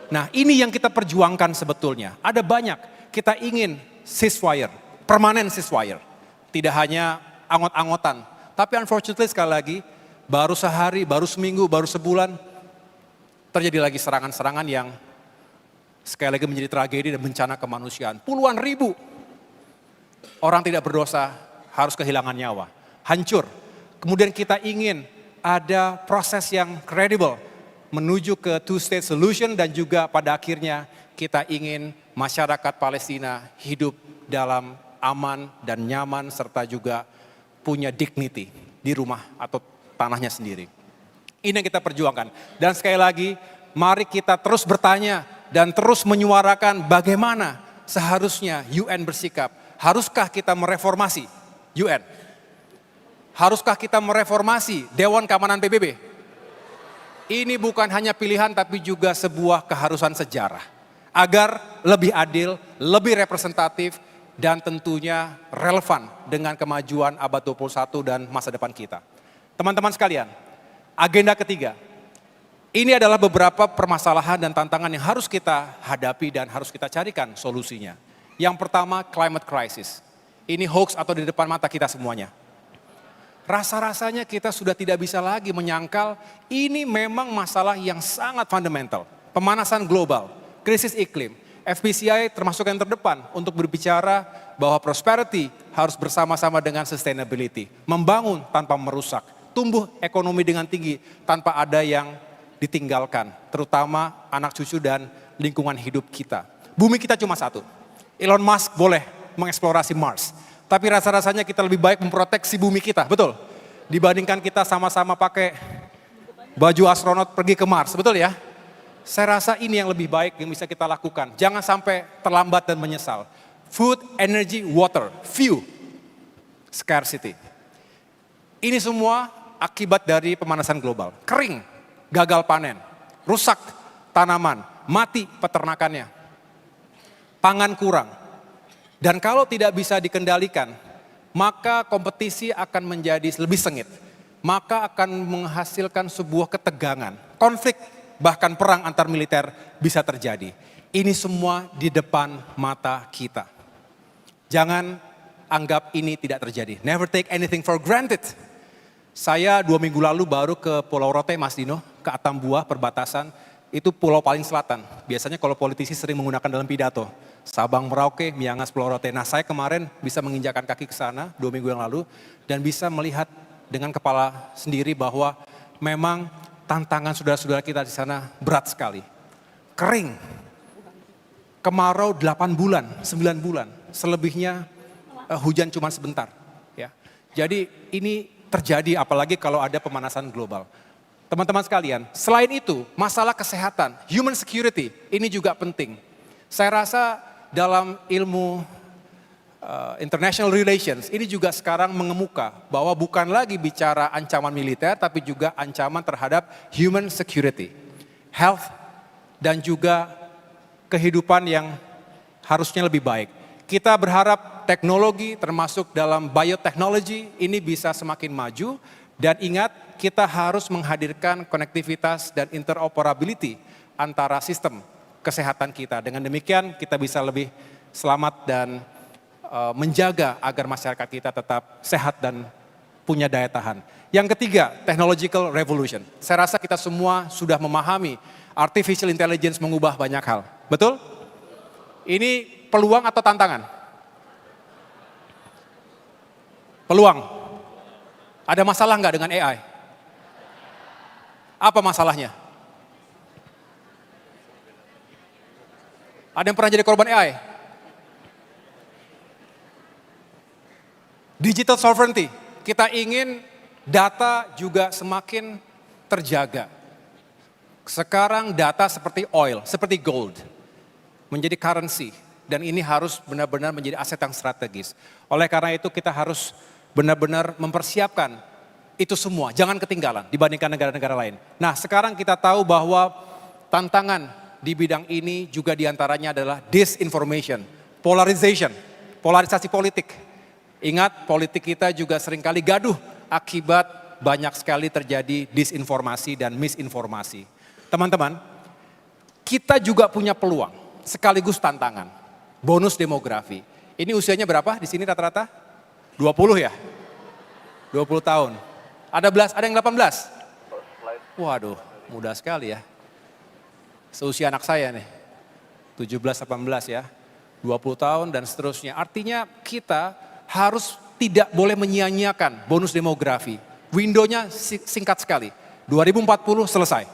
Nah ini yang kita perjuangkan sebetulnya. Ada banyak, kita ingin ceasefire, permanen ceasefire. Tidak hanya angot-angotan. Tapi unfortunately sekali lagi, baru sehari, baru seminggu, baru sebulan, terjadi lagi serangan-serangan yang sekali lagi menjadi tragedi dan bencana kemanusiaan. Puluhan ribu orang tidak berdosa harus kehilangan nyawa, hancur. Kemudian kita ingin ada proses yang kredibel menuju ke two-state solution dan juga pada akhirnya kita ingin masyarakat Palestina hidup dalam aman dan nyaman serta juga punya dignity di rumah atau tanahnya sendiri. Ini yang kita perjuangkan. Dan sekali lagi, mari kita terus bertanya dan terus menyuarakan bagaimana seharusnya UN bersikap. Haruskah kita mereformasi UN? Haruskah kita mereformasi Dewan Keamanan PBB? Ini bukan hanya pilihan tapi juga sebuah keharusan sejarah. Agar lebih adil, lebih representatif dan tentunya relevan dengan kemajuan abad 21 dan masa depan kita. Teman-teman sekalian, agenda ketiga. Ini adalah beberapa permasalahan dan tantangan yang harus kita hadapi dan harus kita carikan solusinya. Yang pertama, climate crisis. Ini hoax atau di depan mata kita semuanya. Rasa-rasanya kita sudah tidak bisa lagi menyangkal ini memang masalah yang sangat fundamental. Pemanasan global, krisis iklim. FPCI termasuk yang terdepan untuk berbicara bahwa prosperity harus bersama-sama dengan sustainability. Membangun tanpa merusak, tumbuh ekonomi dengan tinggi tanpa ada yang ditinggalkan. Terutama anak cucu dan lingkungan hidup kita. Bumi kita cuma satu. Elon Musk boleh mengeksplorasi Mars. Tapi rasa-rasanya kita lebih baik memproteksi bumi kita, betul? Dibandingkan kita sama-sama pakai baju astronot pergi ke Mars, betul ya? Saya rasa ini yang lebih baik yang bisa kita lakukan. Jangan sampai terlambat dan menyesal. Food, energy, water, few, scarcity. Ini semua akibat dari pemanasan global. Kering, gagal panen, rusak tanaman, mati peternakannya. Pangan kurang. Dan kalau tidak bisa dikendalikan, maka kompetisi akan menjadi lebih sengit. maka akan menghasilkan sebuah ketegangan, konflik, bahkan perang antar militer bisa terjadi. Ini semua di depan mata kita. Jangan anggap ini tidak terjadi. Never take anything for granted. Saya 2 minggu lalu baru ke Pulau Rote, Mas Dino, ke Atambua, perbatasan. Itu pulau paling selatan. Biasanya kalau politisi sering menggunakan dalam pidato. Sabang Merauke, Miangas, Pulau Rote. Nah, saya kemarin bisa menginjakan kaki ke sana 2 minggu yang lalu dan bisa melihat dengan kepala sendiri bahwa memang tantangan saudara-saudara kita di sana berat sekali. Kering. Kemarau 8 bulan, 9 bulan. Selebihnya hujan cuma sebentar. Ya. Jadi ini terjadi apalagi kalau ada pemanasan global. Teman-teman sekalian, selain itu masalah kesehatan, human security ini juga penting. Saya rasa dalam ilmu international relations ini juga sekarang mengemuka bahwa bukan lagi bicara ancaman militer tapi juga ancaman terhadap human security, health dan juga kehidupan yang harusnya lebih baik. Kita berharap teknologi termasuk dalam biotechnology ini bisa semakin maju dan ingat kita harus menghadirkan konektivitas dan interoperability antara sistem kesehatan kita. Dengan demikian kita bisa lebih selamat dan menjaga agar masyarakat kita tetap sehat dan punya daya tahan. Yang ketiga, technological revolution. Saya rasa kita semua sudah memahami artificial intelligence mengubah banyak hal. Betul? Ini peluang atau tantangan? Peluang. Ada masalah nggak dengan AI? Apa masalahnya? Ada yang pernah jadi korban AI? Digital sovereignty, kita ingin data juga semakin terjaga. Sekarang data seperti oil, seperti gold, menjadi currency. Dan ini harus benar-benar menjadi aset yang strategis. Oleh karena itu kita harus benar-benar mempersiapkan itu semua. Jangan ketinggalan dibandingkan negara-negara lain. Nah sekarang kita tahu bahwa tantangan di bidang ini juga diantaranya adalah disinformation, polarization, polarisasi politik. Ingat politik kita juga seringkali gaduh akibat banyak sekali terjadi disinformasi dan misinformasi. Teman-teman, kita juga punya peluang sekaligus tantangan. Bonus demografi. Ini usianya berapa di sini rata-rata? 20 ya? 20 tahun. Ada yang 18? Waduh, muda sekali ya. Seusia anak saya nih. 17, 18 ya. 20 tahun dan seterusnya. Artinya kita harus tidak boleh menyia-nyiakan bonus demografi. Windownya singkat sekali. 2040 selesai.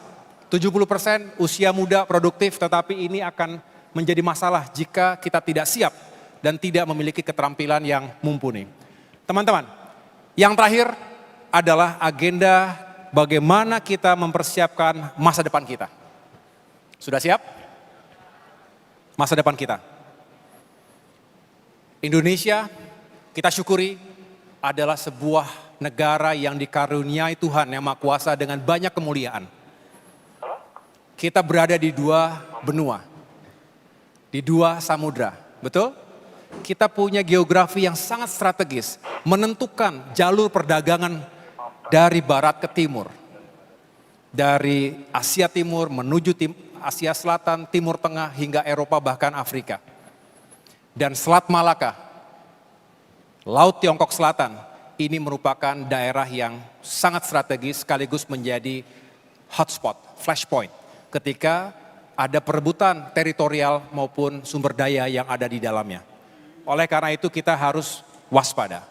70% usia muda produktif tetapi ini akan menjadi masalah jika kita tidak siap dan tidak memiliki keterampilan yang mumpuni. Teman-teman, yang terakhir adalah agenda bagaimana kita mempersiapkan masa depan kita. Sudah siap? Masa depan kita. Indonesia, kita syukuri adalah sebuah negara yang dikaruniai Tuhan yang Maha Kuasa dengan banyak kemuliaan. Kita berada di 2 benua, di 2 samudra, betul? Kita punya geografi yang sangat strategis, menentukan jalur perdagangan dari barat ke timur. Dari Asia Timur menuju Asia Selatan, Timur Tengah hingga Eropa bahkan Afrika. Dan Selat Malaka, Laut Tiongkok Selatan, ini merupakan daerah yang sangat strategis sekaligus menjadi hotspot, flashpoint ketika ada perebutan teritorial maupun sumber daya yang ada di dalamnya. Oleh karena itu kita harus waspada.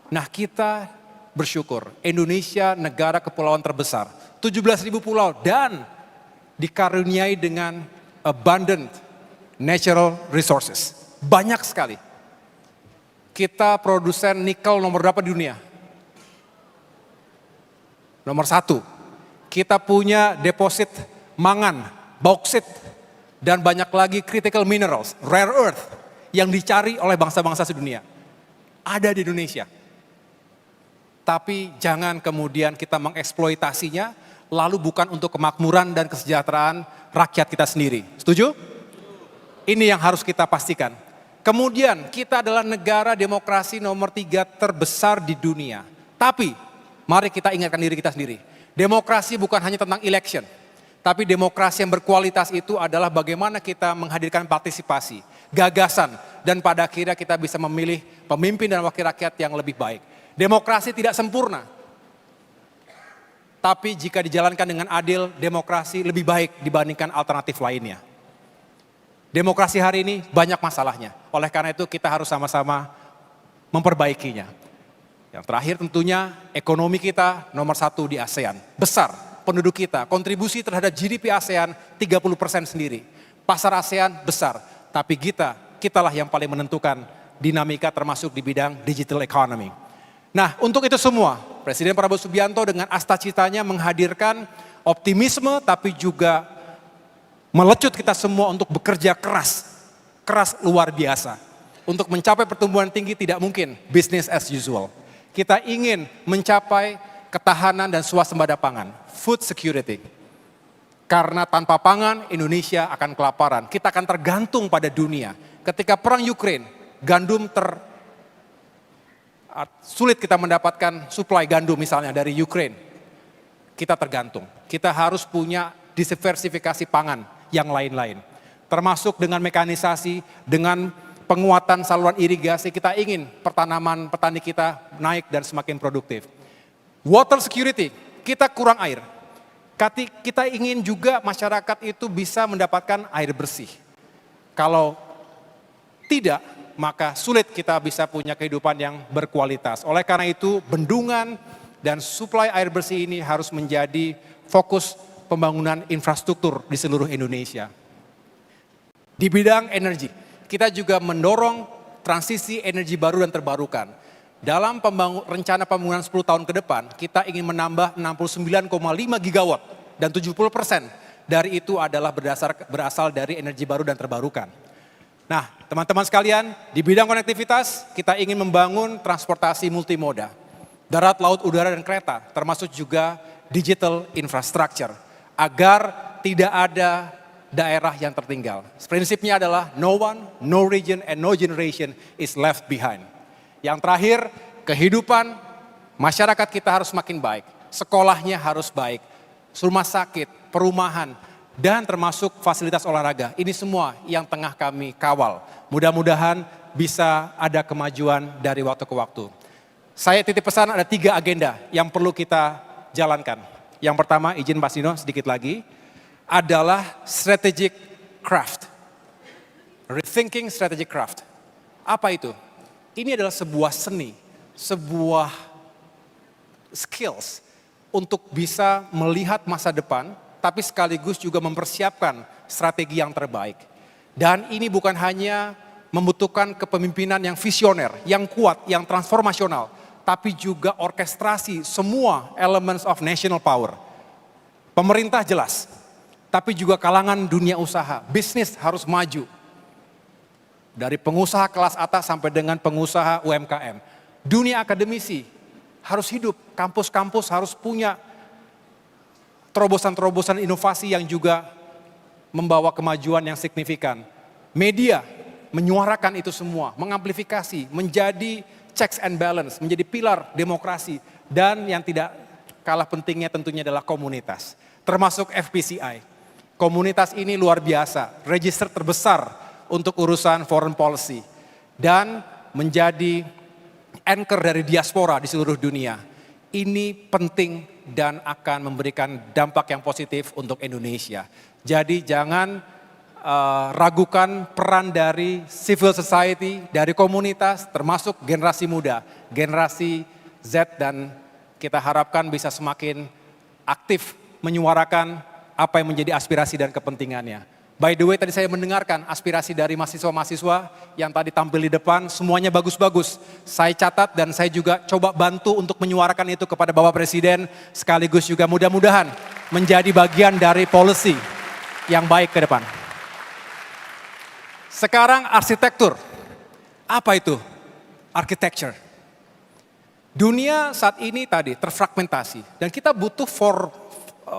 Nah kita bersyukur Indonesia negara kepulauan terbesar, 17.000 pulau dan dikaruniai dengan abundant natural resources. Banyak sekali. Kita produsen nikel nomor berapa di dunia? Nomor 1. Kita punya deposit mangan, bauksit, dan banyak lagi critical minerals, rare earth, yang dicari oleh bangsa-bangsa sedunia. Ada di Indonesia. Tapi jangan kemudian kita mengeksploitasinya, lalu bukan untuk kemakmuran dan kesejahteraan rakyat kita sendiri. Setuju? Ini yang harus kita pastikan. Kemudian kita adalah negara demokrasi nomor 3 terbesar di dunia. Tapi Mari kita ingatkan diri kita sendiri. Demokrasi bukan hanya tentang election, tapi demokrasi yang berkualitas itu adalah bagaimana kita menghadirkan partisipasi, gagasan, dan pada akhirnya kita bisa memilih pemimpin dan wakil rakyat yang lebih baik. Demokrasi tidak sempurna, tapi jika dijalankan dengan adil, demokrasi lebih baik dibandingkan alternatif lainnya. Demokrasi hari ini banyak masalahnya, oleh karena itu kita harus sama-sama memperbaikinya. Yang terakhir tentunya ekonomi kita nomor 1 di ASEAN, besar penduduk kita, kontribusi terhadap GDP ASEAN 30% sendiri. Pasar ASEAN besar, tapi kitalah yang paling menentukan dinamika termasuk di bidang digital economy. Nah, untuk itu semua, Presiden Prabowo Subianto dengan asta-citanya menghadirkan optimisme tapi juga melecut kita semua untuk bekerja keras luar biasa. Untuk mencapai pertumbuhan tinggi tidak mungkin business as usual. Kita ingin mencapai ketahanan dan swasembada pangan, food security. Karena tanpa pangan Indonesia akan kelaparan, kita akan tergantung pada dunia. Ketika perang Ukraine, gandum sulit kita mendapatkan suplai gandum misalnya dari Ukraine. Kita tergantung, kita harus punya diversifikasi pangan yang lain-lain. Termasuk dengan mekanisasi, dengan penguatan saluran irigasi, kita ingin pertanaman petani kita naik dan semakin produktif. Water security, kita kurang air. Kita ingin juga masyarakat itu bisa mendapatkan air bersih. Kalau tidak, maka sulit kita bisa punya kehidupan yang berkualitas. Oleh karena itu, bendungan dan suplai air bersih ini harus menjadi fokus pembangunan infrastruktur di seluruh Indonesia. Di bidang energi, kita juga mendorong transisi energi baru dan terbarukan. Dalam rencana pembangunan 10 tahun ke depan, kita ingin menambah 69,5 gigawatt dan 70% dari itu adalah berasal dari energi baru dan terbarukan. Nah, teman-teman sekalian, di bidang konektivitas kita ingin membangun transportasi multimoda, darat, laut, udara, dan kereta, termasuk juga digital infrastructure, agar tidak ada daerah yang tertinggal. Prinsipnya adalah no one, no region, and no generation is left behind. Yang terakhir, kehidupan masyarakat kita harus makin baik, sekolahnya harus baik, rumah sakit, perumahan, dan termasuk fasilitas olahraga. Ini semua yang tengah kami kawal. Mudah-mudahan bisa ada kemajuan dari waktu ke waktu. Saya titip pesan ada 3 agenda yang perlu kita jalankan. Yang pertama, izin Pak Sino sedikit lagi, adalah strategic craft. Rethinking strategic craft. Apa itu? Ini adalah sebuah seni, sebuah skills untuk bisa melihat masa depan, tapi sekaligus juga mempersiapkan strategi yang terbaik. Dan ini bukan hanya membutuhkan kepemimpinan yang visioner, yang kuat, yang transformasional, tapi juga orkestrasi semua elements of national power. Pemerintah jelas, tapi juga kalangan dunia usaha, bisnis harus maju. Dari pengusaha kelas atas sampai dengan pengusaha UMKM. Dunia akademisi harus hidup, kampus-kampus harus punya terobosan-terobosan inovasi yang juga membawa kemajuan yang signifikan. Media menyuarakan itu semua, mengamplifikasi, menjadi checks and balance, menjadi pilar demokrasi. Dan yang tidak kalah pentingnya tentunya adalah komunitas, termasuk FPCI. Komunitas ini luar biasa, register terbesar untuk urusan foreign policy. Dan menjadi anchor dari diaspora di seluruh dunia. Ini penting dan akan memberikan dampak yang positif untuk Indonesia. Jadi jangan ragukan peran dari civil society, dari komunitas, termasuk generasi muda, generasi Z, dan kita harapkan bisa semakin aktif menyuarakan apa yang menjadi aspirasi dan kepentingannya. By the way, tadi saya mendengarkan aspirasi dari mahasiswa-mahasiswa yang tadi tampil di depan, semuanya bagus-bagus. Saya catat dan saya juga coba bantu untuk menyuarakan itu kepada Bapak Presiden, sekaligus juga mudah-mudahan menjadi bagian dari policy yang baik ke depan. Sekarang arsitektur. Apa itu? Architecture. Dunia saat ini tadi terfragmentasi dan kita butuh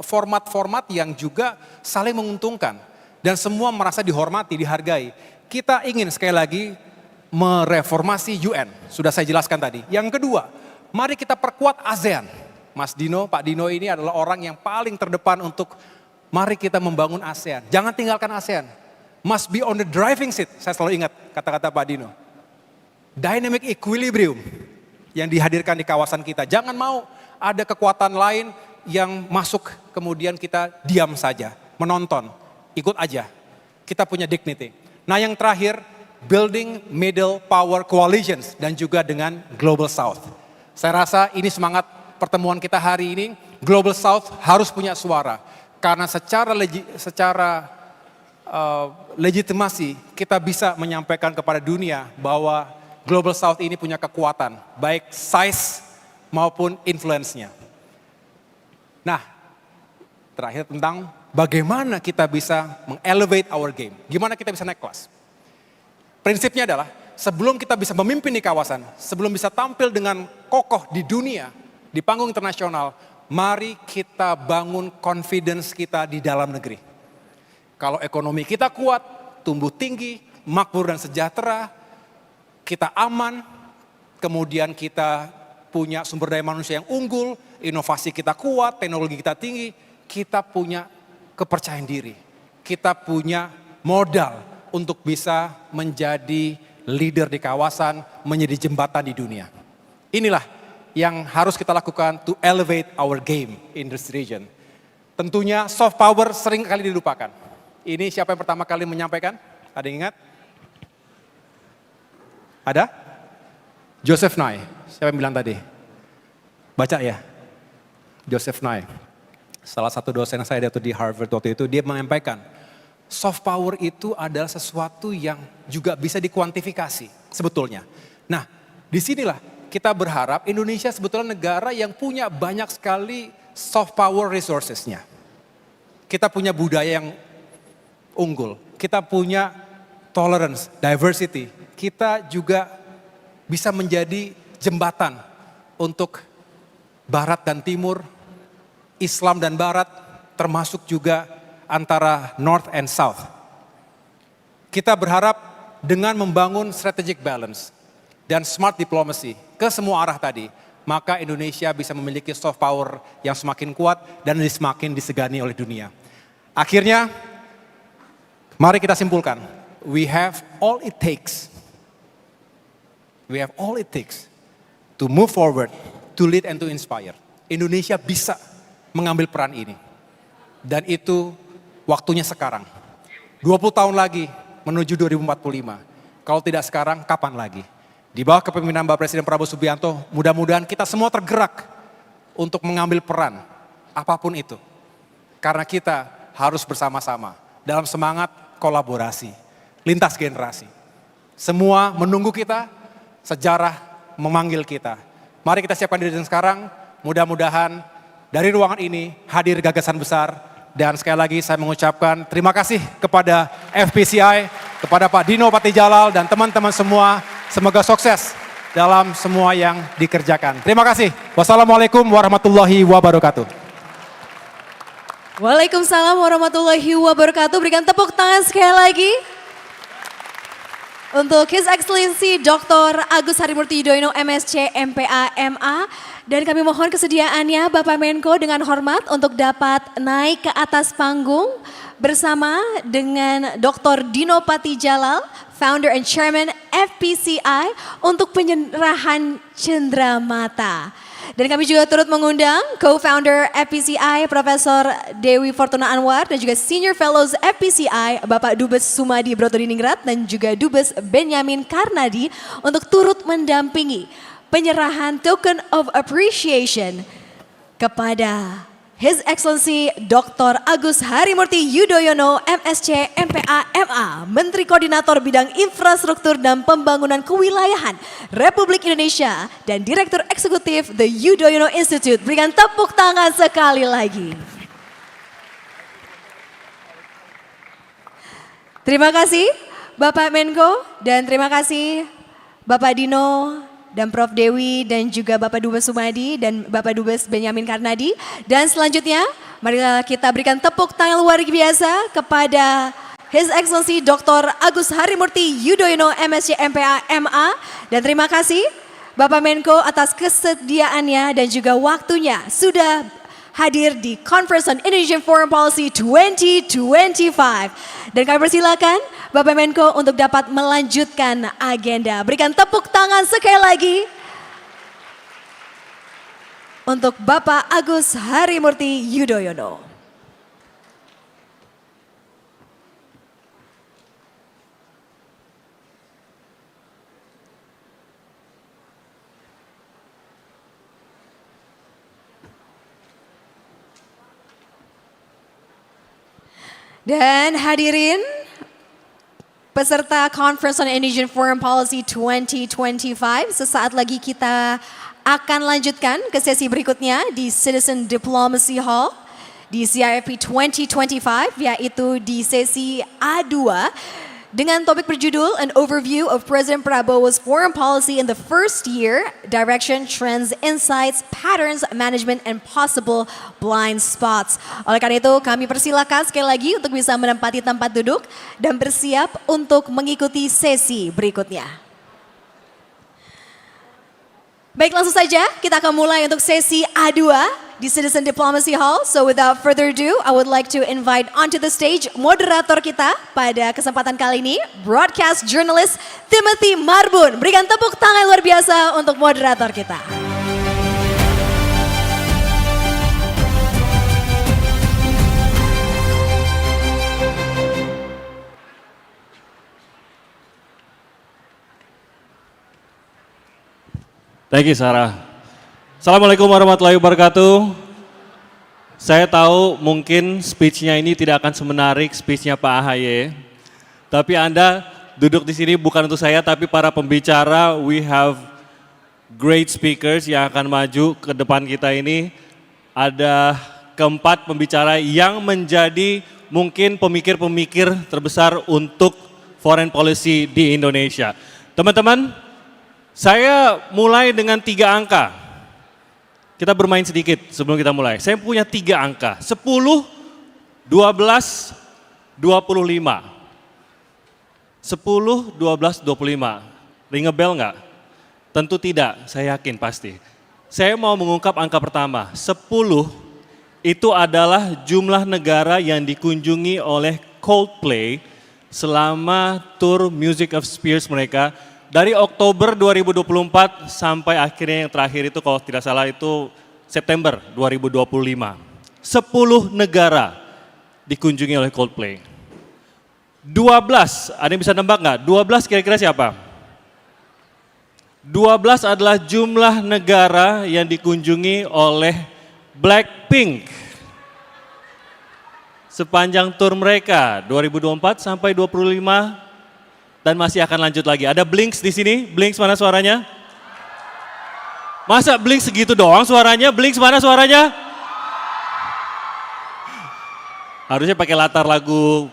format-format yang juga saling menguntungkan. Dan semua merasa dihormati, dihargai. Kita ingin sekali lagi mereformasi UN, sudah saya jelaskan tadi. Yang kedua, mari kita perkuat ASEAN. Mas Dino, Pak Dino ini adalah orang yang paling terdepan untuk mari kita membangun ASEAN. Jangan tinggalkan ASEAN. Must be on the driving seat. Saya selalu ingat kata-kata Pak Dino. Dynamic equilibrium yang dihadirkan di kawasan kita. Jangan mau ada kekuatan lain yang masuk kemudian kita diam saja, menonton, ikut aja. Kita punya dignity. Nah yang terakhir, building middle power coalitions dan juga dengan Global South. Saya rasa ini semangat pertemuan kita hari ini. Global South harus punya suara karena secara legitimasi kita bisa menyampaikan kepada dunia bahwa Global South ini punya kekuatan, baik size maupun influence-nya. Nah, terakhir tentang bagaimana kita bisa mengelevate our game. Gimana kita bisa naik kelas. Prinsipnya adalah sebelum kita bisa memimpin di kawasan, sebelum bisa tampil dengan kokoh di dunia, di panggung internasional, mari kita bangun confidence kita di dalam negeri. Kalau ekonomi kita kuat, tumbuh tinggi, makmur dan sejahtera, kita aman, kemudian kita punya sumber daya manusia yang unggul, inovasi kita kuat, teknologi kita tinggi, kita punya kepercayaan diri. Kita punya modal untuk bisa menjadi leader di kawasan, menjadi jembatan di dunia. Inilah yang harus kita lakukan to elevate our game in this region. Tentunya soft power sering kali dilupakan. Ini siapa yang pertama kali menyampaikan? Ada yang ingat? Ada? Joseph Nye. Siapa yang bilang tadi? Baca ya. Joseph Nye. Salah satu dosen saya di Harvard waktu itu, dia menyampaikan, soft power itu adalah sesuatu yang juga bisa dikuantifikasi sebetulnya. Nah, disinilah kita berharap Indonesia sebetulnya negara yang punya banyak sekali soft power resources-nya. Kita punya budaya yang unggul, kita punya tolerance, diversity. Kita juga bisa menjadi jembatan untuk Barat dan Timur, Islam dan Barat, termasuk juga antara North and South. Kita berharap dengan membangun strategic balance dan smart diplomacy ke semua arah tadi, maka Indonesia bisa memiliki soft power yang semakin kuat dan semakin disegani oleh dunia. Akhirnya, mari kita simpulkan, we have all it takes. We have all it takes to move forward, to lead and to inspire. Indonesia bisa mengambil peran ini. Dan itu waktunya sekarang. 20 tahun lagi menuju 2045. Kalau tidak sekarang, kapan lagi? Di bawah kepemimpinan Bapak Presiden Prabowo Subianto, mudah-mudahan kita semua tergerak untuk mengambil peran apapun itu. Karena kita harus bersama-sama dalam semangat kolaborasi, lintas generasi. Semua menunggu kita, sejarah memanggil kita. Mari kita siapkan diri sekarang, mudah-mudahan dari ruangan ini hadir gagasan besar. Dan sekali lagi saya mengucapkan terima kasih kepada FPCI, kepada Pak Dino Patijalal dan teman-teman semua. Semoga sukses dalam semua yang dikerjakan. Terima kasih. Wassalamualaikum warahmatullahi wabarakatuh. Waalaikumsalam warahmatullahi wabarakatuh. Berikan tepuk tangan sekali lagi untuk His Excellency Dr. Agus Harimurti Yudhoyono MSc MPA MA. Dan kami mohon kesediaannya Bapak Menko dengan hormat untuk dapat naik ke atas panggung bersama dengan Dr. Dino Patijalal, Founder and Chairman FPCI untuk penyerahan cenderamata. Dan kami juga turut mengundang Co-Founder FPCI Profesor Dewi Fortuna Anwar dan juga Senior Fellows FPCI Bapak Dubes Sumadi Brotodiningrat dan juga Dubes Benyamin Karnadi untuk turut mendampingi penyerahan token of appreciation kepada His Excellency Dr. Agus Harimurti Yudhoyono MSc MPA MA, Menteri Koordinator Bidang Infrastruktur dan Pembangunan Kewilayahan Republik Indonesia dan Direktur Eksekutif The Yudhoyono Institute. Berikan tepuk tangan sekali lagi. Terima kasih Bapak Menko dan terima kasih Bapak Dino dan Prof. Dewi dan juga Bapak Dubes Sumadi dan Bapak Dubes Benyamin Karnadi. Dan selanjutnya mari kita berikan tepuk tangan luar biasa kepada His Excellency Dr. Agus Harimurti Yudhoyono MSc MPA MA. Dan terima kasih Bapak Menko atas kesediaannya dan juga waktunya sudah hadir di Conference on Indonesian Foreign Policy 2025. Dan kami persilakan Bapak Menko untuk dapat melanjutkan agenda. Berikan tepuk tangan sekali lagi untuk Bapak Agus Harimurti Yudhoyono. Dan hadirin peserta Conference on Indonesian Foreign Policy 2025, sesaat lagi kita akan lanjutkan ke sesi berikutnya di Citizen Diplomacy Hall di CIFP 2025, yaitu di sesi A2 dengan topik berjudul An Overview of President Prabowo's Foreign Policy in the First Year, Direction, Trends, Insights, Patterns, Management, and Possible Blind Spots. Oleh karena itu kami persilakan sekali lagi untuk bisa menempati tempat duduk dan bersiap untuk mengikuti sesi berikutnya. Baik, langsung saja kita akan mulai untuk sesi A2 di Citizen Diplomacy Hall. So without further ado, I would like to invite onto the stage moderator kita pada kesempatan kali ini, broadcast journalist Timothy Marbun. Berikan tepuk tangan luar biasa untuk moderator kita. Thank you, Sarah. Assalamualaikum warahmatullahi wabarakatuh. Saya tahu mungkin speech-nya ini tidak akan semenarik speech-nya Pak AHY, tapi Anda duduk di sini bukan untuk saya, tapi para pembicara. We have great speakers yang akan maju ke depan kita ini. Ada keempat pembicara yang menjadi mungkin pemikir-pemikir terbesar untuk foreign policy di Indonesia. Teman-teman, saya mulai dengan 3 angka. Kita bermain sedikit sebelum kita mulai. Saya punya 3 angka, 10, 12, 25. 10, 12, 25. Ring a bell nggak? Tentu tidak, saya yakin pasti. Saya mau mengungkap angka pertama, 10 itu adalah jumlah negara yang dikunjungi oleh Coldplay selama tour Music of Spheres mereka. Dari Oktober 2024 sampai akhirnya yang terakhir itu kalau tidak salah itu September 2025. 10 negara dikunjungi oleh Coldplay. 12, ada yang bisa nebak nggak? 12 kira-kira siapa? 12 adalah jumlah negara yang dikunjungi oleh Blackpink. Sepanjang tour mereka 2024 sampai 2025. Dan masih akan lanjut lagi. Ada Blinks di sini. Blinks mana suaranya? Masa Blinks segitu doang suaranya? Blinks mana suaranya? Harusnya pakai latar lagu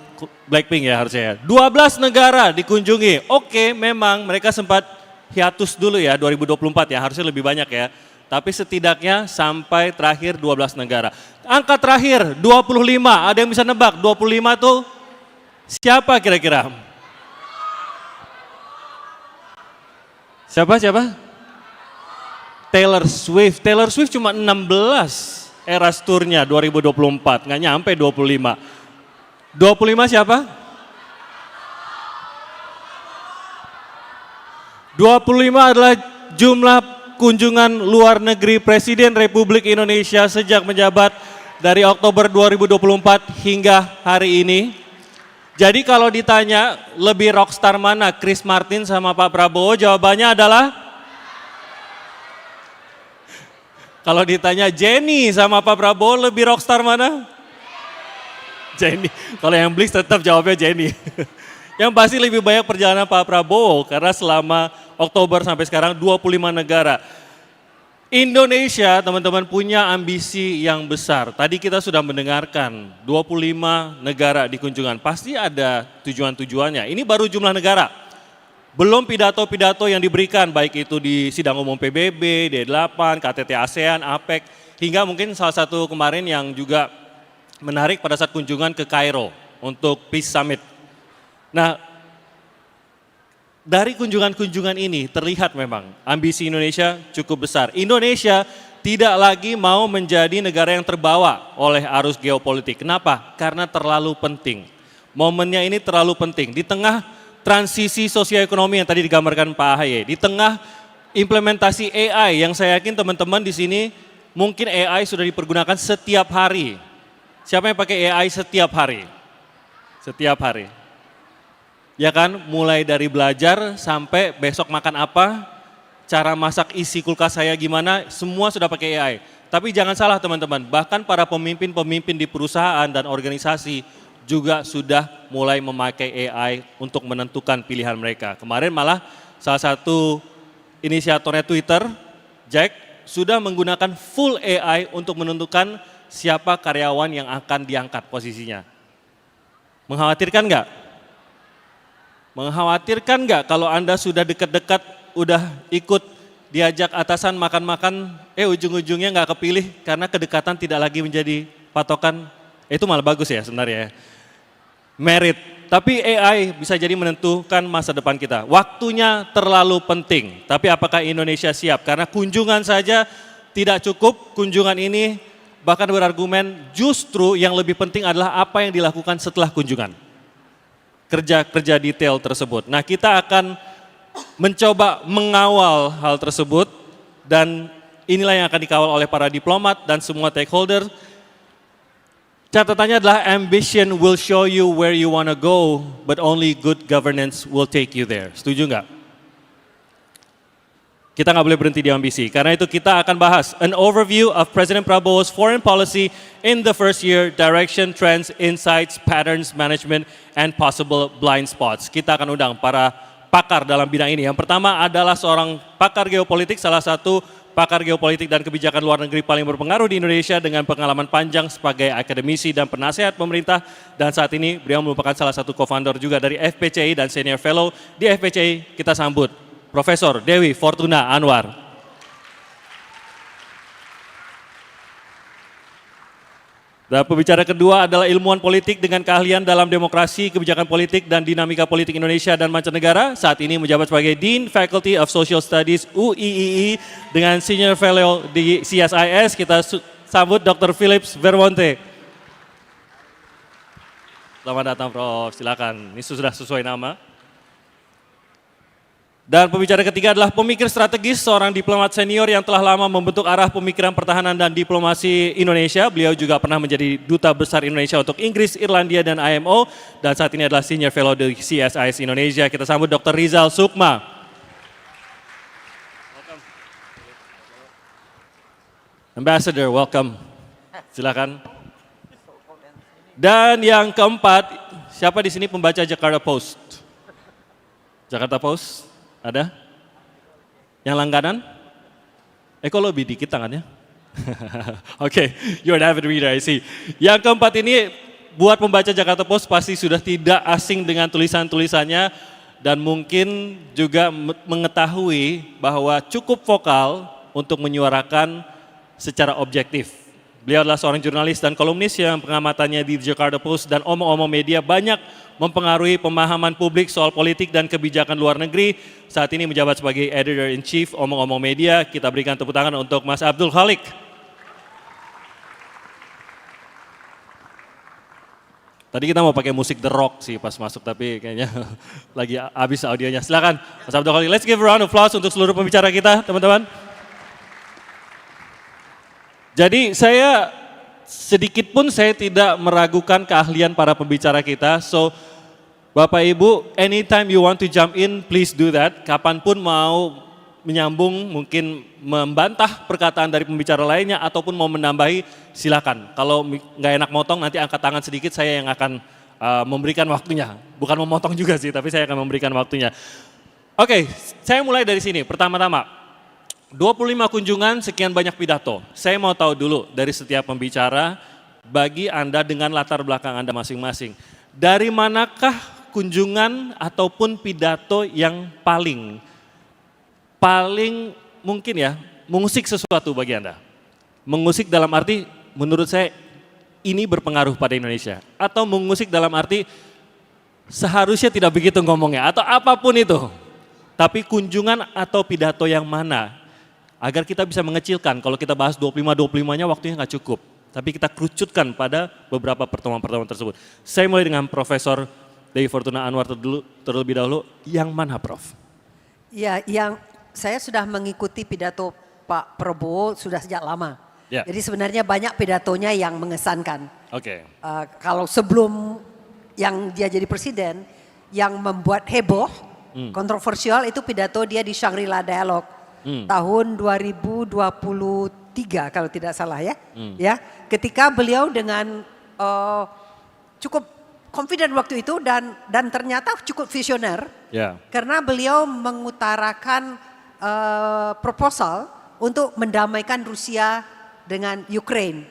Blackpink ya harusnya. 12 negara dikunjungi. Oke, memang mereka sempat hiatus dulu ya 2024 ya. Harusnya lebih banyak ya. Tapi setidaknya sampai terakhir 12 negara. Angka terakhir 25. Ada yang bisa nebak 25 tuh siapa kira-kira? Siapa? Taylor Swift. Taylor Swift cuma 16 Eras Tournya 2024, nggak nyampe 25. 25 siapa? 25 adalah jumlah kunjungan luar negeri Presiden Republik Indonesia sejak menjabat dari Oktober 2024 hingga hari ini. Jadi kalau ditanya lebih rockstar mana Chris Martin sama Pak Prabowo, jawabannya adalah kalau ditanya Jenny sama Pak Prabowo lebih rockstar mana? Jenny. Kalau yang Blix tetap jawabnya Jenny. Yang pasti lebih banyak perjalanan Pak Prabowo karena selama Oktober sampai sekarang 25 negara. Indonesia teman-teman punya ambisi yang besar. Tadi kita sudah mendengarkan 25 negara di kunjungan. Pasti ada tujuan-tujuannya. Ini baru jumlah negara. Belum pidato-pidato yang diberikan baik itu di sidang umum PBB, D8, KTT ASEAN, APEC. Hingga mungkin salah satu kemarin yang juga menarik pada saat kunjungan ke Kairo untuk Peace Summit. Nah, dari kunjungan-kunjungan ini terlihat memang ambisi Indonesia cukup besar. Indonesia tidak lagi mau menjadi negara yang terbawa oleh arus geopolitik. Kenapa? Karena terlalu penting. Momennya ini terlalu penting. Di tengah transisi sosioekonomi yang tadi digambarkan Pak AHY, di tengah implementasi AI yang saya yakin teman-teman di sini mungkin AI sudah dipergunakan setiap hari. Siapa yang pakai AI setiap hari? Setiap hari. Ya kan, mulai dari belajar sampai besok makan apa, cara masak isi kulkas saya gimana, semua sudah pakai AI. Tapi jangan salah teman-teman, bahkan para pemimpin-pemimpin di perusahaan dan organisasi juga sudah mulai memakai AI untuk menentukan pilihan mereka. Kemarin malah salah satu inisiatornya Twitter, Jack, sudah menggunakan full AI untuk menentukan siapa karyawan yang akan diangkat posisinya. Mengkhawatirkan nggak? Mengkhawatirkan nggak kalau Anda sudah dekat-dekat, udah ikut diajak atasan makan-makan, ujung-ujungnya nggak kepilih karena kedekatan tidak lagi menjadi patokan, itu malah bagus ya sebenarnya ya. Merit, tapi AI bisa jadi menentukan masa depan kita. Waktunya terlalu penting, tapi apakah Indonesia siap? Karena kunjungan saja tidak cukup, kunjungan ini bahkan berargumen justru yang lebih penting adalah apa yang dilakukan setelah kunjungan. Kerja-kerja detail tersebut. Nah, kita akan mencoba mengawal hal tersebut dan inilah yang akan dikawal oleh para diplomat dan semua stakeholder. Catatannya adalah ambition will show you where you want to go, but only good governance will take you there. Setuju nggak? Kita nggak boleh berhenti di ambisi. Karena itu kita akan bahas an overview of President Prabowo's foreign policy in the first year, direction, trends, insights, patterns, management, and possible blind spots. Kita akan undang para pakar dalam bidang ini. Yang pertama adalah seorang pakar geopolitik, salah satu pakar geopolitik dan kebijakan luar negeri paling berpengaruh di Indonesia dengan pengalaman panjang sebagai akademisi dan penasehat pemerintah. Dan saat ini beliau merupakan salah satu co-founder juga dari FPCI dan senior fellow di FPCI. Kita sambut Profesor Dewi Fortuna Anwar. Dan pembicara kedua adalah ilmuwan politik dengan keahlian dalam demokrasi, kebijakan politik, dan dinamika politik Indonesia dan mancanegara. Saat ini menjabat sebagai Dean Faculty of Social Studies UIII dengan Senior Fellow di CSIS. Kita sambut Dr. Philips Vermonte. Selamat datang Prof, silakan. Ini sudah sesuai nama. Dan pembicara ketiga adalah pemikir strategis, seorang diplomat senior yang telah lama membentuk arah pemikiran pertahanan dan diplomasi Indonesia. Beliau juga pernah menjadi duta besar Indonesia untuk Inggris, Irlandia, dan IMO. Dan saat ini adalah senior fellow di CSIS Indonesia. Kita sambut Dr. Rizal Sukma. Ambassador, welcome. Silakan. Dan yang keempat, siapa di sini pembaca Jakarta Post? Jakarta Post? Ada? Yang langganan? Kok lebih dikit tangannya? Oke, you're an avid reader, I see. Yang keempat ini buat pembaca Jakarta Post pasti sudah tidak asing dengan tulisan-tulisannya dan mungkin juga mengetahui bahwa cukup vokal untuk menyuarakan secara objektif. Beliau adalah seorang jurnalis dan kolumnis yang pengamatannya di Jakarta Post dan omong-omong media banyak mempengaruhi pemahaman publik soal politik dan kebijakan luar negeri. Saat ini menjabat sebagai Editor-in-Chief Omong-omong Media. Kita berikan tepuk tangan untuk Mas Abdul Khalik. Tadi kita mau pakai musik The Rock sih pas masuk, tapi kayaknya lagi habis audionya. Silakan Mas Abdul Khalik. Let's give a round of applause untuk seluruh pembicara kita, teman-teman. Jadi saya sedikit pun saya tidak meragukan keahlian para pembicara kita. So Bapak Ibu, anytime you want to jump in, please do that. Kapanpun mau menyambung, mungkin membantah perkataan dari pembicara lainnya ataupun mau menambahi, silakan. Kalau nggak enak motong, nanti angkat tangan sedikit, saya yang akan memberikan waktunya. Bukan memotong juga sih, tapi saya akan memberikan waktunya. Oke, saya mulai dari sini. Pertama-tama, 25 kunjungan, sekian banyak pidato. Saya mau tahu dulu dari setiap pembicara, bagi Anda dengan latar belakang Anda masing-masing. Dari manakah kunjungan ataupun pidato yang paling mungkin ya, mengusik sesuatu bagi Anda? Mengusik dalam arti, menurut saya ini berpengaruh pada Indonesia. Atau mengusik dalam arti, seharusnya tidak begitu ngomongnya, atau apapun itu. Tapi kunjungan atau pidato yang mana? Agar kita bisa mengecilkan, kalau kita bahas 25-25-nya waktunya nggak cukup. Tapi kita kerucutkan pada beberapa pertemuan-pertemuan tersebut. Saya mulai dengan Profesor Dewi Fortuna Anwar terlebih dahulu. Yang mana Prof? Ya, yang saya sudah mengikuti pidato Pak Prabowo sudah sejak lama. Ya. Jadi sebenarnya banyak pidatonya yang mengesankan. Oke. Kalau sebelum yang dia jadi presiden, yang membuat heboh, kontroversial itu pidato dia di Shangri-La Dialogue tahun 2023 kalau tidak salah ya. Ya, ketika beliau dengan cukup confident waktu itu dan ternyata cukup visioner. Ya. Karena beliau mengutarakan proposal untuk mendamaikan Rusia dengan Ukraine.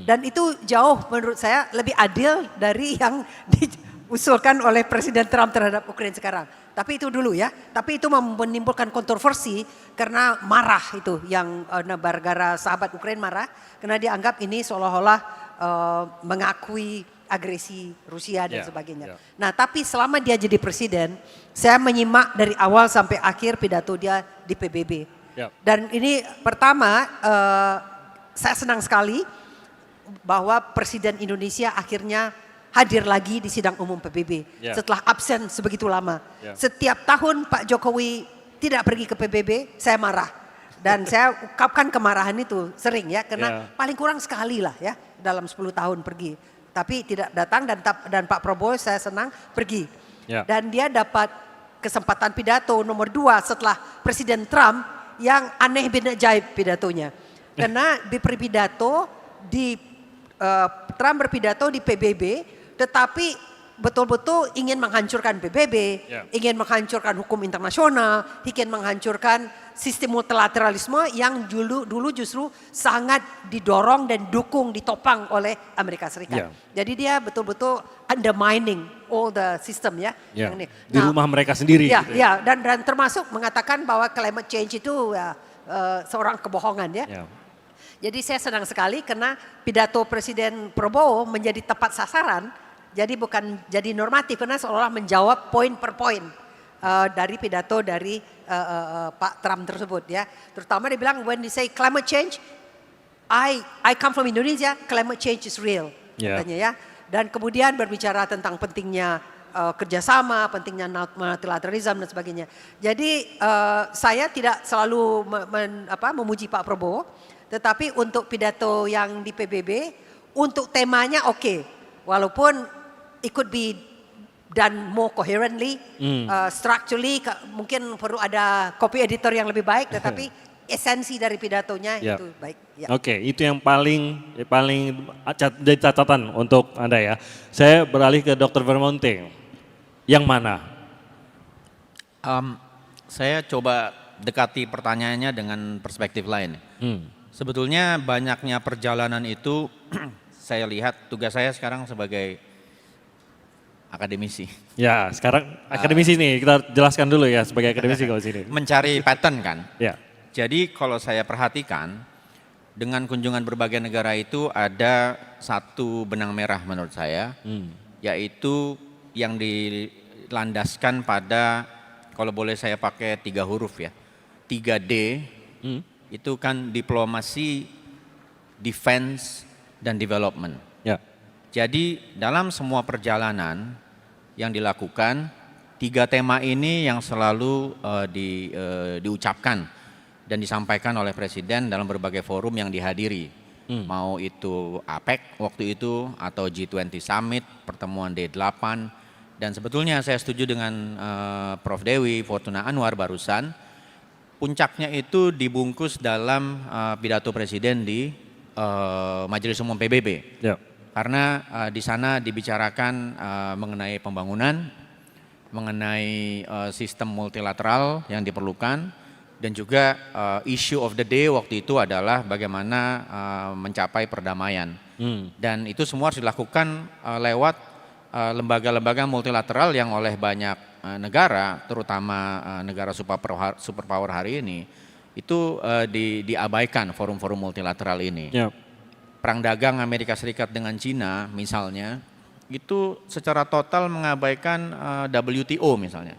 Dan itu jauh menurut saya lebih adil dari yang diusulkan oleh Presiden Trump terhadap Ukraine sekarang. Tapi itu dulu ya. Tapi itu menimbulkan kontroversi karena marah itu yang negara sahabat Ukraine marah karena dianggap ini seolah-olah mengakui agresi Rusia dan sebagainya. Nah, tapi selama dia jadi presiden, saya menyimak dari awal sampai akhir pidato dia di PBB. Dan ini pertama saya senang sekali bahwa Presiden Indonesia akhirnya hadir lagi di sidang umum PBB setelah absen sebegitu lama. Setiap tahun Pak Jokowi tidak pergi ke PBB, saya marah. Dan saya ungkapkan kemarahan itu sering ya, karena paling kurang sekali lah ya dalam 10 tahun pergi. Tapi tidak datang dan Pak Prabowo saya senang pergi. Dan dia dapat kesempatan pidato nomor 2 setelah Presiden Trump yang aneh bin ajaib pidatonya. Karena Trump berpidato di PBB, tetapi betul-betul ingin menghancurkan PBB, ingin menghancurkan hukum internasional, ingin menghancurkan sistem multilateralisme yang dulu justru sangat didorong dan ditopang oleh Amerika Serikat. Jadi dia betul-betul undermining all the system ya. Di rumah mereka sendiri. Ya, gitu ya. dan termasuk mengatakan bahwa climate change itu seorang kebohongan ya. Jadi saya senang sekali karena pidato Presiden Prabowo menjadi tepat sasaran, jadi bukan jadi normatif karena seolah menjawab poin per poin dari pidato dari Pak Trump tersebut ya. Terutama dia bilang when they say climate change, I come from Indonesia, climate change is real katanya ya. Dan kemudian berbicara tentang pentingnya kerjasama, pentingnya multilateralism dan sebagainya. Jadi saya tidak selalu memuji Pak Prabowo. Tetapi untuk pidato yang di PBB, untuk temanya oke. Walaupun it could be done more coherently, structurally, mungkin perlu ada copy editor yang lebih baik, tetapi esensi dari pidatonya itu baik. Oke, itu yang paling jadi catatan untuk Anda ya. Saya beralih ke Dr. Vermonte. Yang mana? Saya coba dekati pertanyaannya dengan perspektif lain. Sebetulnya banyaknya perjalanan itu saya lihat tugas saya sekarang sebagai akademisi. Ya, sekarang akademisi nih, kita jelaskan dulu ya sebagai akademisi kalau sini. Mencari pattern kan? Ya. Jadi kalau saya perhatikan dengan kunjungan berbagai negara itu ada satu benang merah menurut saya, yaitu yang dilandaskan pada, kalau boleh saya pakai 3 huruf ya, 3D, itu kan diplomasi, defense, dan development. Jadi dalam semua perjalanan yang dilakukan, 3 tema ini yang selalu diucapkan dan disampaikan oleh Presiden dalam berbagai forum yang dihadiri. Mau itu APEC waktu itu, atau G20 Summit, pertemuan D8, dan sebetulnya saya setuju dengan Prof. Dewi Fortuna Anwar barusan, puncaknya itu dibungkus dalam pidato Presiden di Majelis Umum PBB. Karena di sana dibicarakan mengenai pembangunan, mengenai sistem multilateral yang diperlukan, dan juga issue of the day waktu itu adalah bagaimana mencapai perdamaian. Dan itu semua harus dilakukan lewat lembaga-lembaga multilateral yang oleh banyak negara, terutama negara superpower hari ini, itu diabaikan forum-forum multilateral ini. Perang dagang Amerika Serikat dengan Cina misalnya, itu secara total mengabaikan WTO misalnya.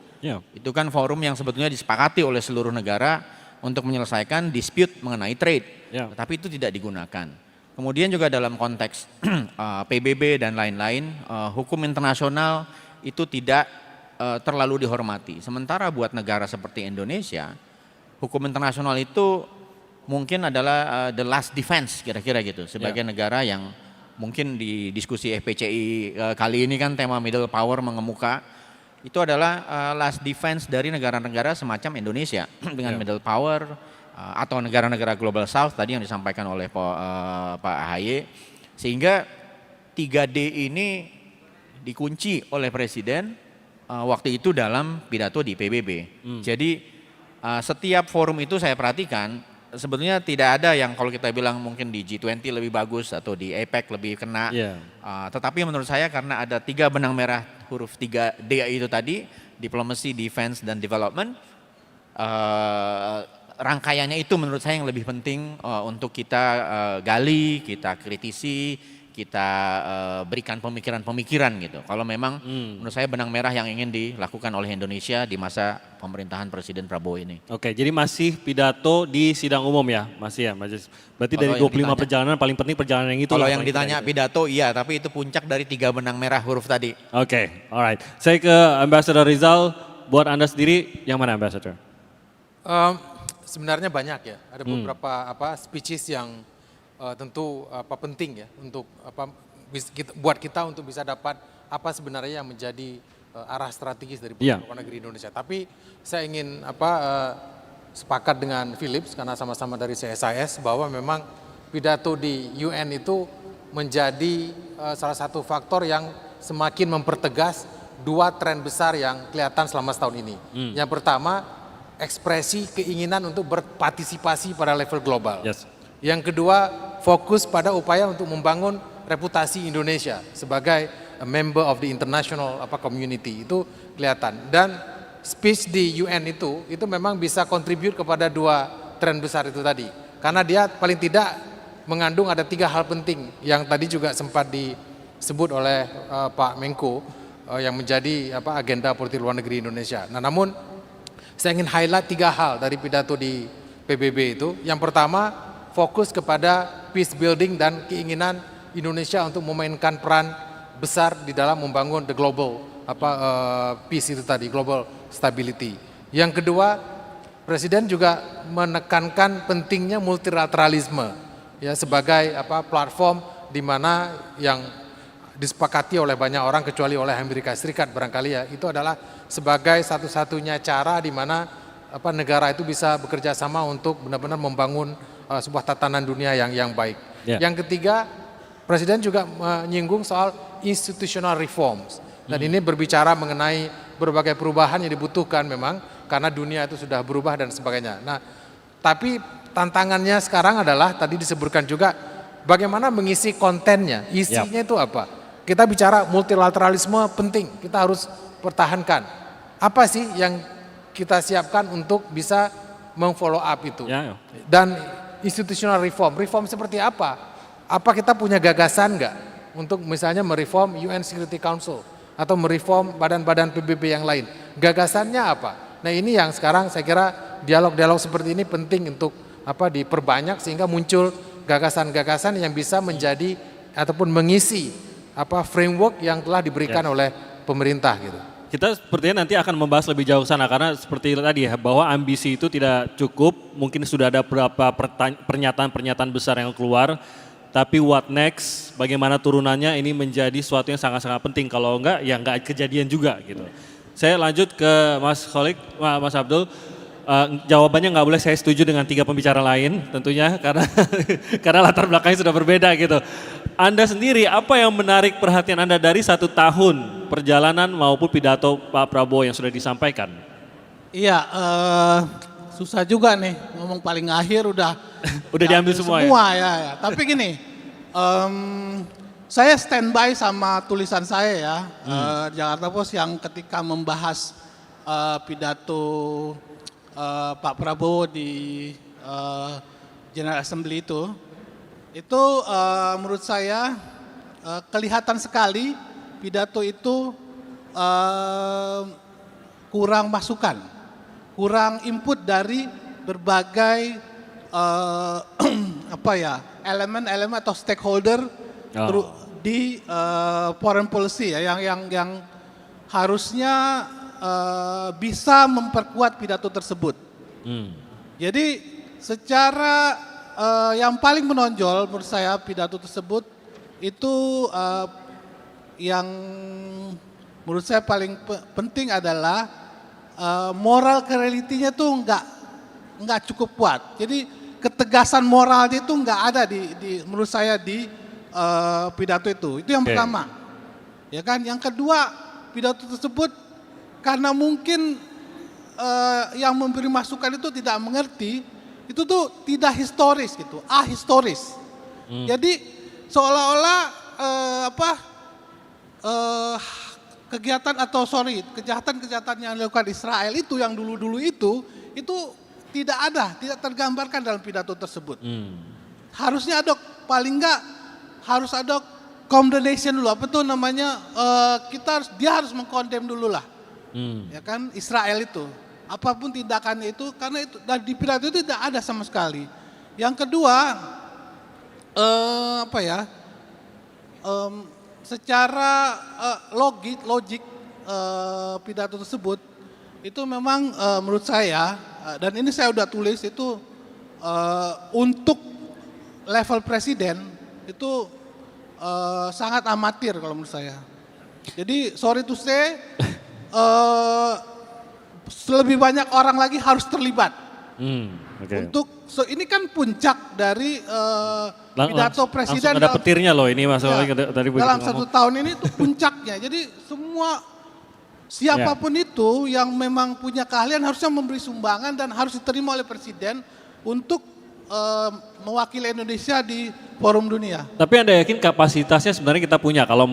Itu kan forum yang sebetulnya disepakati oleh seluruh negara untuk menyelesaikan dispute mengenai trade, tapi itu tidak digunakan. Kemudian juga dalam konteks PBB dan lain-lain, hukum internasional itu tidak terlalu dihormati. Sementara buat negara seperti Indonesia, hukum internasional itu mungkin adalah the last defense kira-kira gitu. Sebagai negara yang mungkin di diskusi FPCI kali ini kan tema middle power mengemuka, itu adalah last defense dari negara-negara semacam Indonesia dengan middle power atau negara-negara global south tadi yang disampaikan oleh Pak AHY. Sehingga 3D ini dikunci oleh Presiden waktu itu dalam pidato di PBB. Jadi setiap forum itu saya perhatikan sebetulnya tidak ada yang kalau kita bilang mungkin di G20 lebih bagus atau di APEC lebih kena. Tetapi menurut saya karena ada 3 benang merah huruf 3D itu tadi, diplomacy, defense, dan development, rangkaiannya itu menurut saya yang lebih penting untuk kita gali, kita kritisi, kita berikan pemikiran-pemikiran gitu. Kalau memang menurut saya benang merah yang ingin dilakukan oleh Indonesia di masa pemerintahan Presiden Prabowo ini. Oke, jadi masih pidato di sidang umum ya, masih ya Majelis. Berarti dari 25 perjalanan paling penting perjalanan yang itu. Kalau yang ditanya pidato iya, tapi itu puncak dari 3 benang merah huruf tadi. Oke, alright. Saya ke Ambassador Rizal, buat Anda sendiri yang mana Ambassador? Sebenarnya banyak ya, ada beberapa speeches yang tentu penting ya untuk buat kita untuk bisa dapat apa sebenarnya yang menjadi arah strategis dari luar negeri Indonesia. Tapi saya ingin sepakat dengan Philips karena sama-sama dari CSIS bahwa memang pidato di UN itu menjadi salah satu faktor yang semakin mempertegas 2 tren besar yang kelihatan selama setahun ini. Yang pertama, ekspresi keinginan untuk berpartisipasi pada level global. Yang kedua, fokus pada upaya untuk membangun reputasi Indonesia sebagai a member of the international community, itu kelihatan. Dan speech di UN itu memang bisa contribute kepada 2 tren besar itu tadi. Karena dia paling tidak mengandung ada 3 hal penting yang tadi juga sempat disebut oleh Pak Menko yang menjadi agenda politik luar negeri Indonesia. Nah, namun saya ingin highlight 3 hal dari pidato di PBB itu. Yang pertama, fokus kepada peace building dan keinginan Indonesia untuk memainkan peran besar di dalam membangun the global peace itu tadi, global stability. Yang kedua, Presiden juga menekankan pentingnya multilateralisme ya sebagai platform di mana yang disepakati oleh banyak orang kecuali oleh Amerika Serikat barangkali ya, itu adalah sebagai satu-satunya cara di mana negara itu bisa bekerja sama untuk benar-benar membangun sebuah tatanan dunia yang baik. Yang ketiga, Presiden juga menyinggung soal institutional reforms. Dan ini berbicara mengenai berbagai perubahan yang dibutuhkan memang karena dunia itu sudah berubah dan sebagainya. Nah, tapi tantangannya sekarang adalah tadi disebutkan juga bagaimana mengisi kontennya, isinya itu apa. Kita bicara multilateralisme penting, kita harus pertahankan. Apa sih yang kita siapkan untuk bisa meng-follow up itu. Dan institutional reform seperti apa? Apa kita punya gagasan enggak untuk misalnya mereform UN Security Council atau mereform badan-badan PBB yang lain? Gagasannya apa? Nah, ini yang sekarang saya kira dialog-dialog seperti ini penting untuk diperbanyak sehingga muncul gagasan-gagasan yang bisa menjadi ataupun mengisi framework yang telah diberikan oleh pemerintah gitu. Kita sepertinya nanti akan membahas lebih jauh sana karena seperti tadi ya bahwa ambisi itu tidak cukup, mungkin sudah ada beberapa pernyataan-pernyataan besar yang keluar, tapi what next, bagaimana turunannya ini menjadi sesuatu yang sangat-sangat penting, kalau enggak ya enggak kejadian juga gitu. Saya lanjut ke Mas Kholik, Mas Abdul, jawabannya nggak boleh saya setuju dengan 3 pembicara lain tentunya karena latar belakangnya sudah berbeda gitu. Anda sendiri, apa yang menarik perhatian Anda dari 1 tahun perjalanan maupun pidato Pak Prabowo yang sudah disampaikan? Iya, susah juga nih ngomong paling akhir udah diambil semua ya. Tapi gini, saya standby sama tulisan saya ya, Jakarta Post yang ketika membahas pidato Pak Prabowo di General Assembly itu menurut saya kelihatan sekali pidato itu kurang masukan, kurang input dari berbagai elemen-elemen atau stakeholder di foreign policy ya, yang harusnya bisa memperkuat pidato tersebut. Jadi secara yang paling menonjol menurut saya pidato tersebut itu yang menurut saya paling penting adalah moral reality-nya tuh nggak cukup kuat. Jadi ketegasan moralnya itu nggak ada di menurut saya di pidato itu. Itu yang pertama. Ya kan? Yang kedua, pidato tersebut karena mungkin yang memberi masukan itu tidak mengerti, itu tuh tidak historis gitu, ahistoris. Jadi seolah-olah kejahatan-kejahatan yang dilakukan Israel itu yang dulu-dulu itu tidak tergambarkan dalam pidato tersebut. Harusnya ada paling enggak harus ada condemnation dulu, apa tuh namanya, dia harus mengkondem dulu lah, ya kan, Israel itu. Apapun tindakannya itu, karena itu dan di pidato itu tidak ada sama sekali. Yang kedua, secara logik pidato tersebut itu memang menurut saya, dan ini saya udah tulis itu untuk level presiden itu sangat amatir kalau menurut saya. Jadi sorry to say, lebih banyak orang lagi harus terlibat. Ini kan puncak dari pidato presiden. Langsung ada petirnya loh ini masalahnya tadi dalam satu tahun ini itu puncaknya. Jadi semua siapapun itu yang memang punya keahlian harusnya memberi sumbangan dan harus diterima oleh presiden untuk mewakili Indonesia di forum dunia. Tapi Anda yakin kapasitasnya sebenarnya kita punya? Kalau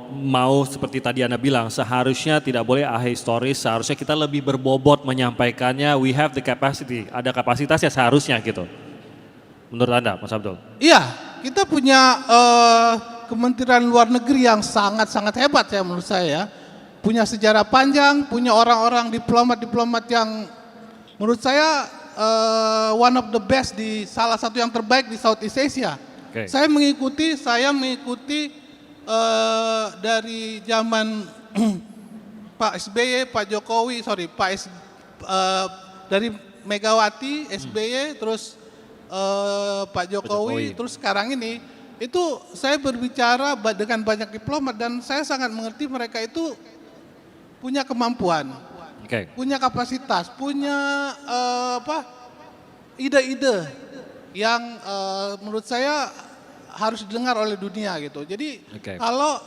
mau seperti tadi Anda bilang, seharusnya tidak boleh ahistoris, seharusnya kita lebih berbobot menyampaikannya, we have the capacity, ada kapasitasnya seharusnya gitu. Menurut Anda, Mas Abdul? Iya, kita punya Kementerian Luar Negeri yang sangat-sangat hebat ya menurut saya. Punya sejarah panjang, punya orang-orang diplomat-diplomat yang menurut saya one of the best, salah satu yang terbaik di Southeast Asia. Saya mengikuti dari zaman Pak SBY, Pak Jokowi, dari Megawati, SBY, terus Pak Jokowi, terus sekarang ini, itu saya berbicara dengan banyak diplomat dan saya sangat mengerti mereka itu punya kemampuan, punya kapasitas, punya ide-ide yang menurut saya harus didengar oleh dunia gitu. Jadi kalau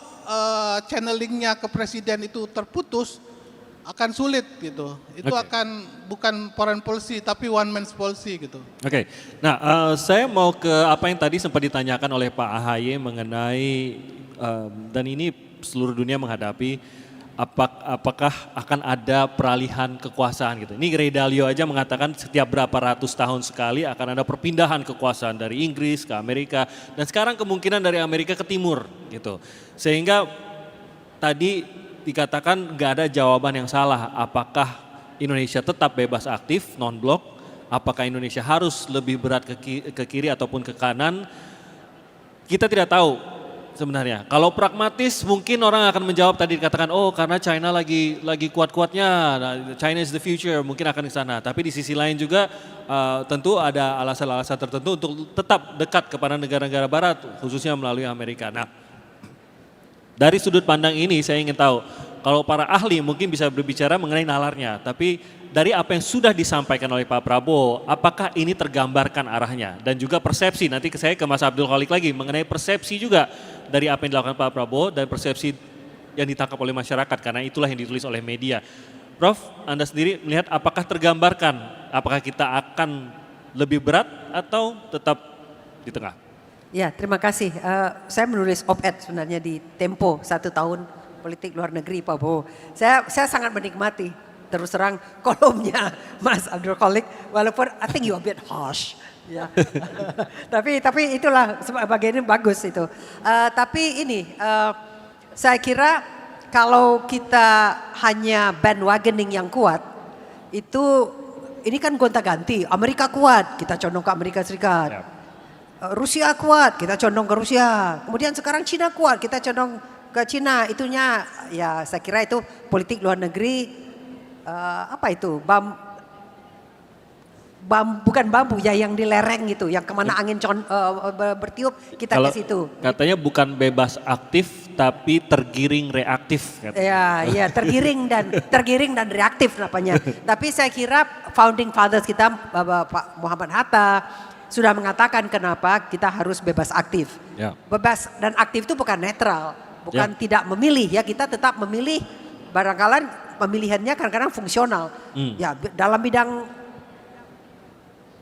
channelingnya ke presiden itu terputus akan sulit gitu. Itu akan bukan foreign policy tapi one man's policy gitu. Nah saya mau ke apa yang tadi sempat ditanyakan oleh Pak AHY mengenai dan ini seluruh dunia menghadapi apakah akan ada peralihan kekuasaan gitu. Ini Ray Dalio aja mengatakan setiap berapa ratus tahun sekali akan ada perpindahan kekuasaan dari Inggris ke Amerika dan sekarang kemungkinan dari Amerika ke timur gitu. Sehingga tadi dikatakan nggak ada jawaban yang salah. Apakah Indonesia tetap bebas aktif non-blok? Apakah Indonesia harus lebih berat ke kiri ataupun ke kanan? Kita tidak tahu. Sebenarnya, kalau pragmatis mungkin orang akan menjawab tadi dikatakan, oh karena China lagi kuat-kuatnya, China is the future, mungkin akan ke sana. Tapi di sisi lain juga tentu ada alasan-alasan tertentu untuk tetap dekat kepada negara-negara Barat, khususnya melalui Amerika. Nah, dari sudut pandang ini saya ingin tahu, kalau para ahli mungkin bisa berbicara mengenai nalarnya, tapi dari apa yang sudah disampaikan oleh Pak Prabowo, apakah ini tergambarkan arahnya? Dan juga persepsi, nanti saya ke Mas Abdul Khalik lagi, mengenai persepsi juga dari apa yang dilakukan Pak Prabowo dan persepsi yang ditangkap oleh masyarakat, karena itulah yang ditulis oleh media. Prof, Anda sendiri melihat apakah tergambarkan, apakah kita akan lebih berat atau tetap di tengah? Ya, terima kasih. Saya menulis op-ed sebenarnya di Tempo 1 tahun politik luar negeri Pak Prabowo. Saya sangat menikmati terus terang kolomnya Mas Abdul Khalik, walaupun I think you a bit harsh. Ya. tapi itulah bagiannya bagus itu. Tapi ini saya kira kalau kita hanya bandwagoning yang kuat, itu ini kan gonta-ganti. Amerika kuat, kita condong ke Amerika Serikat. Rusia kuat, kita condong ke Rusia. Kemudian sekarang Cina kuat, kita condong ke Cina. Itunya ya saya kira itu politik luar negeri, apa itu, bukan bambu ya, yang di lereng gitu, yang kemana angin bertiup kita ke situ. Katanya bukan bebas aktif tapi tergiring reaktif. Ya, ya tergiring dan reaktif namanya. Tapi saya kira founding fathers kita, Pak Muhammad Hatta sudah mengatakan kenapa kita harus bebas aktif. Ya. Bebas dan aktif itu bukan netral, bukan tidak memilih ya, kita tetap memilih. Barangkali pemilihannya kadang-kadang fungsional. Ya, dalam bidang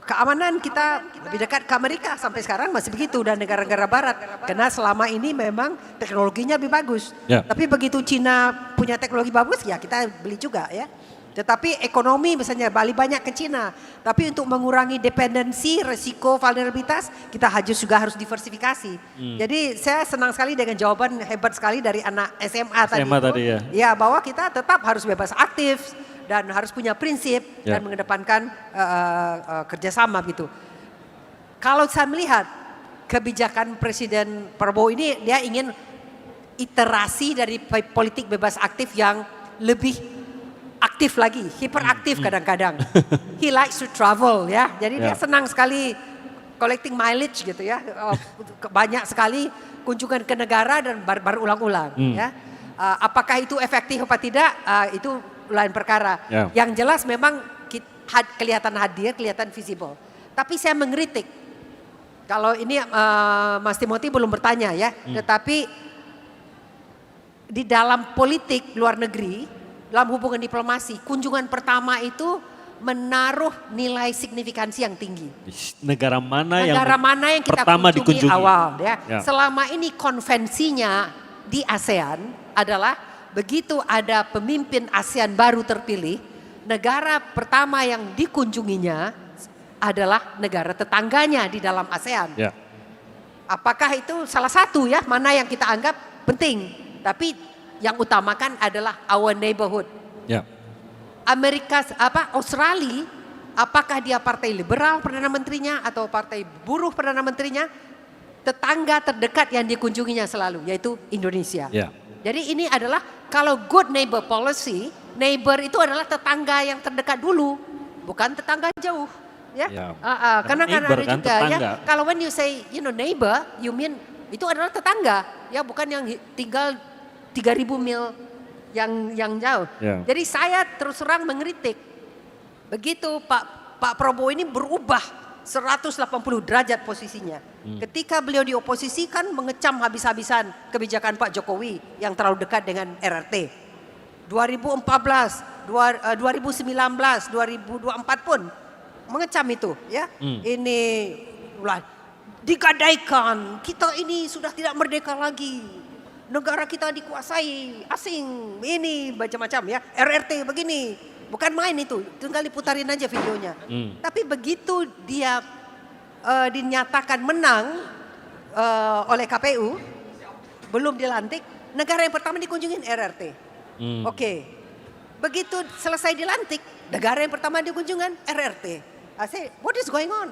keamanan kita lebih dekat ke Amerika sampai sekarang masih begitu, dan negara-negara barat. Karena selama ini memang teknologinya lebih bagus. Ya. Tapi begitu Cina punya teknologi bagus ya kita beli juga ya. Tetapi ekonomi misalnya Bali banyak ke Cina. Tapi untuk mengurangi dependensi, resiko, vulnerabilitas kita juga harus diversifikasi. Jadi saya senang sekali dengan jawaban hebat sekali dari anak SMA tadi. Tadi ya. Ya, bahwa kita tetap harus bebas aktif dan harus punya prinsip dan mengedepankan kerjasama gitu. Kalau saya melihat kebijakan Presiden Prabowo ini, dia ingin iterasi dari politik bebas aktif yang lebih aktif lagi, hiperaktif kadang-kadang. He likes to travel ya, jadi dia senang sekali collecting mileage gitu ya, banyak sekali kunjungan ke negara dan berulang-ulang ya. Apakah itu efektif apa tidak, itu lain perkara. Yang jelas memang kelihatan hadir, kelihatan visible. Tapi saya mengkritik, kalau ini Mas Timothy belum bertanya ya, tetapi di dalam politik luar negeri, dalam hubungan diplomasi, kunjungan pertama itu menaruh nilai signifikansi yang tinggi. Negara mana yang kita pertama kunjungi dikunjungi awal ya. Selama ini konvensinya di ASEAN adalah begitu ada pemimpin ASEAN baru terpilih, negara pertama yang dikunjunginya adalah negara tetangganya di dalam ASEAN. Apakah itu salah satu ya, mana yang kita anggap penting, tapi yang utamakan adalah our neighborhood. Australia, apakah dia partai liberal Perdana Menterinya atau partai buruh Perdana Menterinya, tetangga terdekat yang dikunjunginya selalu yaitu Indonesia. Jadi ini adalah kalau good neighbor policy, neighbor itu adalah tetangga yang terdekat dulu, bukan tetangga jauh. Ya, karena kan ada juga tetangga. Ya. Kalau when you say neighbor, you mean itu adalah tetangga, ya bukan yang tinggal 3.000 mil yang jauh. Jadi saya terus terang mengkritik. Begitu Pak Prabowo ini berubah 180 derajat posisinya. Ketika beliau di oposisi kan mengecam habis-habisan kebijakan Pak Jokowi yang terlalu dekat dengan RRT. 2014, 2019, 2024 pun mengecam itu ya. Ini digadaikan, kita ini sudah tidak merdeka lagi. Negara kita dikuasai asing, ini macam-macam ya. RRT begini, bukan main itu, tinggal diputarin aja videonya. Tapi begitu dia dinyatakan menang oleh KPU, belum dilantik, negara yang pertama dikunjungin RRT. Oke, begitu selesai dilantik, negara yang pertama dikunjungan RRT. I say, what is going on?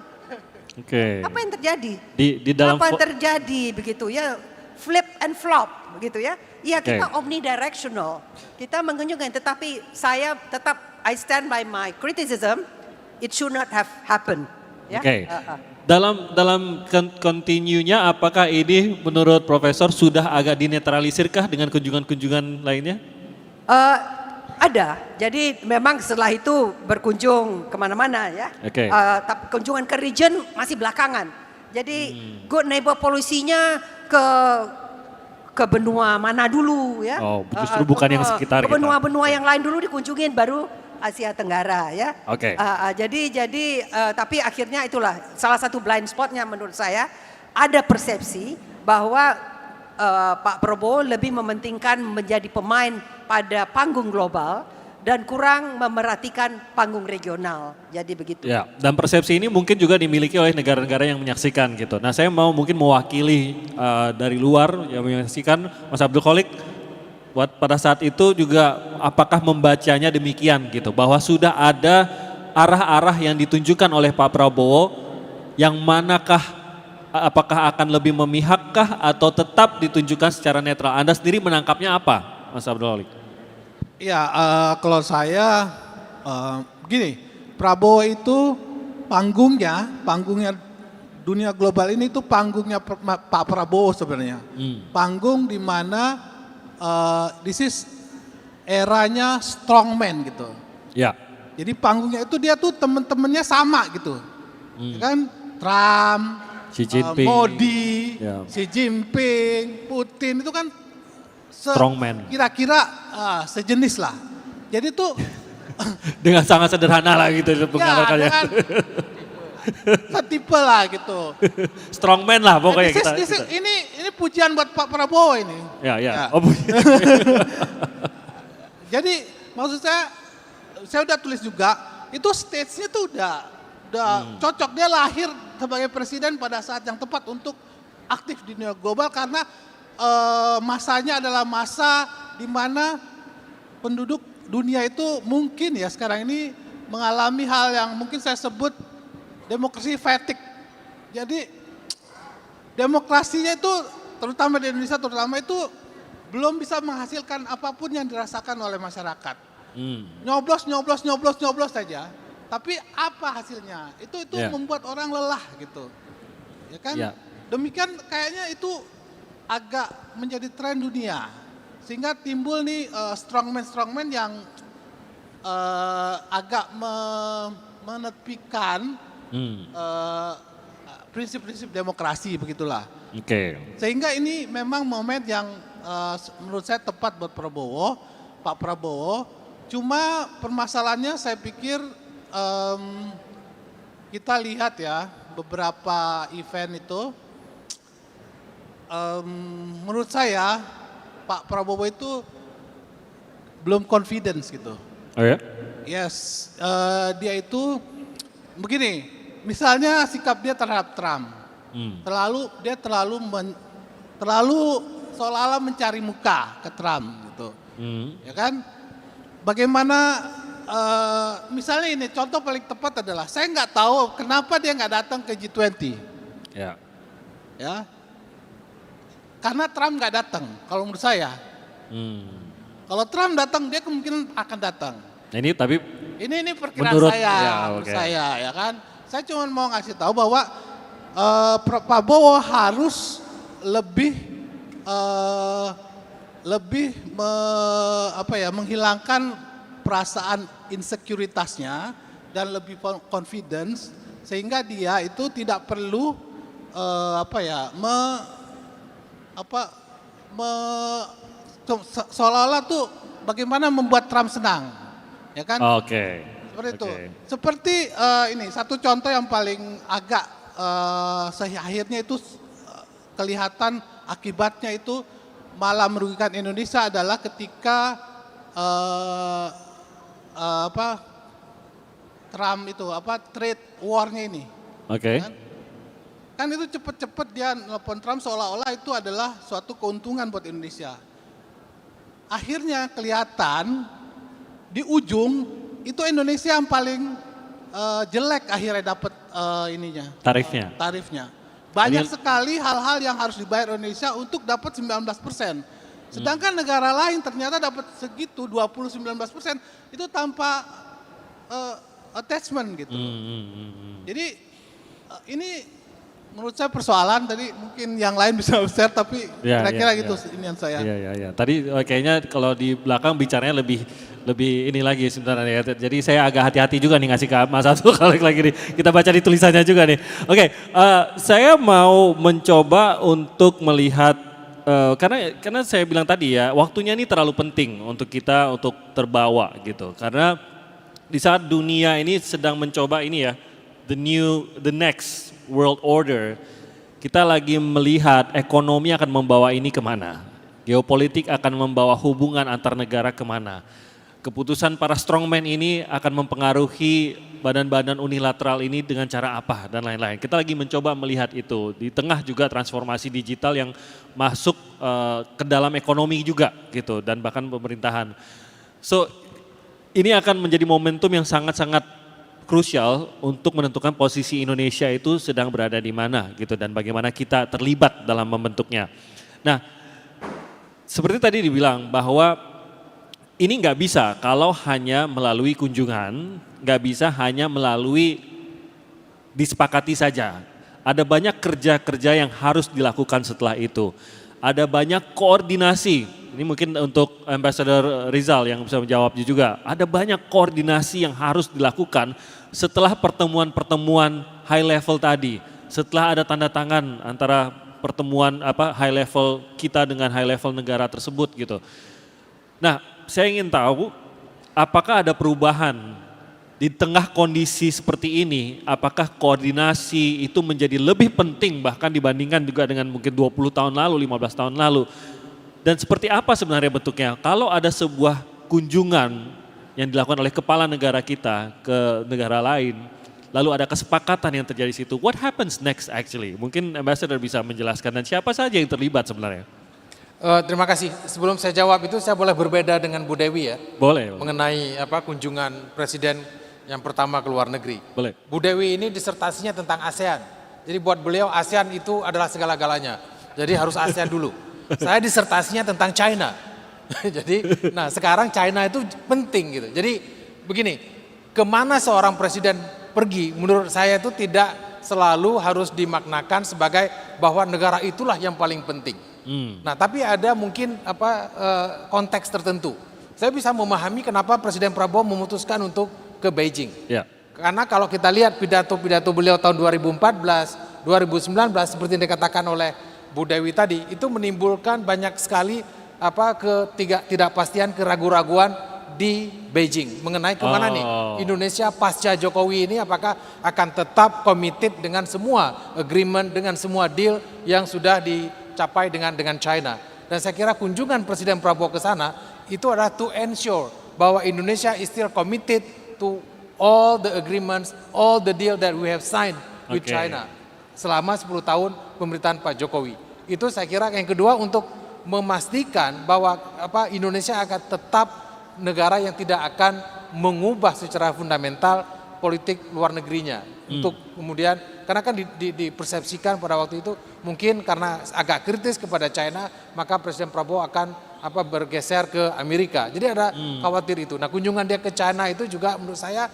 Apa yang terjadi? Di dalam apa yang terjadi begitu ya? Flip and flop begitu ya. Iya, kita omnidirectional. Kita mengunjungi, tetapi saya tetap I stand by my criticism. It should not have happened. Ya. Dalam continue-nya, apakah ini menurut Profesor sudah agak dinetralisirkah dengan kunjungan-kunjungan lainnya? Ada. Jadi memang setelah itu berkunjung kemana-mana ya. Tapi kunjungan ke region masih belakangan. Jadi good neighbor policy-nya ke benua mana dulu ya. Justru bukan yang sekitar ke benua-benua yang lain dulu dikunjungin, baru Asia Tenggara ya. Jadi tapi akhirnya itulah salah satu blind spotnya menurut saya, ada persepsi bahwa Pak Prabowo lebih mementingkan menjadi pemain pada panggung global dan kurang memerhatikan panggung regional. Jadi begitu. Ya, dan persepsi ini mungkin juga dimiliki oleh negara-negara yang menyaksikan gitu. Nah, saya mau mungkin mewakili dari luar yang menyaksikan, Mas Abdul Kholik, pada saat itu juga apakah membacanya demikian gitu, bahwa sudah ada arah-arah yang ditunjukkan oleh Pak Prabowo yang manakah, apakah akan lebih memihakkah atau tetap ditunjukkan secara netral? Anda sendiri menangkapnya apa, Mas Abdul Halik? Ya, kalau saya gini, Prabowo itu panggungnya dunia global ini itu panggungnya Pak Prabowo sebenarnya. Panggung di mana this is eranya strongman gitu. Ya. Jadi panggungnya itu dia tuh temen-temennya sama gitu. Ya kan? Trump, Xi Jinping, Modi, ya. Xi Jinping, Putin itu kan Strongman. kira-kira sejenis lah. Jadi tuh Dengan sangat sederhana lah gitu menggambarkannya. dengan setipe lah gitu. Strongman lah pokoknya Ini pujian buat Pak Prabowo ini. Ya. Jadi maksud saya udah tulis juga, itu stage-nya tuh udah cocok. Dia lahir sebagai presiden pada saat yang tepat untuk aktif di dunia global karena masanya adalah masa di mana penduduk dunia itu mungkin ya sekarang ini mengalami hal yang mungkin saya sebut demokrasi fatigue. Jadi demokrasinya itu terutama di Indonesia itu belum bisa menghasilkan apapun yang dirasakan oleh masyarakat. Nyoblos saja. Tapi apa hasilnya? Itu membuat orang lelah gitu. Ya kan? Demikian kayaknya itu agak menjadi tren dunia. Sehingga timbul nih strongman yang agak menepikan prinsip-prinsip demokrasi begitulah. Sehingga ini memang momen yang menurut saya tepat buat Pak Prabowo. Cuma permasalahannya saya pikir kita lihat ya beberapa event itu menurut saya Pak Prabowo itu belum confidence gitu. Oh ya? Yes, dia itu begini, misalnya sikap dia terhadap Trump, terlalu seolah-olah mencari muka ke Trump gitu, ya kan? Bagaimana, misalnya ini contoh paling tepat adalah saya nggak tahu kenapa dia nggak datang ke G20, ya, karena Trump nggak datang. Kalau menurut saya, kalau Trump datang dia kemungkinan akan datang. Ini tapi ini perkiraan saya, ya kan. Saya cuma mau ngasih tahu bahwa Pak Prabowo harus menghilangkan perasaan insekuritasnya dan lebih confidence sehingga dia itu tidak perlu seolah-olah tuh bagaimana membuat Trump senang, ya kan? Seperti itu. Seperti ini satu contoh yang paling agak akhirnya itu kelihatan akibatnya itu malah merugikan Indonesia adalah ketika Trump itu trade war-nya ini. Kan itu cepet-cepet dia nelpon Trump seolah-olah itu adalah suatu keuntungan buat Indonesia. Akhirnya kelihatan di ujung itu Indonesia yang paling jelek akhirnya dapat tarifnya. Banyak sekali hal-hal yang harus dibayar Indonesia untuk dapat 19%. Sedangkan negara lain ternyata dapat segitu 19% itu tanpa attachment gitu. Jadi ini menurut saya persoalan tadi mungkin yang lain bisa share tapi kira-kira gitu inian saya. Iya. Tadi kayaknya kalau di belakang bicaranya lebih ini lagi sebenarnya. Jadi saya agak hati-hati juga nih ngasih ke Mas Atul kalau lagi nih. Kita baca di tulisannya juga nih. Saya mau mencoba untuk melihat karena saya bilang tadi ya waktunya ini terlalu penting untuk kita untuk terbawa gitu. Karena di saat dunia ini sedang mencoba ini ya the next world order, kita lagi melihat ekonomi akan membawa ini kemana, geopolitik akan membawa hubungan antar negara kemana. keputusan para strongman ini akan mempengaruhi badan-badan unilateral ini dengan cara apa dan lain-lain. Kita lagi mencoba melihat itu di tengah juga transformasi digital yang masuk ke dalam ekonomi juga gitu dan bahkan pemerintahan. So ini akan menjadi momentum yang sangat-sangat krusial untuk menentukan posisi Indonesia itu sedang berada di mana gitu dan bagaimana kita terlibat dalam membentuknya. Nah, seperti tadi dibilang bahwa ini nggak bisa kalau hanya melalui kunjungan, nggak bisa hanya melalui disepakati saja. Ada banyak kerja-kerja yang harus dilakukan setelah itu. Ada banyak koordinasi, ini mungkin untuk Ambassador Rizal yang bisa menjawab juga. Ada banyak koordinasi yang harus dilakukan setelah pertemuan-pertemuan high level tadi. Setelah ada tanda tangan antara pertemuan high level kita dengan high level negara tersebut gitu. Nah, saya ingin tahu apakah ada perubahan di tengah kondisi seperti ini, apakah koordinasi itu menjadi lebih penting bahkan dibandingkan juga dengan mungkin 20 tahun lalu, 15 tahun lalu. Dan seperti apa sebenarnya bentuknya? Kalau ada sebuah kunjungan yang dilakukan oleh kepala negara kita ke negara lain, lalu ada kesepakatan yang terjadi di situ, what happens next actually? Mungkin Ambassador bisa menjelaskan dan siapa saja yang terlibat sebenarnya? Terima kasih. Sebelum saya jawab itu saya boleh berbeda dengan Bu Dewi ya. Boleh. Mengenai kunjungan presiden yang pertama ke luar negeri. Boleh. Bu Dewi ini disertasinya tentang ASEAN. Jadi buat beliau ASEAN itu adalah segala-galanya. Jadi harus ASEAN dulu. Saya disertasinya tentang China. Jadi, nah sekarang China itu penting gitu. Jadi begini, kemana seorang presiden pergi menurut saya itu tidak selalu harus dimaknakan sebagai bahwa negara itulah yang paling penting. Nah, tapi ada mungkin konteks tertentu. Saya bisa memahami kenapa Presiden Prabowo memutuskan untuk ke Beijing. Ya. Karena kalau kita lihat pidato-pidato beliau tahun 2014, 2019 seperti yang dikatakan oleh Bu Dewi tadi, itu menimbulkan banyak sekali ketidakpastian, keraguan-raguan di Beijing mengenai kemana nih Indonesia pasca Jokowi ini, apakah akan tetap committed dengan semua agreement, dengan semua deal yang sudah dicapai dengan China. Dan saya kira kunjungan Presiden Prabowo ke sana itu adalah to ensure bahwa Indonesia is still committed to all the agreements, all the deal that we have signed with China selama 10 tahun pemerintahan Pak Jokowi. Itu saya kira yang kedua untuk memastikan bahwa Indonesia akan tetap negara yang tidak akan mengubah secara fundamental politik luar negerinya. Untuk kemudian, karena kan dipersepsikan pada waktu itu mungkin karena agak kritis kepada China, maka Presiden Prabowo akan bergeser ke Amerika. Jadi ada khawatir itu. Nah, kunjungan dia ke China itu juga menurut saya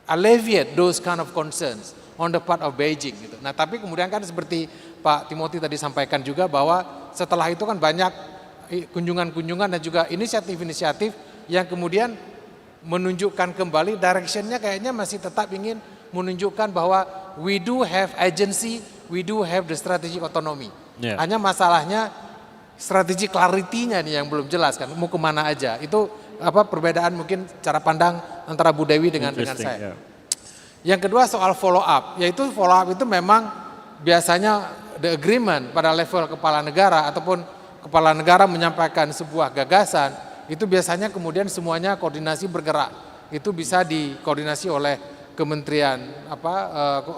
alleviate those kind of concerns on the part of Beijing gitu. Nah, tapi kemudian kan seperti Pak Timothy tadi sampaikan juga bahwa setelah itu kan banyak kunjungan-kunjungan dan juga inisiatif-inisiatif yang kemudian menunjukkan kembali directionnya kayaknya masih tetap ingin menunjukkan bahwa we do have agency, we do have the strategic autonomy. Yeah. Hanya masalahnya strategi clarity-nya nih yang belum jelas kan, mau kemana aja. Itu perbedaan mungkin cara pandang antara Bu Dewi dengan saya. Yeah. Yang kedua soal follow up, yaitu follow up itu memang biasanya the agreement pada level kepala negara ataupun kepala negara menyampaikan sebuah gagasan, itu biasanya kemudian semuanya koordinasi bergerak. Itu bisa dikoordinasi oleh Kementerian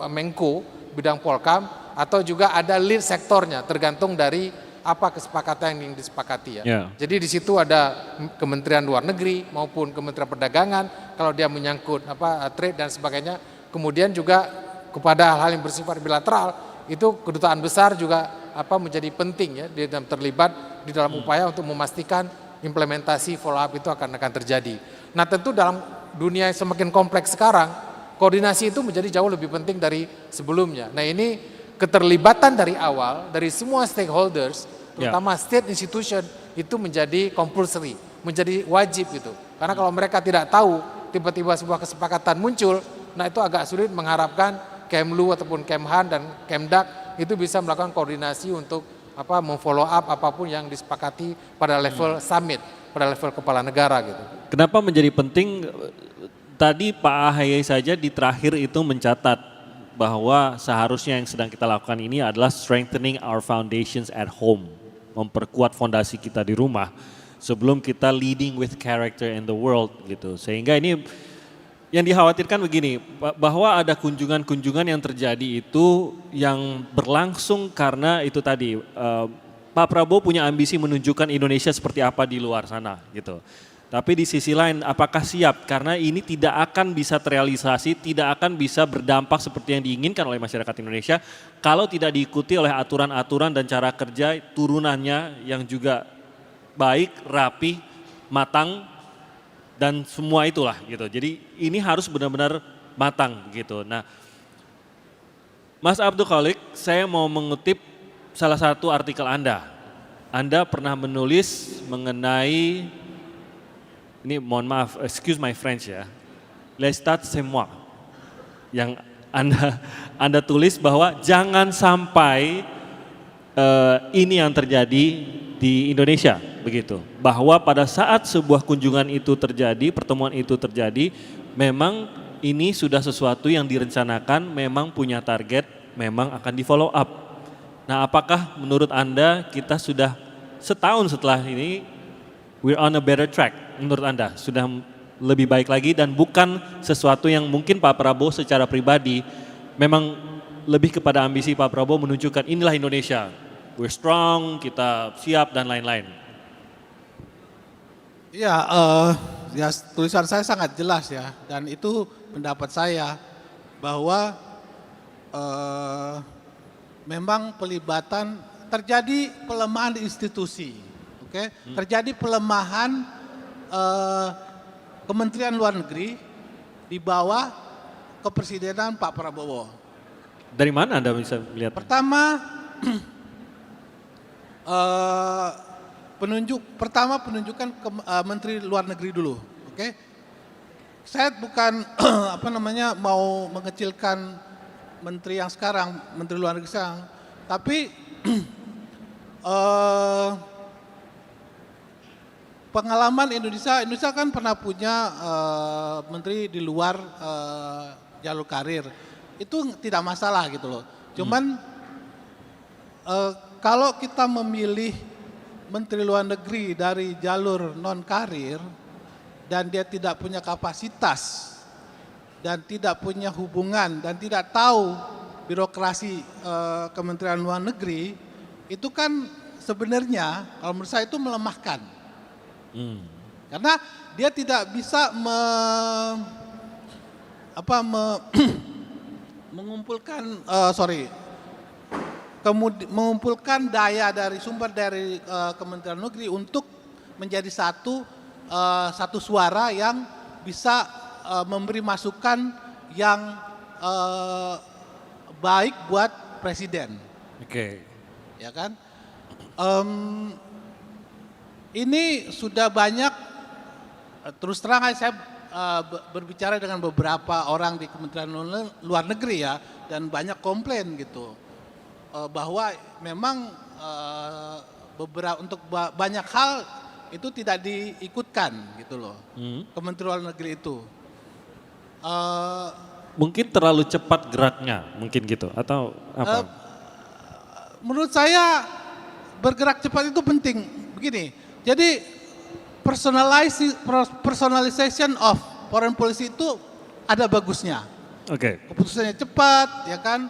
Menko bidang Polkam atau juga ada lead sektornya tergantung dari apa kesepakatan yang disepakati ya. Yeah. Jadi di situ ada Kementerian Luar Negeri maupun Kementerian Perdagangan kalau dia menyangkut trade dan sebagainya. Kemudian juga kepada hal-hal yang bersifat bilateral itu kedutaan besar juga menjadi penting ya terlibat di dalam upaya untuk memastikan implementasi follow up itu akan terjadi. Nah, tentu dalam dunia yang semakin kompleks sekarang, koordinasi itu menjadi jauh lebih penting dari sebelumnya. Nah, ini keterlibatan dari awal dari semua stakeholders, terutama state institution itu menjadi compulsory, menjadi wajib gitu. Karena kalau mereka tidak tahu tiba-tiba sebuah kesepakatan muncul, nah itu agak sulit mengharapkan Kemlu ataupun Kemhan dan Kemdak itu bisa melakukan koordinasi untuk memfollow up apapun yang disepakati pada level summit, pada level kepala negara gitu. Kenapa menjadi penting? Tadi Pak AHY saja di terakhir itu mencatat bahwa seharusnya yang sedang kita lakukan ini adalah strengthening our foundations at home, memperkuat fondasi kita di rumah. sebelum kita leading with character in the world gitu. Sehingga ini yang dikhawatirkan begini, bahwa ada kunjungan-kunjungan yang terjadi itu yang berlangsung karena itu tadi, Pak Prabowo punya ambisi menunjukkan Indonesia seperti apa di luar sana gitu. Tapi di sisi lain apakah siap, karena ini tidak akan bisa terrealisasi, tidak akan bisa berdampak seperti yang diinginkan oleh masyarakat Indonesia kalau tidak diikuti oleh aturan-aturan dan cara kerja turunannya yang juga baik, rapi, matang, dan semua itulah gitu. Jadi ini harus benar-benar matang gitu. Nah, Mas Abdul Khalik, saya mau mengutip salah satu artikel Anda. Anda pernah menulis mengenai, ini mohon maaf, excuse my French ya, l'estat c'est moi. Yang Anda tulis bahwa jangan sampai ini yang terjadi di Indonesia begitu. Bahwa pada saat sebuah kunjungan itu terjadi, pertemuan itu terjadi, memang ini sudah sesuatu yang direncanakan, memang punya target, memang akan di follow up. Nah, apakah menurut Anda kita sudah setahun setelah ini we're on a better track menurut Anda? Sudah lebih baik lagi dan bukan sesuatu yang mungkin Pak Prabowo secara pribadi memang lebih kepada ambisi Pak Prabowo menunjukkan inilah Indonesia. We're strong, kita siap dan lain-lain. Ya, ya tulisan saya sangat jelas ya, dan itu pendapat saya bahwa memang pelibatan terjadi pelemahan institusi, oke? Terjadi pelemahan Kementerian Luar Negeri di bawah kepresidenan Pak Prabowo. Dari mana Anda bisa melihat? Pertama, penunjukan ke Menteri Luar Negeri dulu, oke? Saya bukan mau mengecilkan menteri yang sekarang, Menteri Luar Negeri sekarang, tapi pengalaman Indonesia kan pernah punya menteri di luar jalur karir, itu tidak masalah gitu loh. Cuman kalau kita memilih Menteri Luar Negeri dari jalur non karir dan dia tidak punya kapasitas dan tidak punya hubungan dan tidak tahu birokrasi Kementerian Luar Negeri, itu kan sebenarnya kalau menurut saya itu melemahkan. Karena dia tidak bisa mengumpulkan daya dari sumber dari Kementerian Negeri untuk menjadi satu suara yang bisa memberi masukan yang baik buat presiden. Oke. Ya kan? Ini sudah banyak, terus terang saya berbicara dengan beberapa orang di Kementerian Luar Negeri ya, dan banyak komplain gitu. Bahwa memang untuk banyak hal itu tidak diikutkan gitu loh, Kementerian Luar Negeri itu. Mungkin terlalu cepat geraknya, mungkin gitu, atau apa? Menurut saya bergerak cepat itu penting. Begini, jadi personalization of foreign policy itu ada bagusnya. Oke. Keputusannya cepat, ya kan?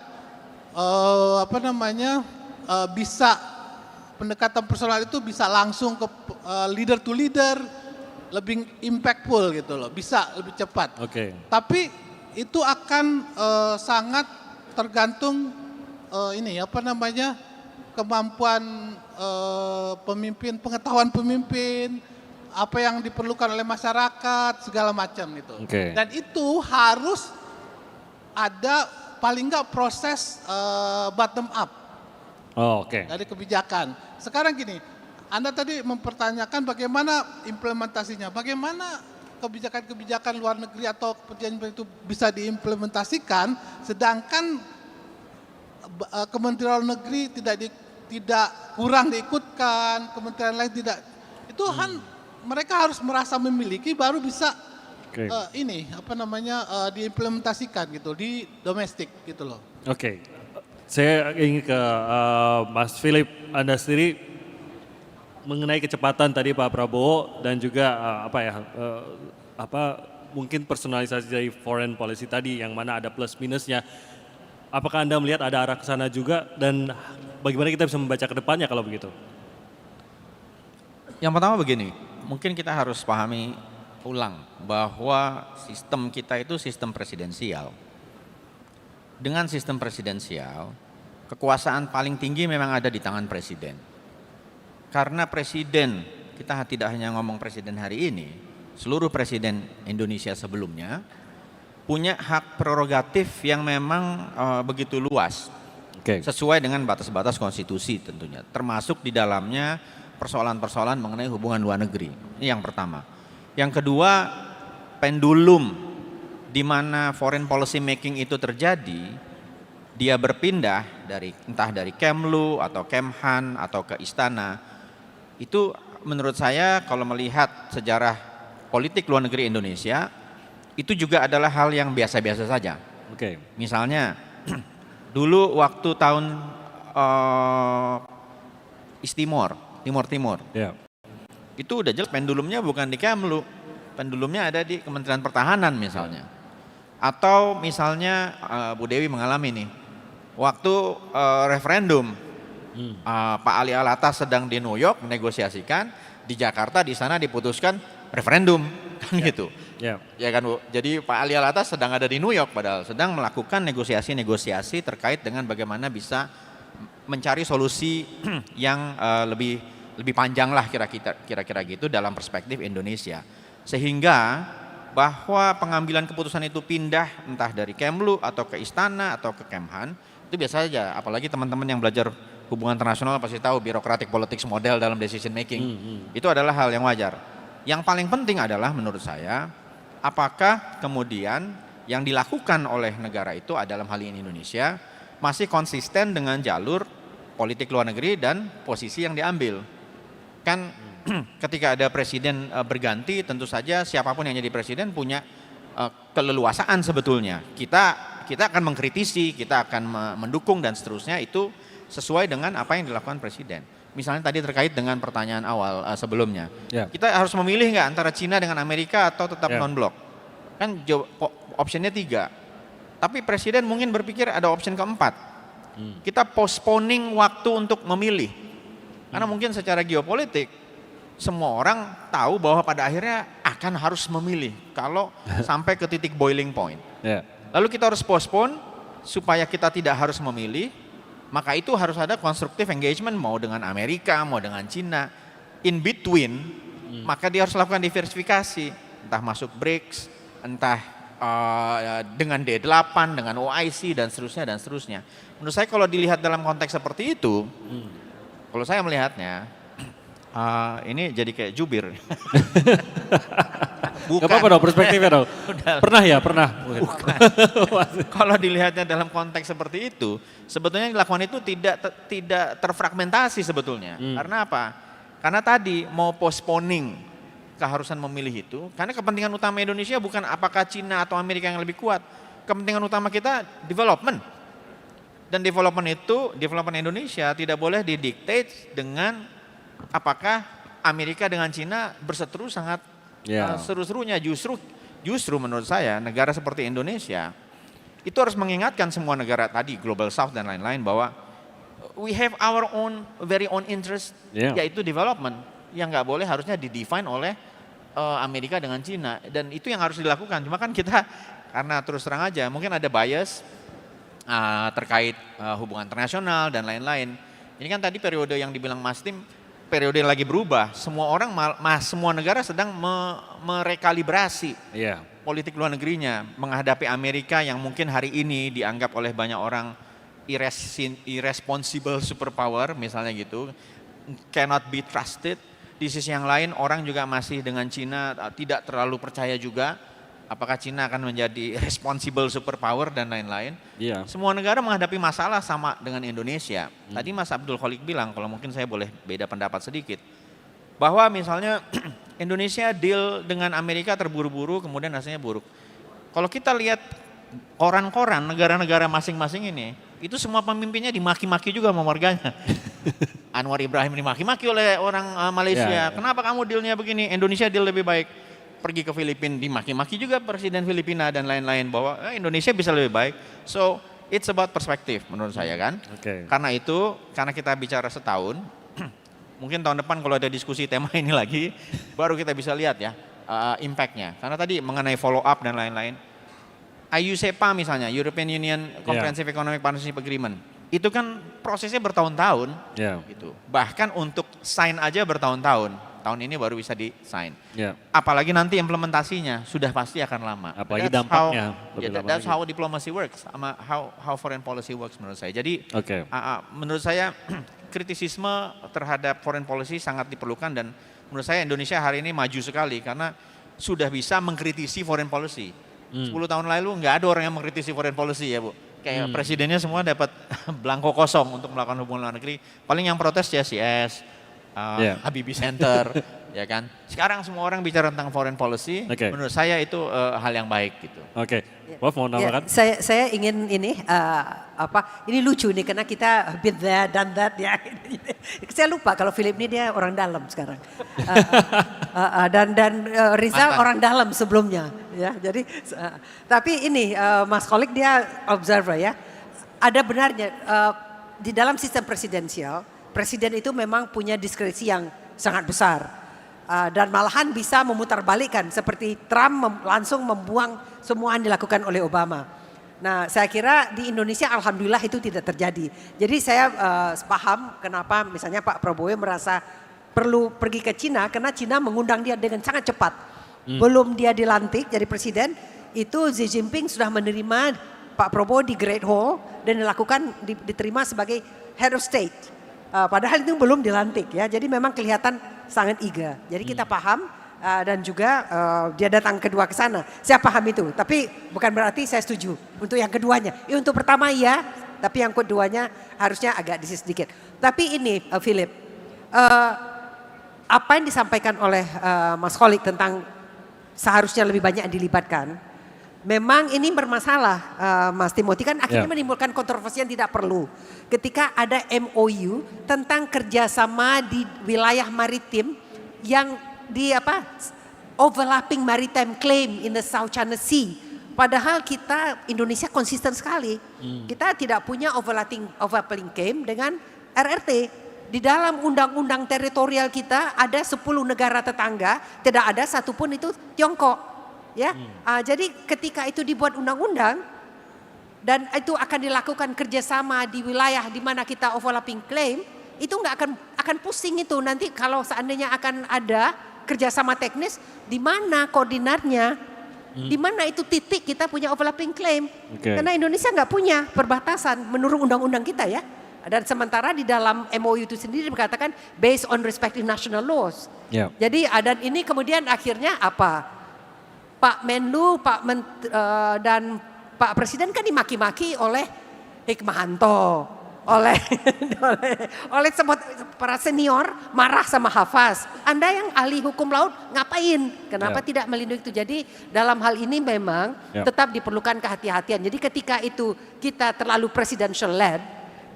Bisa pendekatan personal itu bisa langsung ke leader to leader, lebih impactful gitu loh, bisa lebih cepat. Oke. Tapi itu akan sangat tergantung kemampuan pemimpin, pengetahuan pemimpin, apa yang diperlukan oleh masyarakat, segala macam gitu. Oke. Dan itu harus ada paling enggak proses bottom up. Oh, oke. Dari kebijakan. Sekarang gini, Anda tadi mempertanyakan bagaimana implementasinya, bagaimana kebijakan-kebijakan luar negeri atau perjanjian itu bisa diimplementasikan, sedangkan Kementerian Luar Negeri tidak kurang diikutkan, kementerian lain tidak. Itu mereka harus merasa memiliki baru bisa diimplementasikan gitu di domestik gitu loh. Oke. Saya ingin ke Mas Philip, Anda sendiri mengenai kecepatan tadi Pak Prabowo dan juga mungkin personalisasi dari foreign policy tadi yang mana ada plus minusnya. Apakah Anda melihat ada arah ke sana juga dan bagaimana kita bisa membaca ke depannya kalau begitu? Yang pertama begini, mungkin kita harus pahami ulang bahwa sistem kita itu sistem presidensial. Dengan sistem presidensial, kekuasaan paling tinggi memang ada di tangan presiden. Karena presiden, kita tidak hanya ngomong presiden hari ini, seluruh presiden Indonesia sebelumnya punya hak prerogatif yang memang begitu luas. Sesuai dengan batas-batas konstitusi tentunya, termasuk di dalamnya persoalan-persoalan mengenai hubungan luar negeri. Ini yang pertama. Yang kedua, pendulum di mana foreign policy making itu terjadi, dia berpindah dari entah dari Kemlu atau Kemhan atau ke istana. Itu menurut saya kalau melihat sejarah politik luar negeri Indonesia, itu juga adalah hal yang biasa-biasa saja. Misalnya dulu waktu tahun Timur, itu udah jelas pendulumnya bukan di Kemlu, pendulumnya ada di Kementerian Pertahanan misalnya. Atau misalnya Bu Dewi mengalami nih, waktu referendum Pak Ali Alatas sedang di New York menegosiasikan, di Jakarta di sana diputuskan referendum kan gitu. Ya kan Bu. Jadi Pak Ali Alatas sedang ada di New York padahal sedang melakukan negosiasi-negosiasi terkait dengan bagaimana bisa mencari solusi yang lebih panjang lah kira-kira gitu dalam perspektif Indonesia. Sehingga bahwa pengambilan keputusan itu pindah entah dari Kemlu atau ke istana atau ke Kemhan, itu biasa saja. Apalagi teman-teman yang belajar hubungan internasional pasti tahu birokratik politics model dalam decision making. Itu adalah hal yang wajar. Yang paling penting adalah menurut saya, apakah kemudian yang dilakukan oleh negara itu dalam hal ini Indonesia masih konsisten dengan jalur politik luar negeri dan posisi yang diambil. Kan ketika ada presiden berganti, tentu saja siapapun yang jadi presiden punya keleluasaan sebetulnya. Kita akan mengkritisi, kita akan mendukung dan seterusnya, itu sesuai dengan apa yang dilakukan presiden. Misalnya tadi terkait dengan pertanyaan awal sebelumnya, kita harus memilih nggak antara Cina dengan Amerika atau tetap non-blok? Kan optionnya 3, tapi presiden mungkin berpikir ada option keempat. Kita postponing waktu untuk memilih, karena mungkin secara geopolitik semua orang tahu bahwa pada akhirnya akan harus memilih kalau sampai ke titik boiling point. Lalu kita harus postpone supaya kita tidak harus memilih, maka itu harus ada constructive engagement mau dengan Amerika, mau dengan Cina. In between, maka dia harus lakukan diversifikasi, entah masuk BRICS, entah dengan D8, dengan OIC dan seterusnya. Menurut saya kalau dilihat dalam konteks seperti itu, kalau saya melihatnya, ini jadi kayak jubir. Bukan. Gak apa-apa dong perspektifnya dong. Pernah ya? Pernah. Bukan. Kalau dilihatnya dalam konteks seperti itu, sebetulnya yang dilakukan itu tidak terfragmentasi sebetulnya. Karena apa? Karena tadi mau postponing keharusan memilih itu, karena kepentingan utama Indonesia bukan apakah Cina atau Amerika yang lebih kuat. Kepentingan utama kita development. Dan development Indonesia tidak boleh didiktate dengan apakah Amerika dengan Cina berseteru sangat seru-serunya. Justru menurut saya negara seperti Indonesia itu harus mengingatkan semua negara tadi Global South dan lain-lain bahwa we have our very own interest, yaitu development yang nggak boleh harusnya didefine oleh Amerika dengan Cina, dan itu yang harus dilakukan. Cuma kan kita karena terus terang aja mungkin ada bias terkait hubungan internasional dan lain-lain. Ini kan tadi periode yang dibilang Mas Tim, periode yang lagi berubah. Semua negara sedang merekalibrasi politik luar negerinya, menghadapi Amerika yang mungkin hari ini dianggap oleh banyak orang irresponsible superpower misalnya gitu, cannot be trusted. Di sisi yang lain orang juga masih dengan Cina tidak terlalu percaya juga apakah Cina akan menjadi responsible superpower dan lain-lain. Semua negara menghadapi masalah sama dengan Indonesia. Tadi Mas Abdul Khalik bilang, kalau mungkin saya boleh beda pendapat sedikit, bahwa misalnya Indonesia deal dengan Amerika terburu-buru kemudian hasilnya buruk. Kalau kita lihat koran-koran negara-negara masing-masing ini, itu semua pemimpinnya dimaki-maki juga sama warganya. Anwar Ibrahim dimaki-maki oleh orang Malaysia. Kenapa kamu dealnya begini? Indonesia deal lebih baik. Pergi ke Filipina dimaki-maki juga presiden Filipina dan lain-lain bahwa Indonesia bisa lebih baik. So it's about perspektif menurut saya kan. Karena itu, karena kita bicara setahun, mungkin tahun depan kalau ada diskusi tema ini lagi, baru kita bisa lihat ya impact-nya. Karena tadi mengenai follow up dan lain-lain. CIFP misalnya, European Union Comprehensive Economic Partnership Agreement, itu kan prosesnya bertahun-tahun, gitu. Bahkan untuk sign aja bertahun-tahun. Tahun ini baru bisa di-sign. Apalagi nanti implementasinya sudah pasti akan lama. Apalagi dampaknya. That's how diplomacy works, sama how foreign policy works menurut saya. Jadi menurut saya kritisisme terhadap foreign policy sangat diperlukan dan menurut saya Indonesia hari ini maju sekali karena sudah bisa mengkritisi foreign policy. 10 tahun lalu nggak ada orang yang mengkritisi foreign policy ya Bu. Kayak presidennya semua dapat belangko kosong untuk melakukan hubungan luar negeri. Paling yang protes ya CS, Habibie Center, ya kan. Sekarang semua orang bicara tentang foreign policy, menurut saya itu hal yang baik gitu. Prof mau nambahkan? Saya ingin ini ini lucu nih karena kita been there done that ya. Saya lupa kalau Philip ini dia orang dalam sekarang. Dan Rizal orang dalam sebelumnya ya. Jadi tapi ini Mas Kholik dia observer ya. Ada benarnya di dalam sistem presidensial, presiden itu memang punya diskresi yang sangat besar. Dan malahan bisa memutarbalikkan seperti Trump langsung membuang semua yang dilakukan oleh Obama. Nah saya kira di Indonesia alhamdulillah itu tidak terjadi. Jadi saya paham kenapa misalnya Pak Prabowo merasa perlu pergi ke Cina karena Cina mengundang dia dengan sangat cepat. Belum dia dilantik jadi presiden, itu Xi Jinping sudah menerima Pak Prabowo di Great Hall dan diterima sebagai head of state. Padahal itu belum dilantik ya, jadi memang kelihatan sangat eager. Jadi kita paham dan juga dia datang kedua ke sana. Saya paham itu, tapi bukan berarti saya setuju untuk yang keduanya. Untuk pertama ya, tapi yang keduanya harusnya agak disis sedikit. Tapi ini Philip, apa yang disampaikan oleh Mas Kholik tentang seharusnya lebih banyak yang dilibatkan, memang ini bermasalah Mas Timothy kan akhirnya menimbulkan kontroversi yang tidak perlu. Ketika ada MOU tentang kerjasama di wilayah maritim yang di overlapping maritime claim in the South China Sea. Padahal kita Indonesia konsisten sekali. Kita tidak punya overlapping claim dengan RRT. Di dalam undang-undang teritorial kita ada 10 negara tetangga, tidak ada satupun itu Tiongkok. Ya, jadi ketika itu dibuat undang-undang dan itu akan dilakukan kerjasama di wilayah di mana kita overlapping claim, itu nggak akan pusing itu nanti kalau seandainya akan ada kerjasama teknis, di mana koordinatnya, di mana itu titik kita punya overlapping claim, karena Indonesia nggak punya perbatasan menurut undang-undang kita ya. Dan sementara di dalam MOU itu sendiri dikatakan based on respective national laws. Jadi dan ini kemudian akhirnya apa? Pak Menlu, dan Pak Presiden kan dimaki-maki oleh Hikmahanto, oleh semua para senior marah sama Hafaz. Anda yang ahli hukum laut ngapain? Kenapa tidak melindungi itu? Jadi dalam hal ini memang tetap diperlukan kehati-hatian. Jadi ketika itu kita terlalu presidential led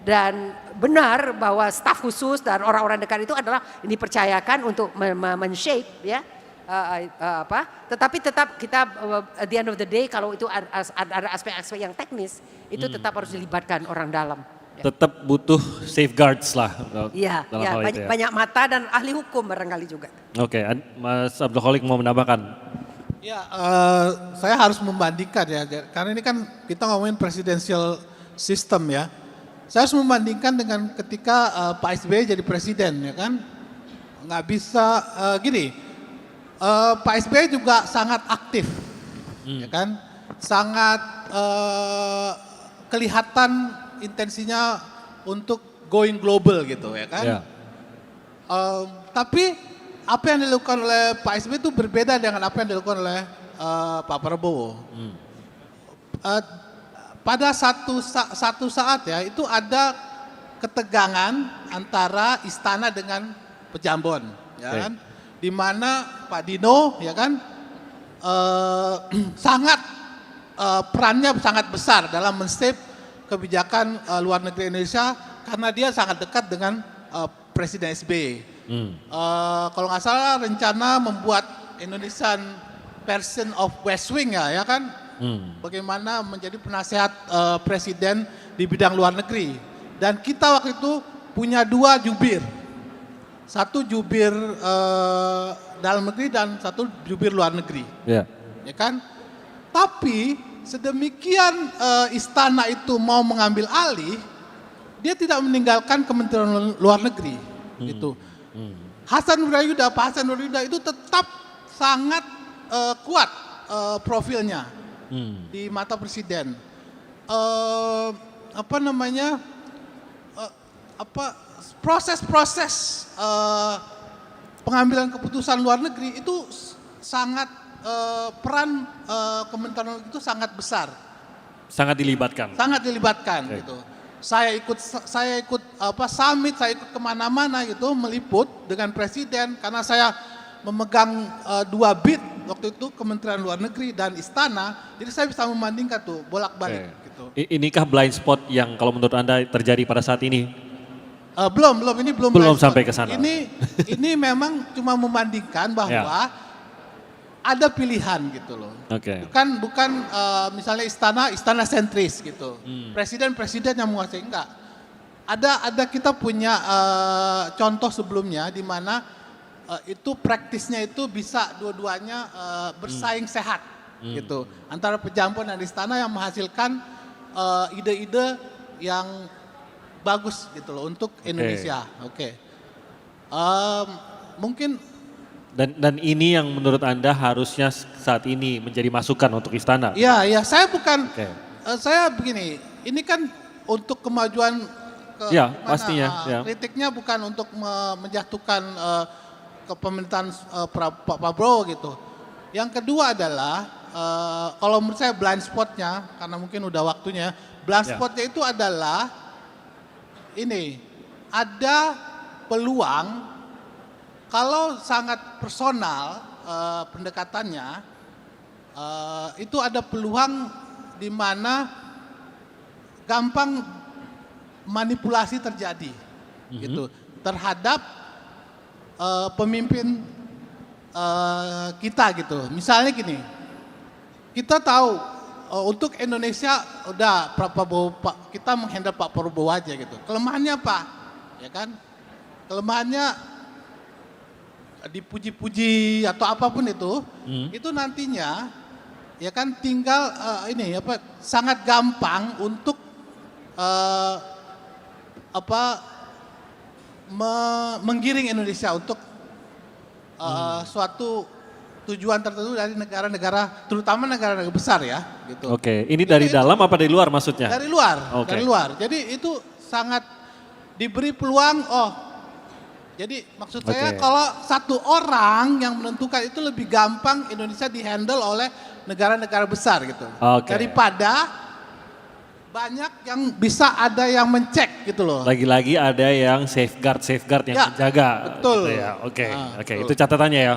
dan benar bahwa staf khusus dan orang-orang dekat itu adalah dipercayakan untuk men-shape ya. Tetapi tetap kita at the end of the day kalau itu ada aspek-aspek yang teknis itu tetap harus dilibatkan orang dalam. Tetap butuh safeguards lah. Iya, banyak mata dan ahli hukum barangkali juga. Mas Abdul Kholik mau menambahkan? Ya, saya harus membandingkan ya, karena ini kan kita ngomongin presidential system ya. Saya harus membandingkan dengan ketika Pak SBY jadi presiden ya kan, nggak bisa gini. Pak SBY juga sangat aktif, ya kan, sangat kelihatan intensinya untuk going global gitu ya kan. Tapi apa yang dilakukan oleh Pak SBY itu berbeda dengan apa yang dilakukan oleh Pak Prabowo. Pada satu saat ya itu ada ketegangan antara istana dengan Pejambon, ya kan. Di mana Pak Dino ya kan sangat perannya sangat besar dalam men-shape kebijakan luar negeri Indonesia karena dia sangat dekat dengan Presiden SBY. Kalau nggak salah rencana membuat Indonesian version of West Wing ya kan? Bagaimana menjadi penasehat presiden di bidang luar negeri. Dan kita waktu itu punya 2 jubir. Satu jubir dalam negeri dan satu jubir luar negeri. Ya kan? Tapi sedemikian istana itu mau mengambil alih, dia tidak meninggalkan Kementerian Luar Negeri. Gitu. Pak Hasan Wirayuda itu tetap sangat kuat profilnya di mata presiden. Proses-proses pengambilan keputusan luar negeri itu sangat peran Kementerian Luar Negeri itu sangat besar. Sangat dilibatkan. Sangat dilibatkan gitu. Saya ikut summit, saya ikut kemana-mana gitu meliput dengan presiden karena saya memegang 2 bid waktu itu Kementerian Luar Negeri dan Istana, jadi saya bisa membandingkan tuh bolak-balik gitu. Inikah blind spot yang kalau menurut Anda terjadi pada saat ini? Belum sampai ke sana. Ini memang cuma membandingkan bahwa ada pilihan gitu loh. Bukan misalnya istana sentris gitu. Presiden yang menguasai, enggak. Ada kita punya contoh sebelumnya di mana itu praktisnya itu bisa dua-duanya bersaing sehat gitu. Antara pejampon dan istana yang menghasilkan ide-ide yang bagus gitu loh untuk Indonesia. Mungkin dan ini yang menurut Anda harusnya saat ini menjadi masukan untuk istana. Iya, saya bukan saya begini, ini kan untuk kemajuan pastinya. Kritiknya bukan untuk menjatuhkan kepemerintahan Pak Prabowo gitu. Yang kedua adalah kalau menurut saya blind spotnya, karena mungkin udah waktunya, blind spotnya itu adalah ini, ada peluang kalau sangat personal pendekatannya, itu ada peluang di mana gampang manipulasi terjadi gitu terhadap pemimpin kita gitu. Misalnya gini, kita tahu untuk Indonesia udah kita menghandle Pak Prabowo aja gitu. Kelemahannya apa? Ya kan? Kelemahannya dipuji-puji atau apapun itu nantinya ya kan tinggal sangat gampang untuk menggiring Indonesia untuk suatu tujuan tertentu dari negara-negara, terutama negara-negara besar ya gitu. Ini dari dalam apa dari luar maksudnya? Dari luar, dari luar. Jadi itu sangat diberi peluang. Jadi maksud saya kalau satu orang yang menentukan itu lebih gampang Indonesia dihandle oleh negara-negara besar gitu. Daripada banyak yang bisa ada yang mencek gitu loh. Lagi-lagi ada yang safeguard yang menjaga. Betul. Gitu ya. Itu catatannya ya.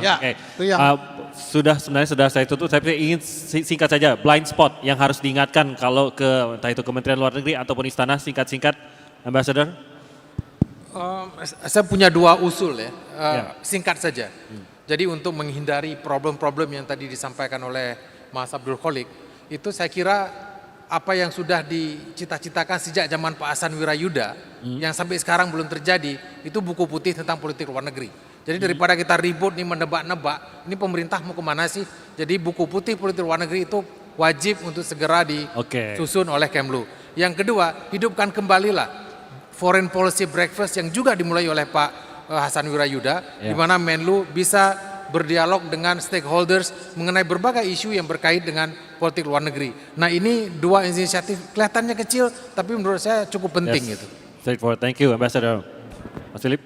Sebenarnya sudah saya tutup, saya ingin singkat saja blind spot yang harus diingatkan kalau ke entah itu Kementerian Luar Negeri ataupun Istana, singkat-singkat, Ambassador. Saya punya 2 usul ya, singkat saja. Jadi untuk menghindari problem-problem yang tadi disampaikan oleh Mas Abdul Kholik, itu saya kira apa yang sudah dicita-citakan sejak zaman Pak Hasan Wirayuda, yang sampai sekarang belum terjadi, itu buku putih tentang politik luar negeri. Jadi daripada kita ribut nih menebak-nebak, ini pemerintah mau kemana sih? Jadi buku putih politik luar negeri itu wajib untuk segera disusun oleh Kemlu. Yang kedua, hidupkan kembalilah Foreign Policy Breakfast yang juga dimulai oleh Pak Hasan Wirayuda, di mana Menlu bisa berdialog dengan stakeholders mengenai berbagai isu yang berkait dengan politik luar negeri. Nah ini 2 inisiatif kelihatannya kecil, tapi menurut saya cukup penting gitu. Straightforward, thank you Ambassador. Mas Philip?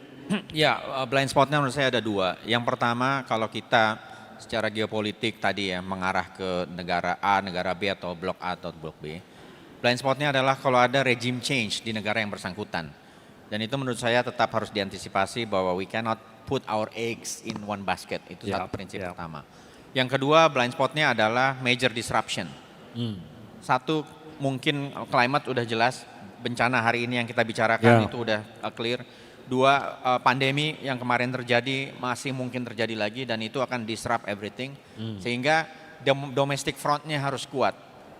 Blind spotnya menurut saya ada 2. Yang pertama kalau kita secara geopolitik tadi ya mengarah ke negara A, negara B atau blok A atau blok B. Blind spotnya adalah kalau ada regime change di negara yang bersangkutan. Dan itu menurut saya tetap harus diantisipasi bahwa we cannot put our eggs in one basket. Itu satu prinsip pertama. Yang kedua blind spotnya adalah major disruption. Satu mungkin climate udah jelas, bencana hari ini yang kita bicarakan itu udah clear. Dua, pandemi yang kemarin terjadi masih mungkin terjadi lagi dan itu akan disrupt everything. Sehingga domestic frontnya harus kuat.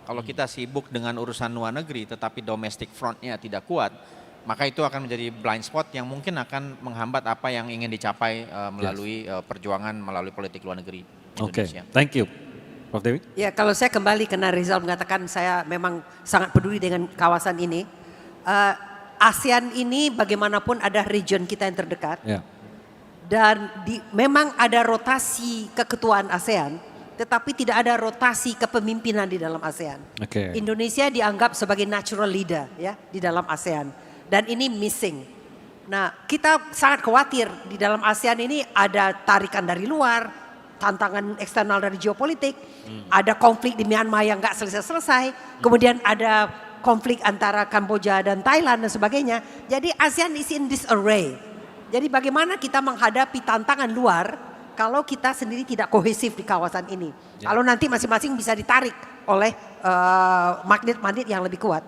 Kalau kita sibuk dengan urusan luar negeri tetapi domestic frontnya tidak kuat, maka itu akan menjadi blind spot yang mungkin akan menghambat apa yang ingin dicapai melalui perjuangan melalui politik luar negeri Indonesia. Thank you. Prof. Dewi? Ya, kalau saya kembali karena Rizal mengatakan saya memang sangat peduli dengan kawasan ini. ASEAN ini bagaimanapun ada region kita yang terdekat. Dan memang ada rotasi keketuaan ASEAN, tetapi tidak ada rotasi kepemimpinan di dalam ASEAN. Indonesia dianggap sebagai natural leader ya di dalam ASEAN. Dan ini missing. Nah, kita sangat khawatir di dalam ASEAN ini ada tarikan dari luar, tantangan eksternal dari geopolitik, ada konflik di Myanmar yang nggak selesai-selesai, kemudian ada konflik antara Kamboja dan Thailand dan sebagainya. Jadi ASEAN is in disarray. Jadi bagaimana kita menghadapi tantangan luar kalau kita sendiri tidak kohesif di kawasan ini. Kalau nanti masing-masing bisa ditarik oleh magnet-magnet yang lebih kuat.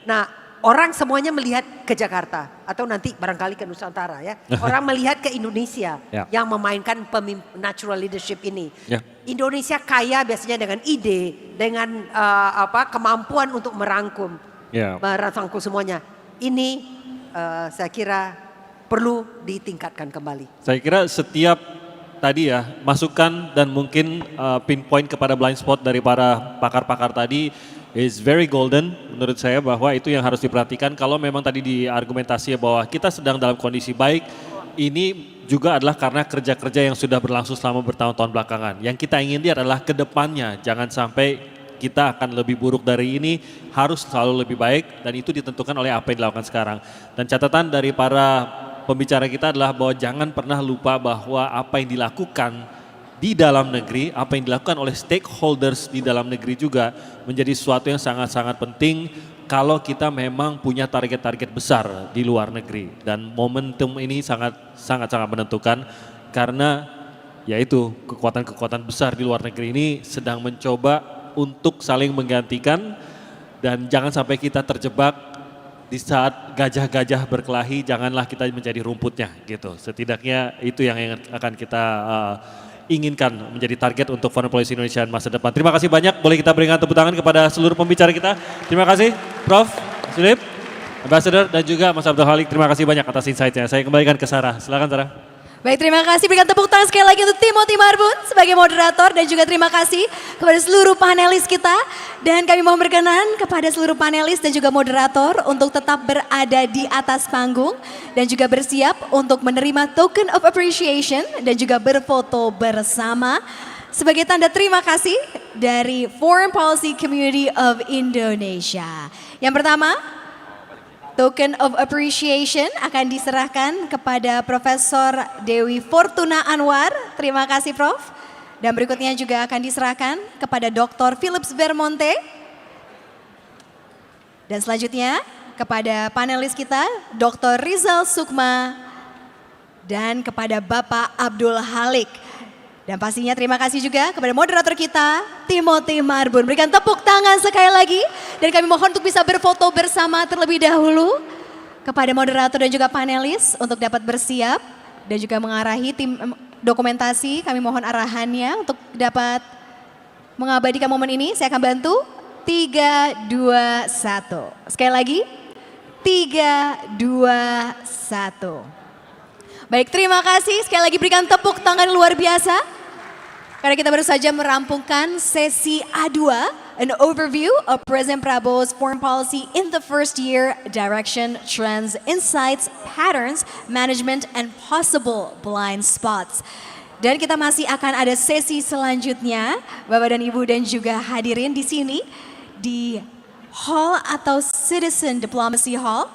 Nah, orang semuanya melihat ke Jakarta atau nanti barangkali ke Nusantara ya. Orang melihat ke Indonesia yang memainkan natural leadership ini. Indonesia kaya biasanya dengan ide, dengan kemampuan untuk merangkum semuanya. Ini saya kira perlu ditingkatkan kembali. Saya kira setiap tadi ya masukan dan mungkin pinpoint kepada blind spot dari para pakar-pakar tadi is very golden menurut saya, bahwa itu yang harus diperhatikan. Kalau memang tadi diargumentasi bahwa kita sedang dalam kondisi baik, ini juga adalah karena kerja-kerja yang sudah berlangsung selama bertahun-tahun belakangan. Yang kita ingin lihat adalah ke depannya, jangan sampai kita akan lebih buruk dari ini, harus selalu lebih baik dan itu ditentukan oleh apa yang dilakukan sekarang. Dan catatan dari para pembicara kita adalah bahwa jangan pernah lupa bahwa apa yang dilakukan di dalam negeri, apa yang dilakukan oleh stakeholders di dalam negeri juga menjadi sesuatu yang sangat-sangat penting kalau kita memang punya target-target besar di luar negeri. Dan momentum ini sangat-sangat menentukan karena yaitu kekuatan-kekuatan besar di luar negeri ini sedang mencoba untuk saling menggantikan dan jangan sampai kita terjebak di saat gajah-gajah berkelahi, janganlah kita menjadi rumputnya gitu. Setidaknya itu yang akan kita inginkan menjadi target untuk Foreign Policy Indonesia masa depan. Terima kasih banyak, boleh kita berikan tepuk tangan kepada seluruh pembicara kita. Terima kasih Prof. Sudip, Ambassador dan juga Mas Abdul Halik, terima kasih banyak atas insight-nya. Saya kembalikan ke Sarah, silakan Sarah. Baik, terima kasih. Berikan tepuk tangan sekali lagi untuk Timothy Marbun sebagai moderator dan juga terima kasih kepada seluruh panelis kita. Dan kami mohon berkenan kepada seluruh panelis dan juga moderator untuk tetap berada di atas panggung dan juga bersiap untuk menerima token of appreciation dan juga berfoto bersama sebagai tanda terima kasih dari Foreign Policy Community of Indonesia. Yang pertama, token of appreciation akan diserahkan kepada Profesor Dewi Fortuna Anwar. Terima kasih Prof. Dan berikutnya juga akan diserahkan kepada Dr. Philips Vermonte. Dan selanjutnya kepada panelis kita Dr. Rizal Sukma dan kepada Bapak Abdul Halik. Dan pastinya terima kasih juga kepada moderator kita, Timothy Marbun. Berikan tepuk tangan sekali lagi. Dan kami mohon untuk bisa berfoto bersama terlebih dahulu kepada moderator dan juga panelis untuk dapat bersiap dan juga mengarahi tim dokumentasi. Kami mohon arahannya untuk dapat mengabadikan momen ini. Saya akan bantu. 3, 2, 1. Sekali lagi. 3, 2, 1. Baik, terima kasih. Sekali lagi berikan tepuk tangan luar biasa. Karena kita baru saja merampungkan sesi A2, an overview of President Prabowo's foreign policy in the first year, direction, trends, insights, patterns, management, and possible blind spots. Dan kita masih akan ada sesi selanjutnya, Bapak dan Ibu dan juga hadirin di sini di hall atau Citizen Diplomacy Hall.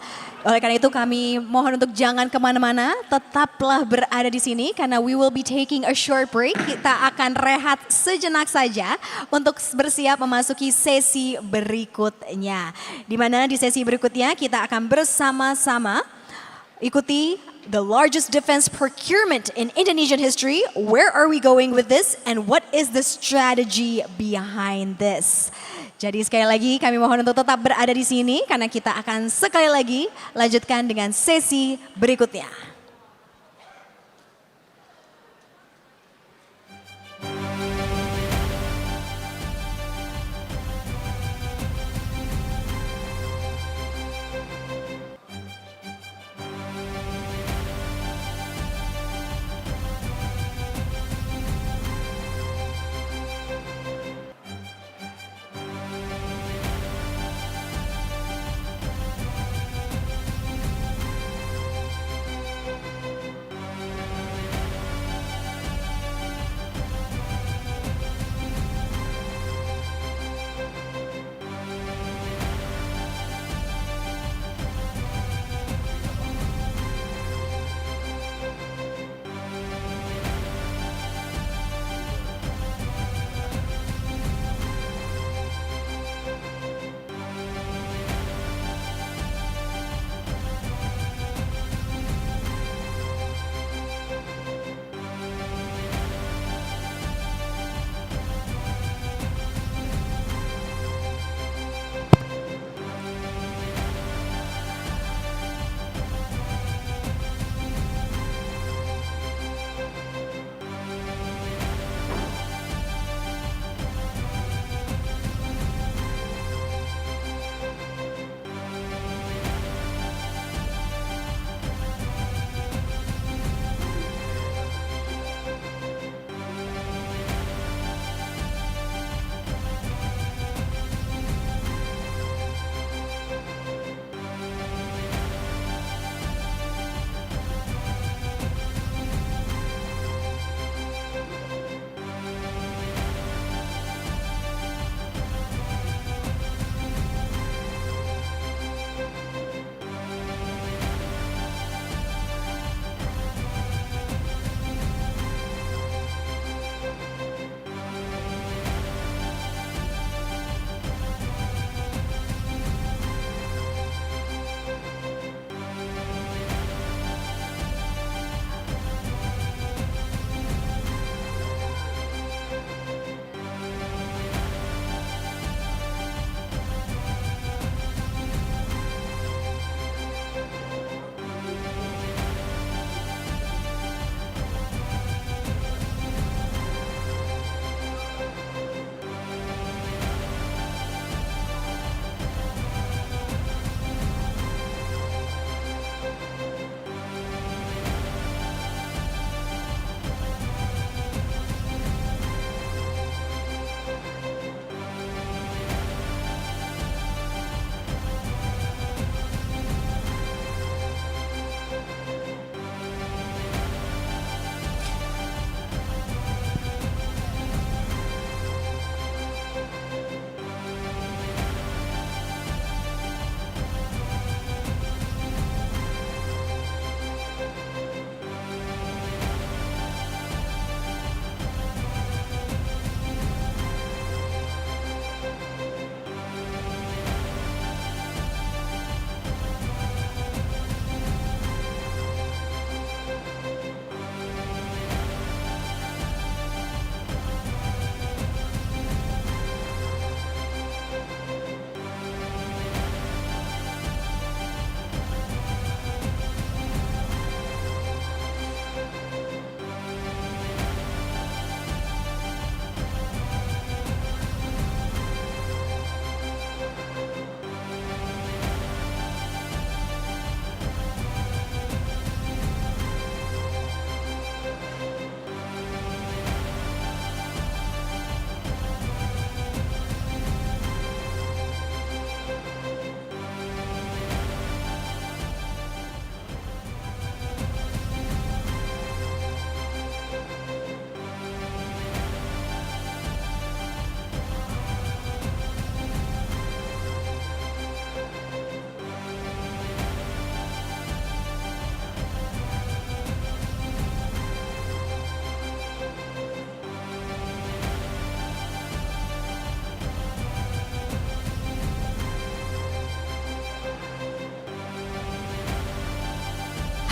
Oleh karena itu kami mohon untuk jangan kemana-mana, tetaplah berada di sini karena we will be taking a short break. Kita akan rehat sejenak saja untuk bersiap memasuki sesi berikutnya. Di mana di sesi berikutnya kita akan bersama-sama ikuti the largest defense procurement in Indonesian history. Where are we going with this and what is the strategy behind this? Jadi sekali lagi kami mohon untuk tetap berada di sini karena kita akan sekali lagi lanjutkan dengan sesi berikutnya.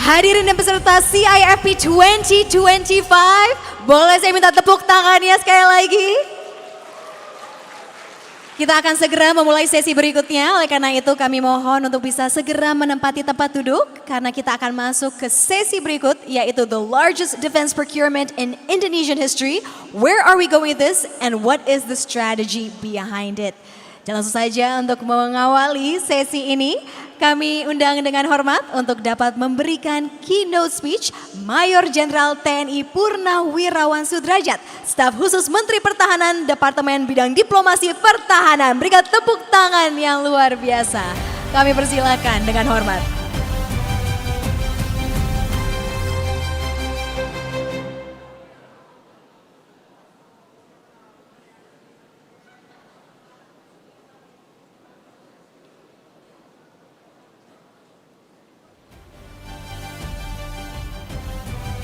Hadirin dan peserta CIFP 2025, boleh saya minta tepuk tangannya sekali lagi? Kita akan segera memulai sesi berikutnya, oleh karena itu kami mohon untuk bisa segera menempati tempat duduk karena kita akan masuk ke sesi berikut yaitu the largest defense procurement in Indonesian history. Where are we going with this and what is the strategy behind it? Dan langsung saja untuk mengawali sesi ini, kami undang dengan hormat untuk dapat memberikan keynote speech Mayor Jenderal TNI Purnawirawan Sudrajat, Staf Khusus Menteri Pertahanan Departemen Bidang Diplomasi Pertahanan. Berikan tepuk tangan yang luar biasa. Kami persilakan dengan hormat.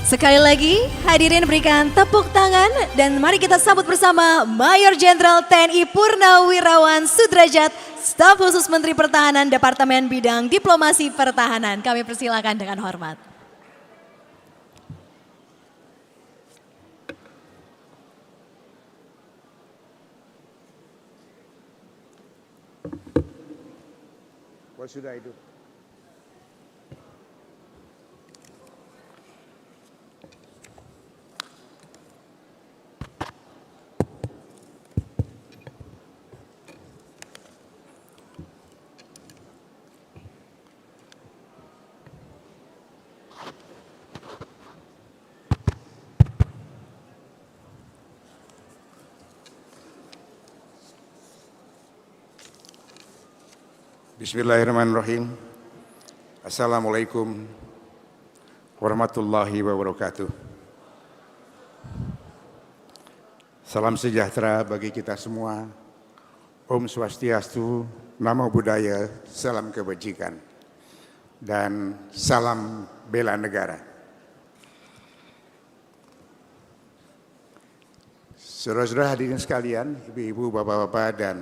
Sekali lagi, hadirin berikan tepuk tangan dan mari kita sambut bersama Mayor Jenderal TNI Purnawirawan Sudrajat, Staf Khusus Menteri Pertahanan Departemen Bidang Diplomasi Pertahanan. Kami persilakan dengan hormat. What should I do? Bismillahirrahmanirrahim. Assalamualaikum warahmatullahi wabarakatuh. Salam sejahtera bagi kita semua. Om Swastiastu, Namo Buddhaya, salam kebajikan. Dan salam bela negara. Saudara-saudara hadirin sekalian, ibu-ibu, bapak-bapak, dan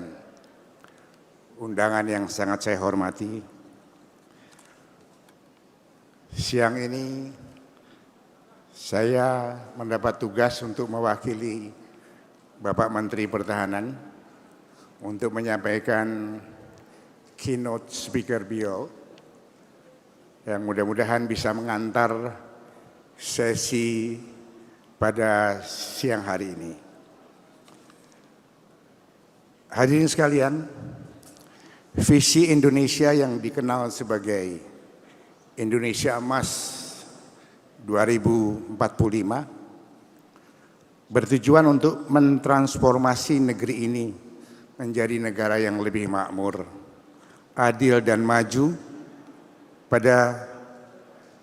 undangan yang sangat saya hormati. Siang ini saya mendapat tugas untuk mewakili Bapak Menteri Pertahanan untuk menyampaikan keynote speaker beliau yang mudah-mudahan bisa mengantar sesi pada siang hari ini. Hadirin sekalian, visi Indonesia yang dikenal sebagai Indonesia Emas 2045 bertujuan untuk mentransformasi negeri ini menjadi negara yang lebih makmur, adil dan maju pada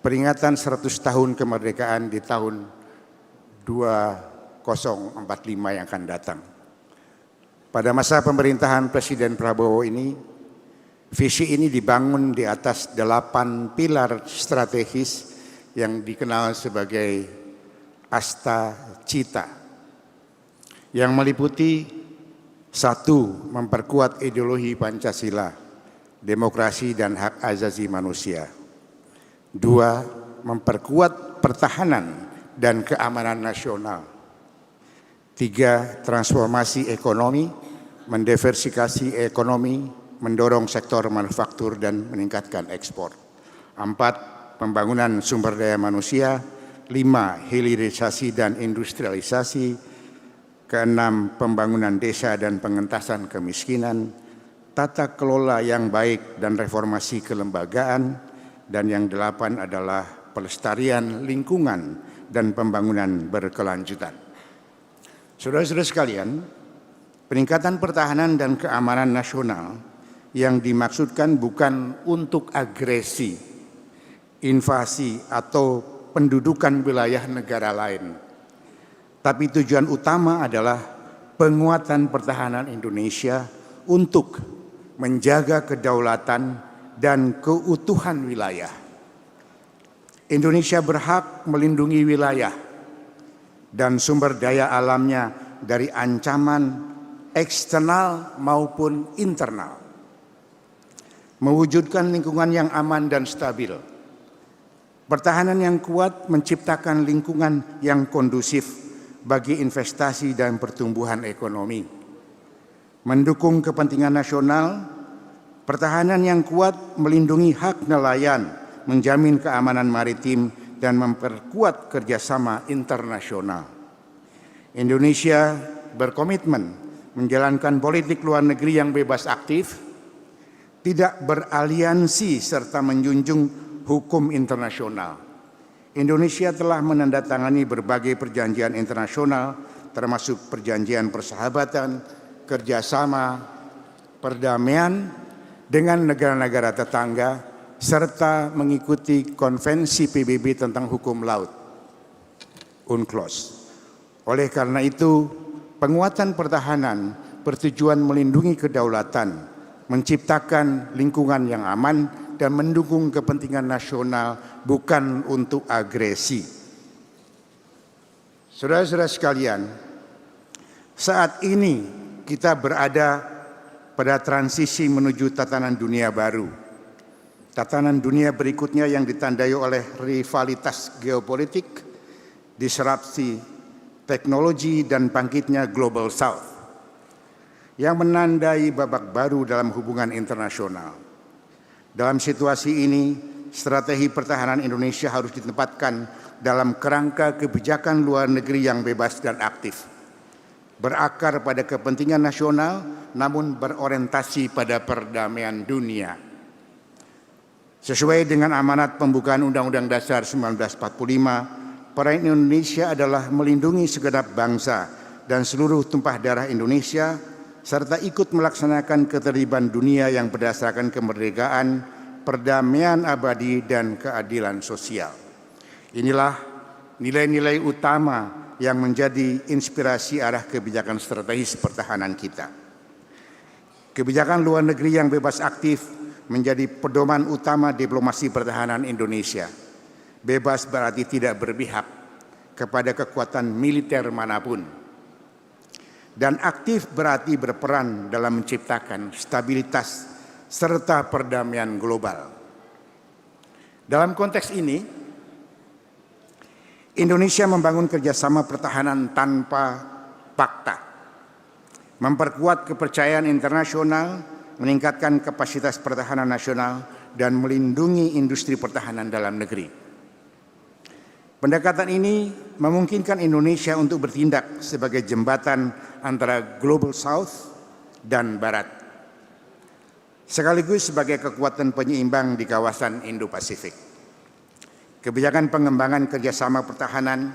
peringatan 100 tahun kemerdekaan di tahun 2045 yang akan datang. Pada masa pemerintahan Presiden Prabowo ini, visi ini dibangun di atas 8 pilar strategis yang dikenal sebagai Asta Cita, yang meliputi 1. Memperkuat ideologi Pancasila, demokrasi dan hak asasi manusia. 2. Memperkuat pertahanan dan keamanan nasional. 3. Transformasi ekonomi, mendiversifikasi ekonomi, mendorong sektor manufaktur dan meningkatkan ekspor. 4. Pembangunan sumber daya manusia. 5. Hilirisasi dan industrialisasi. 6. Pembangunan desa dan pengentasan kemiskinan. Tata kelola yang baik dan reformasi kelembagaan. Dan yang 8 adalah pelestarian lingkungan dan pembangunan berkelanjutan. Saudara-saudara sekalian, peningkatan pertahanan dan keamanan nasional yang dimaksudkan bukan untuk agresi, invasi, atau pendudukan wilayah negara lain. Tapi tujuan utama adalah penguatan pertahanan Indonesia untuk menjaga kedaulatan dan keutuhan wilayah. Indonesia berhak melindungi wilayah dan sumber daya alamnya dari ancaman eksternal maupun internal. Mewujudkan lingkungan yang aman dan stabil. Pertahanan yang kuat menciptakan lingkungan yang kondusif bagi investasi dan pertumbuhan ekonomi. mendukung kepentingan nasional, pertahanan yang kuat melindungi hak nelayan, menjamin keamanan maritim, dan memperkuat kerjasama internasional. Indonesia berkomitmen menjalankan politik luar negeri yang bebas aktif, tidak beraliansi, serta menjunjung hukum internasional. Indonesia telah menandatangani berbagai perjanjian internasional, termasuk perjanjian persahabatan, kerjasama, perdamaian dengan negara-negara tetangga, serta mengikuti Konvensi PBB tentang Hukum Laut, UNCLOS. Oleh karena itu, penguatan pertahanan bertujuan melindungi kedaulatan, menciptakan lingkungan yang aman, dan mendukung kepentingan nasional, bukan untuk agresi. Saudara-saudara sekalian, saat ini kita berada pada transisi menuju tatanan dunia baru. Tatanan dunia berikutnya yang ditandai oleh rivalitas geopolitik, disrupsi teknologi, dan bangkitnya Global South yang menandai babak baru dalam hubungan internasional. Dalam situasi ini, strategi pertahanan Indonesia harus ditempatkan dalam kerangka kebijakan luar negeri yang bebas dan aktif, berakar pada kepentingan nasional, namun berorientasi pada perdamaian dunia. Sesuai dengan amanat pembukaan Undang-Undang Dasar 1945, peran Indonesia adalah melindungi segenap bangsa dan seluruh tumpah darah Indonesia, serta ikut melaksanakan ketertiban dunia yang berdasarkan kemerdekaan, perdamaian abadi, dan keadilan sosial. Inilah nilai-nilai utama yang menjadi inspirasi arah kebijakan strategis pertahanan kita. Kebijakan luar negeri yang bebas aktif menjadi pedoman utama diplomasi pertahanan Indonesia. Bebas berarti tidak berpihak kepada kekuatan militer manapun. Dan aktif berarti berperan dalam menciptakan stabilitas serta perdamaian global. Dalam konteks ini, Indonesia membangun kerjasama pertahanan tanpa fakta, memperkuat kepercayaan internasional, meningkatkan kapasitas pertahanan nasional, dan melindungi industri pertahanan dalam negeri. Pendekatan ini memungkinkan Indonesia untuk bertindak sebagai jembatan antara Global South dan Barat, sekaligus sebagai kekuatan penyeimbang di kawasan Indo-Pasifik. Kebijakan pengembangan kerjasama pertahanan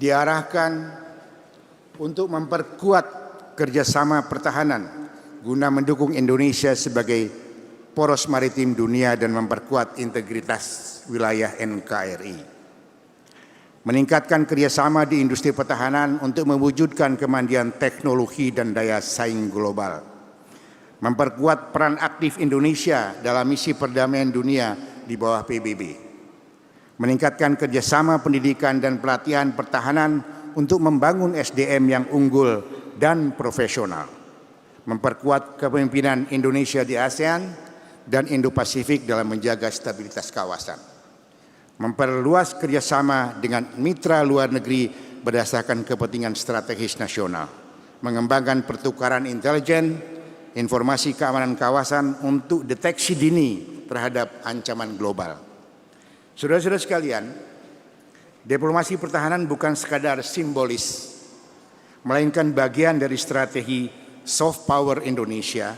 diarahkan untuk memperkuat kerjasama pertahanan guna mendukung Indonesia sebagai poros maritim dunia dan memperkuat integritas wilayah NKRI. Meningkatkan kerjasama di industri pertahanan untuk mewujudkan kemandirian teknologi dan daya saing global. Memperkuat peran aktif Indonesia dalam misi perdamaian dunia di bawah PBB. Meningkatkan kerjasama pendidikan dan pelatihan pertahanan untuk membangun SDM yang unggul dan profesional. Memperkuat kepemimpinan Indonesia di ASEAN dan Indo-Pasifik dalam menjaga stabilitas kawasan. Memperluas kerjasama dengan mitra luar negeri berdasarkan kepentingan strategis nasional, mengembangkan pertukaran intelijen, informasi keamanan kawasan untuk deteksi dini terhadap ancaman global. Saudara-saudara sekalian, diplomasi pertahanan bukan sekadar simbolis, melainkan bagian dari strategi soft power Indonesia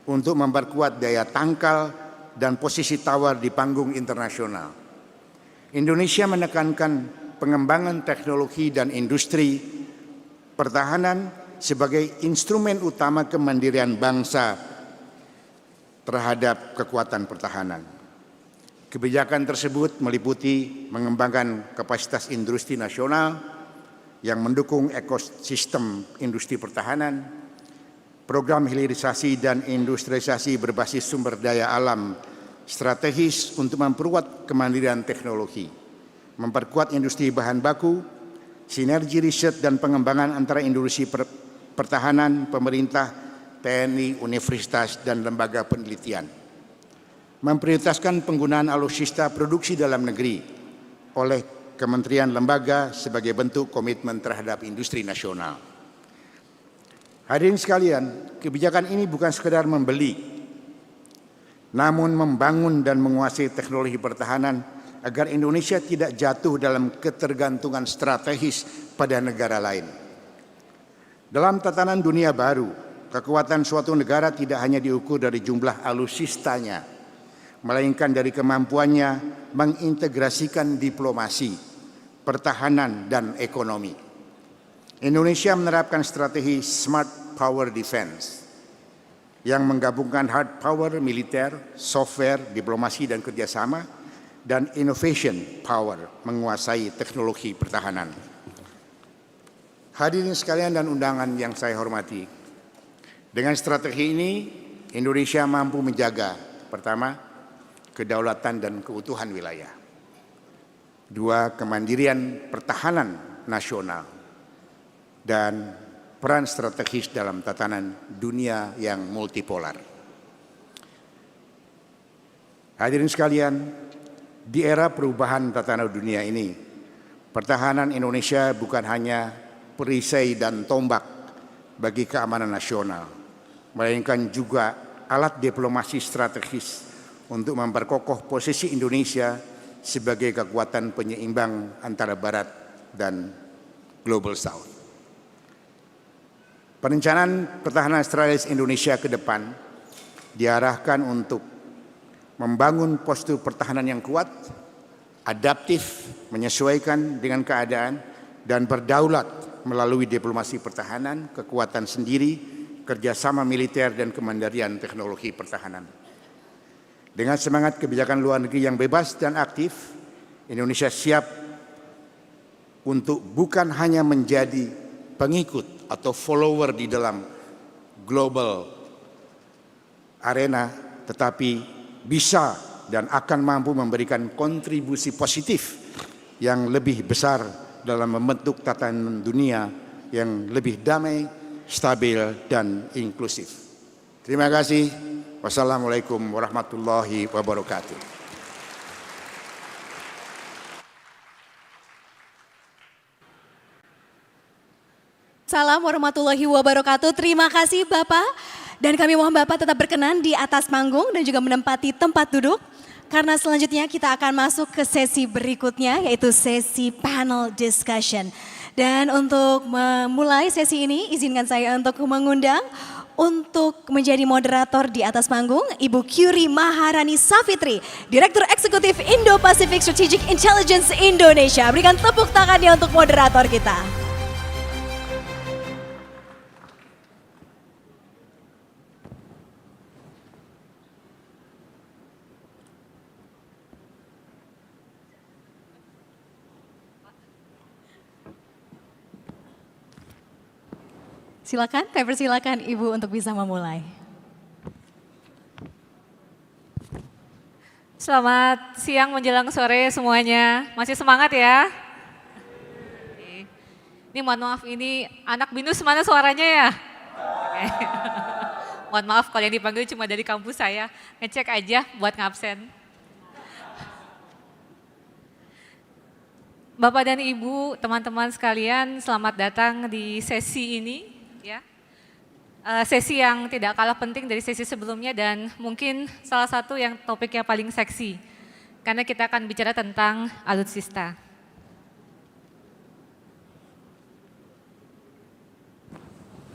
untuk memperkuat daya tangkal dan posisi tawar di panggung internasional. Indonesia menekankan pengembangan teknologi dan industri pertahanan sebagai instrumen utama kemandirian bangsa terhadap kekuatan pertahanan. Kebijakan tersebut meliputi mengembangkan kapasitas industri nasional yang mendukung ekosistem industri pertahanan, program hilirisasi dan industrialisasi berbasis sumber daya alam strategis untuk memperkuat kemandirian teknologi, memperkuat industri bahan baku, sinergi riset dan pengembangan antara industri pertahanan, pemerintah, TNI, universitas, dan lembaga penelitian. Memprioritaskan penggunaan alutsista produksi dalam negeri oleh kementerian lembaga sebagai bentuk komitmen terhadap industri nasional. Hadirin sekalian, kebijakan ini bukan sekedar membeli, namun membangun dan menguasai teknologi pertahanan agar Indonesia tidak jatuh dalam ketergantungan strategis pada negara lain. Dalam tatanan dunia baru, kekuatan suatu negara tidak hanya diukur dari jumlah alutsistanya, melainkan dari kemampuannya mengintegrasikan diplomasi, pertahanan, dan ekonomi. Indonesia menerapkan strategi Smart Power Defense yang menggabungkan hard power militer, software, diplomasi, dan kerjasama, dan innovation power menguasai teknologi pertahanan. Hadirin sekalian dan undangan yang saya hormati, dengan strategi ini Indonesia mampu menjaga, pertama, kedaulatan dan keutuhan wilayah. Dua, kemandirian pertahanan nasional. Dan peran strategis dalam tatanan dunia yang multipolar. Hadirin sekalian, di era perubahan tatanan dunia ini, pertahanan Indonesia bukan hanya perisai dan tombak bagi keamanan nasional, melainkan juga alat diplomasi strategis untuk memperkokoh posisi Indonesia sebagai kekuatan penyeimbang antara Barat dan Global South. Perencanaan pertahanan strategis Indonesia ke depan diarahkan untuk membangun postur pertahanan yang kuat, adaptif, menyesuaikan dengan keadaan, dan berdaulat melalui diplomasi pertahanan, kekuatan sendiri, kerjasama militer, dan kemandirian teknologi pertahanan. Dengan semangat kebijakan luar negeri yang bebas dan aktif, Indonesia siap untuk bukan hanya menjadi pengikut atau follower di dalam global arena, tetapi bisa dan akan mampu memberikan kontribusi positif yang lebih besar dalam membentuk tatanan dunia yang lebih damai, stabil, dan inklusif. Terima kasih. Wassalamualaikum warahmatullahi wabarakatuh. Salam warahmatullahi wabarakatuh. Terima kasih Bapak. Dan kami mohon Bapak tetap berkenan di atas panggung dan juga menempati tempat duduk. Karena selanjutnya kita akan masuk ke sesi berikutnya, yaitu sesi panel discussion. Dan untuk memulai sesi ini, izinkan saya untuk mengundang untuk menjadi moderator di atas panggung, Ibu Kyuri Maharani Safitri, Direktur Eksekutif Indo-Pacific Strategic Intelligence Indonesia. Berikan tepuk tangannya untuk moderator kita. Silakan, kami persilakan Ibu untuk bisa memulai. Selamat siang menjelang sore semuanya. Masih semangat ya? Ini mohon maaf, ini anak binus mana suaranya ya? Oke. Mohon maaf kalau yang dipanggil cuma dari kampus saya. Ngecek aja buat ngabsen. Bapak dan Ibu, teman-teman sekalian, selamat datang di sesi ini. Ya, sesi yang tidak kalah penting dari sesi sebelumnya dan mungkin salah satu yang topiknya paling seksi. Karena kita akan bicara tentang alutsista.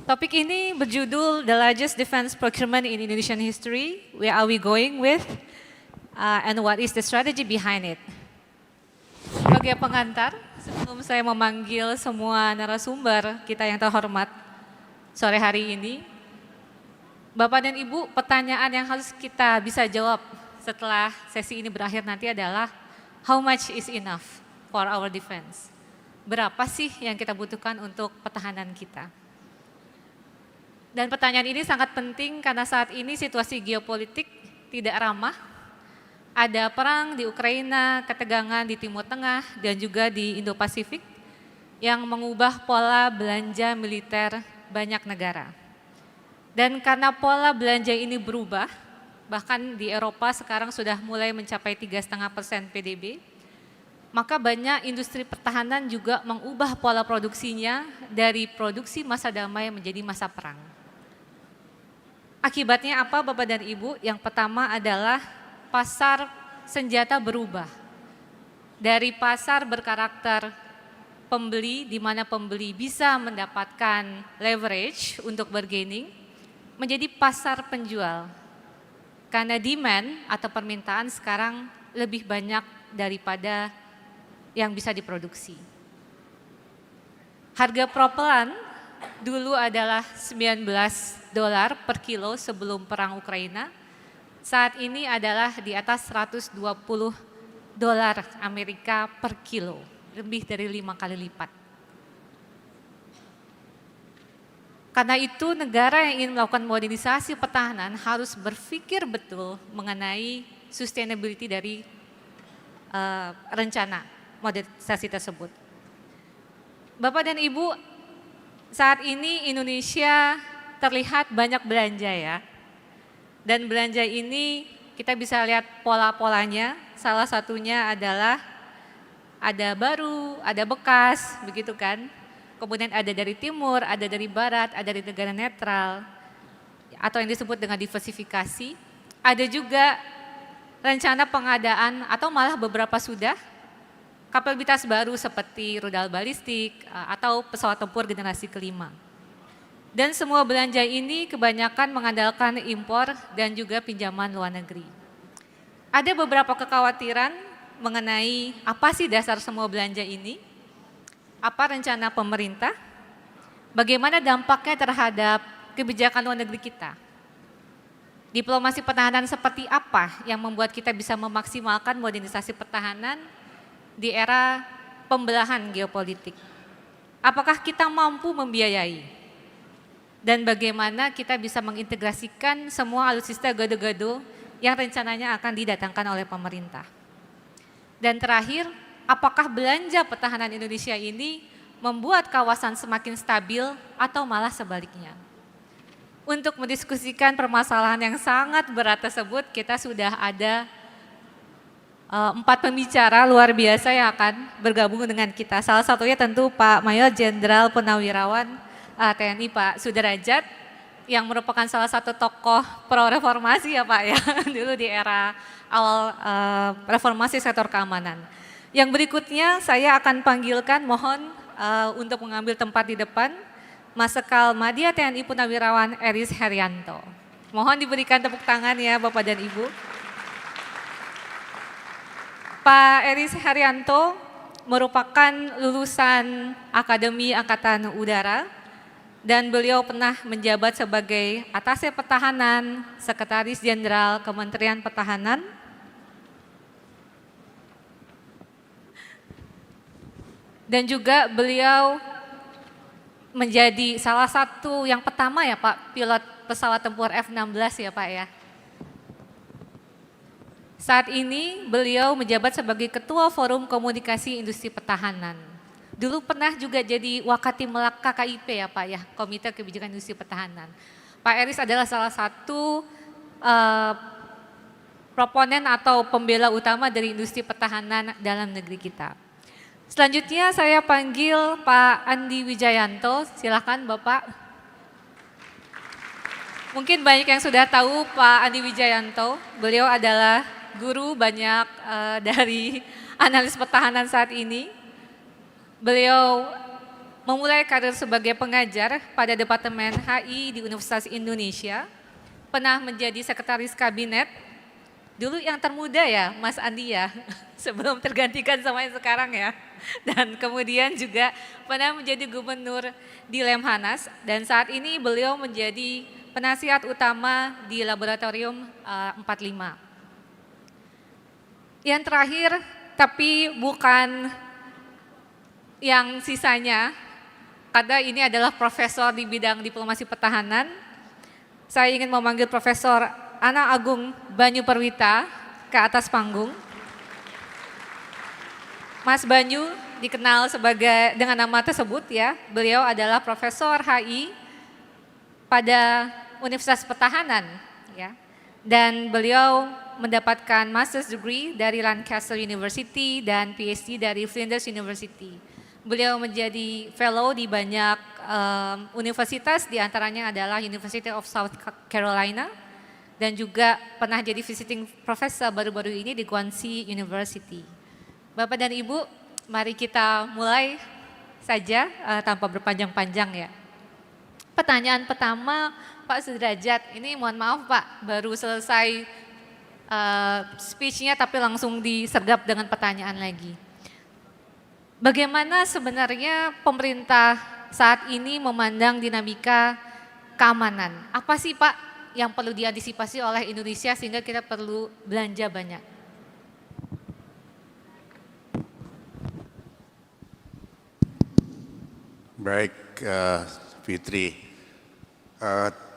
Topik ini berjudul The Largest Defense Procurement in Indonesian History, Where Are We Going With, and What is the Strategy Behind It. Sebagai pengantar, sebelum saya memanggil semua narasumber kita yang terhormat sore hari ini, Bapak dan Ibu, pertanyaan yang harus kita bisa jawab setelah sesi ini berakhir nanti adalah how much is enough for our defense? Berapa sih yang kita butuhkan untuk pertahanan kita? Dan pertanyaan ini sangat penting karena saat ini situasi geopolitik tidak ramah. Ada perang di Ukraina, ketegangan di Timur Tengah, dan juga di Indo-Pasifik yang mengubah pola belanja militer banyak negara. Dan karena pola belanja ini berubah, bahkan di Eropa sekarang sudah mulai mencapai 3,5% PDB, maka banyak industri pertahanan juga mengubah pola produksinya dari produksi masa damai menjadi masa perang. Akibatnya apa Bapak dan Ibu? Yang pertama adalah pasar senjata berubah. Dari pasar berkarakter pembeli, di mana pembeli bisa mendapatkan leverage untuk bargaining, menjadi pasar penjual. Karena demand atau permintaan sekarang lebih banyak daripada yang bisa diproduksi. Harga propelan dulu adalah $19 per kilo sebelum perang Ukraina. Saat ini adalah di atas $120 Amerika per kilo, lebih dari 5 kali lipat. Karena itu negara yang ingin melakukan modernisasi pertahanan harus berpikir betul mengenai sustainability dari rencana modernisasi tersebut. Bapak dan Ibu, saat ini Indonesia terlihat banyak belanja ya. Dan belanja ini kita bisa lihat pola-polanya, salah satunya adalah ada baru, ada bekas, begitu kan. Kemudian ada dari timur, ada dari barat, ada dari negara netral, atau yang disebut dengan diversifikasi. Ada juga rencana pengadaan atau malah beberapa sudah kapabilitas baru seperti rudal balistik atau pesawat tempur generasi kelima. Dan semua belanja ini kebanyakan mengandalkan impor dan juga pinjaman luar negeri. Ada beberapa kekhawatiran mengenai apa sih dasar semua belanja ini, apa rencana pemerintah, bagaimana dampaknya terhadap kebijakan luar negeri kita. Diplomasi pertahanan seperti apa yang membuat kita bisa memaksimalkan modernisasi pertahanan di era pembelahan geopolitik. Apakah kita mampu membiayai? Dan bagaimana kita bisa mengintegrasikan semua alutsista gado-gado yang rencananya akan didatangkan oleh pemerintah. Dan terakhir, apakah belanja pertahanan Indonesia ini membuat kawasan semakin stabil atau malah sebaliknya? Untuk mendiskusikan permasalahan yang sangat berat tersebut, kita sudah ada 4 pembicara luar biasa yang akan bergabung dengan kita. Salah satunya tentu Pak Mayor Jenderal Purnawirawan TNI Pak Sudrajat, yang merupakan salah satu tokoh pro-reformasi ya Pak ya, dulu di era awal reformasi sektor keamanan. Yang berikutnya saya akan panggilkan, mohon untuk mengambil tempat di depan, Marsikal Madya TNI Purnawirawan Eris Herianto. Mohon diberikan tepuk tangan ya Bapak dan Ibu. Pak Eris Herianto merupakan lulusan Akademi Angkatan Udara dan beliau pernah menjabat sebagai Atase Pertahanan, Sekretaris Jenderal Kementerian Pertahanan, dan juga beliau menjadi salah satu yang pertama ya Pak, pilot pesawat tempur F-16 ya Pak ya. Saat ini beliau menjabat sebagai Ketua Forum Komunikasi Industri Pertahanan. Dulu pernah juga jadi Wakati Melak KKIP ya Pak ya, Komite Kebijakan Industri Pertahanan. Pak Eris adalah salah satu proponen atau pembela utama dari industri pertahanan dalam negeri kita. Selanjutnya saya panggil Pak Andi Wijayanto, silakan Bapak. Mungkin banyak yang sudah tahu Pak Andi Wijayanto, beliau adalah guru banyak dari analis pertahanan saat ini. Beliau memulai karir sebagai pengajar pada Departemen HI di Universitas Indonesia, pernah menjadi sekretaris kabinet, dulu yang termuda ya Mas Andi ya, sebelum tergantikan sama yang sekarang ya. Dan kemudian juga pernah menjadi gubernur di Lemhanas, dan saat ini beliau menjadi penasihat utama di Laboratorium 45. Yang terakhir, tapi bukan yang sisanya, karena ini adalah profesor di bidang diplomasi pertahanan, saya ingin memanggil Profesor Ana Agung Banyu Perwita ke atas panggung. Mas Banyu dikenal sebagai dengan nama tersebut ya, beliau adalah Profesor HI pada Universitas Pertahanan ya, dan beliau mendapatkan master's degree dari Lancaster University dan PhD dari Flinders University. Beliau menjadi fellow di banyak universitas, diantaranya adalah University of South Carolina, dan juga pernah jadi visiting professor baru-baru ini di Guangxi University. Bapak dan Ibu, mari kita mulai saja tanpa berpanjang-panjang ya. Pertanyaan pertama, Pak Sudrajat, ini mohon maaf Pak, baru selesai speech-nya tapi langsung disergap dengan pertanyaan lagi. Bagaimana sebenarnya pemerintah saat ini memandang dinamika keamanan? Apa sih Pak yang perlu diantisipasi oleh Indonesia sehingga kita perlu belanja banyak? Baik, Fitri.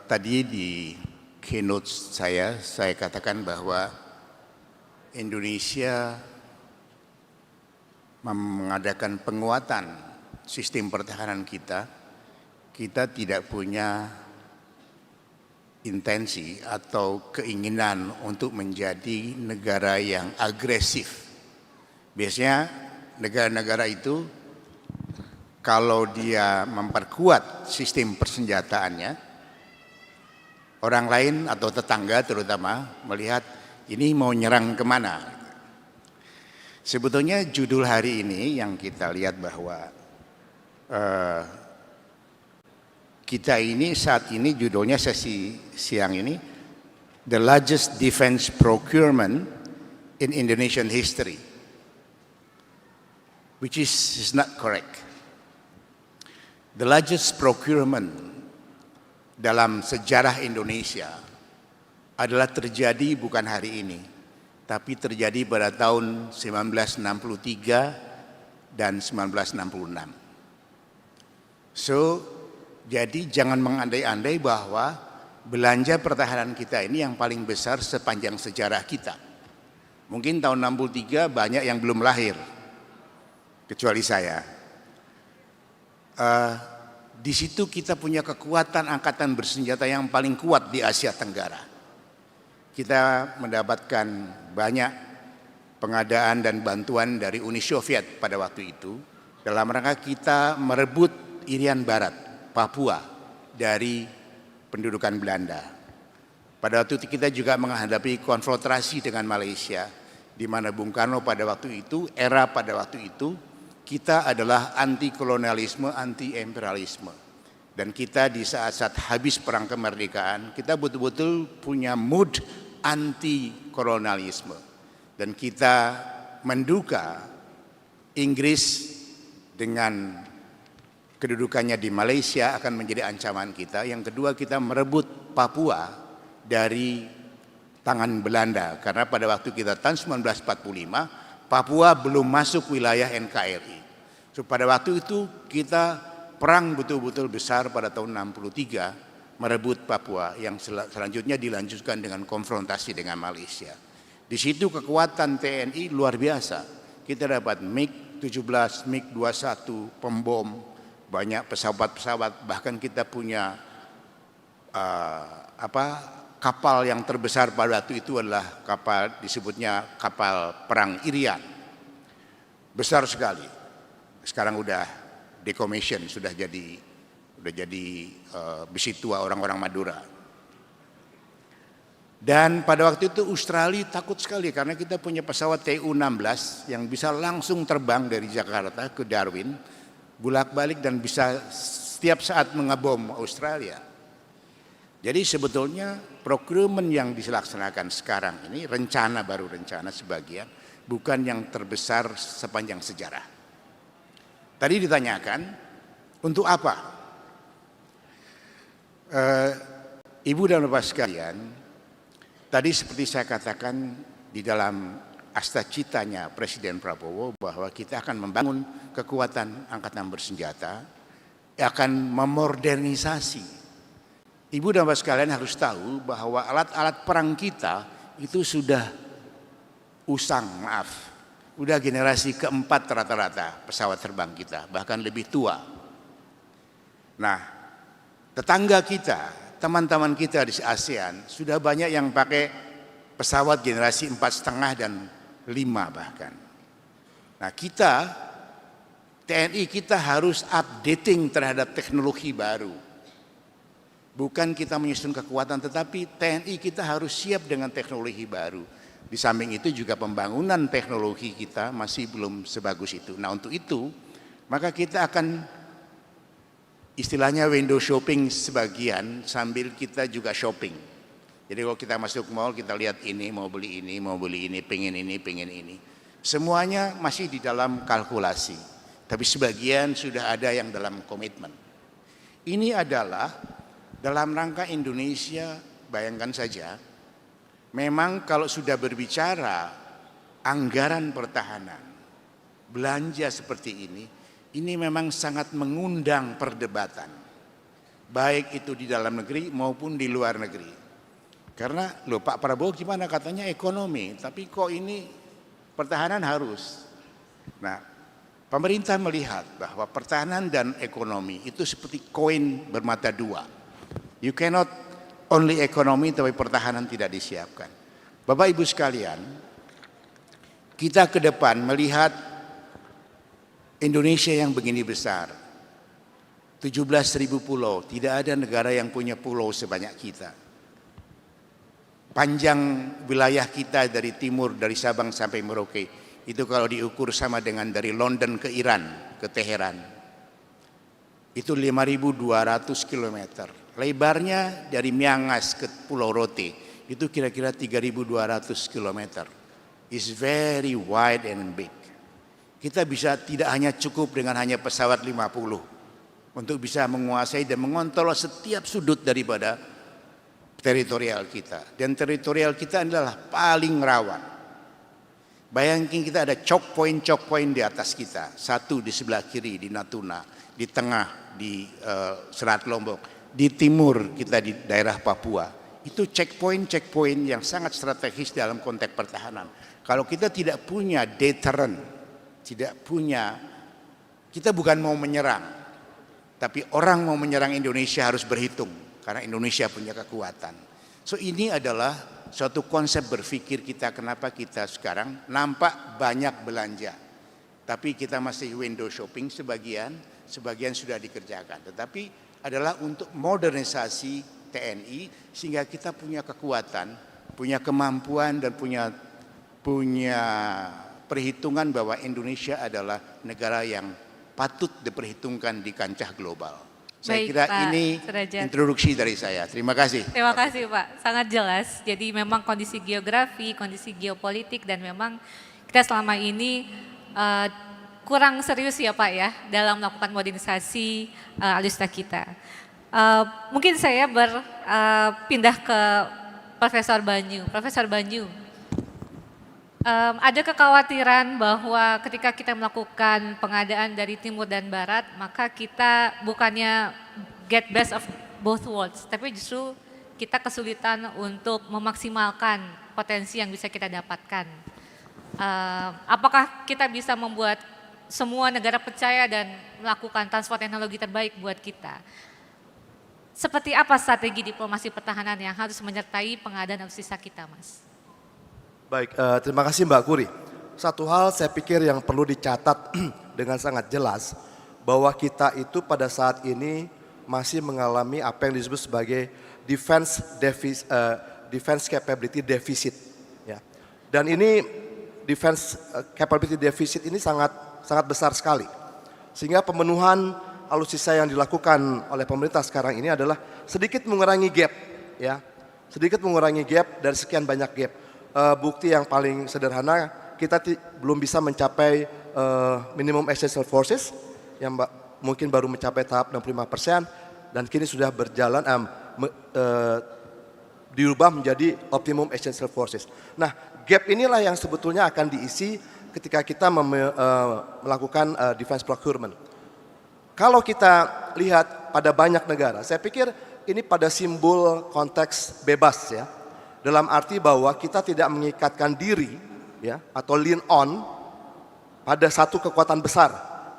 Tadi di keynote saya katakan bahwa Indonesia mengadakan penguatan sistem pertahanan kita tidak punya intensi atau keinginan untuk menjadi negara yang agresif. Biasanya negara-negara itu kalau dia memperkuat sistem persenjataannya, orang lain atau tetangga terutama melihat ini mau nyerang kemana. Sebetulnya judul hari ini yang kita lihat bahwa kita ini saat ini judulnya sesi siang ini, The Largest Defense Procurement in Indonesian History, which is not correct. The largest procurement dalam sejarah Indonesia adalah terjadi bukan hari ini, tapi terjadi pada tahun 1963 dan 1966. Jadi jangan mengandai-andai bahwa belanja pertahanan kita ini yang paling besar sepanjang sejarah kita. Mungkin tahun 63 banyak yang belum lahir, kecuali saya. Di situ kita punya kekuatan angkatan bersenjata yang paling kuat di Asia Tenggara. Kita mendapatkan banyak pengadaan dan bantuan dari Uni Soviet pada waktu itu dalam rangka kita merebut Irian Barat, Papua dari pendudukan Belanda. Pada waktu itu kita juga menghadapi konfrontasi dengan Malaysia, di mana Bung Karno pada waktu itu, kita adalah anti kolonialisme, anti imperialisme. Dan kita di saat-saat habis perang kemerdekaan, kita betul-betul punya mood anti kolonialisme. Dan kita menduga Inggris dengan kedudukannya di Malaysia akan menjadi ancaman kita. Yang kedua, kita merebut Papua dari tangan Belanda. Karena pada waktu kita tahun 1945, Papua belum masuk wilayah NKRI. Pada waktu itu kita perang betul-betul besar pada tahun 63 merebut Papua yang selanjutnya dilanjutkan dengan konfrontasi dengan Malaysia. Di situ kekuatan TNI luar biasa. Kita dapat MiG-17, MiG-21, pembom, banyak pesawat-pesawat, bahkan kita punya kapal yang terbesar pada waktu itu adalah kapal disebutnya kapal perang Irian. Besar sekali. Sekarang udah decommission, sudah jadi besi tua orang-orang Madura. Dan pada waktu itu Australia takut sekali karena kita punya pesawat TU-16 yang bisa langsung terbang dari Jakarta ke Darwin, bolak-balik dan bisa setiap saat mengebom Australia. Jadi sebetulnya procurement yang dilaksanakan sekarang ini baru rencana sebagian, bukan yang terbesar sepanjang sejarah. Tadi ditanyakan, untuk apa? Ibu dan Bapak sekalian, tadi seperti saya katakan di dalam astacitanya Presiden Prabowo bahwa kita akan membangun kekuatan angkatan bersenjata, akan memodernisasi. Ibu dan Bapak sekalian harus tahu bahwa alat-alat perang kita itu sudah udah generasi keempat rata-rata pesawat terbang kita, bahkan lebih tua. Nah, tetangga kita, teman-teman kita di ASEAN sudah banyak yang pakai pesawat generasi 4,5 dan 5 bahkan. Nah kita, TNI kita harus updating terhadap teknologi baru. Bukan kita menyusun kekuatan, tetapi TNI kita harus siap dengan teknologi baru. Di samping itu juga pembangunan teknologi kita masih belum sebagus itu. Nah untuk itu, maka kita akan istilahnya window shopping sebagian sambil kita juga shopping. Jadi kalau kita masuk mall, kita lihat ini, mau beli ini, pengen ini. Semuanya masih di dalam kalkulasi. Tapi sebagian sudah ada yang dalam komitmen. Ini adalah dalam rangka Indonesia, bayangkan saja, memang kalau sudah berbicara anggaran pertahanan, belanja seperti ini memang sangat mengundang perdebatan. Baik itu di dalam negeri maupun di luar negeri. Karena loh Pak Prabowo gimana katanya ekonomi, tapi kok ini pertahanan harus. Nah, pemerintah melihat bahwa pertahanan dan ekonomi itu seperti koin bermata dua. You cannot only ekonomi tapi pertahanan tidak disiapkan. Bapak Ibu sekalian, kita ke depan melihat Indonesia yang begini besar. 17.000 pulau, tidak ada negara yang punya pulau sebanyak kita. Panjang wilayah kita dari timur, dari Sabang sampai Merauke, itu kalau diukur sama dengan dari London ke Iran, ke Teheran, itu 5.200 km. Lebarnya dari Miangas ke Pulau Rote, itu kira-kira 3.200 km. It's very wide and big. Kita bisa tidak hanya cukup dengan hanya pesawat 50 untuk bisa menguasai dan mengontrol setiap sudut daripada teritorial kita. Dan teritorial kita adalah paling rawan. Bayangkan kita ada choke point di atas kita. Satu di sebelah kiri di Natuna, di tengah di Selat Lombok, di timur kita di daerah Papua. Itu checkpoint yang sangat strategis dalam konteks pertahanan. Kalau kita tidak punya deterrent, kita bukan mau menyerang, tapi orang mau menyerang Indonesia harus berhitung karena Indonesia punya kekuatan. So ini adalah suatu konsep berpikir kita, kenapa kita sekarang nampak banyak belanja, tapi kita masih window shopping sebagian sudah dikerjakan, tetapi adalah untuk modernisasi TNI sehingga kita punya kekuatan, punya kemampuan dan punya perhitungan bahwa Indonesia adalah negara yang patut diperhitungkan di kancah global. Saya kira Pak ini Sudrajat. introduksi dari saya. Terima kasih. Terima kasih Pak, sangat jelas. Jadi memang kondisi geografi, kondisi geopolitik dan memang kita selama ini kurang serius ya Pak ya dalam melakukan modernisasi alutsista kita. Mungkin saya berpindah ke Profesor Banyu. Profesor Banyu, ada kekhawatiran bahwa ketika kita melakukan pengadaan dari timur dan barat, maka kita bukannya get best of both worlds, tapi justru kita kesulitan untuk memaksimalkan potensi yang bisa kita dapatkan. Apakah kita bisa membuat semua negara percaya dan melakukan transfer teknologi terbaik buat kita? Seperti apa strategi diplomasi pertahanan yang harus menyertai pengadaan alutsista kita, Mas? Baik, terima kasih Mbak Kuri. Satu hal saya pikir yang perlu dicatat dengan sangat jelas, bahwa kita itu pada saat ini masih mengalami apa yang disebut sebagai defense capability deficit. Ya. Dan ini defense capability deficit ini sangat besar sekali. Sehingga pemenuhan alutsista yang dilakukan oleh pemerintah sekarang ini adalah sedikit mengurangi gap. Ya. Sedikit mengurangi gap dari sekian banyak gap. Bukti yang paling sederhana, kita belum bisa mencapai minimum essential forces yang mungkin baru mencapai tahap 65% dan kini sudah berjalan diubah menjadi optimum essential forces. Nah, gap inilah yang sebetulnya akan diisi ketika kita melakukan defense procurement. Kalau kita lihat pada banyak negara, saya pikir ini pada simbol konteks bebas ya. Dalam arti bahwa kita tidak mengikatkan diri ya atau lean on pada satu kekuatan besar,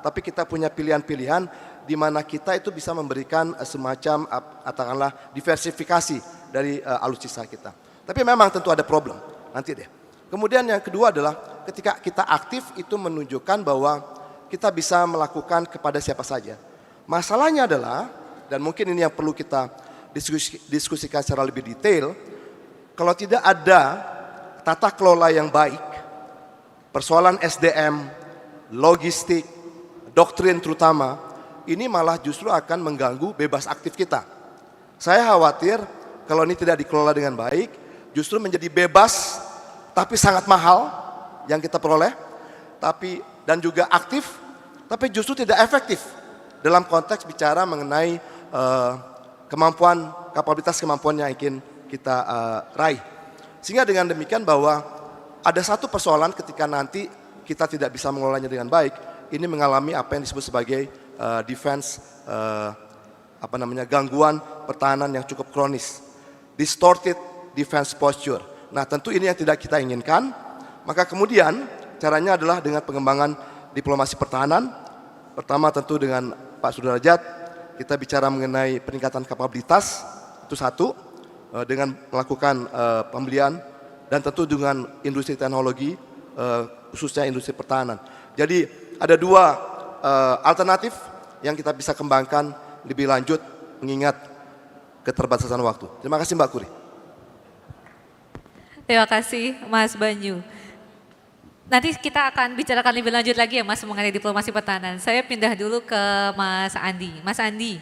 tapi kita punya pilihan-pilihan di mana kita itu bisa memberikan semacam katakanlah diversifikasi dari alutsista kita. Tapi memang tentu ada problem. nanti deh. Kemudian yang kedua adalah ketika kita aktif itu menunjukkan bahwa kita bisa melakukan kepada siapa saja. Masalahnya adalah, dan mungkin ini yang perlu kita diskusikan secara lebih detail, kalau tidak ada tata kelola yang baik, persoalan SDM, logistik, doktrin terutama, ini malah justru akan mengganggu bebas aktif kita. Saya khawatir kalau ini tidak dikelola dengan baik, justru menjadi bebas tapi sangat mahal yang kita peroleh, dan juga aktif, tapi justru tidak efektif dalam konteks bicara mengenai kapabilitas-kemampuan yang ingin kita raih. Sehingga dengan demikian bahwa ada satu persoalan ketika nanti kita tidak bisa mengelolanya dengan baik, ini mengalami apa yang disebut sebagai gangguan pertahanan yang cukup kronis, distorted defense posture. Nah, tentu ini yang tidak kita inginkan. Maka kemudian caranya adalah dengan pengembangan diplomasi pertahanan. Pertama tentu dengan Pak Sudrajat kita bicara mengenai peningkatan kapabilitas, itu satu, dengan melakukan pembelian, dan tentu dengan industri teknologi, khususnya industri pertahanan. Jadi ada dua alternatif yang kita bisa kembangkan lebih lanjut mengingat keterbatasan waktu. Terima kasih Mbak Kuri. Terima kasih Mas Banyu. Nanti kita akan bicarakan lebih lanjut lagi ya Mas mengenai diplomasi pertahanan. Saya pindah dulu ke Mas Andi. Mas Andi,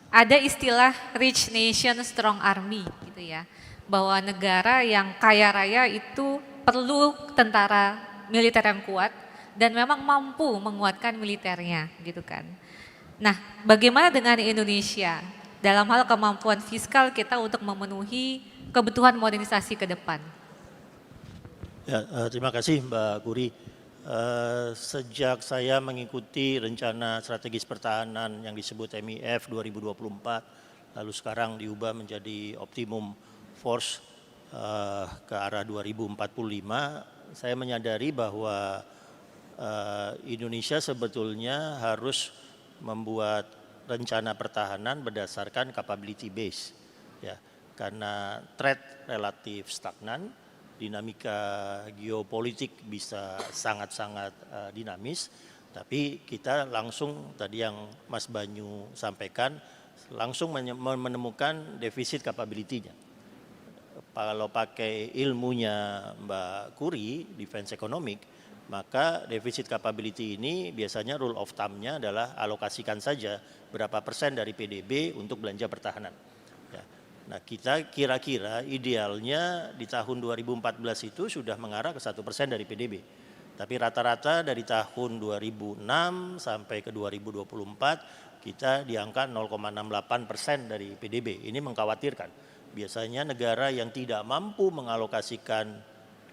ada istilah rich nation strong army gitu ya. Bahwa negara yang kaya raya itu perlu tentara militer yang kuat dan memang mampu menguatkan militernya gitu kan. Nah, bagaimana dengan Indonesia dalam hal kemampuan fiskal kita untuk memenuhi kebutuhan modernisasi ke depan? Ya, terima kasih Mbak Kuri. Sejak saya mengikuti rencana strategis pertahanan yang disebut MIF 2024, lalu sekarang diubah menjadi optimum force ke arah 2045, saya menyadari bahwa Indonesia sebetulnya harus membuat rencana pertahanan berdasarkan capability base, ya, karena threat relatif stagnan, dinamika geopolitik bisa sangat-sangat dinamis, tapi kita langsung tadi yang Mas Banyu sampaikan langsung menemukan defisit capability-nya. Kalau pakai ilmunya Mbak Kuri, defense economic, maka defisit capability ini biasanya rule of thumb-nya adalah alokasikan saja berapa persen dari PDB untuk belanja pertahanan. Ya. Nah, kita kira-kira idealnya di tahun 2014 itu sudah mengarah ke 1% dari PDB. Tapi rata-rata dari tahun 2006 sampai ke 2024 kita di angka 0,68% dari PDB. Ini mengkhawatirkan. Biasanya negara yang tidak mampu mengalokasikan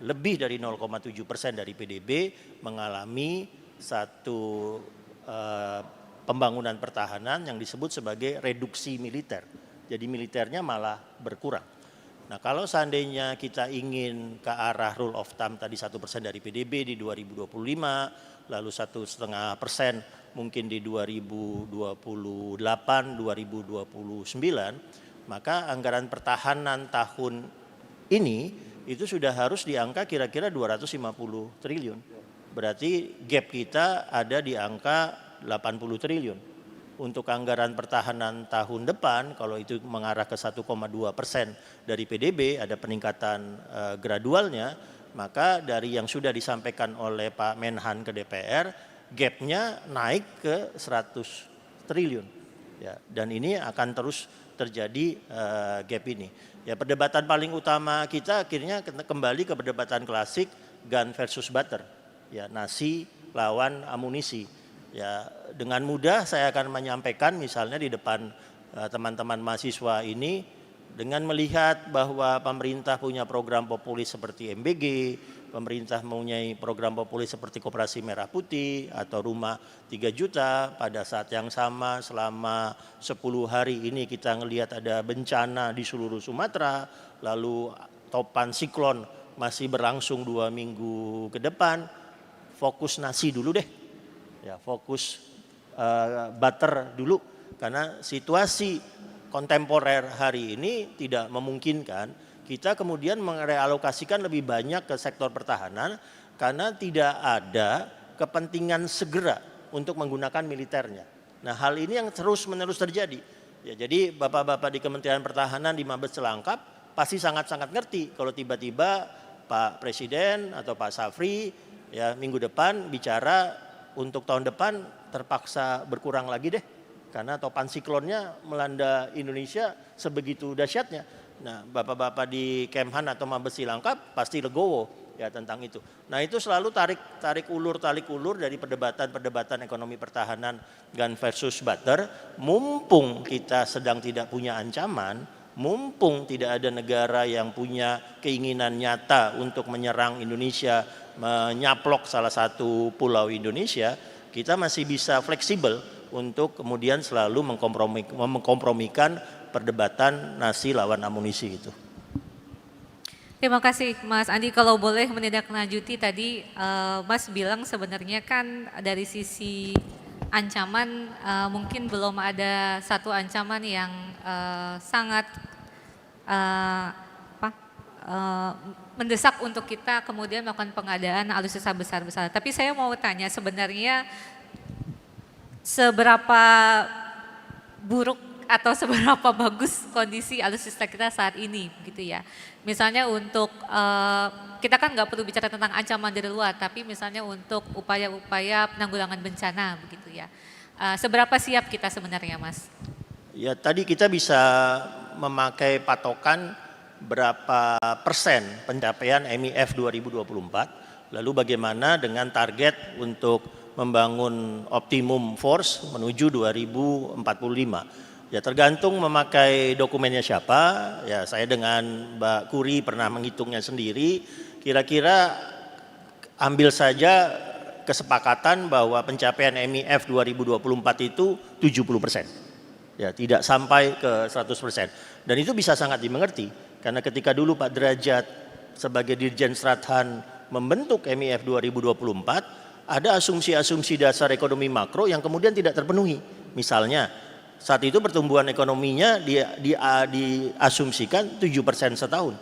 lebih dari 0,7% dari PDB mengalami satu pembangunan pertahanan yang disebut sebagai reduksi militer. Jadi militernya malah berkurang. Nah, kalau seandainya kita ingin ke arah rule of thumb tadi 1% dari PDB di 2025, lalu 1,5% mungkin di 2028, 2029, maka anggaran pertahanan tahun ini itu sudah harus di angka kira-kira 250 triliun. Berarti gap kita ada di angka 80 triliun. Untuk anggaran pertahanan tahun depan, kalau itu mengarah ke 1,2% dari PDB, ada peningkatan gradualnya, maka dari yang sudah disampaikan oleh Pak Menhan ke DPR, gapnya naik ke 100 triliun. Ya, dan ini akan terus terjadi gap ini. Ya, perdebatan paling utama kita akhirnya kembali ke perdebatan klasik gun versus butter. Ya, nasi lawan amunisi. Ya, dengan mudah saya akan menyampaikan misalnya di depan teman-teman mahasiswa ini dengan melihat bahwa pemerintah punya program populis seperti MBG, pemerintah mempunyai program populis seperti Koperasi Merah Putih atau Rumah 3 Juta, pada saat yang sama selama 10 hari ini kita ngelihat ada bencana di seluruh Sumatera, lalu topan siklon masih berlangsung 2 minggu ke depan, fokus nasi dulu deh. Ya, fokus butter dulu karena situasi kontemporer hari ini tidak memungkinkan kita kemudian merealokasikan lebih banyak ke sektor pertahanan karena tidak ada kepentingan segera untuk menggunakan militernya. Nah, hal ini yang terus-menerus terjadi. Ya, jadi bapak-bapak di Kementerian Pertahanan di Mabes Selangkap pasti sangat-sangat ngerti kalau tiba-tiba Pak Presiden atau Pak Safri ya minggu depan bicara untuk tahun depan terpaksa berkurang lagi deh karena topan siklonnya melanda Indonesia sebegitu dahsyatnya. Nah, bapak-bapak di Kemhan atau Mabes Selangkap pasti legowo ya tentang itu. Nah, itu selalu tarik ulur dari perdebatan ekonomi pertahanan gun versus butter. Mumpung kita sedang tidak punya ancaman, mumpung tidak ada negara yang punya keinginan nyata untuk menyerang Indonesia, menyaplok salah satu pulau Indonesia, kita masih bisa fleksibel untuk kemudian selalu mengkompromikan perdebatan nasi lawan amunisi itu. Terima kasih Mas Andi. Kalau boleh menindaklanjuti tadi Mas bilang sebenarnya kan dari sisi ancaman mungkin belum ada satu ancaman yang sangat mendesak untuk kita kemudian melakukan pengadaan alutsista besar-besar. Tapi saya mau tanya sebenarnya seberapa buruk atau seberapa bagus kondisi alutsista kita saat ini gitu ya. Misalnya untuk kita kan nggak perlu bicara tentang ancaman dari luar, tapi misalnya untuk upaya-upaya penanggulangan bencana begitu ya. Seberapa siap kita sebenarnya, Mas? Ya, tadi kita bisa memakai patokan berapa persen pencapaian MIF 2024, lalu bagaimana dengan target untuk membangun optimum force menuju 2045. Ya, tergantung memakai dokumennya siapa. Ya, saya dengan Mbak Kuri pernah menghitungnya sendiri. Kira-kira ambil saja kesepakatan bahwa pencapaian MIF 2024 itu 70%. Ya, tidak sampai ke 100%. Dan itu bisa sangat dimengerti. Karena ketika dulu Pak Derajat sebagai Dirjen Strathan membentuk MIF 2024, ada asumsi-asumsi dasar ekonomi makro yang kemudian tidak terpenuhi. Misalnya, saat itu pertumbuhan ekonominya diasumsikan 7% setahun.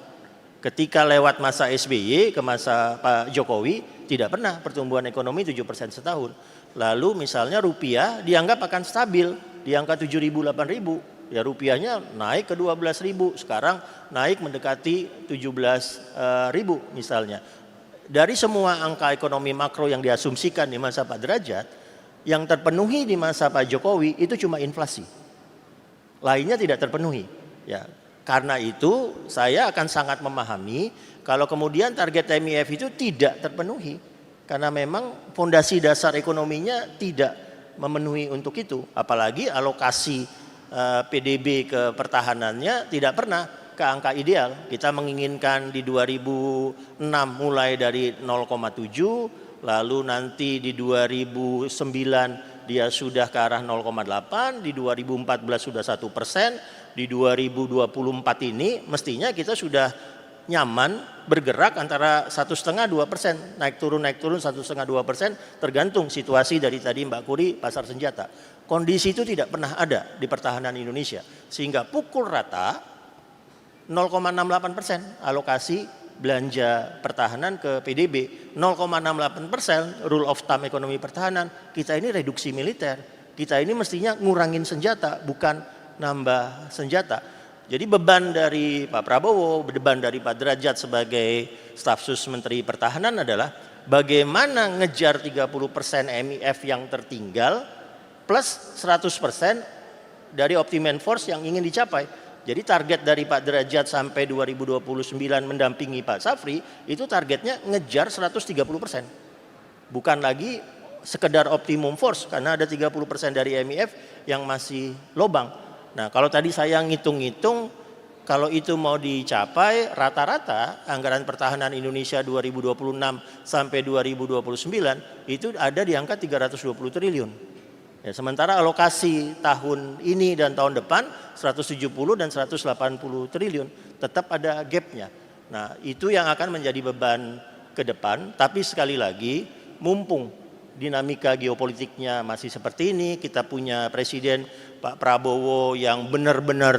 Ketika lewat masa SBY ke masa Pak Jokowi, tidak pernah pertumbuhan ekonomi 7% setahun. Lalu misalnya rupiah dianggap akan stabil di angka 7.000, 8.000. Ya, rupiahnya naik ke 12.000, sekarang naik mendekati 17.000 misalnya. Dari semua angka ekonomi makro yang diasumsikan di masa Pak Derajat, yang terpenuhi di masa Pak Jokowi itu cuma inflasi. Lainnya tidak terpenuhi. Ya, karena itu saya akan sangat memahami kalau kemudian target MIF itu tidak terpenuhi. Karena memang fondasi dasar ekonominya tidak memenuhi untuk itu. Apalagi alokasi PDB ke pertahanannya tidak pernah ke angka ideal. Kita menginginkan di 2006 mulai dari 0,7, lalu nanti di 2009 dia sudah ke arah 0,8, di 2014 sudah 1%, di 2024 ini mestinya kita sudah nyaman bergerak antara 1,5-2%, naik turun 1,5-2%, tergantung situasi dari tadi Mbak Kuri pasar senjata. Kondisi itu tidak pernah ada di pertahanan Indonesia, sehingga pukul rata 0,68% alokasi belanja pertahanan ke PDB, 0,68% rule of thumb ekonomi pertahanan. Kita ini reduksi militer, kita ini mestinya ngurangin senjata, bukan nambah senjata. Jadi beban dari Pak Prabowo, beban dari Pak Derajat sebagai staf sus Menteri Pertahanan adalah bagaimana ngejar 30% MIF yang tertinggal plus 100% dari optimum force yang ingin dicapai. Jadi target dari Pak Derajat sampai 2029 mendampingi Pak Safri itu targetnya ngejar 130%. Bukan lagi sekedar optimum force karena ada 30% dari MIF yang masih lobang. Nah, kalau tadi saya ngitung-ngitung kalau itu mau dicapai rata-rata anggaran pertahanan Indonesia 2026 sampai 2029 itu ada di angka 320 triliun. Ya, sementara alokasi tahun ini dan tahun depan 170 dan 180 triliun, tetap ada gapnya. Nah, itu yang akan menjadi beban ke depan, tapi sekali lagi mumpung dinamika geopolitiknya masih seperti ini, kita punya Presiden Pak Prabowo yang benar-benar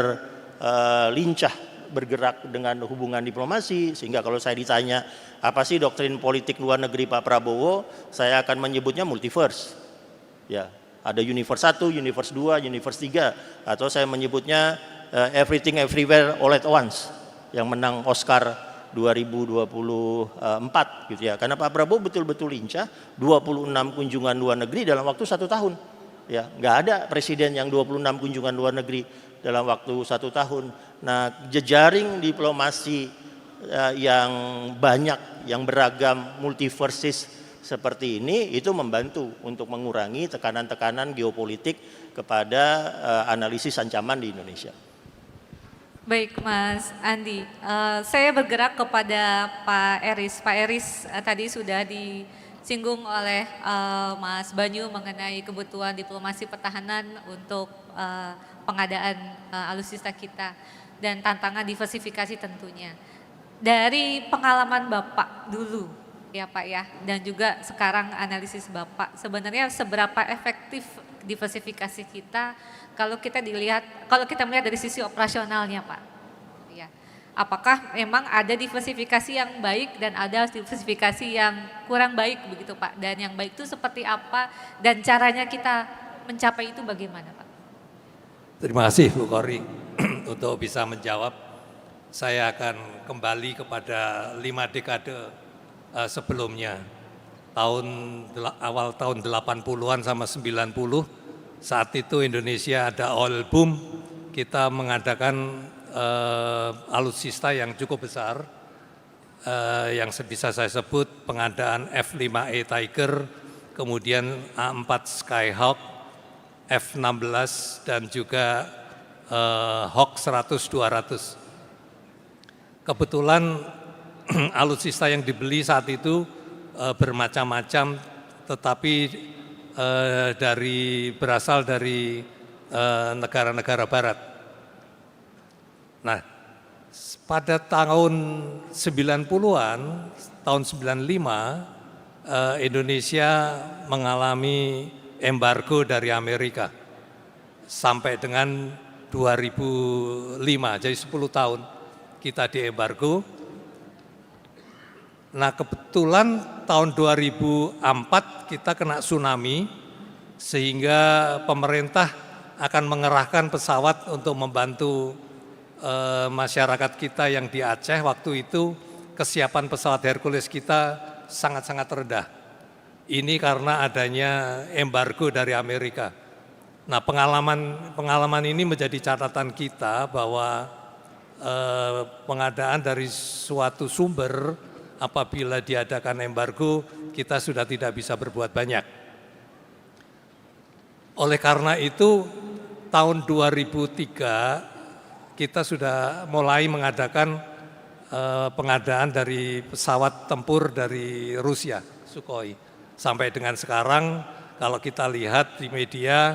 lincah bergerak dengan hubungan diplomasi, sehingga kalau saya ditanya apa sih doktrin politik luar negeri Pak Prabowo, saya akan menyebutnya multiverse. Ya, ada universe 1, universe 2, universe 3, atau saya menyebutnya everything everywhere all at once yang menang Oscar 2024 gitu ya. Karena Pak Prabowo betul-betul lincah 26 kunjungan luar negeri dalam waktu 1 tahun. Ya, nggak ada presiden yang 26 kunjungan luar negeri dalam waktu 1 tahun. Nah, jejaring diplomasi yang banyak, yang beragam, multiversis seperti ini itu membantu untuk mengurangi tekanan-tekanan geopolitik kepada analisis ancaman di Indonesia. Baik Mas Andi, saya bergerak kepada Pak Eris. Pak Eris tadi sudah disinggung oleh Mas Banyu mengenai kebutuhan diplomasi pertahanan untuk pengadaan alutsista kita dan tantangan diversifikasi tentunya. Dari pengalaman Bapak dulu ya Pak ya, dan juga sekarang analisis Bapak, sebenarnya seberapa efektif diversifikasi kita kalau kita melihat dari sisi operasionalnya Pak? Ya. Apakah memang ada diversifikasi yang baik dan ada diversifikasi yang kurang baik begitu Pak? Dan yang baik itu seperti apa dan caranya kita mencapai itu bagaimana Pak? Terima kasih Bu Kori untuk bisa menjawab. Saya akan kembali kepada 5 dekade sebelumnya. Awal tahun 80-an sama 90, saat itu Indonesia ada oil boom, kita mengadakan alutsista yang cukup besar, yang bisa saya sebut pengadaan F-5E Tiger, kemudian A-4 Skyhawk, F-16 dan juga Hawk 100-200. Kebetulan alutsista yang dibeli saat itu bermacam-macam, tetapi berasal dari negara-negara barat. Nah, pada tahun 90-an, tahun 95, Indonesia mengalami embargo dari Amerika sampai dengan 2005, jadi 10 tahun kita diembargo. Nah, kebetulan tahun 2004 kita kena tsunami, sehingga pemerintah akan mengerahkan pesawat untuk membantu masyarakat kita yang di Aceh. Waktu itu kesiapan pesawat Hercules kita sangat-sangat rendah. Ini karena adanya embargo dari Amerika. Nah, pengalaman ini menjadi catatan kita bahwa pengadaan dari suatu sumber apabila diadakan embargo, kita sudah tidak bisa berbuat banyak. Oleh karena itu, tahun 2003 kita sudah mulai mengadakan pengadaan dari pesawat tempur dari Rusia, Sukhoi. Sampai dengan sekarang, kalau kita lihat di media,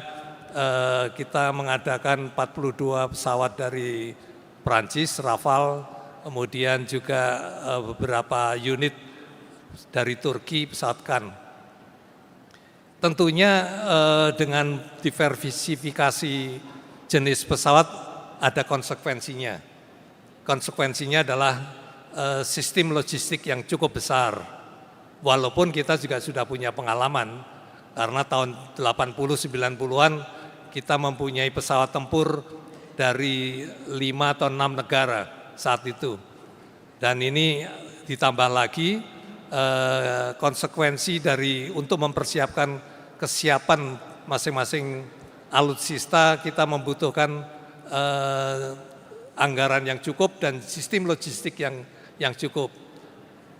kita mengadakan 42 pesawat dari Prancis, Rafale, kemudian juga beberapa unit dari Turki, pesawat Kan. Tentunya dengan diversifikasi jenis pesawat ada konsekuensinya. Konsekuensinya adalah sistem logistik yang cukup besar. Walaupun kita juga sudah punya pengalaman, karena tahun 80-90-an kita mempunyai pesawat tempur dari 5 atau 6 negara saat itu. Dan ini ditambah lagi konsekuensi untuk mempersiapkan kesiapan masing-masing alutsista, kita membutuhkan anggaran yang cukup dan sistem logistik yang cukup.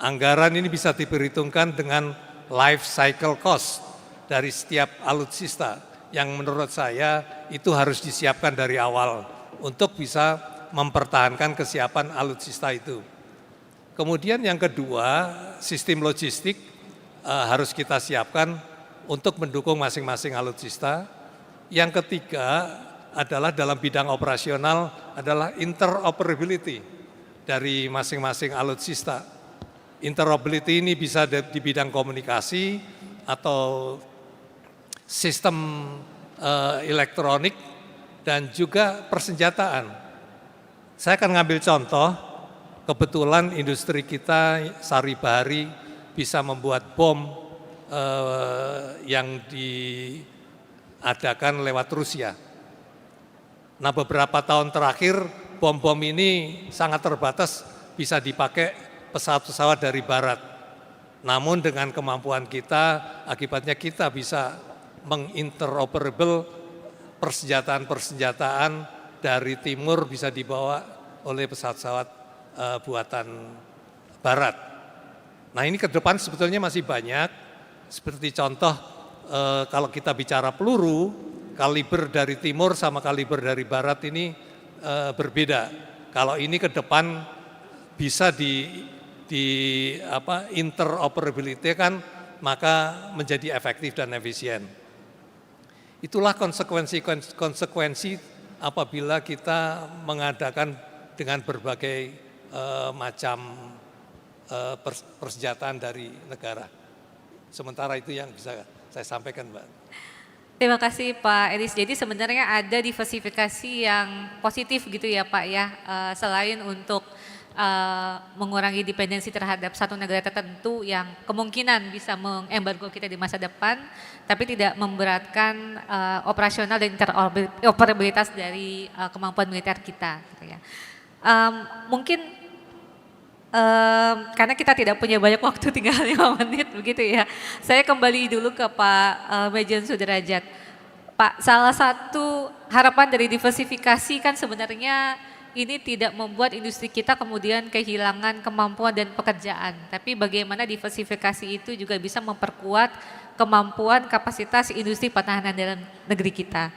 Anggaran ini bisa diperhitungkan dengan life cycle cost dari setiap alutsista yang menurut saya itu harus disiapkan dari awal untuk bisa mempertahankan kesiapan alutsista itu. Kemudian yang kedua, sistem logistik harus kita siapkan untuk mendukung masing-masing alutsista. Yang ketiga adalah dalam bidang operasional adalah interoperability dari masing-masing alutsista. Interoperability ini bisa di bidang komunikasi atau sistem elektronik dan juga persenjataan. Saya akan ngambil contoh, kebetulan industri kita Saribari bisa membuat bom yang diadakan lewat Rusia. Nah, beberapa tahun terakhir bom-bom ini sangat terbatas bisa dipakai pesawat-pesawat dari barat. Namun dengan kemampuan kita, akibatnya kita bisa menginteroperable persenjataan dari timur bisa dibawa oleh pesawat-pesawat buatan barat. Nah, ini ke depan sebetulnya masih banyak, seperti contoh kalau kita bicara peluru, kaliber dari timur sama kaliber dari barat ini berbeda. Kalau ini ke depan bisa interoperability kan, maka menjadi efektif dan efisien. Itulah konsekuensi apabila kita mengadakan dengan berbagai macam persenjataan dari negara. Sementara itu yang bisa saya sampaikan, Mbak. Terima kasih Pak Eris. Jadi sebenarnya ada diversifikasi yang positif gitu ya Pak ya, selain untuk mengurangi dependensi terhadap satu negara tertentu yang kemungkinan bisa mengembargo kita di masa depan, tapi tidak memberatkan operasional dan interoperabilitas dari kemampuan militer kita. Gitu ya. Mungkin karena kita tidak punya banyak waktu, tinggal 5 menit begitu ya. Saya kembali dulu ke Pak Mejen Sudrajat. Pak, salah satu harapan dari diversifikasi kan sebenarnya ini tidak membuat industri kita kemudian kehilangan kemampuan dan pekerjaan. Tapi bagaimana diversifikasi itu juga bisa memperkuat kemampuan kapasitas industri pertahanan dalam negeri kita.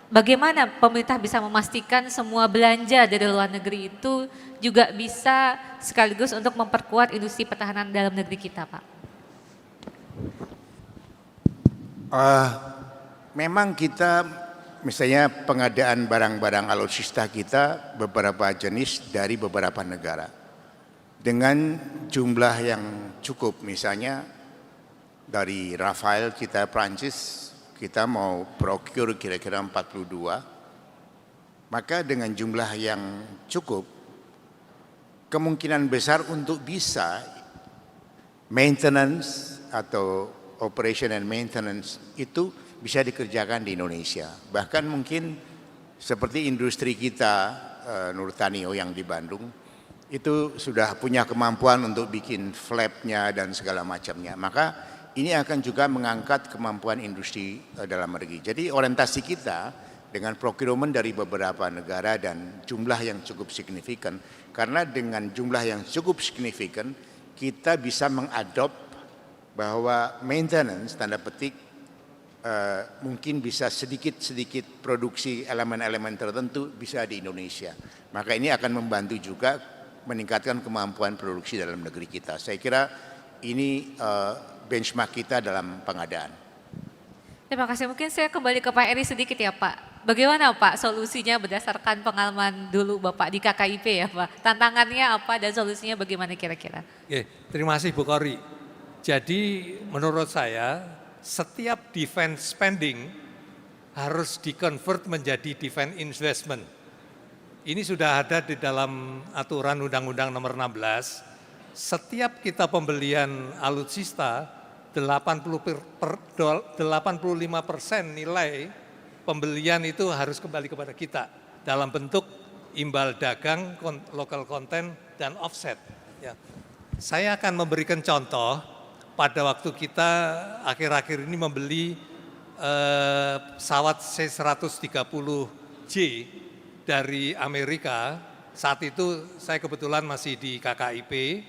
Bagaimana pemerintah bisa memastikan semua belanja dari luar negeri itu juga bisa sekaligus untuk memperkuat industri pertahanan dalam negeri kita, Pak? Memang kita, misalnya pengadaan barang-barang alutsista kita beberapa jenis dari beberapa negara. Dengan jumlah yang cukup, misalnya dari Rafael kita Prancis, kita mau procure kira-kira 42, maka dengan jumlah yang cukup, kemungkinan besar untuk bisa maintenance atau operation and maintenance itu bisa dikerjakan di Indonesia. Bahkan mungkin seperti industri kita, Nurtanio yang di Bandung, itu sudah punya kemampuan untuk bikin flap-nya dan segala macamnya. Maka ini akan juga mengangkat kemampuan industri dalam negeri. Jadi orientasi kita dengan procurement dari beberapa negara dan jumlah yang cukup signifikan. Karena dengan jumlah yang cukup signifikan, kita bisa mengadop bahwa maintenance, tanda petik, mungkin bisa sedikit-sedikit produksi elemen-elemen tertentu bisa di Indonesia. Maka ini akan membantu juga meningkatkan kemampuan produksi dalam negeri kita. Saya kira ini benchmark kita dalam pengadaan. Terima kasih. Mungkin saya kembali ke Pak Eri sedikit ya Pak. Bagaimana Pak solusinya berdasarkan pengalaman dulu Bapak di KKIP ya Pak? Tantangannya apa dan solusinya bagaimana kira-kira? Oke, terima kasih Bu Kori. Jadi menurut saya setiap defense spending harus di-convert menjadi defense investment. Ini sudah ada di dalam aturan Undang-Undang Nomor 16. Setiap kita pembelian alutsista, 85% nilai pembelian itu harus kembali kepada kita dalam bentuk imbal dagang, local content, dan offset. Ya. Saya akan memberikan contoh pada waktu kita akhir-akhir ini membeli pesawat C-130J dari Amerika. Saat itu saya kebetulan masih di KKIP,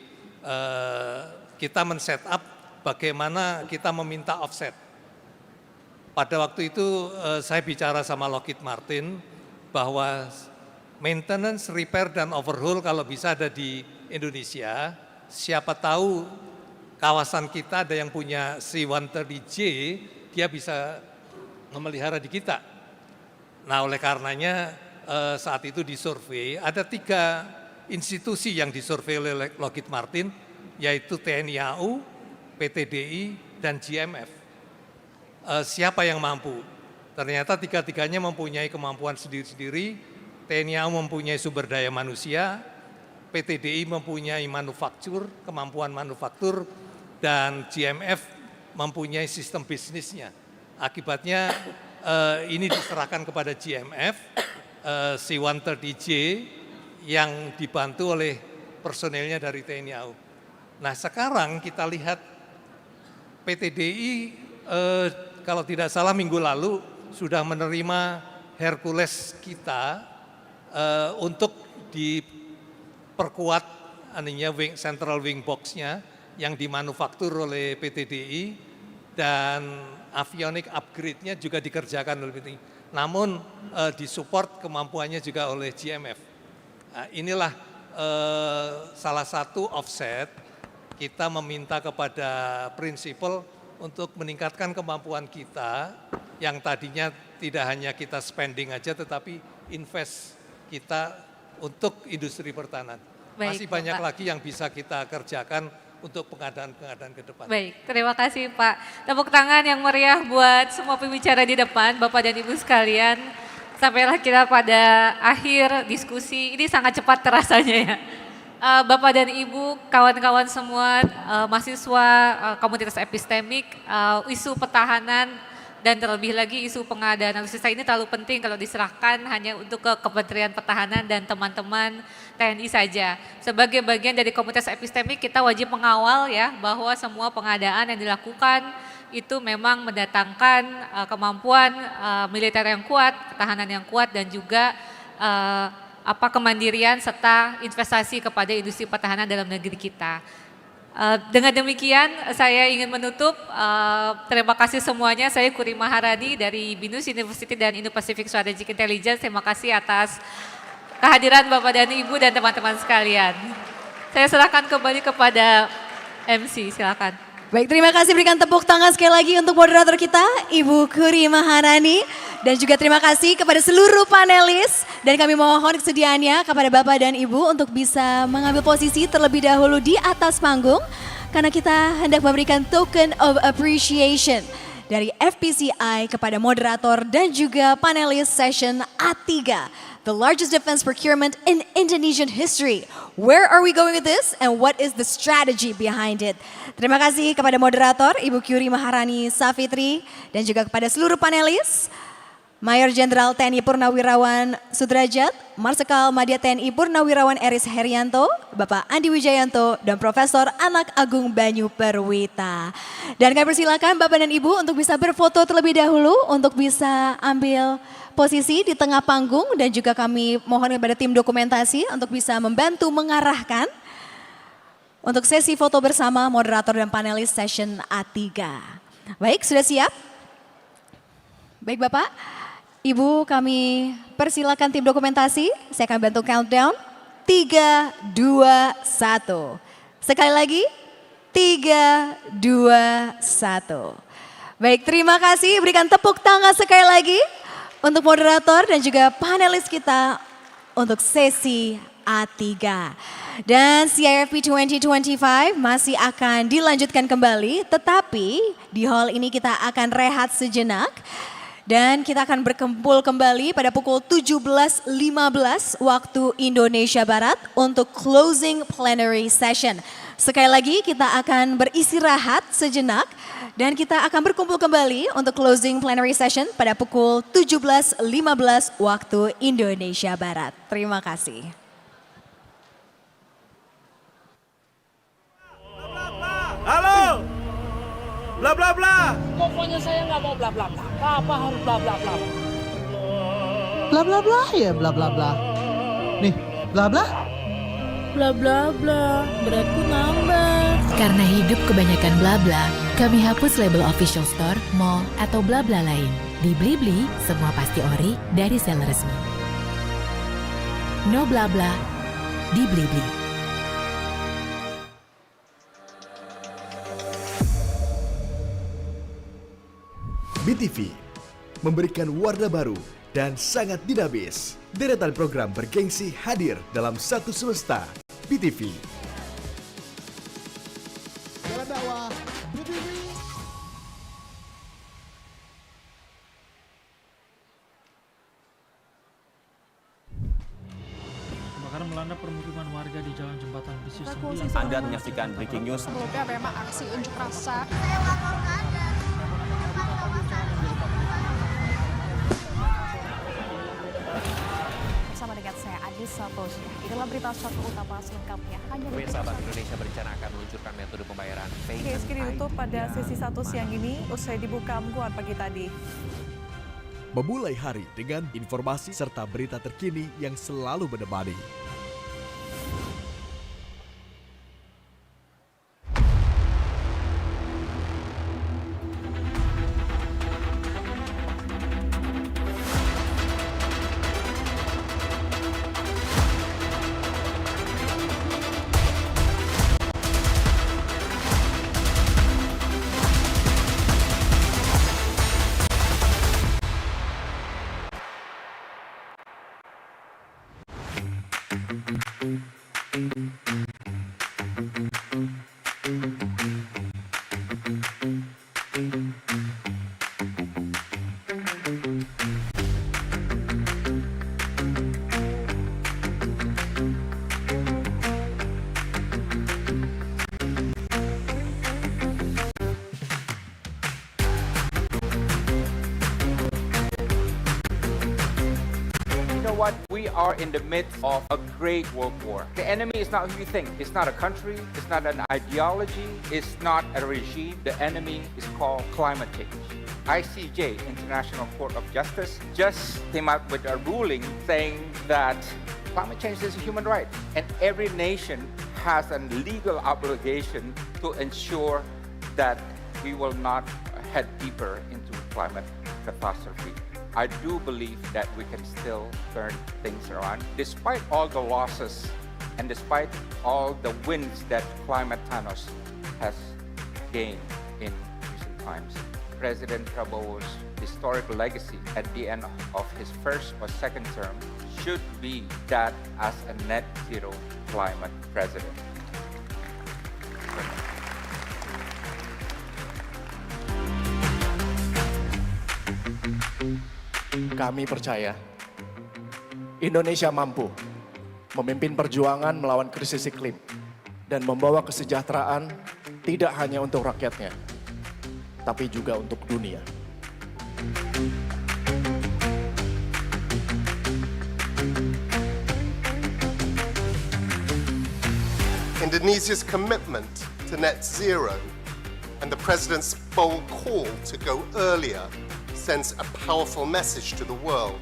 kita men-set up bagaimana kita meminta offset. Pada waktu itu saya bicara sama Lockheed Martin bahwa maintenance, repair, dan overhaul kalau bisa ada di Indonesia. Siapa tahu kawasan kita ada yang punya C-130J, dia bisa memelihara di kita. Nah oleh karenanya saat itu disurvei, ada 3 institusi yang disurvei oleh Lockheed Martin, yaitu TNI AU, PTDI, dan GMF. Siapa yang mampu? Ternyata 3-tiganya mempunyai kemampuan sendiri-sendiri TNI AU mempunyai sumber daya manusia, PT DI mempunyai manufaktur, kemampuan manufaktur, dan GMF mempunyai sistem bisnisnya. Akibatnya ini diserahkan kepada GMF, C-130J yang dibantu oleh personelnya dari TNI AU. Nah sekarang kita lihat PT DI kalau tidak salah minggu lalu sudah menerima Hercules kita untuk diperkuat central wing box-nya yang dimanufaktur oleh PT DI dan avionic upgrade-nya juga dikerjakan oleh PT DI. Namun disupport kemampuannya juga oleh GMF. Nah, inilah salah satu offset kita meminta kepada prinsipal untuk meningkatkan kemampuan kita yang tadinya tidak hanya kita spending aja tetapi invest kita untuk industri pertahanan. Baik, masih banyak Bapak. lagi yang bisa kita kerjakan untuk pengadaan-pengadaan ke depan. Baik, terima kasih Pak. Tepuk tangan yang meriah buat semua pembicara di depan, Bapak dan Ibu sekalian. Sampailah kita pada akhir diskusi, ini sangat cepat terasanya ya. Bapak dan Ibu, kawan-kawan semua, mahasiswa, komunitas epistemik, isu pertahanan, dan terlebih lagi isu pengadaan alutsista ini terlalu penting kalau diserahkan hanya untuk ke Kementerian Pertahanan dan teman-teman TNI saja. Sebagai bagian dari komunitas epistemik kita wajib mengawal ya bahwa semua pengadaan yang dilakukan itu memang mendatangkan kemampuan militer yang kuat, pertahanan yang kuat dan juga kemandirian serta investasi kepada industri pertahanan dalam negeri kita. Dengan demikian saya ingin menutup, terima kasih semuanya, saya Kuri Maharani dari BINUS University dan Indo-Pacific Strategic Intelligence, terima kasih atas kehadiran Bapak dan Ibu dan teman-teman sekalian. Saya serahkan kembali kepada MC, silakan. Baik, terima kasih, berikan tepuk tangan sekali lagi untuk moderator kita, Ibu Kuri Maharani. Dan juga terima kasih kepada seluruh panelis. Dan kami mohon kesediaannya kepada Bapak dan Ibu untuk bisa mengambil posisi terlebih dahulu di atas panggung. Karena kita hendak memberikan token of appreciation dari FPCI kepada moderator dan juga panelis session A3. The largest defense procurement in Indonesian history. Where are we going with this and what is the strategy behind it? Terima kasih kepada moderator Ibu Kuri Maharani Safitri dan juga kepada seluruh panelis. Mayor Jenderal TNI Purnawirawan Sudrajat, Marsikal Madya TNI Purnawirawan Eris Herianto, Bapak Andi Wijayanto, dan Profesor Anak Agung Banyu Perwita. Dan kami persilakan Bapak dan Ibu untuk bisa berfoto terlebih dahulu, untuk bisa ambil posisi di tengah panggung, dan juga kami mohon kepada tim dokumentasi untuk bisa membantu mengarahkan untuk sesi foto bersama moderator dan panelis session A3. Baik, sudah siap? Baik Bapak. Ibu, kami persilakan tim dokumentasi, saya akan bantu countdown. 3, 2, 1. Sekali lagi, 3, 2, 1. Baik, terima kasih, berikan tepuk tangan sekali lagi untuk moderator dan juga panelis kita untuk sesi A3. Dan CIFP 2025 masih akan dilanjutkan kembali, tetapi di hall ini kita akan rehat sejenak. Dan kita akan berkumpul kembali pada pukul 17.15 waktu Indonesia Barat untuk closing plenary session. Sekali lagi kita akan beristirahat sejenak dan kita akan berkumpul kembali untuk closing plenary session pada pukul 17.15 waktu Indonesia Barat. Terima kasih. Halo, bla bla bla. Pokoknya saya nggak mau bla bla bla. Apa harus bla bla bla? Bla bla bla ya bla bla bla. Nih, bla bla. Bla bla bla, beratku nambah. Karena hidup kebanyakan bla bla, kami hapus label official store, mall, atau bla bla lain. Di Blibli, semua pasti ori dari seller resmi. No bla bla di Blibli. BTV memberikan warna baru dan sangat dinamis. Deretan program bergengsi hadir dalam satu semesta. BTV. Jalan dakwah, BTV. melanda permukiman warga di Jalan Jembatan Besi 9. Anda menyaksikan Breaking News. Sebelumnya memang aksi unjuk rasa. Bersama dengan saya Adisa Bosya. Inilah berita satu utama selengkapnya. Hanya di Sahabat Indonesia berencana akan meluncurkan metode pembayaran payment ISG ditutup pada sesi 1 siang ini usai dibuka mingguan pagi tadi. Memulai hari dengan informasi serta berita terkini yang selalu menemani. What? We are in the midst of a great world war. The enemy is not who you think. It's not a country. It's not an ideology. It's not a regime. The enemy is called climate change. ICJ, International Court of Justice, just came out with a ruling saying that climate change is a human right. And every nation has a legal obligation to ensure that we will not head deeper into climate catastrophe. I do believe that we can still turn things around. Despite all the losses and despite all the wins that Climate Thanos has gained in recent times, President Prabowo's historic legacy at the end of his first or second term should be that as a net zero climate president. Kami percaya Indonesia mampu memimpin perjuangan melawan krisis iklim dan membawa kesejahteraan tidak hanya untuk rakyatnya, tapi juga untuk dunia. Indonesia's commitment to net zero and the President's bold call to go earlier sends a powerful message to the world.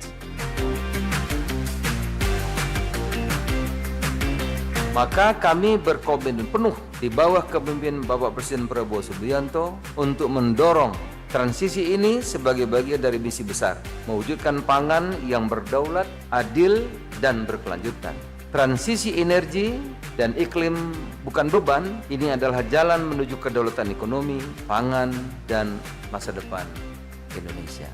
Maka kami berkomitmen penuh di bawah kepemimpinan Bapak Presiden Prabowo Subianto untuk mendorong transisi ini sebagai bagian dari misi besar, mewujudkan pangan yang berdaulat, adil, dan berkelanjutan. Transisi energi dan iklim bukan beban, ini adalah jalan menuju kedaulatan ekonomi, pangan, dan masa depan Indonesia.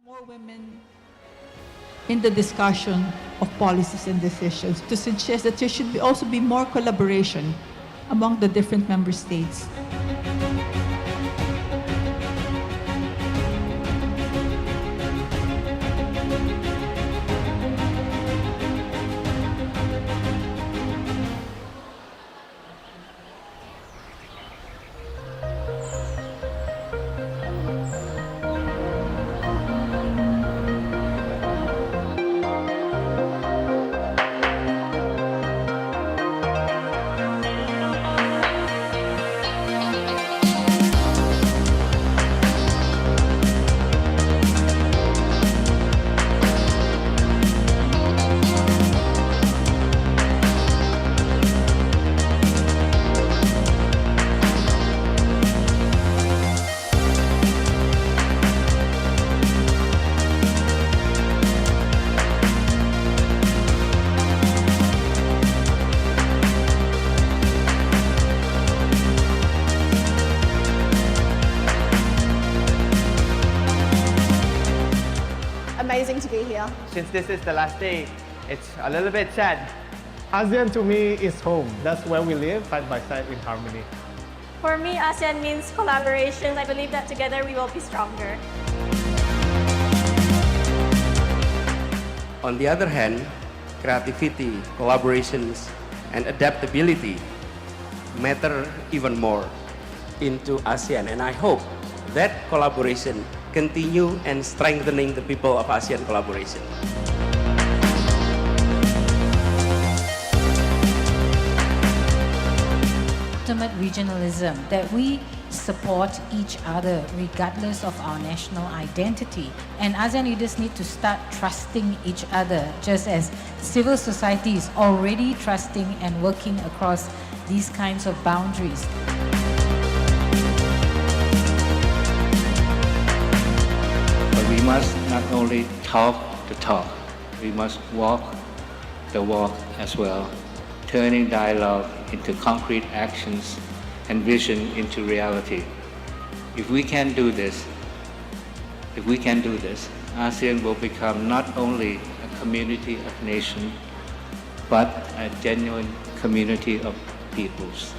More women in the discussion of policies and decisions to suggest that there should also be more collaboration among the different member states. Amazing to be here. Since this is the last day, it's a little bit sad. ASEAN to me is home. That's where we live, side by side in harmony. For me, ASEAN means collaboration. I believe that together we will be stronger. On the other hand, creativity, collaborations, and adaptability matter even more into ASEAN. And I hope that collaboration continue and strengthening the people of ASEAN collaboration. Ultimate regionalism, that we support each other regardless of our national identity. And ASEAN leaders need to start trusting each other, just as civil society is already trusting and working across these kinds of boundaries. But we must not only talk the talk, we must walk the walk as well, turning dialogue into concrete actions and vision into reality. If we can do this, ASEAN will become not only a community of nations, but a genuine community of peoples.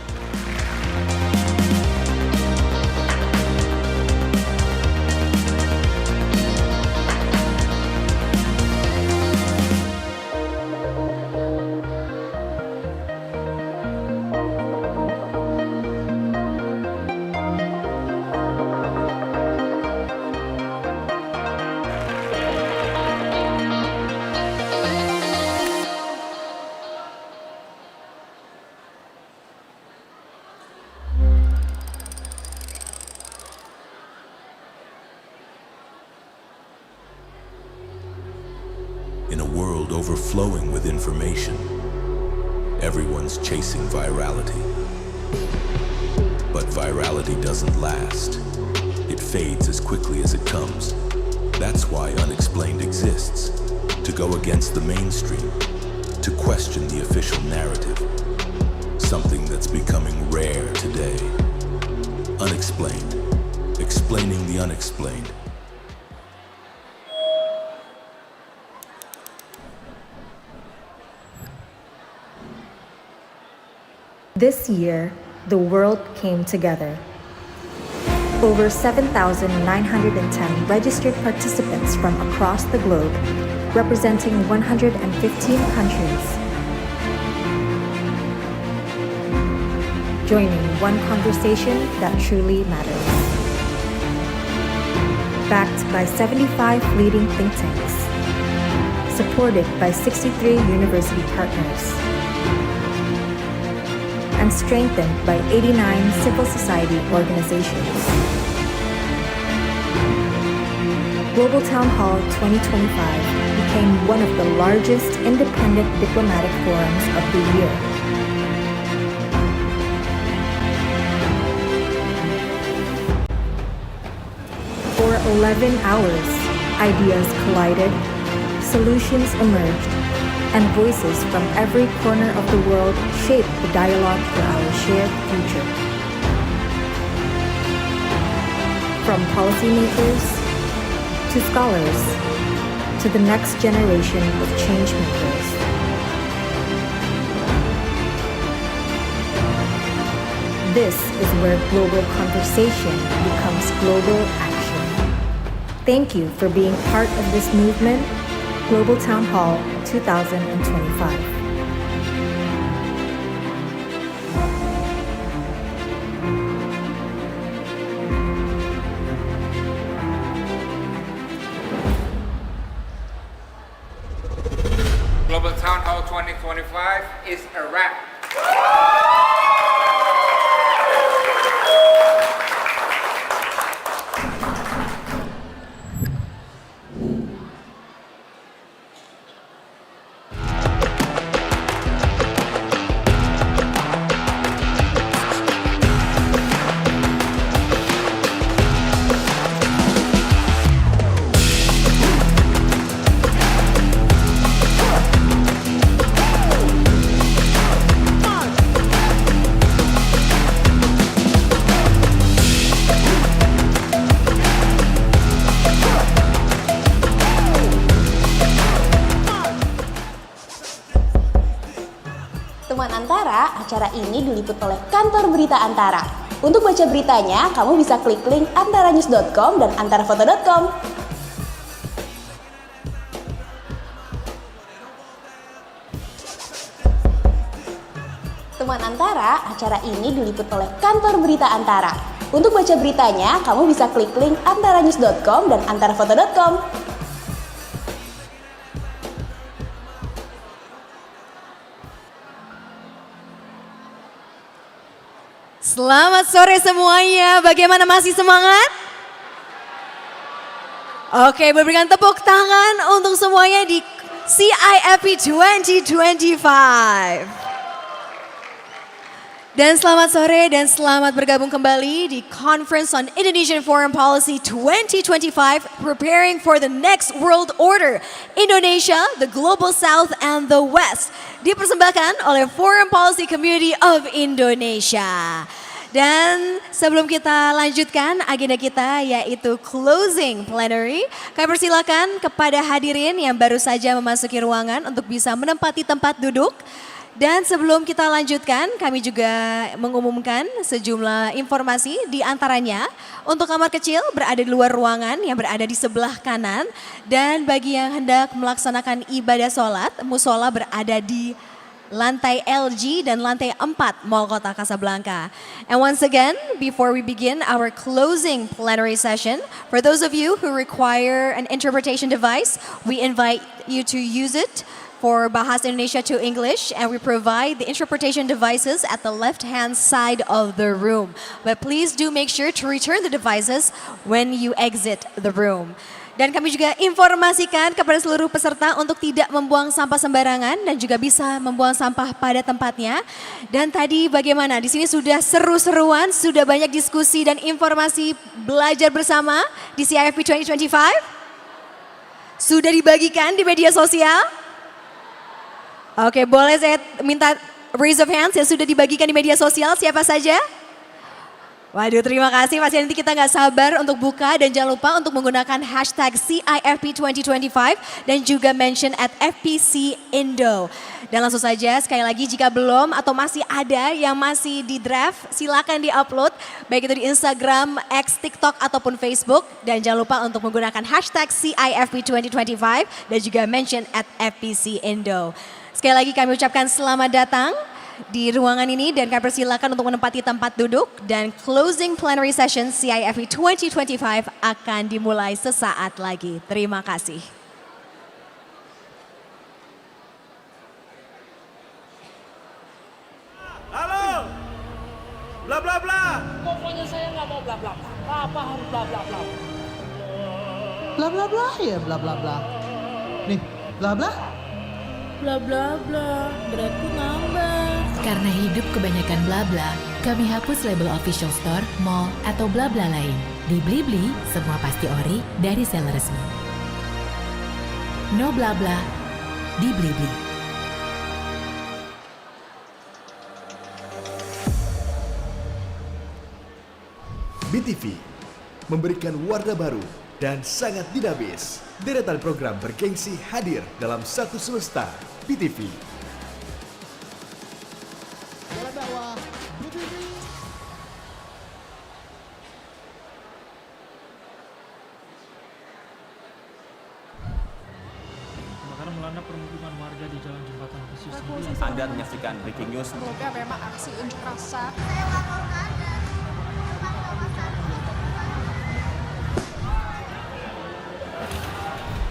In a world overflowing with information, everyone's chasing virality. But virality doesn't last. It fades as quickly as it comes. That's why Unexplained exists, to go against the mainstream, to question the official narrative, something that's becoming rare today. Unexplained, explaining the unexplained. This year, the world came together. Over 7,910 registered participants from across the globe, representing 115 countries, joining one conversation that truly matters. Backed by 75 leading think tanks, supported by 63 university partners, and strengthened by 89 civil society organizations. Global Town Hall 2025 became one of the largest independent diplomatic forums of the year. For 11 hours, ideas collided, solutions emerged, and voices from every corner of the world shaped the dialogue for our shared future. From policymakers to scholars, to the next generation of change makers. This is where global conversation becomes global action. Thank you for being part of this movement, Global Town Hall 2025. Global Town Hall 2025 is a wrap. Teman Antara, acara ini diliput oleh kantor berita Antara. Untuk baca beritanya, kamu bisa klik link antaranews.com dan antarafoto.com. Teman Antara, acara ini diliput oleh kantor berita Antara. Untuk baca beritanya, kamu bisa klik link antaranews.com dan antarafoto.com. Selamat sore semuanya, bagaimana masih semangat? Oke, berikan tepuk tangan untuk semuanya di CIFP 2025. Dan selamat sore dan selamat bergabung kembali di Conference on Indonesian Foreign Policy 2025, Preparing for the Next World Order, Indonesia, the Global South and the West, dipersembahkan oleh Foreign Policy Community of Indonesia. Dan sebelum kita lanjutkan agenda kita yaitu closing plenary, kami persilakan kepada hadirin yang baru saja memasuki ruangan untuk bisa menempati tempat duduk. Dan sebelum kita lanjutkan, kami juga mengumumkan sejumlah informasi, di antaranya untuk kamar kecil berada di luar ruangan yang berada di sebelah kanan. Dan bagi yang hendak melaksanakan ibadah sholat, musola berada di lantai LG dan lantai 4 Mall Kota Kasablanka. And once again, before we begin our closing plenary session, for those of you who require an interpretation device, we invite you to use it for Bahasa Indonesia to English, and we provide the interpretation devices at the left-hand side of the room. But please do make sure to return the devices when you exit the room. Dan kami juga informasikan kepada seluruh peserta untuk tidak membuang sampah sembarangan dan juga bisa membuang sampah pada tempatnya. Dan tadi bagaimana? Di sini sudah seru-seruan, sudah banyak diskusi dan informasi belajar bersama di CIFP 2025. Sudah dibagikan di media sosial? Oke, boleh saya minta raise of hands yang sudah dibagikan di media sosial, siapa saja? Waduh, terima kasih. Pasti nanti kita nggak sabar untuk buka dan jangan lupa untuk menggunakan hashtag CIFP 2025 dan juga mention at FPC Indo. Dan langsung saja sekali lagi jika belum atau masih ada yang masih di draft, silakan di-upload baik itu di Instagram, X, TikTok ataupun Facebook. Dan jangan lupa untuk menggunakan hashtag CIFP 2025 dan juga mention at FPC Indo. Sekali lagi kami ucapkan selamat datang di ruangan ini dan kami persilakan untuk menempati tempat duduk dan closing plenary session CIFP 2025 akan dimulai sesaat lagi. Terima kasih. Halo, bla bla bla. Pokoknya saya nggak mau bla bla bla. Apa harus bla bla bla? Bla bla bla ya bla bla bla. Nih, bla bla. Bla bla bla, beratku nambah. Karena hidup kebanyakan bla bla, kami hapus label official store, mall, atau bla bla lain. Di Blibli, semua pasti ori dari seller resmi. No bla bla di Blibli. BTV memberikan warna baru dan sangat dinamis. Deretan program bergengsi hadir dalam satu semesta, BTV. Kebakaran melanda permukiman warga di Jalan Jembatan Besi 9. Anda menyaksikan breaking news. Sebelumnya memang aksi unjuk rasa.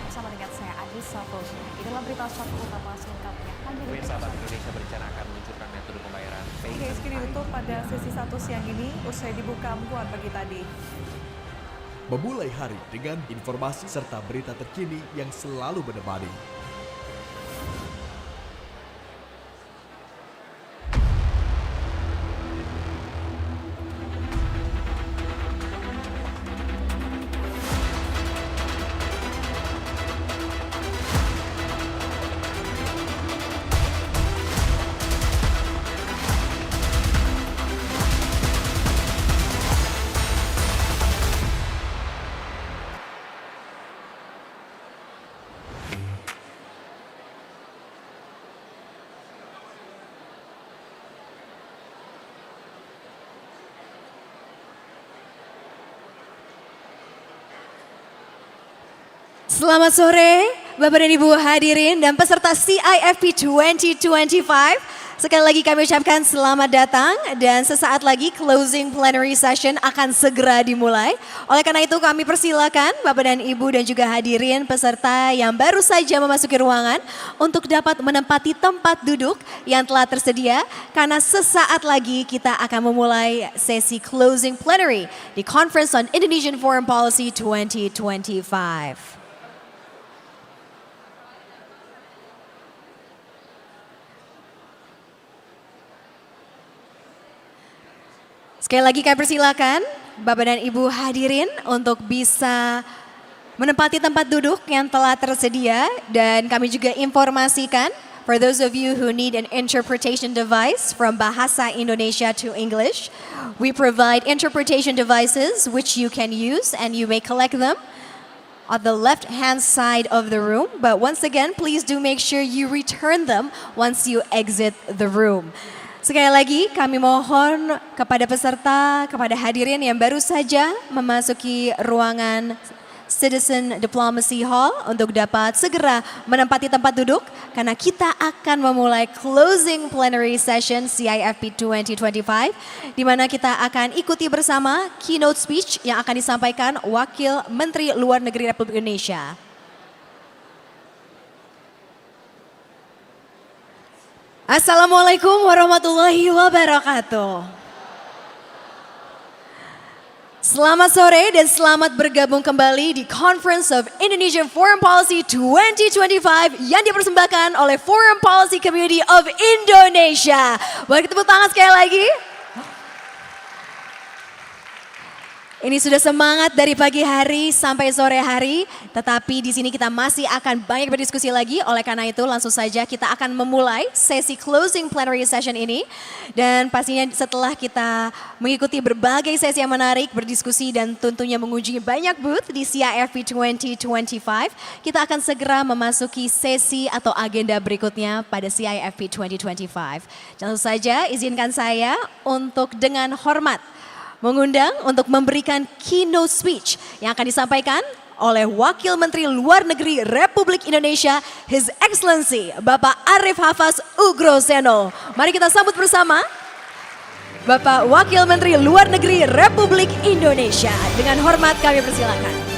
Bersama dengan saya Adisa Fauzi. Inilah berita satu utama selengkapnya. Pemirsa Bank Indonesia berencana akan meluncurkan metode pembayaran Oke, kini ditutup pada sesi 1 siang ini usai dibuka muat pagi tadi. Memulai hari dengan informasi serta berita terkini yang selalu menemani. Selamat sore, Bapak dan Ibu hadirin dan peserta CIFP 2025. Sekali lagi kami ucapkan selamat datang dan sesaat lagi closing plenary session akan segera dimulai. Oleh karena itu kami persilakan Bapak dan Ibu dan juga hadirin peserta yang baru saja memasuki ruangan untuk dapat menempati tempat duduk yang telah tersedia karena sesaat lagi kita akan memulai sesi closing plenary di Conference on Indonesian Foreign Policy 2025. Sekali lagi kami persilakan Bapak dan Ibu hadirin untuk bisa menempati tempat duduk yang telah tersedia dan kami juga informasikan for those of you who need an interpretation device from Bahasa Indonesia to English, we provide interpretation devices which you can use and you may collect them on the left hand side of the room, but once again please do make sure you return them once you exit the room. Sekali lagi kami mohon kepada peserta, kepada hadirin yang baru saja memasuki ruangan Citizen Diplomacy Hall untuk dapat segera menempati tempat duduk karena kita akan memulai closing plenary session CIFP 2025 di mana kita akan ikuti bersama keynote speech yang akan disampaikan Wakil Menteri Luar Negeri Republik Indonesia. Assalamualaikum warahmatullahi wabarakatuh. Selamat sore dan selamat bergabung kembali di Conference of Indonesian Foreign Policy 2025 yang dipersembahkan oleh Foreign Policy Community of Indonesia. Boleh tepuk tangan sekali lagi. Ini sudah semangat dari pagi hari sampai sore hari, tetapi di sini kita masih akan banyak berdiskusi lagi. Oleh karena itu langsung saja kita akan memulai sesi closing plenary session ini. Dan pastinya setelah kita mengikuti berbagai sesi yang menarik, berdiskusi dan tentunya mengunjungi banyak booth di CIFP 2025, kita akan segera memasuki sesi atau agenda berikutnya pada CIFP 2025. Langsung saja izinkan saya untuk dengan hormat mengundang untuk memberikan keynote speech yang akan disampaikan oleh Wakil Menteri Luar Negeri Republik Indonesia, His Excellency Bapak Arif Hafaz Ugroseno. Mari kita sambut bersama Bapak Wakil Menteri Luar Negeri Republik Indonesia. Dengan hormat kami persilakan.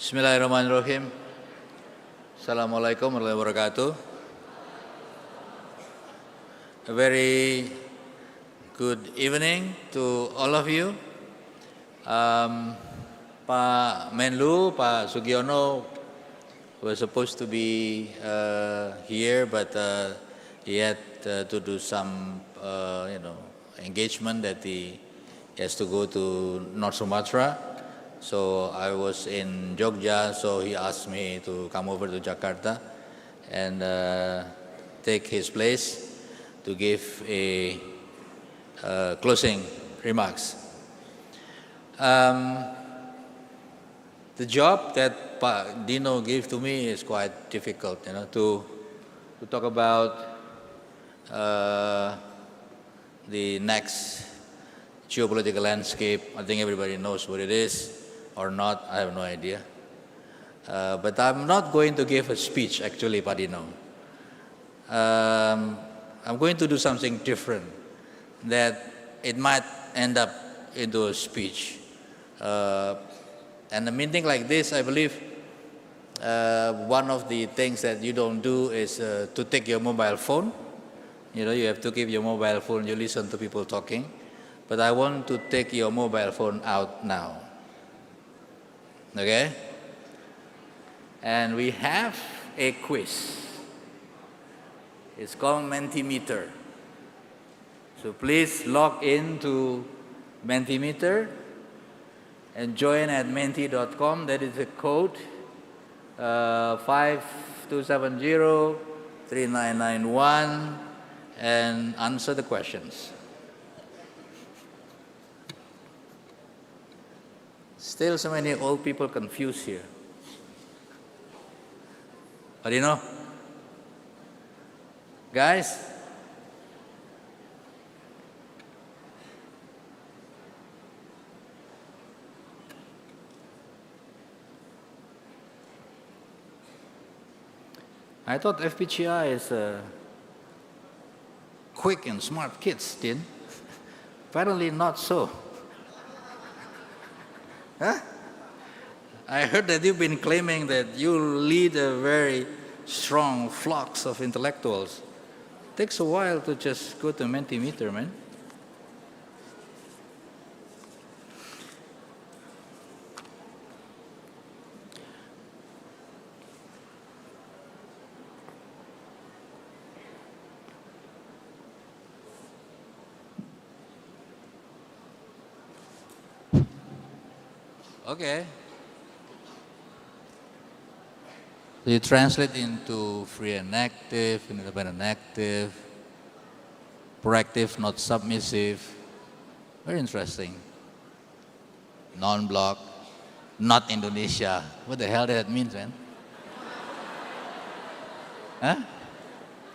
Bismillahirrahmanirrahim. Assalamualaikum warahmatullahi wabarakatuh. A very good evening to all of you. Pak Menlu, Pak Sugiono was supposed to be here, but he had to do some, engagement that he has to go to North Sumatra. So I was in Jogja, so he asked me to come over to Jakarta and take his place to give a closing remarks. The job that Pak Dino gave to me is quite difficult, to talk about the next geopolitical landscape. I think everybody knows what it is or not, I have no idea. But I'm not going to give a speech, actually, Pak Dino. I'm going to do something different that it might end up into a speech. And a meeting like this, I believe, one of the things that you don't do is to take your mobile phone. You have to keep your mobile phone, you listen to people talking. But I want to take your mobile phone out now. Okay? And we have a quiz. It's called Mentimeter. So please log in to Mentimeter and join at menti.com. That is the code 5270-3991 and answer the questions. Still so many old people confused here. But guys, I thought FPGI is quick and smart kids, didn't? Apparently not so. Huh? I heard that you've been claiming that you lead a very strong flocks of intellectuals. Takes a while to just go to Mentimeter, man. Okay. You translate into free and active, independent active, proactive, not submissive. Very interesting. Non-block, not Indonesia. What the hell that means, man? Huh?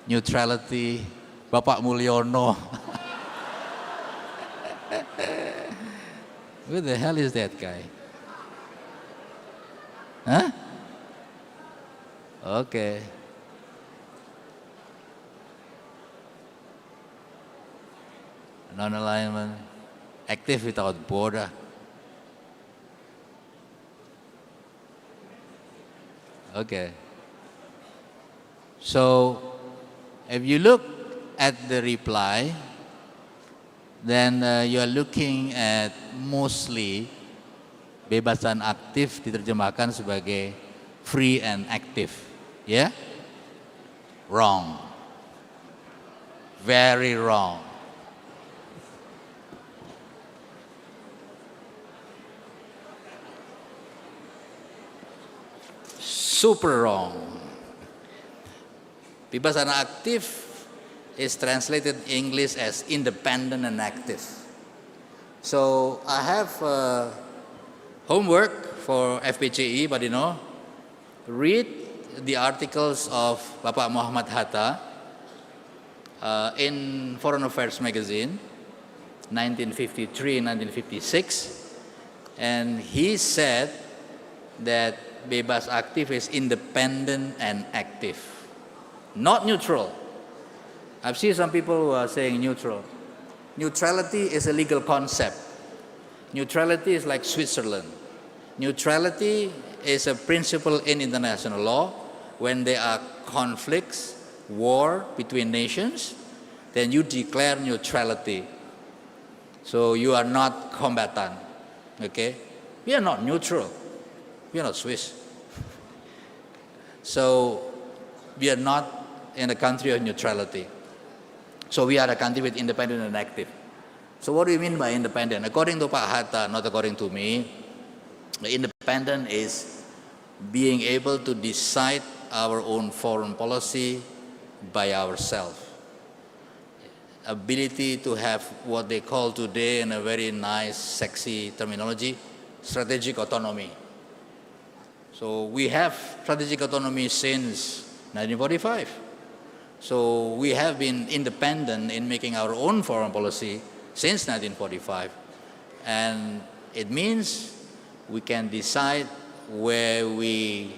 Neutrality, Bapak Mulyono. Who the hell is that guy? Huh? Okay. Non-alignment, active without border. Okay. So, if you look at the reply, then you are looking at mostly bebasan aktif diterjemahkan sebagai free and active. Yeah? Wrong. Very wrong. Super wrong. Bebasan aktif is translated in English as independent and active. So I have homework for FPCI, but read the articles of Bapak Muhammad Hatta in Foreign Affairs magazine, 1953, 1956, and he said that bebas aktif is independent and active, not neutral. I've seen some people who are saying neutral. Neutrality is a legal concept. Neutrality is like Switzerland. Neutrality is a principle in international law. When there are conflicts, war between nations, then you declare neutrality. So you are not combatant. Okay? We are not neutral. We are not Swiss. So we are not in a country of neutrality. So we are a country with independent and active. So what do you mean by independent? According to Pak Hatta, not according to me, independent is being able to decide our own foreign policy by ourselves. Ability to have what they call today in a very nice, sexy terminology, strategic autonomy. So we have strategic autonomy since 1945. So we have been independent in making our own foreign policy since 1945. And it means we can decide where we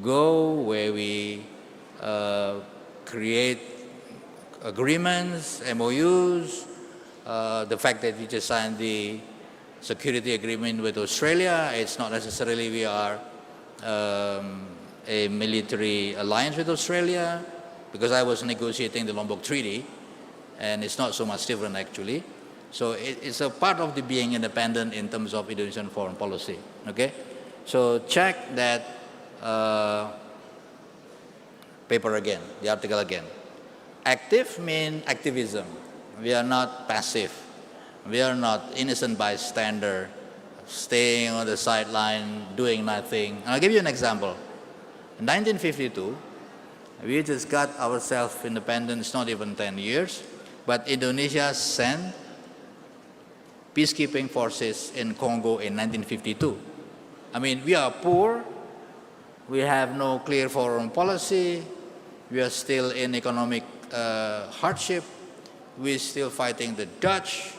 go, where we create agreements, MOUs, the fact that we just signed the security agreement with Australia, it's not necessarily we are a military alliance with Australia, because I was negotiating the Lombok Treaty, and it's not so much different actually. So it's a part of the being independent in terms of Indonesian foreign policy, okay? So check that paper again, the article again. Active means activism. We are not passive. We are not innocent bystander, staying on the sideline, doing nothing. And I'll give you an example. In 1952, we just got ourselves independence, not even 10 years, but Indonesia sent peacekeeping forces in Congo in 1952. I mean, we are poor, we have no clear foreign policy, we are still in economic hardship, we're still fighting the Dutch,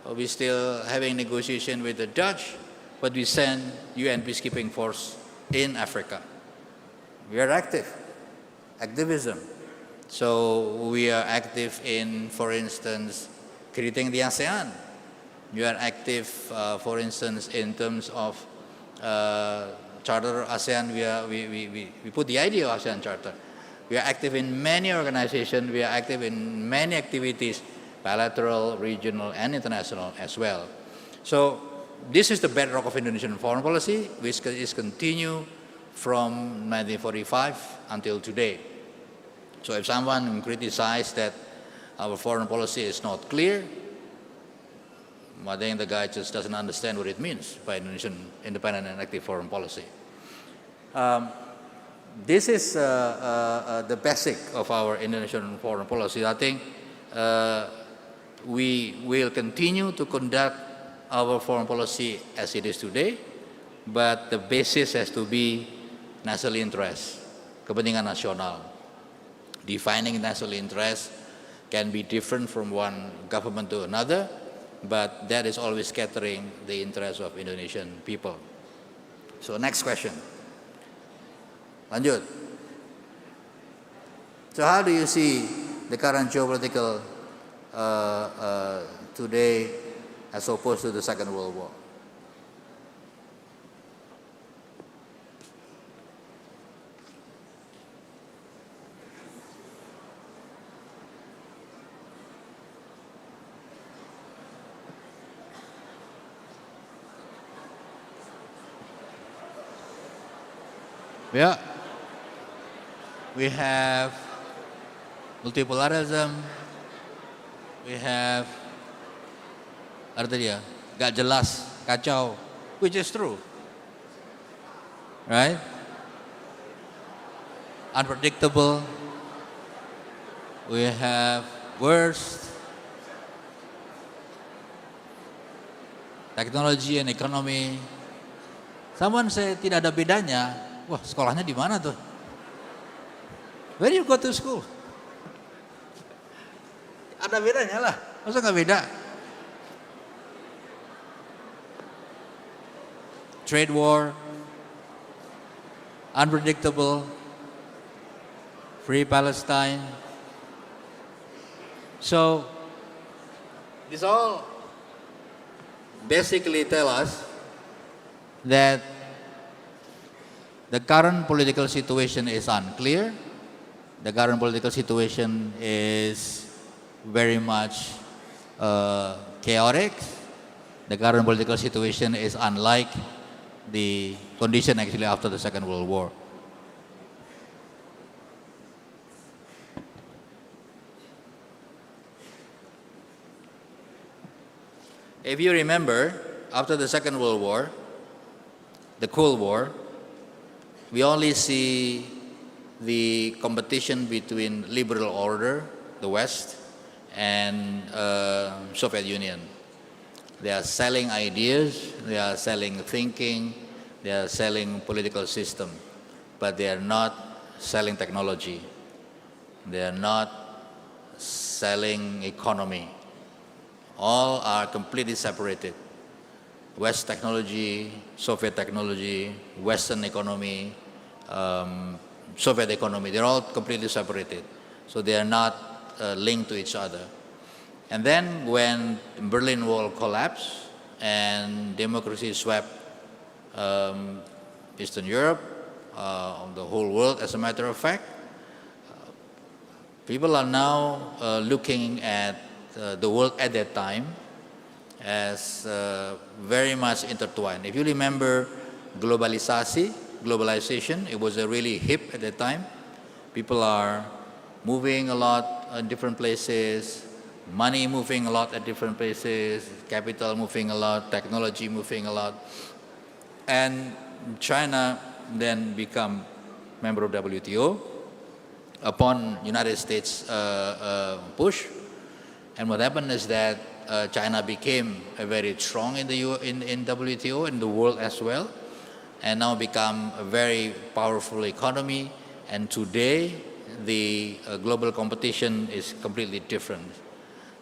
we're still having negotiation with the Dutch, but we send UN peacekeeping force in Africa. We are active, activism. So we are active in, for instance, creating the ASEAN. We are active, for instance, in terms of Charter ASEAN, we put the idea of ASEAN Charter. We are active in many organizations, we are active in many activities, bilateral, regional, and international as well. So this is the bedrock of Indonesian foreign policy, which is continued from 1945 until today. So if someone criticizes that our foreign policy is not clear, I think the guy just doesn't understand what it means by Indonesian independent and active foreign policy. This is the basic of our Indonesian foreign policy. I think we will continue to conduct our foreign policy as it is today, but the basis has to be national interest, kepentingan nasional. Defining national interest can be different from one government to another, but that is always scattering the interests of Indonesian people. So next question. Lanjut. So how do you see the current geopolitical today as opposed to the Second World War? Yeah, we have multipolarism, we have ada tadi ya, gak jelas, kacau, which is true, right? Unpredictable, we have worst, technology and economy. Someone say tidak ada bedanya. Wah, sekolahnya di mana tuh? Where do you go to school? Ada bedanya lah, masa nggak beda? Trade war, unpredictable, free Palestine. So, this all basically tell us that the current political situation is unclear. The current political situation is very much chaotic. The current political situation is unlike the condition actually after the Second World War. If you remember, after the Second World War, the Cold War, we only see the competition between liberal order, the West, and Soviet Union. They are selling ideas, they are selling thinking, they are selling political system, but they are not selling technology. They are not selling economy. All are completely separated. West technology, Soviet technology, Western economy, Soviet economy, they're all completely separated. So they are not linked to each other. And then when Berlin Wall collapsed and democracy swept Eastern Europe, the whole world as a matter of fact, people are now looking at the world at that time as very much intertwined. If you remember globalization, it was really hip at that time. People are moving a lot in different places, money moving a lot at different places, capital moving a lot, technology moving a lot. And China then become member of WTO upon United States push. And what happened is that China became very strong in the in WTO, in the world as well, and now become a very powerful economy. And today, the global competition is completely different.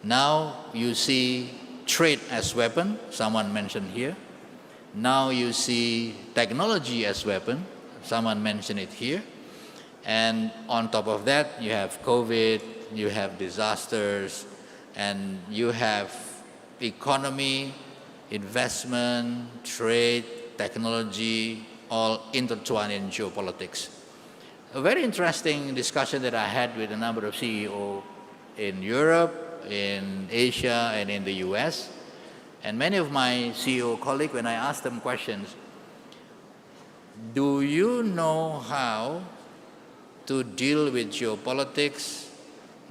Now you see trade as weapon, someone mentioned here. Now you see technology as weapon, someone mentioned it here. And on top of that, you have COVID, you have disasters, and you have economy, investment, trade, technology, all intertwined in geopolitics. A very interesting discussion that I had with a number of CEOs in Europe, in Asia, and in the US. And many of my CEO colleagues, when I asked them questions, do you know how to deal with geopolitics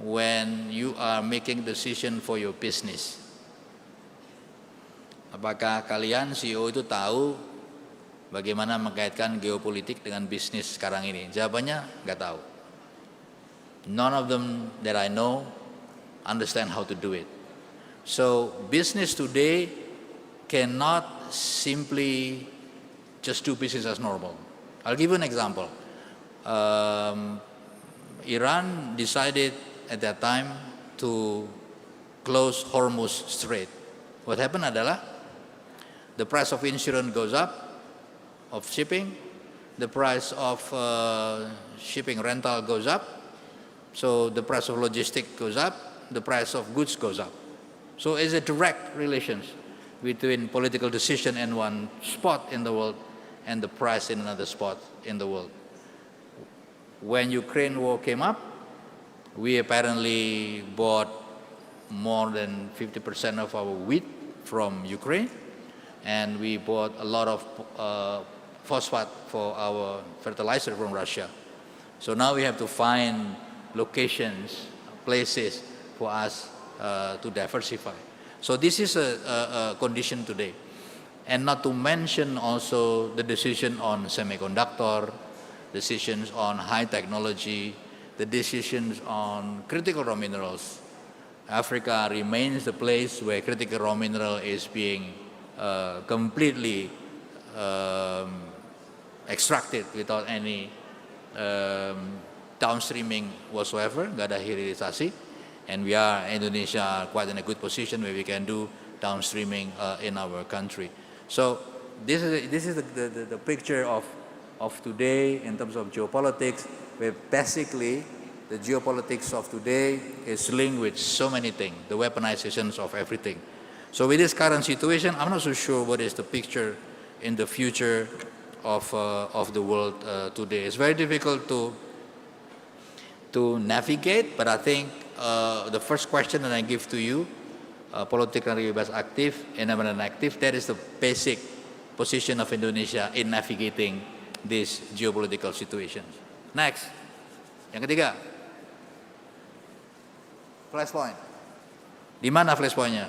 when you are making decision for your business? Apakah kalian CEO itu tahu bagaimana mengkaitkan geopolitik dengan bisnis sekarang ini? Jawabannya nggak tahu. None of them that I know understand how to do it. So business today cannot simply just do business as normal. I'll give you an example. Iran decided at that time to close Hormuz Strait. What happened adalah the price of insurance goes up, of shipping, the price of shipping rental goes up, so the price of logistics goes up, the price of goods goes up. So it's a direct relation between political decision in one spot in the world and the price in another spot in the world. When Ukraine war came up, we apparently bought more than 50% of our wheat from Ukraine, and we bought a lot of phosphate for our fertilizer from Russia. So now we have to find locations, places for us to diversify. So this is a condition today. And not to mention also the decision on semiconductor, decisions on high technology, the decisions on critical raw minerals. Africa remains the place where critical raw mineral is being completely extracted without any downstreaming whatsoever, nggak ada hilirisasi. And we are, Indonesia, quite in a good position where we can do downstreaming in our country. So this is the picture of today in terms of geopolitics, where basically the geopolitics of today is linked with so many things, the weaponizations of everything. So with this current situation, I'm not so sure what is the picture in the future of the world today. It's very difficult to navigate, but I think the first question that I give to you, politically bebas aktif, independent active, that is the basic position of Indonesia in navigating these geopolitical situations. Next, yang ketiga, flashpoint. Di mana flashpointnya?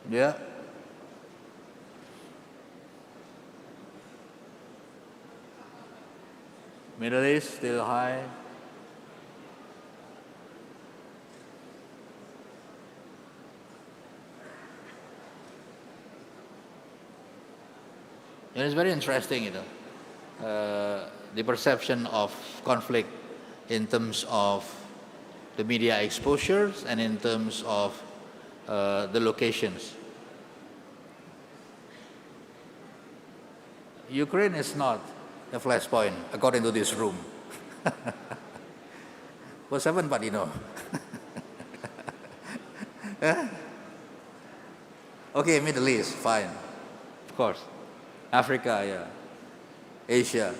Yeah. Middle East still high. And it's very interesting, the perception of conflict in terms of the media exposures and in terms of the locations. Ukraine is not a flashpoint, according to this room. What's happened, but Okay, Middle East, fine. Of course. Africa, yeah. Asia.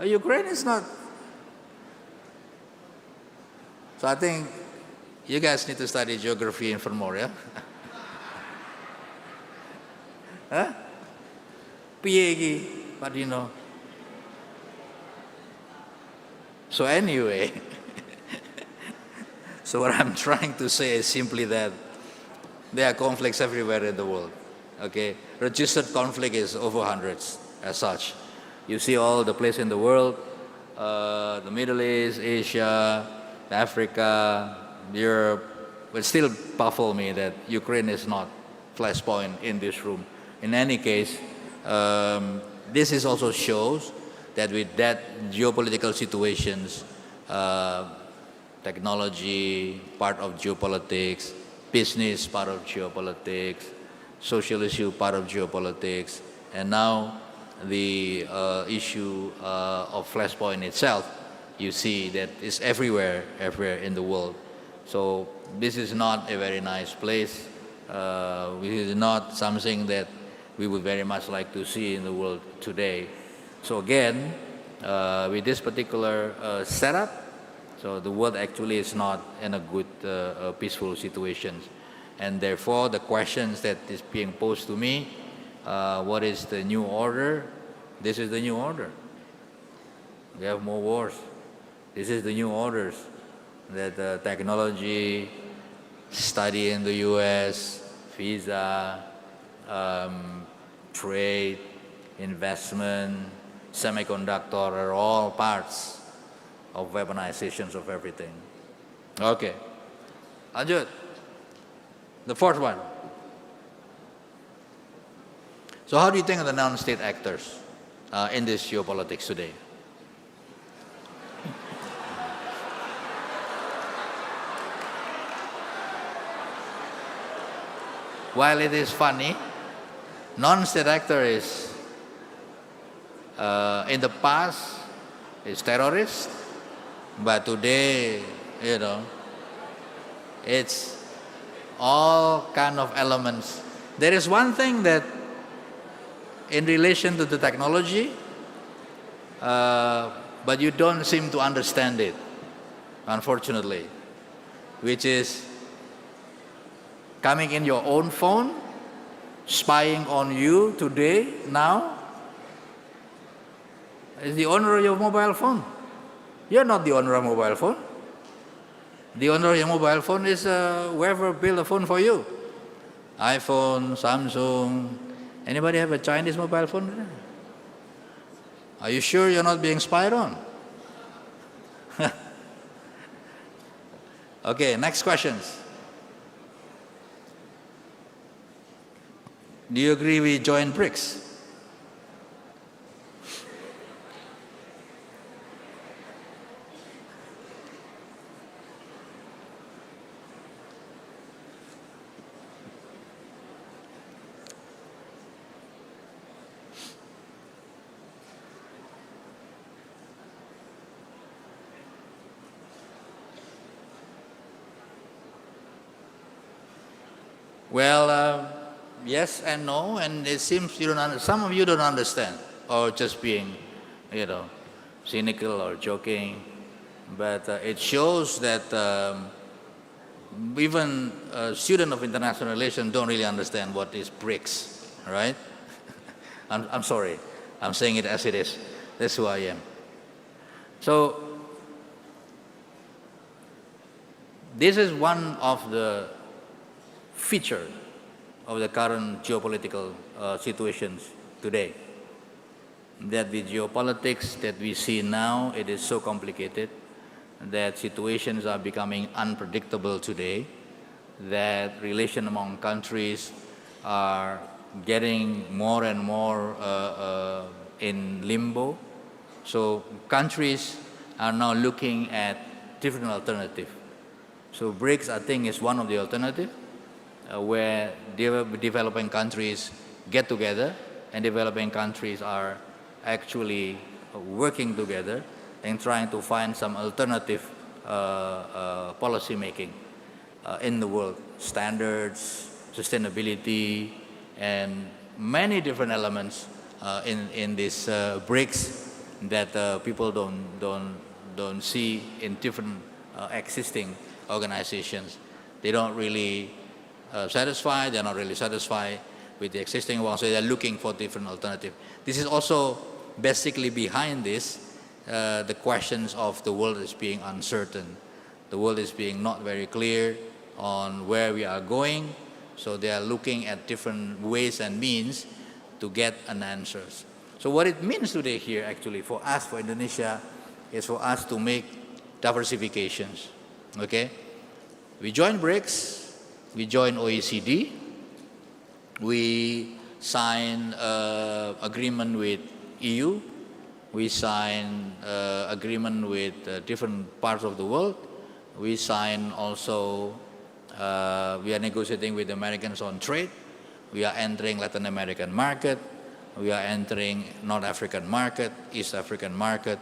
Ukraine is not. So I think you guys need to study geography and more, yeah? Huh? PAG, but So anyway, so what I'm trying to say is simply that there are conflicts everywhere in the world. Okay, registered conflict is over hundreds as such. You see all the places in the world, the Middle East, Asia, Africa, Europe, but still baffle me that Ukraine is not flashpoint in this room. In any case, this is also shows that with that geopolitical situations, technology, part of geopolitics, business, part of geopolitics, social issue, part of geopolitics, and now the issue of flashpoint itself, you see that it's everywhere in the world. So this is not a very nice place. This is not something that we would very much like to see in the world today. So again, with this particular setup, so the world actually is not in a good, peaceful situation. And therefore, the questions that is being posed to me, what is the new order? This is the new order. We have more wars. This is the new orders. That technology, study in the US, visa, trade, investment, semiconductor are all parts of weaponizations of everything. Okay. Lanjut. The fourth one. So how do you think of the non-state actors in this geopolitics today? While it is funny, non-state actor is, in the past, is terrorist, but today, it's all kind of elements. There is one thing that, in relation to the technology, but you don't seem to understand it, unfortunately, which is coming in your own phone, spying on you today, now, is the owner of your mobile phone. You're not the owner of a mobile phone. The owner of your mobile phone is whoever built a phone for you. iPhone, Samsung. Anybody have a Chinese mobile phone? Are you sure you're not being spied on? Okay, next questions. Do you agree we join BRICS? Well, yes and no, and it seems some of you don't understand, or just being, cynical or joking. But it shows that even a student of international relations don't really understand what is BRICS, right? I'm sorry, I'm saying it as it is. That's who I am. So this is one of the feature of the current geopolitical situations today. That the geopolitics that we see now, it is so complicated, that situations are becoming unpredictable today, that relations among countries are getting more and more in limbo. So countries are now looking at different alternatives. So BRICS, I think, is one of the alternatives where developing countries get together, and developing countries are actually working together and trying to find some alternative policy making in the world, standards, sustainability, and many different elements in this BRICS that people don't see in different existing organizations. They don't really satisfied. They're not really satisfied with the existing ones, so they're looking for different alternatives. This is also basically behind this, the questions of the world is being uncertain. The world is being not very clear on where we are going, so they are looking at different ways and means to get an answers. So what it means today here actually for us, for Indonesia, is for us to make diversifications, okay? We join BRICS, we join OECD, we sign agreement with EU, we sign agreement with different parts of the world, we sign also, we are negotiating with the Americans on trade, we are entering Latin American market, we are entering North African market, East African market,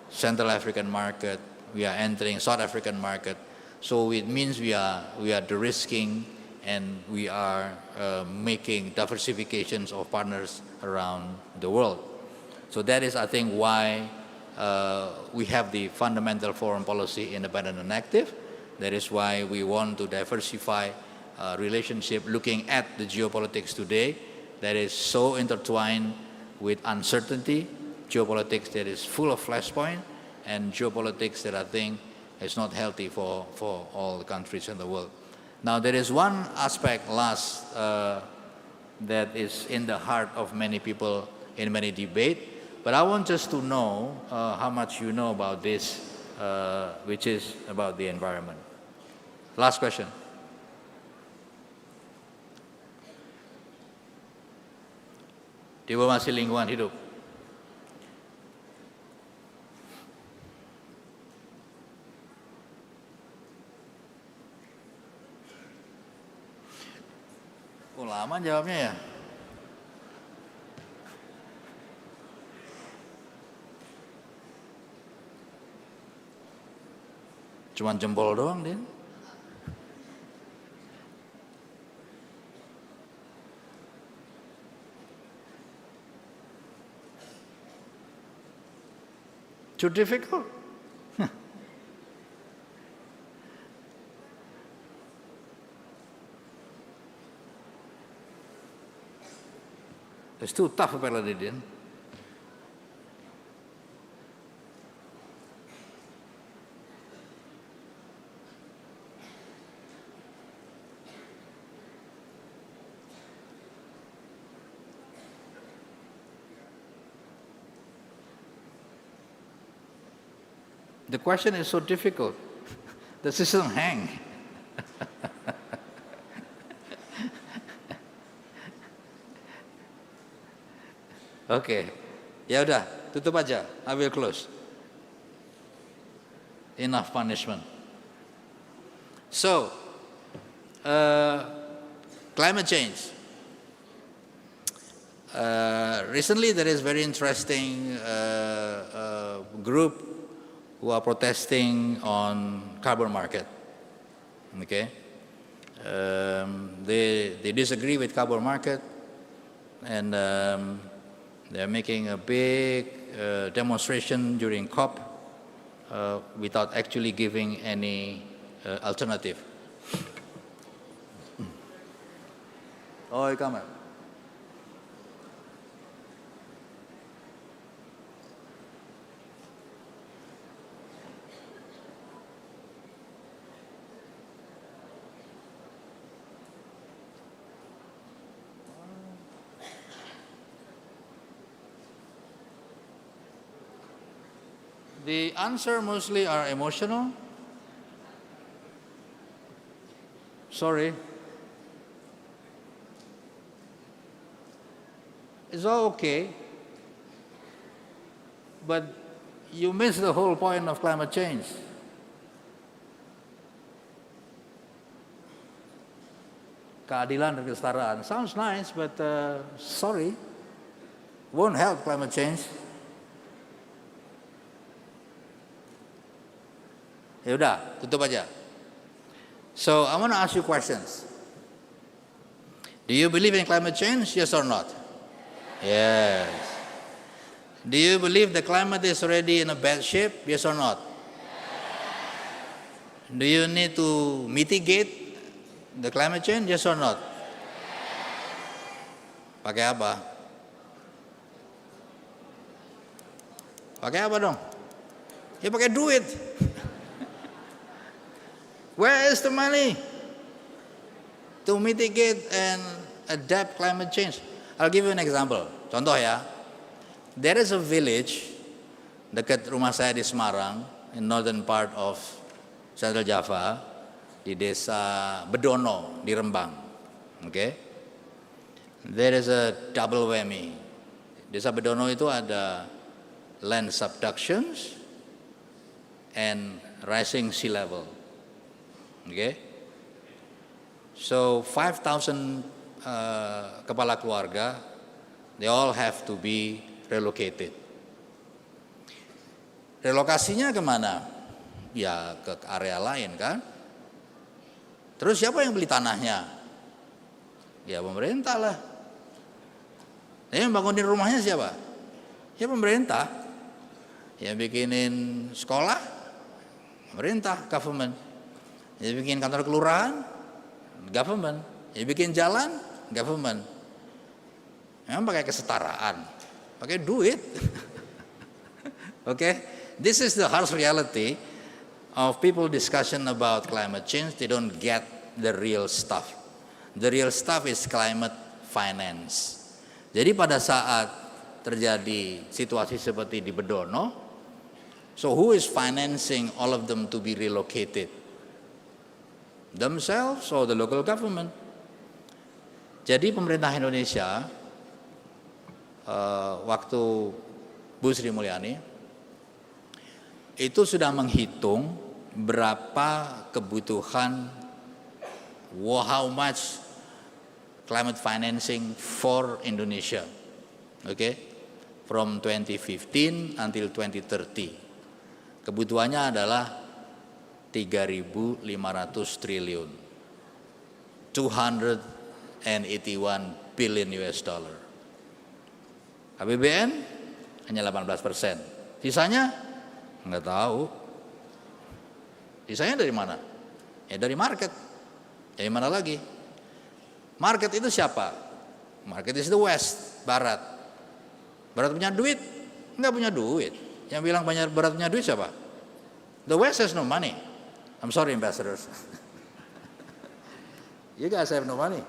Central African market, we are entering South African market. So it means we are de-risking and we are making diversifications of partners around the world. So that is, I think, why we have the fundamental foreign policy independent and active. That is why we want to diversify relationship looking at the geopolitics today that is so intertwined with uncertainty, geopolitics that is full of flashpoint, and geopolitics that I think is not healthy for all the countries in the world. Now there is one aspect last that is in the heart of many people in many debates, but I want just to know how much you know about this, which is about the environment. Last question. Diplomasi lingkungan hidup. Oh, lama jawabnya ya? Cuman jempol doang, Din. Too difficult? It's too tough apparently, Din. The question is so difficult. The system hang. Okay, ya udah, tutup aja. I will close. Enough punishment. So, climate change. Recently, there is very interesting group who are protesting on carbon market. Okay, they disagree with carbon market, and they're making a big demonstration during COP without actually giving any alternative. Oh, come on. The answer mostly are emotional. Sorry. It's all okay, but you miss the whole point of climate change. Keadilan dan kesetaraan sounds nice, but sorry, won't help climate change. Ya udah, tutup aja. So I want to ask you questions. Do you believe in climate change? Yes or not? Yes. Do you believe the climate is already in a bad shape? Yes or not? Do you need to mitigate the climate change? Yes or not? Pakai apa? Pakai apa dong? Ya pakai duit. Where is the money to mitigate and adapt climate change? I'll give you an example. Contoh ya, there is a village dekat rumah saya di Semarang, in northern part of Central Java, di desa Bedono di Rembang. Okay? There is a double whammy. Desa Bedono itu ada land subductions and rising sea level. Okay? So 5,000 kepala keluarga, they all have to be relocated. Relokasinya kemana? Ya ke area lain kan. Terus siapa yang beli tanahnya? Ya pemerintah lah. Yang bangunin rumahnya siapa? Ya pemerintah. Yang bikinin sekolah? Pemerintah, government. Yang bikin kantor kelurahan? Government. Yang bikin jalan? Government. Memang pakai kesetaraan, pakai duit. Okay? This is the harsh reality of people discussion about climate change. They don't get the real stuff. The real stuff is climate finance. Jadi pada saat terjadi situasi seperti di Bedono, so who is financing all of them to be relocated? Themselves or the local government? Jadi pemerintah Indonesia waktu Bu Sri Mulyani itu sudah menghitung berapa kebutuhan, how much climate financing for Indonesia, okay, from 2015 until 2030. Kebutuhannya adalah 3.500 triliun, 281 billion US dollar. APBN hanya 18%. Sisanya nggak tahu. Sisanya dari mana? Ya dari market. Dari mana lagi? Market itu siapa? Market is the West, Barat. Barat punya duit? Nggak punya duit. Yang bilang Barat punya duit siapa? The West has no money. I'm sorry, ambassadors. You guys have no money.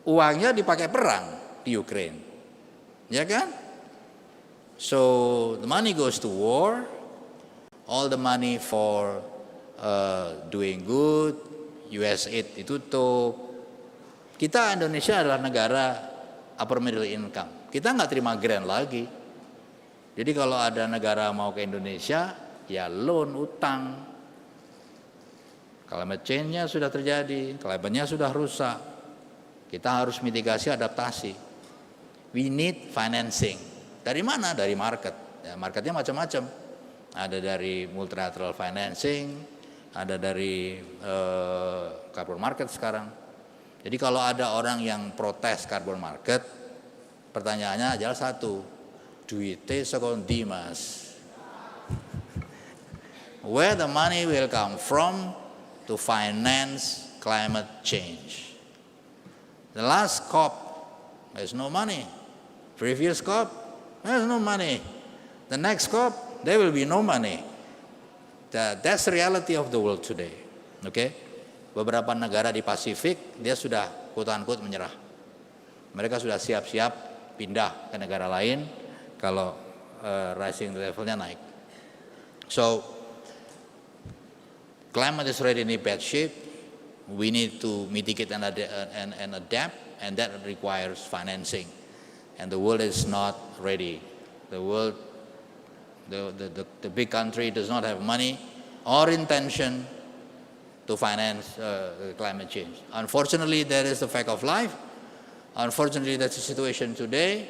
Uangnya dipakai perang di Ukraine. Ya kan? So the money goes to war. All the money for doing good, US aid ditutup. Kita Indonesia adalah negara upper middle income. Kita nggak terima grant lagi. Jadi kalau ada negara mau ke Indonesia, ya loan, utang. Climate change-nya sudah terjadi, climate-nya sudah rusak. Kita harus mitigasi, adaptasi. We need financing. Dari mana? Dari market. Ya, marketnya macam-macam. Ada dari multilateral financing, ada dari carbon market sekarang. Jadi kalau ada orang yang protes carbon market, pertanyaannya adalah satu, duitnya sekondi mas. Where the money will come from to finance climate change? The last COP, there's no money. Previous COP, there's no money. The next COP, there will be no money. That's the reality of the world today. Okay? Beberapa negara di Pasifik, dia sudah quote-unquote menyerah. Mereka sudah siap-siap pindah ke negara lain kalau rising levelnya naik. So climate is already in a bad shape. We need to mitigate and adapt, and that requires financing. And the world is not ready. The world, the big country does not have money or intention to finance climate change. Unfortunately, that is the fact of life. Unfortunately, that's the situation today.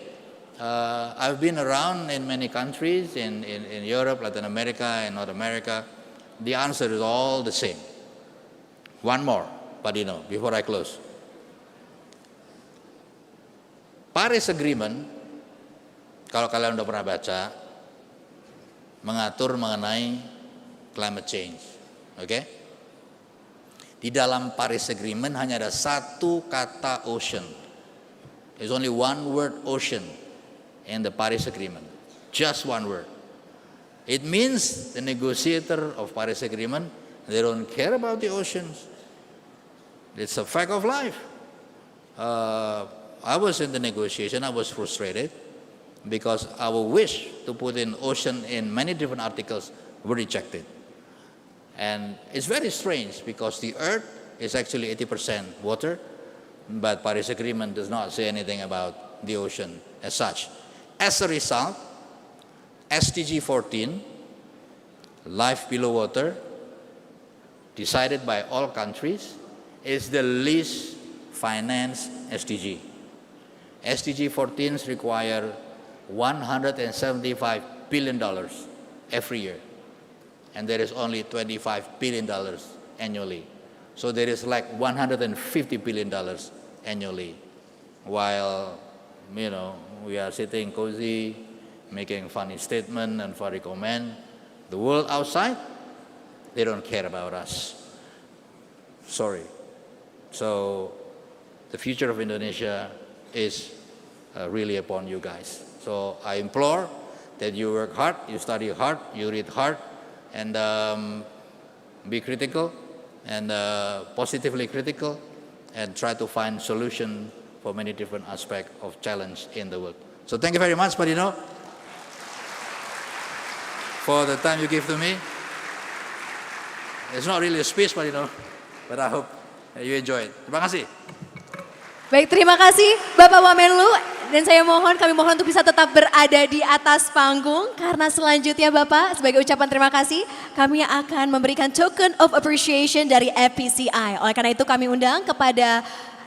I've been around in many countries, in Europe, Latin America, and North America. The answer is all the same. One more, but before I close. Paris Agreement, kalau kalian udah pernah baca, mengatur mengenai climate change. Oke? Di dalam Paris Agreement hanya ada satu kata ocean. There's only one word ocean in the Paris Agreement. Just one word. It means the negotiator of Paris Agreement, they don't care about the oceans. It's a fact of life. I was in the negotiation, I was frustrated because our wish to put in ocean in many different articles were rejected. And it's very strange because the earth is actually 80% water, but Paris Agreement does not say anything about the ocean as such. As a result, SDG 14, life below water, decided by all countries, is the least financed SDG. SDG 14s require $175 billion every year, and there is only $25 billion annually. So there is like $150 billion annually, while we are sitting cozy, making funny statement and funny comment. The world outside, they don't care about us. Sorry. So the future of Indonesia is really upon you guys. So I implore that you work hard, you study hard, you read hard, and be critical and positively critical, and try to find solution for many different aspects of challenge in the world. So thank you very much, Pak Dino, for the time you give to me. It's not really a speech, Pak Dino, but I hope you enjoy it. Terima kasih. Baik, terima kasih Bapak Wamenlu, dan kami mohon untuk bisa tetap berada di atas panggung, karena selanjutnya Bapak sebagai ucapan terima kasih kami akan memberikan token of appreciation dari FPCI. Oleh karena itu kami undang kepada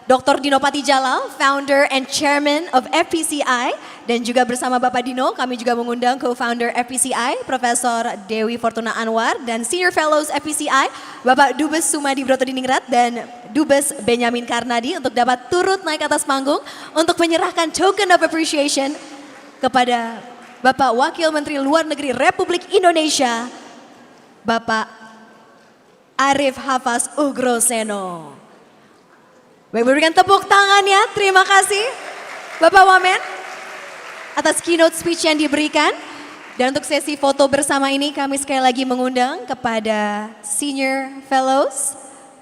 Dr. Dino Patijalal, founder and chairman of FPCI, dan juga bersama Bapak Dino kami juga mengundang co-founder FPCI, Profesor Dewi Fortuna Anwar, dan senior fellows FPCI, Bapak Dubes Sumadi Brotodiningrat dan Dubes Benyamin Karnadi, untuk dapat turut naik atas panggung untuk menyerahkan token of appreciation kepada Bapak Wakil Menteri Luar Negeri Republik Indonesia, Bapak Arif Hafaz Ugroseno. Baik, berikan tepuk tangannya, terima kasih Bapak Wamen atas keynote speech yang diberikan. Dan untuk sesi foto bersama ini kami sekali lagi mengundang kepada senior fellows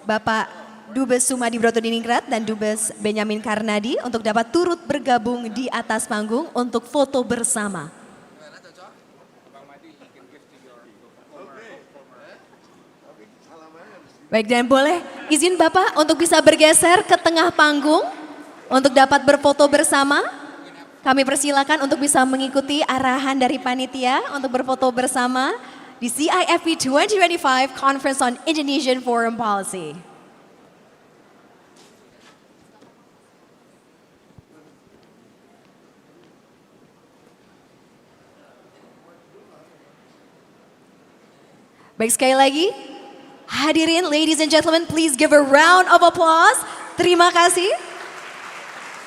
Bapak Dubes Sumadi Brotodiningrat dan Dubes Benyamin Karnadi untuk dapat turut bergabung di atas panggung untuk foto bersama. Baik, dan boleh izin Bapak untuk bisa bergeser ke tengah panggung untuk dapat berfoto bersama. Kami persilakan untuk bisa mengikuti arahan dari panitia untuk berfoto bersama di CIFP 2025 Conference on Indonesian Foreign Policy. Baik, sekali lagi hadirin, ladies and gentlemen, please give a round of applause. Terima kasih.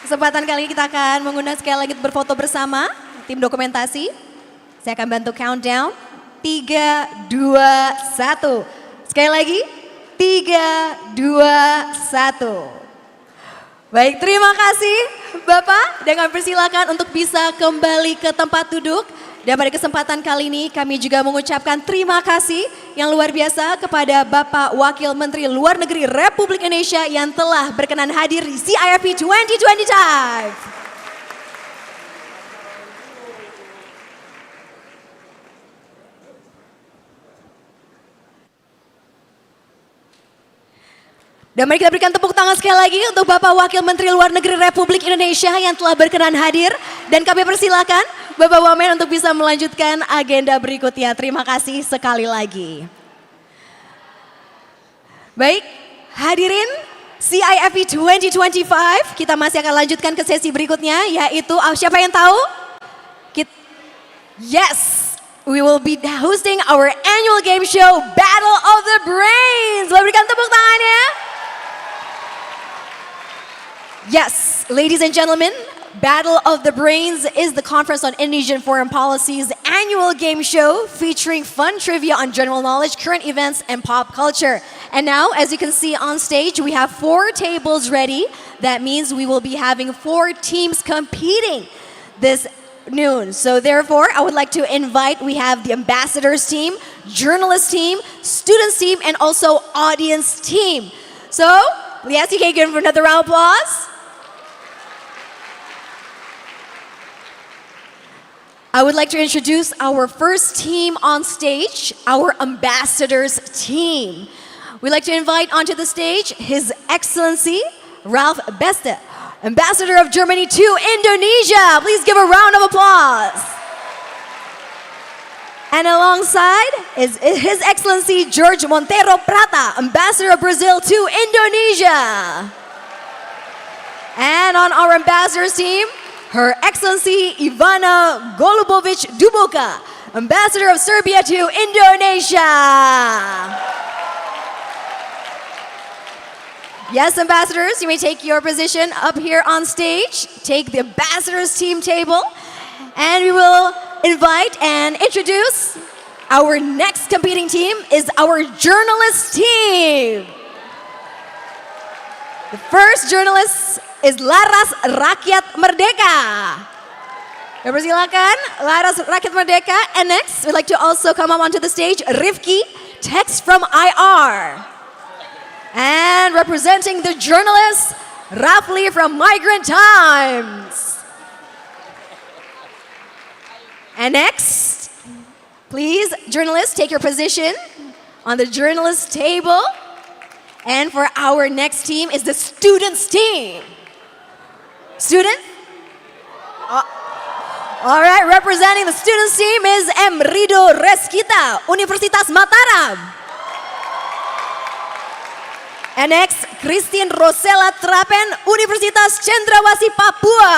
Kesempatan kali ini kita akan mengundang sekali lagi berfoto bersama tim dokumentasi. Saya akan bantu countdown. 3, 2, 1. Sekali lagi. 3, 2, 1. Baik, terima kasih Bapak. Dan kami persilakan untuk bisa kembali ke tempat duduk. Dan pada kesempatan kali ini kami juga mengucapkan terima kasih yang luar biasa kepada Bapak Wakil Menteri Luar Negeri Republik Indonesia yang telah berkenan hadir di CIFP 2025. Dan mari kita berikan tepuk tangan sekali lagi untuk Bapak Wakil Menteri Luar Negeri Republik Indonesia yang telah berkenan hadir. Dan kami persilakan Bapak Wamen untuk bisa melanjutkan agenda berikutnya. Terima kasih sekali lagi. Baik, hadirin CIFP 2025, kita masih akan lanjutkan ke sesi berikutnya, yaitu siapa yang tahu? Yes, we will be hosting our annual game show Battle of the Brains. Boleh berikan tepuk tangannya? Yes, ladies and gentlemen, Battle of the Brains is the Conference on Indonesian Foreign Policy's annual game show featuring fun trivia on general knowledge, current events, and pop culture. And now, as you can see on stage, we have 4 tables ready. That means we will be having 4 teams competing this noon. So therefore, I would like to invite, we have the ambassadors team, journalist team, students team, and also audience team. So, yes, you can give them another round of applause. I would like to introduce our first team on stage, our ambassadors team. We'd like to invite onto the stage His Excellency Ralph Beste, Ambassador of Germany to Indonesia. Please give a round of applause. And alongside is His Excellency George Monteiro Prata, Ambassador of Brazil to Indonesia. And on our ambassadors team, Her Excellency Ivana Golubovic Duboka, Ambassador of Serbia to Indonesia. Yes, ambassadors, you may take your position up here on stage. Take the ambassadors team table. And we will invite and introduce our next competing team is our journalist team. The first journalist is Laras Rakyat Merdeka. Persilakan, Laras Rakyat Merdeka. And next, we'd like to also come up onto the stage, Rifki, text from IR. And representing the journalist, Rafli from Migrant Times. And next, please, journalists, take your position on the journalist table. And for our next team is the students team. Student? All right, representing the students team is M. Rido Reskita, Universitas Mataram. And next, Christine Rosella Trapen, Universitas Cendrawasih Papua.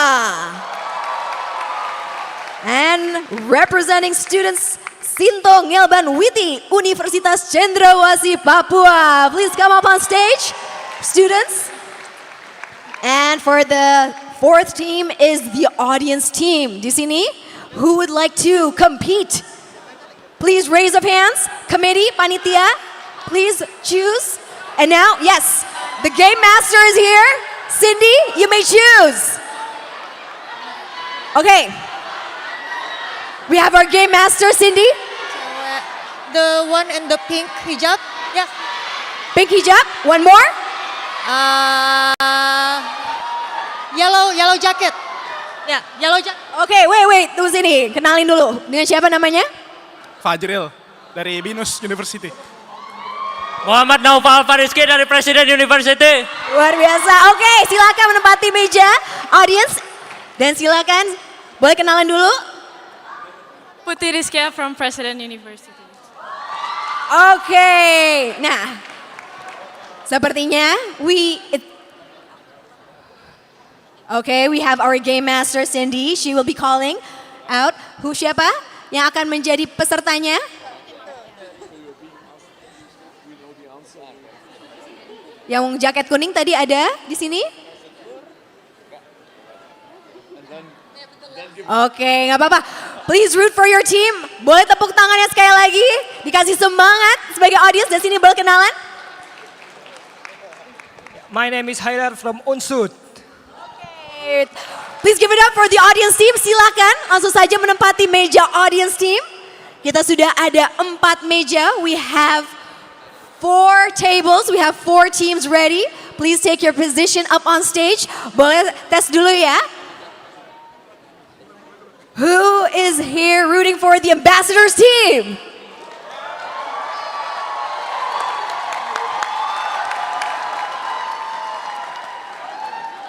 And representing students, Sinto Ngelban Witi, Universitas Cendrawasih Papua. Please come up on stage, students. And for the 4th team is the audience team. Di sini, who would like to compete? Please raise of hands. Committee, panitia, please choose. And now, yes, the game master is here. Cindy, you may choose. Okay. We have our game master, Cindy. The one in the pink hijab. Yeah. Pink hijab. One more. Yellow jacket. Ya, yellow jacket. Oke, wait, tunggu sini. Kenalin dulu. Dengan siapa namanya? Fajril dari Binus University. Muhammad Naufal Fariski dari Presiden University. Luar biasa. Oke, silakan menempati meja audience. Dan silakan, boleh kenalan dulu. Putri Rizkia from President University. Oke, nah. Sepertinya we have our game master Cindy. She will be calling out siapa yang akan menjadi pesertanya. Yang jaket kuning tadi ada di sini? Oke, nggak apa-apa. Please root for your team. Boleh tepuk tangannya sekali lagi. Dikasih semangat sebagai audience. Dan sini boleh kenalan. My name is Haidar from Unsud. Okay. Please give it up for the audience team. Silakan langsung saja menempati meja audience team. Kita sudah ada 4 meja. We have 4 tables. We have 4 teams ready. Please take your position up on stage. Boleh tes dulu ya. Who is here rooting for the ambassadors team?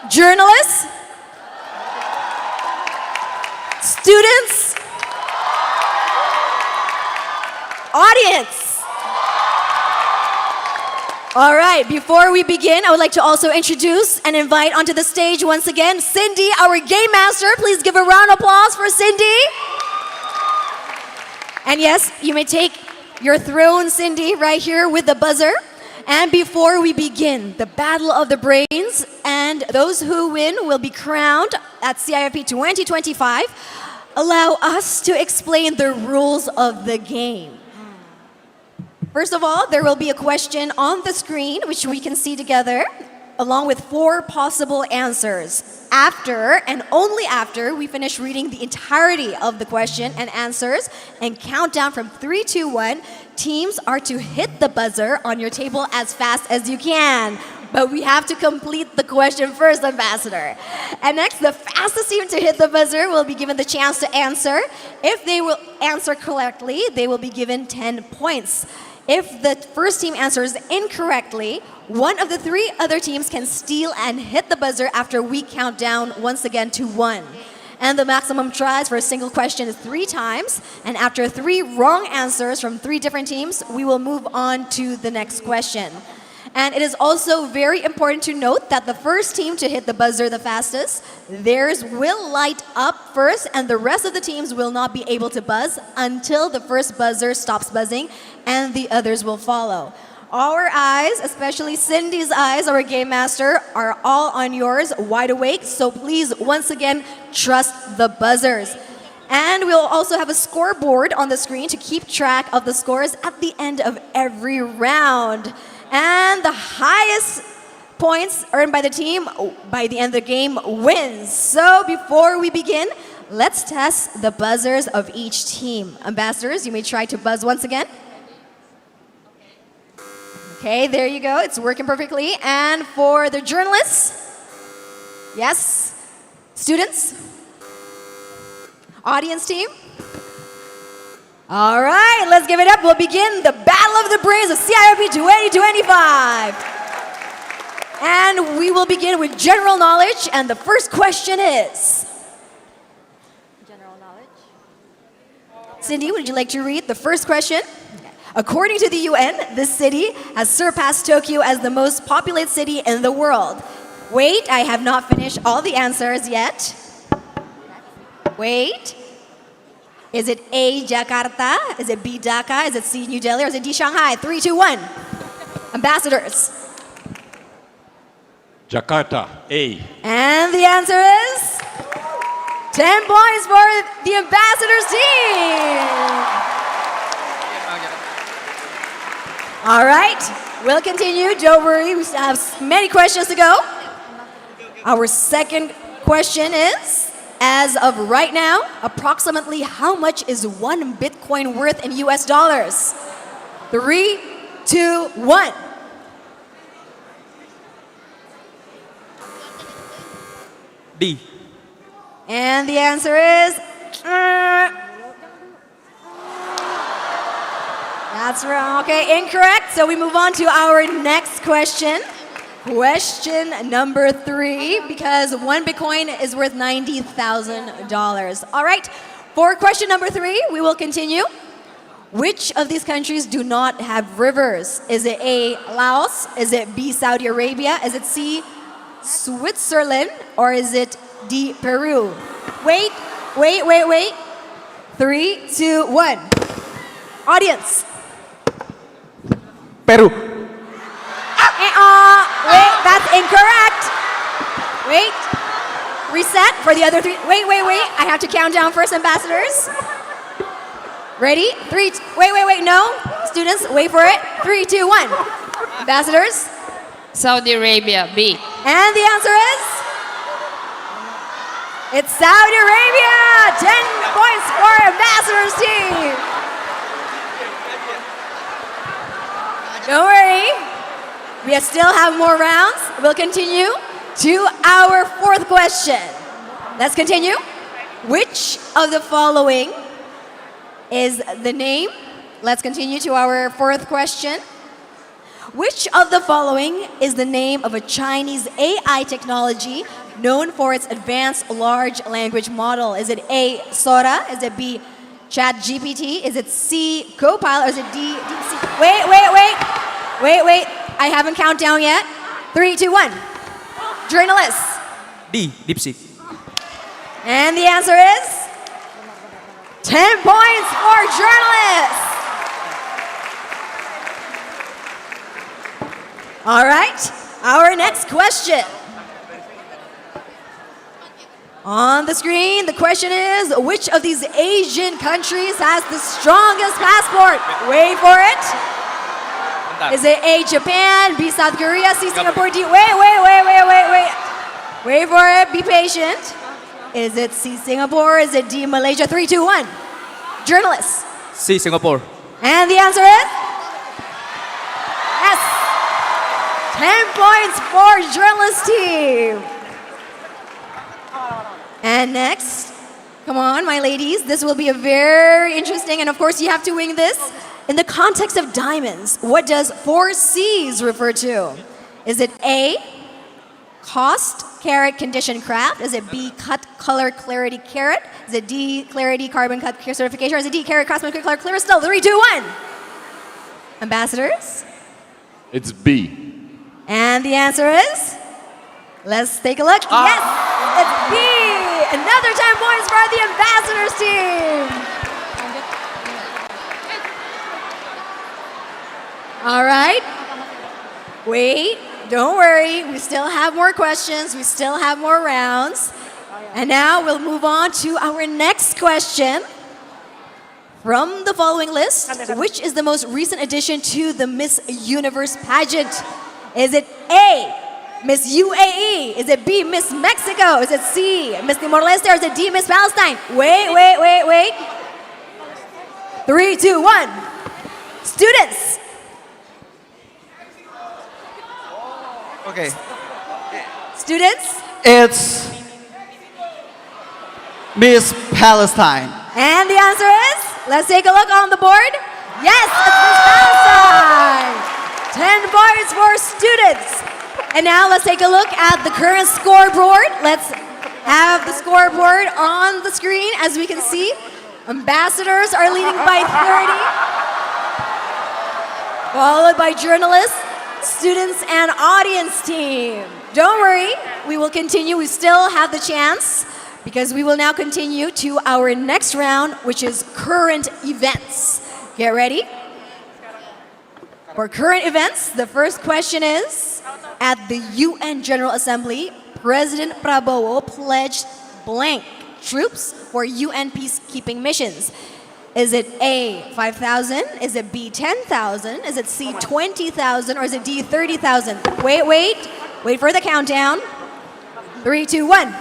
Journalists? Students? Audience? All right, before we begin, I would like to also introduce and invite onto the stage once again, Cindy, our game master. Please give a round of applause for Cindy. And yes, you may take your throne, Cindy, right here with the buzzer. And before we begin, the Battle of the Brains, and those who win will be crowned at CIFP 2025, allow us to explain the rules of the game. First of all, there will be a question on the screen, which we can see together, along with 4 possible answers. After, and only after, we finish reading the entirety of the question and answers and count down from 3, 2, 1, teams are to hit the buzzer on your table as fast as you can. But we have to complete the question first, Ambassador. And next, the fastest team to hit the buzzer will be given the chance to answer. If they will answer correctly, they will be given 10 points. If the first team answers incorrectly, one of the 3 other teams can steal and hit the buzzer after we count down once again to 1. And the maximum tries for a single question is 3 times. And after 3 wrong answers from 3 different teams, we will move on to the next question. And it is also very important to note that the first team to hit the buzzer the fastest, theirs will light up first, and the rest of the teams will not be able to buzz until the first buzzer stops buzzing, and the others will follow. Our eyes, especially Cindy's eyes, our game master, are all on yours, wide awake, so please, once again, trust the buzzers. And we'll also have a scoreboard on the screen to keep track of the scores at the end of every round. And the highest points earned by the team by the end of the game wins. So before we begin, let's test the buzzers of each team. Ambassadors, you may try to buzz once again. Okay, there you go. It's working perfectly. And for the journalists, yes. Students, audience team. All right, let's give it up. We'll begin the Battle of the Brains of CIFP 2025. And we will begin with general knowledge, and the first question is... General knowledge. Cindy, would you like to read the first question? According to the UN, this city has surpassed Tokyo as the most populated city in the world. Wait, I have not finished all the answers yet. Wait. Is it A, Jakarta? Is it B, Dhaka? Is it C, New Delhi? Or is it D, Shanghai? 3, 2, 1. Ambassadors. Jakarta, A. And the answer is 10 points for the Ambassadors team. All right, we'll continue. Don't worry, we still have many questions to go. Our second question is, as of right now, approximately how much is 1 Bitcoin worth in US dollars? 3, 2, 1. D. And the answer is... That's wrong. Okay, incorrect. So we move on to our next question. Question number 3, because 1 Bitcoin is worth $90,000. All right, for question number 3, we will continue. Which of these countries do not have rivers? Is it A, Laos? Is it B, Saudi Arabia? Is it C, Switzerland? Or is it D, Peru? Wait. 3, 2, 1. Audience. Peru. Wait, that's incorrect. Wait. Reset for the other 3. Wait. I have to count down first, ambassadors. Ready? 3. Wait. No. Students, wait for it. 3, 2, 1. Ambassadors. Saudi Arabia, B. And the answer is? It's Saudi Arabia. 10 points for ambassadors team. Don't worry. We still have more rounds. We'll continue to our 4th question. Let's continue. Which of the following is the name? Let's continue to our 4th question. Which of the following is the name of a Chinese AI technology known for its advanced large language model? Is it A, Sora? Is it B, ChatGPT? Is it C, Copilot? Or is it D, DeepSeek? Wait. I haven't count down yet. 3, 2, 1. Journalists. D. DeepSeek. And the answer is 10 points for journalists. All right, our next question. On the screen, the question is, which of these Asian countries has the strongest passport? Wait for it. Is it A, Japan, B, South Korea, C, Singapore, D? Wait. Wait for it, be patient. Is it C, Singapore? Is it D, Malaysia? 3, 2, 1. Journalists. C. Singapore. And the answer is? Yes. 10 points for journalist team. And next, come on, my ladies. This will be a very interesting, and of course you have to wing this. In the context of diamonds, what does 4 C's refer to? Is it A, cost, carat, condition, craft? Is it B, cut, color, clarity, carat? Is it D, clarity, carbon, cut, certification? Or is it D, carat, craftsmanship, color, clear, still? 3, 2, 1. Ambassadors? It's B. And the answer is? Let's take a look. Yes, it's B. Another 10 points for the ambassadors team. All right. Wait, don't worry. We still have more questions. We still have more rounds. And now we'll move on to our next question. From the following list, which is the most recent addition to the Miss Universe pageant? Is it A, Miss UAE? Is it B, Miss Mexico? Is it C, Miss Timor-Leste? Or is it D, Miss Palestine? Wait. 3, 2, 1. Students. Okay. Students. It's Miss Palestine. And the answer is? Let's take a look on the board. Yes, it's Miss Palestine. 10 points for students. And now let's take a look at the current scoreboard. Let's have the scoreboard on the screen. As we can see, ambassadors are leading by 30, followed by journalists, students, and audience team. Don't worry, we will continue. We still have the chance because we will now continue to our next round, which is current events. Get ready. For current events, the first question is, at the UN General Assembly, President Prabowo pledged blank troops for UN peacekeeping missions. Is it A, 5,000? Is it B, 10,000? Is it C, 20,000? Or is it D, 30,000? Wait for the countdown. 3, 2, 1.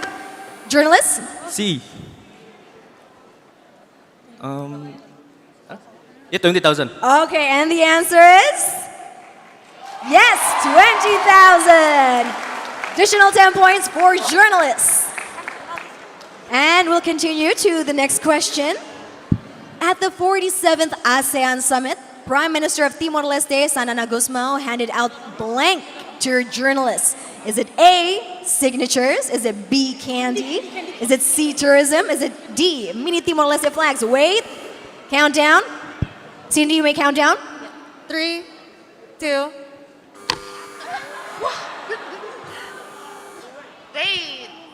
Journalists? C. 20,000. Okay, and the answer is? Yes, 20,000. Additional 10 points for journalists. And we'll continue to the next question. At the 47th ASEAN Summit, Prime Minister of Timor-Leste, Sanana Gusmao, handed out blank to journalists. Is it A, signatures? Is it B, candy? Is it C, tourism? Is it D, mini Timor-Leste flags? Wait, countdown. Cindy, you may count down. 3, 2.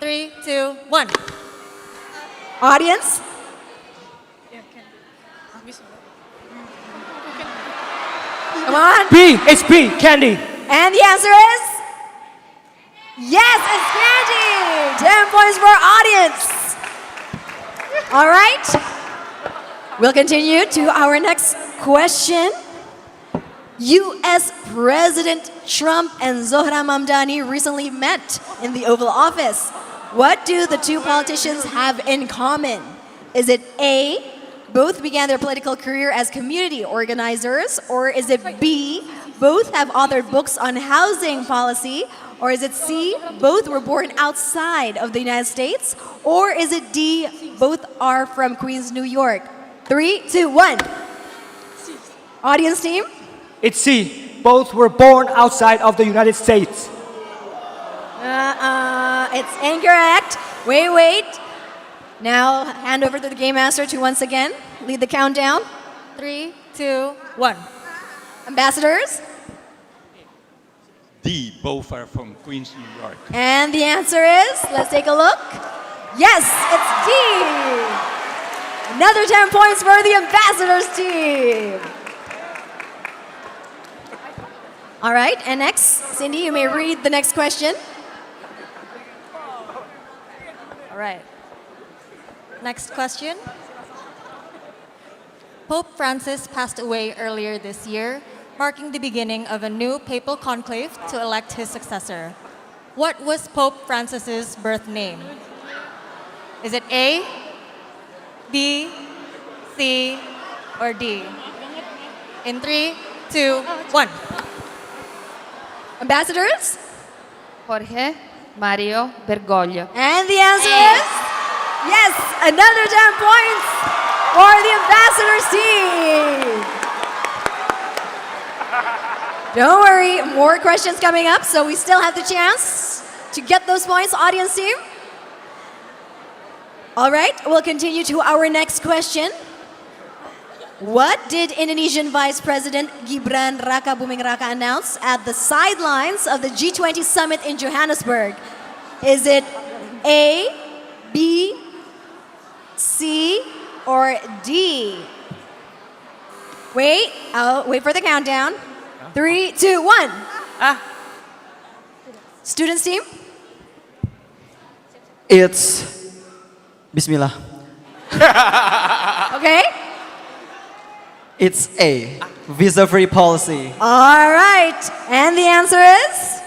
3, 2, 1. Audience? Come on. B, it's B, candy. And the answer is? Yes, it's candy. 10 points for audience. All right. We'll continue to our next question. U.S. President Trump and Zohra Mamdani recently met in the Oval Office. What do the two politicians have in common? Is it A, both began their political career as community organizers? Or is it B, both have authored books on housing policy? Or is it C, both were born outside of the United States? Or is it D, both are from Queens, New York? 3, 2, 1. Audience team? It's C, both were born outside of the United States. It's incorrect. Wait. Now hand over to the game master to once again lead the countdown. 3, 2, 1. Ambassadors? D. Both are from Queens, New York. And the answer is, let's take a look. Yes, it's D. Another 10 points for the Ambassadors team. All right, and next, Cindy, you may read the next question. All right. Next question. Pope Francis passed away earlier this year, marking the beginning of a new papal conclave to elect his successor. What was Pope Francis's birth name? Is it A, B, C, or D? In 3, 2, 1. Ambassadors? Jorge Mario Bergoglio. And the answer is, yes, another 10 points for the Ambassadors team. Don't worry, more questions coming up, so we still have the chance to get those points, audience team. All right, we'll continue to our next question. What did Indonesian Vice President Gibran Rakabuming Raka announce at the sidelines of the G20 summit in Johannesburg? Is it A, B, C, or D? Wait, I'll wait for the countdown. 3, 2, 1. Students team? It's Bismillah. Okay. It's A. Visa-free policy. All right, and the answer is?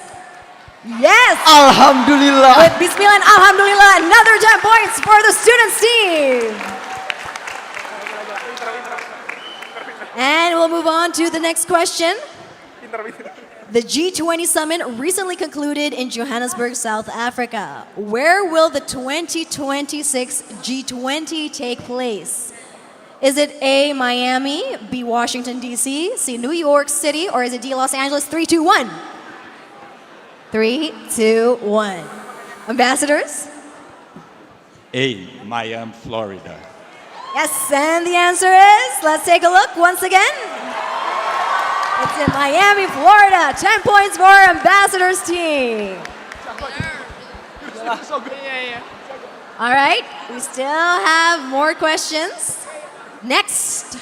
Yes! Alhamdulillah. With Bismillah and Alhamdulillah, another 10 points for the students team. And we'll move on to the next question. The G20 summit recently concluded in Johannesburg, South Africa. Where will the 2026 G20 take place? Is it A, Miami, B, Washington, D.C., C, New York City, or is it D, Los Angeles? 3, 2, 1. 3, 2, 1. Ambassadors? A. Miami, Florida. Yes, and the answer is, let's take a look once again. It's in Miami, Florida. 10 points for Ambassadors team. All right, we still have more questions. Next,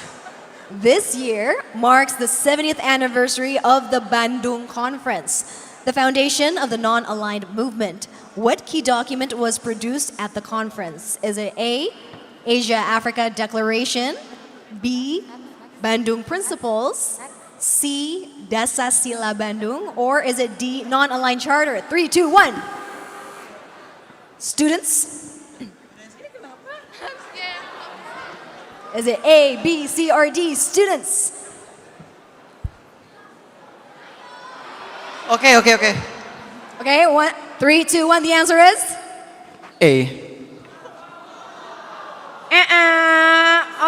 this year marks the 70th anniversary of the Bandung Conference, the foundation of the non-aligned movement. What key document was produced at the conference? Is it A, Asia-Africa Declaration, B, Bandung Principles, C, Dasa Sila Bandung, or is it D, non-aligned charter? 3, 2, 1. Students? Is it A, B, C, or D? Students? Okay. Okay, 1, 3, 2, 1. The answer is? A.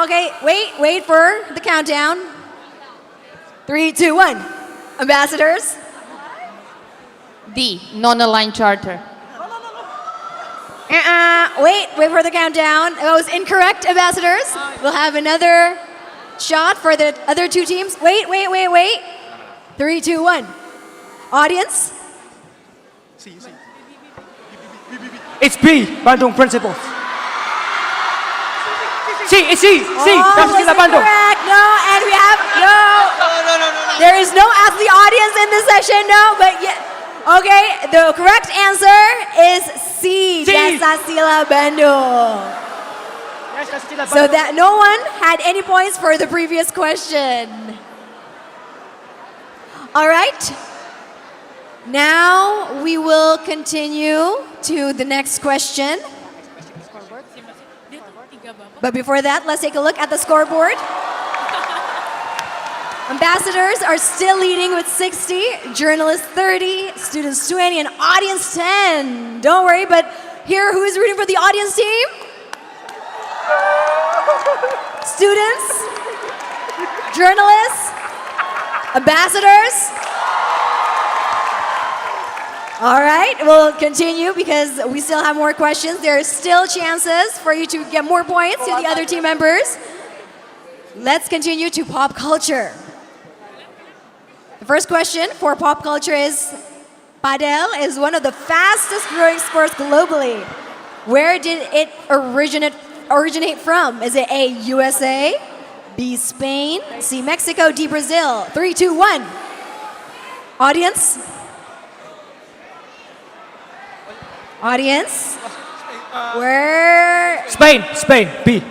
Okay, wait for the countdown. 3, 2, 1. Ambassadors? D, non-aligned charter. Wait for the countdown. That was incorrect, Ambassadors. We'll have another shot for the other two teams. Wait. 3, 2, 1. Audience? It's B, Bandung Principles. It's C. That's Sila Bandung. Correct. No, and we have no. There is no athlete audience in this session. No, but yeah. Okay, the correct answer is C. Dasa Sila Bandung. So that no one had any points for the previous question. All right. Now we will continue to the next question. But before that, let's take a look at the scoreboard. Ambassadors are still leading with 60, journalists 30, students 20, and audience 10. Don't worry, but here, who is rooting for the audience team? Students? Journalists? Ambassadors? All right, we'll continue because we still have more questions. There are still chances for you to get more points to the other team members. Let's continue to pop culture. The first question for pop culture is, padel is one of the fastest growing sports globally. Where did it originate from? Is it A, USA, B, Spain, C, Mexico, D, Brazil? 3, 2, 1. Audience? Audience? Where? Spain, B.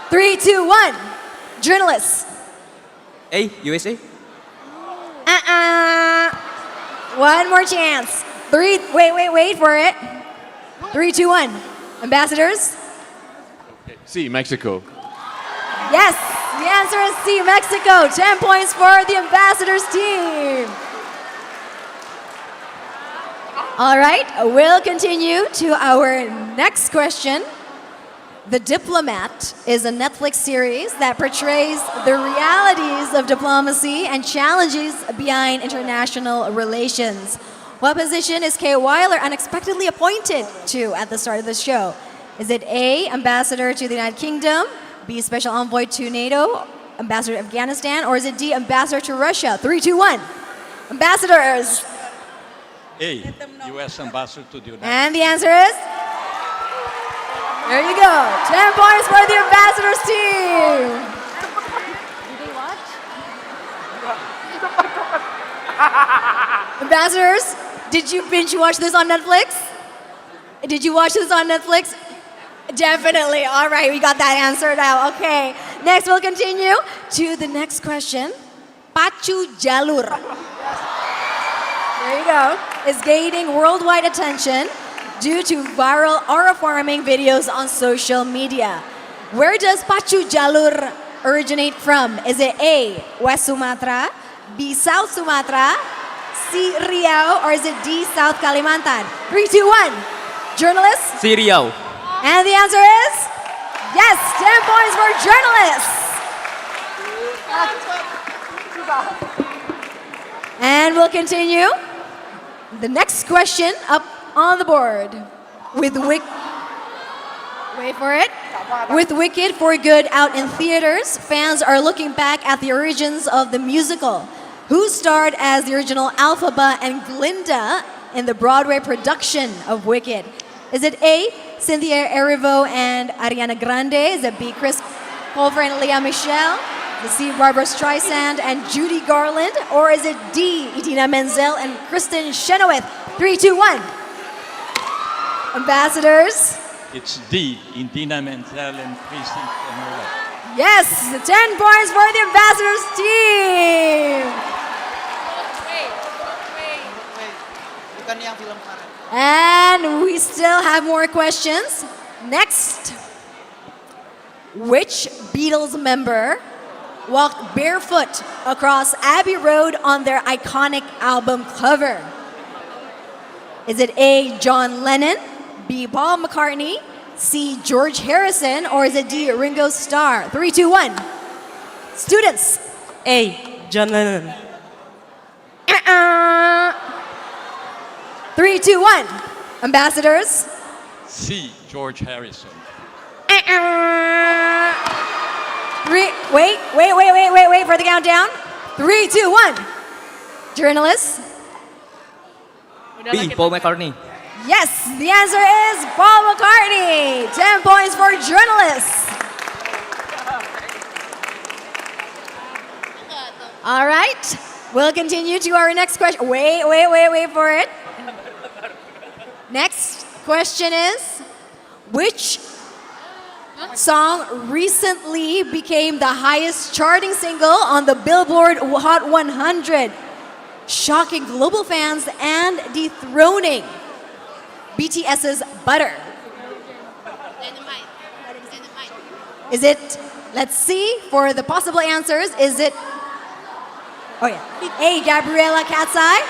3, 2, 1. Journalists? A, USA. One more chance. Wait for it. 3, 2, 1. Ambassadors? C, Mexico. Yes, the answer is C, Mexico. 10 points for the Ambassadors team. All right, we'll continue to our next question. The Diplomat is a Netflix series that portrays the realities of diplomacy and challenges behind international relations. What position is Kay Weiler unexpectedly appointed to at the start of the show? Is it A, Ambassador to the United Kingdom, B, Special Envoy to NATO, Ambassador to Afghanistan, or is it D, Ambassador to Russia? 3, 2, 1. Ambassadors. A, U.S. Ambassador to the United States. And the answer is? There you go. 10 points for the Ambassadors team. Did they watch? Ambassadors, did you binge watch this on Netflix? Did you watch this on Netflix? Definitely. All right, we got that answer now. Okay. Next, we'll continue to the next question. Pacu Jalur. There you go. Is gaining worldwide attention due to viral aura farming videos on social media. Where does Pacu Jalur originate from? Is it A, West Sumatra, B, South Sumatra, C, Riau, or is it D, South Kalimantan? 3, 2, 1. Journalists? C, Riau. And the answer is? Yes, 10 points for journalists. And we'll continue. The next question up on the board. Wait for it. With Wicked for Good out in theaters, fans are looking back at the origins of the musical. Who starred as the original Alphaba and Glinda in the Broadway production of Wicked? Is it A, Cynthia Erivo and Ariana Grande? Is it B, Chris Colfer and Lea Michele? Is it C, Barbara Streisand and Judy Garland? Or is it D, Idina Menzel and Kristen Chenoweth? 3, 2, 1. Ambassadors? It's D, Idina Menzel and Kristen Chenoweth. Yes, 10 points for the Ambassadors team. And we still have more questions. Next, which Beatles member walked barefoot across Abbey Road on their iconic album cover? Is it A, John Lennon, B, Paul McCartney, C, George Harrison, or is it D, Ringo Starr? 3, 2, 1. Students. A, John Lennon. 3, 2, 1. Ambassadors. C, George Harrison. Wait for the countdown. 3, 2, 1. Journalists. B, Paul McCartney. Yes, the answer is Paul McCartney. 10 points for journalists. All right, we'll continue to our next question. Wait for it. Next question is, which song recently became the highest charting single on the Billboard Hot 100, shocking global fans and dethroning BTS's Butter? Is it, let's see, for the possible answers, is it, oh yeah, A, Gabriella Cat's Eye?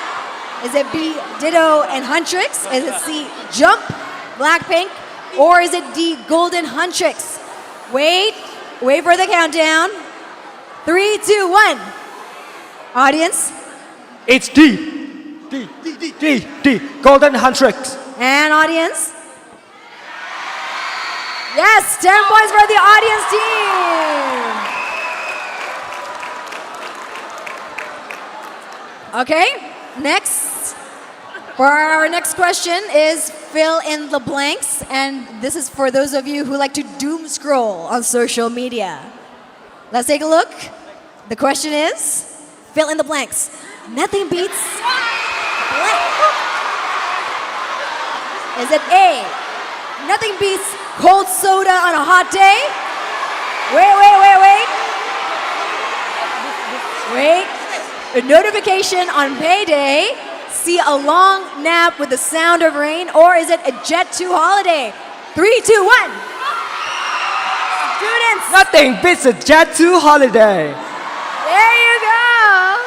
Is it B, Ditto and Huntrix? Is it C, Jump, Blackpink? Or is it D, Golden Huntrix? Wait Wait for the countdown. 3, 2, 1. Audience. It's D. D. Golden Handshakes. And audience. Yes, 10 points for the audience team. Okay, next. For our next question is fill in the blanks. And this is for those of you who like to doom scroll on social media. Let's take a look. The question is, fill in the blanks. Nothing beats blank. Is it A, nothing beats cold soda on a hot day? Wait. A notification on payday. See a long nap with the sound of rain. Or is it a Jet 2 holiday? 3, 2, 1. Students. Nothing beats a Jet 2 holiday. There you go.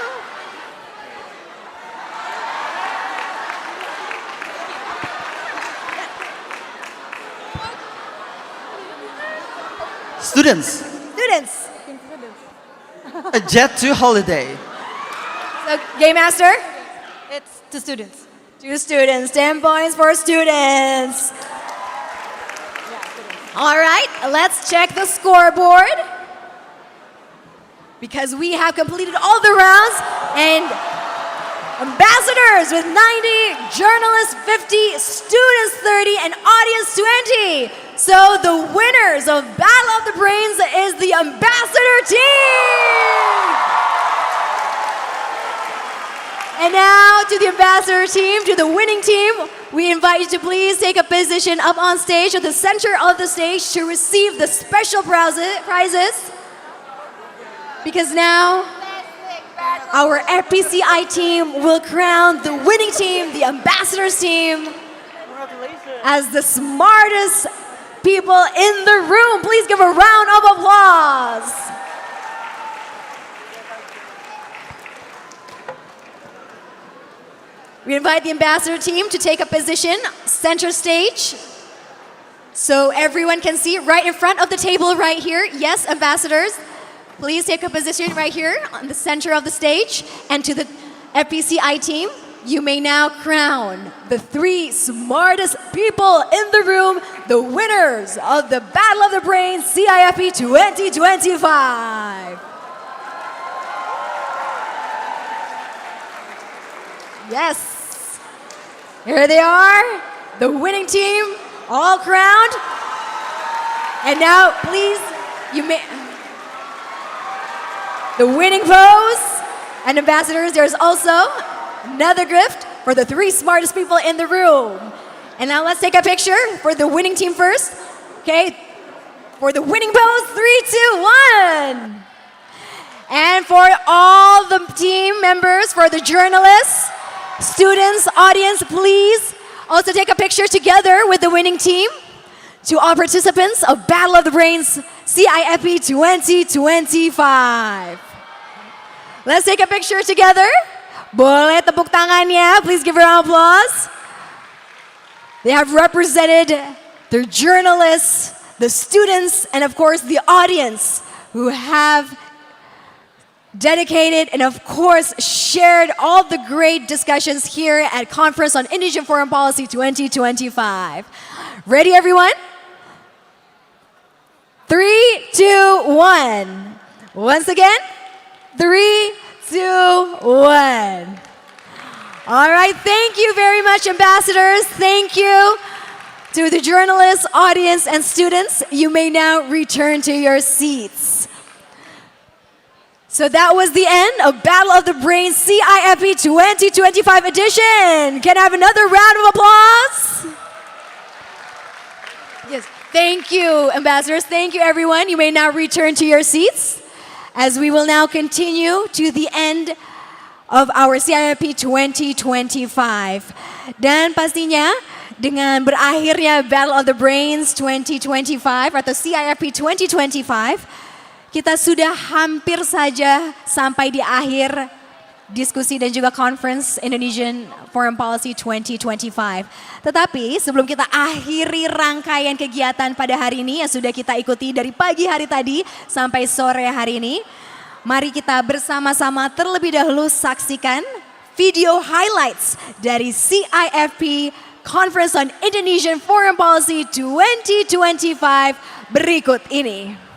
Students. A Jet 2 holiday. So, Game Master? It's to students. 2 students, 10 points for students. All right, let's check the scoreboard. Because we have completed all the rounds and ambassadors with 90, journalists 50, students 30, and audience 20. So the winners of Battle of the Brains is the ambassador team. And now to the ambassador team, to the winning team, we invite you to please take a position up on stage at the center of the stage to receive the special prizes. Because now our FPCI team will crown the winning team, the ambassadors team, as the smartest people in the room. Please give a round of applause. We invite the ambassador team to take a position center stage so everyone can see right in front of the table right here. Yes, ambassadors, please take a position right here on the center of the stage. And to the FPCI team, you may now crown the 3 smartest people in the room, the winners of the Battle of the Brains CIFP 2025. Yes. Here they are, the winning team, all crowned. And now, please, you may... The winning pose. And ambassadors, there's also another gift for the 3 smartest people in the room. And now let's take a picture for the winning team first. Okay, for the winning pose, 3, 2, 1. And for all the team members, for the journalists, students, audience, please also take a picture together with the winning team. To all participants of Battle of the Brains CIFP 2025. Let's take a picture together. Boleh tepuk tangannya. Please give a round of applause. They have represented the journalists, the students, and of course the audience who have dedicated and of course shared all the great discussions here at Conference on Indonesian Foreign Policy 2025. Ready, everyone? 3, 2, 1. Once again, 3, 2, 1. All right, thank you very much, ambassadors. Thank you to the journalists, audience, and students. You may now return to your seats. So that was the end of Battle of the Brains CIFP 2025 edition. Can I have another round of applause? Yes, thank you, ambassadors. Thank you, everyone. You may now return to your seats as we will now continue to the end of our CIFP 2025. Dan pastinya dengan berakhirnya Battle of the Brains 2025 atau CIFP 2025, kita sudah hampir saja sampai di akhir diskusi dan juga conference Indonesian Foreign Policy 2025. Tetapi sebelum kita akhiri rangkaian kegiatan pada hari ini yang sudah kita ikuti dari pagi hari tadi sampai sore hari ini, mari kita bersama-sama terlebih dahulu saksikan video highlights dari CIFP Conference on Indonesian Foreign Policy 2025 berikut ini.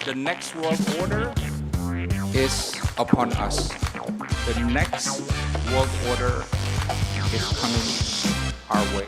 The next world order is upon us. The next world order is coming our way.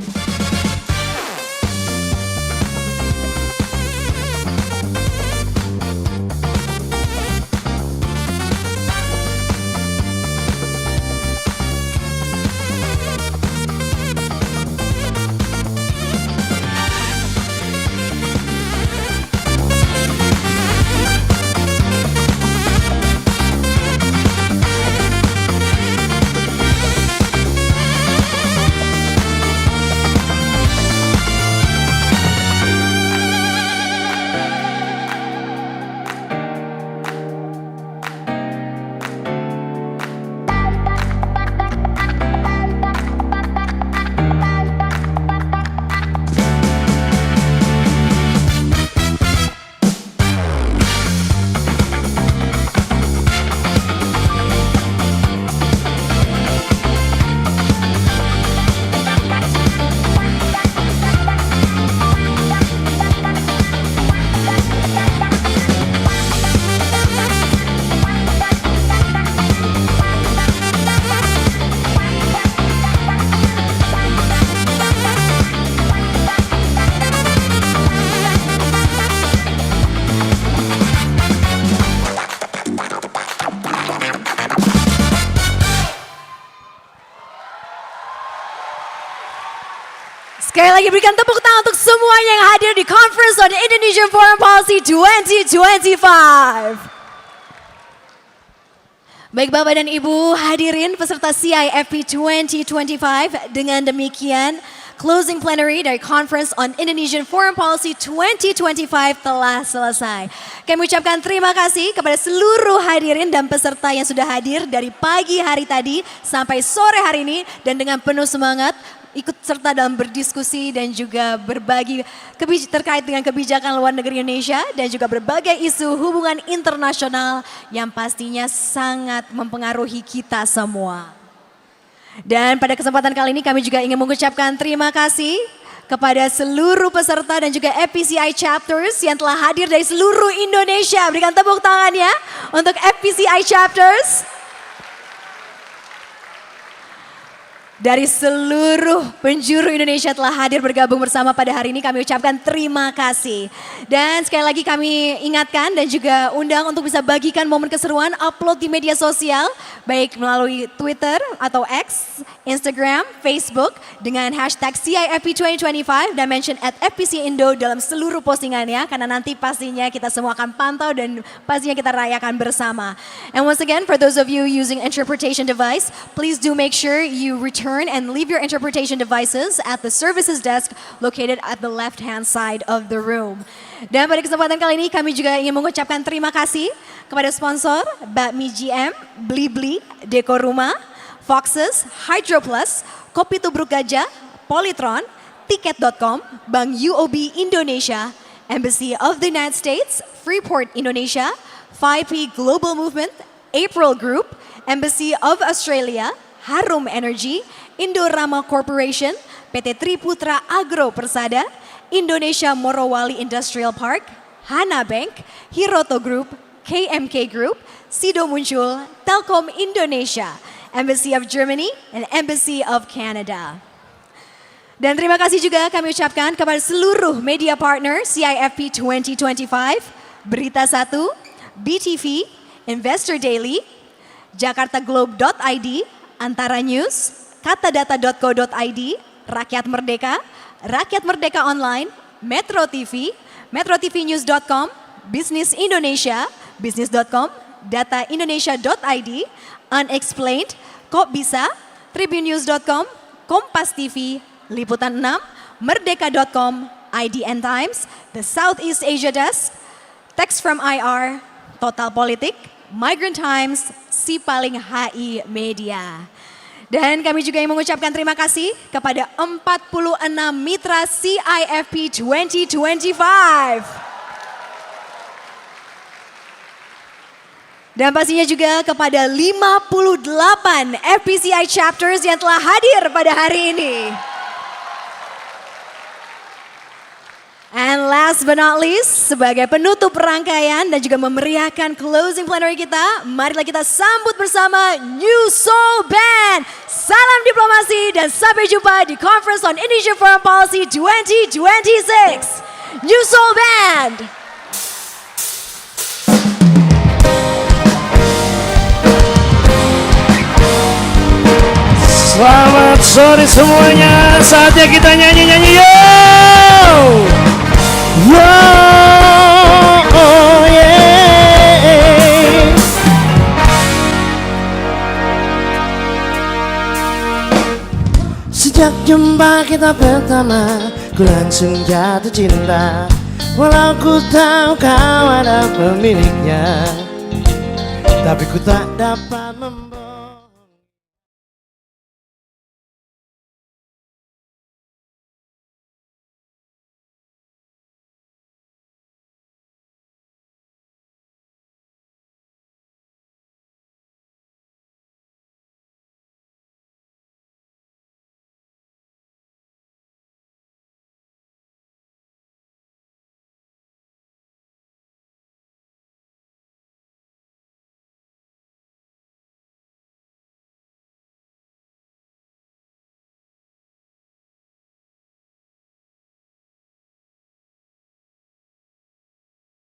Sekali lagi berikan tepuk tangan untuk semuanya yang hadir di Conference on Indonesian Foreign Policy 2025. Baik Bapak dan Ibu hadirin peserta CIFP 2025, dengan demikian closing plenary dari Conference on Indonesian Foreign Policy 2025 telah selesai. Kami ucapkan terima kasih kepada seluruh hadirin dan peserta yang sudah hadir dari pagi hari tadi sampai sore hari ini dan dengan penuh semangat ikut serta dalam berdiskusi dan juga berbagi terkait dengan kebijakan luar negeri Indonesia dan juga berbagai isu hubungan internasional yang pastinya sangat mempengaruhi kita semua. Dan pada kesempatan kali ini kami juga ingin mengucapkan terima kasih kepada seluruh peserta dan juga FPCI chapters yang telah hadir dari seluruh Indonesia. Berikan tepuk tangannya untuk FPCI chapters. Dari seluruh penjuru Indonesia telah hadir bergabung bersama pada hari ini. Kami ucapkan terima kasih. Dan sekali lagi kami ingatkan dan juga undang untuk bisa bagikan momen keseruan, upload di media sosial, baik melalui Twitter atau X, Instagram, Facebook dengan hashtag CIFP 2025 dan mention @FPC Indo dalam seluruh postingannya, karena nanti pastinya kita semua akan pantau dan pastinya kita rayakan bersama. And once again, for those of you using interpretation device, please do make sure you return and leave your interpretation devices at the services desk located at the left-hand side of the room. Dan pada kesempatan kali ini kami juga ingin mengucapkan terima kasih kepada sponsor Bakmi GM, Blibli, Deko Rumah, Foxes, Hydro Plus, Kopi Tubruk Gajah, Polytron, Tiket.com, Bank UOB Indonesia, Embassy of the United States, Freeport Indonesia, 5P Global Movement, April Group, Embassy of Australia, Harum Energy, Indorama Corporation, PT Triputra Agro Persada, Indonesia Morowali Industrial Park, Hana Bank, Hiroto Group, KMK Group, Sido Muncul, Telkom Indonesia, Embassy of Germany, and Embassy of Canada. Dan terima kasih juga kami ucapkan kepada seluruh media partner CIFP 2025, Berita 1, BTV, Investor Daily, jakartaglobe.id, Antara News, katadata.co.id, Rakyat Merdeka, Rakyat Merdeka Online, Metro TV, metrotvnews.com, Bisnis Indonesia, bisnis.com, dataindonesia.id, Unexplained, Kok Bisa, tribunews.com, Kompas TV, Liputan 6, Merdeka.com, IDN Times, The Southeast Asia Desk, Text from IR, Total Politik, Migrant Times, Sipaling HI Media. Dan kami juga ingin mengucapkan terima kasih kepada 46 mitra CIFP 2025. Dan pastinya juga kepada 58 FPCI chapters yang telah hadir pada hari ini. And last but not least, sebagai penutup rangkaian dan juga memeriahkan closing plenary kita, marilah kita sambut bersama New Soul Band. Salam diplomasi dan sampai jumpa di Conference on Indonesia Foreign Policy 2026. New Soul Band. Selamat sore semuanya, saatnya kita nyanyi-nyanyi yo! Wow, oh yeah. Sejak jumpa kita pertama, ku langsung jatuh cinta. Walau ku tahu kau ada pemiliknya, tapi ku tak dapat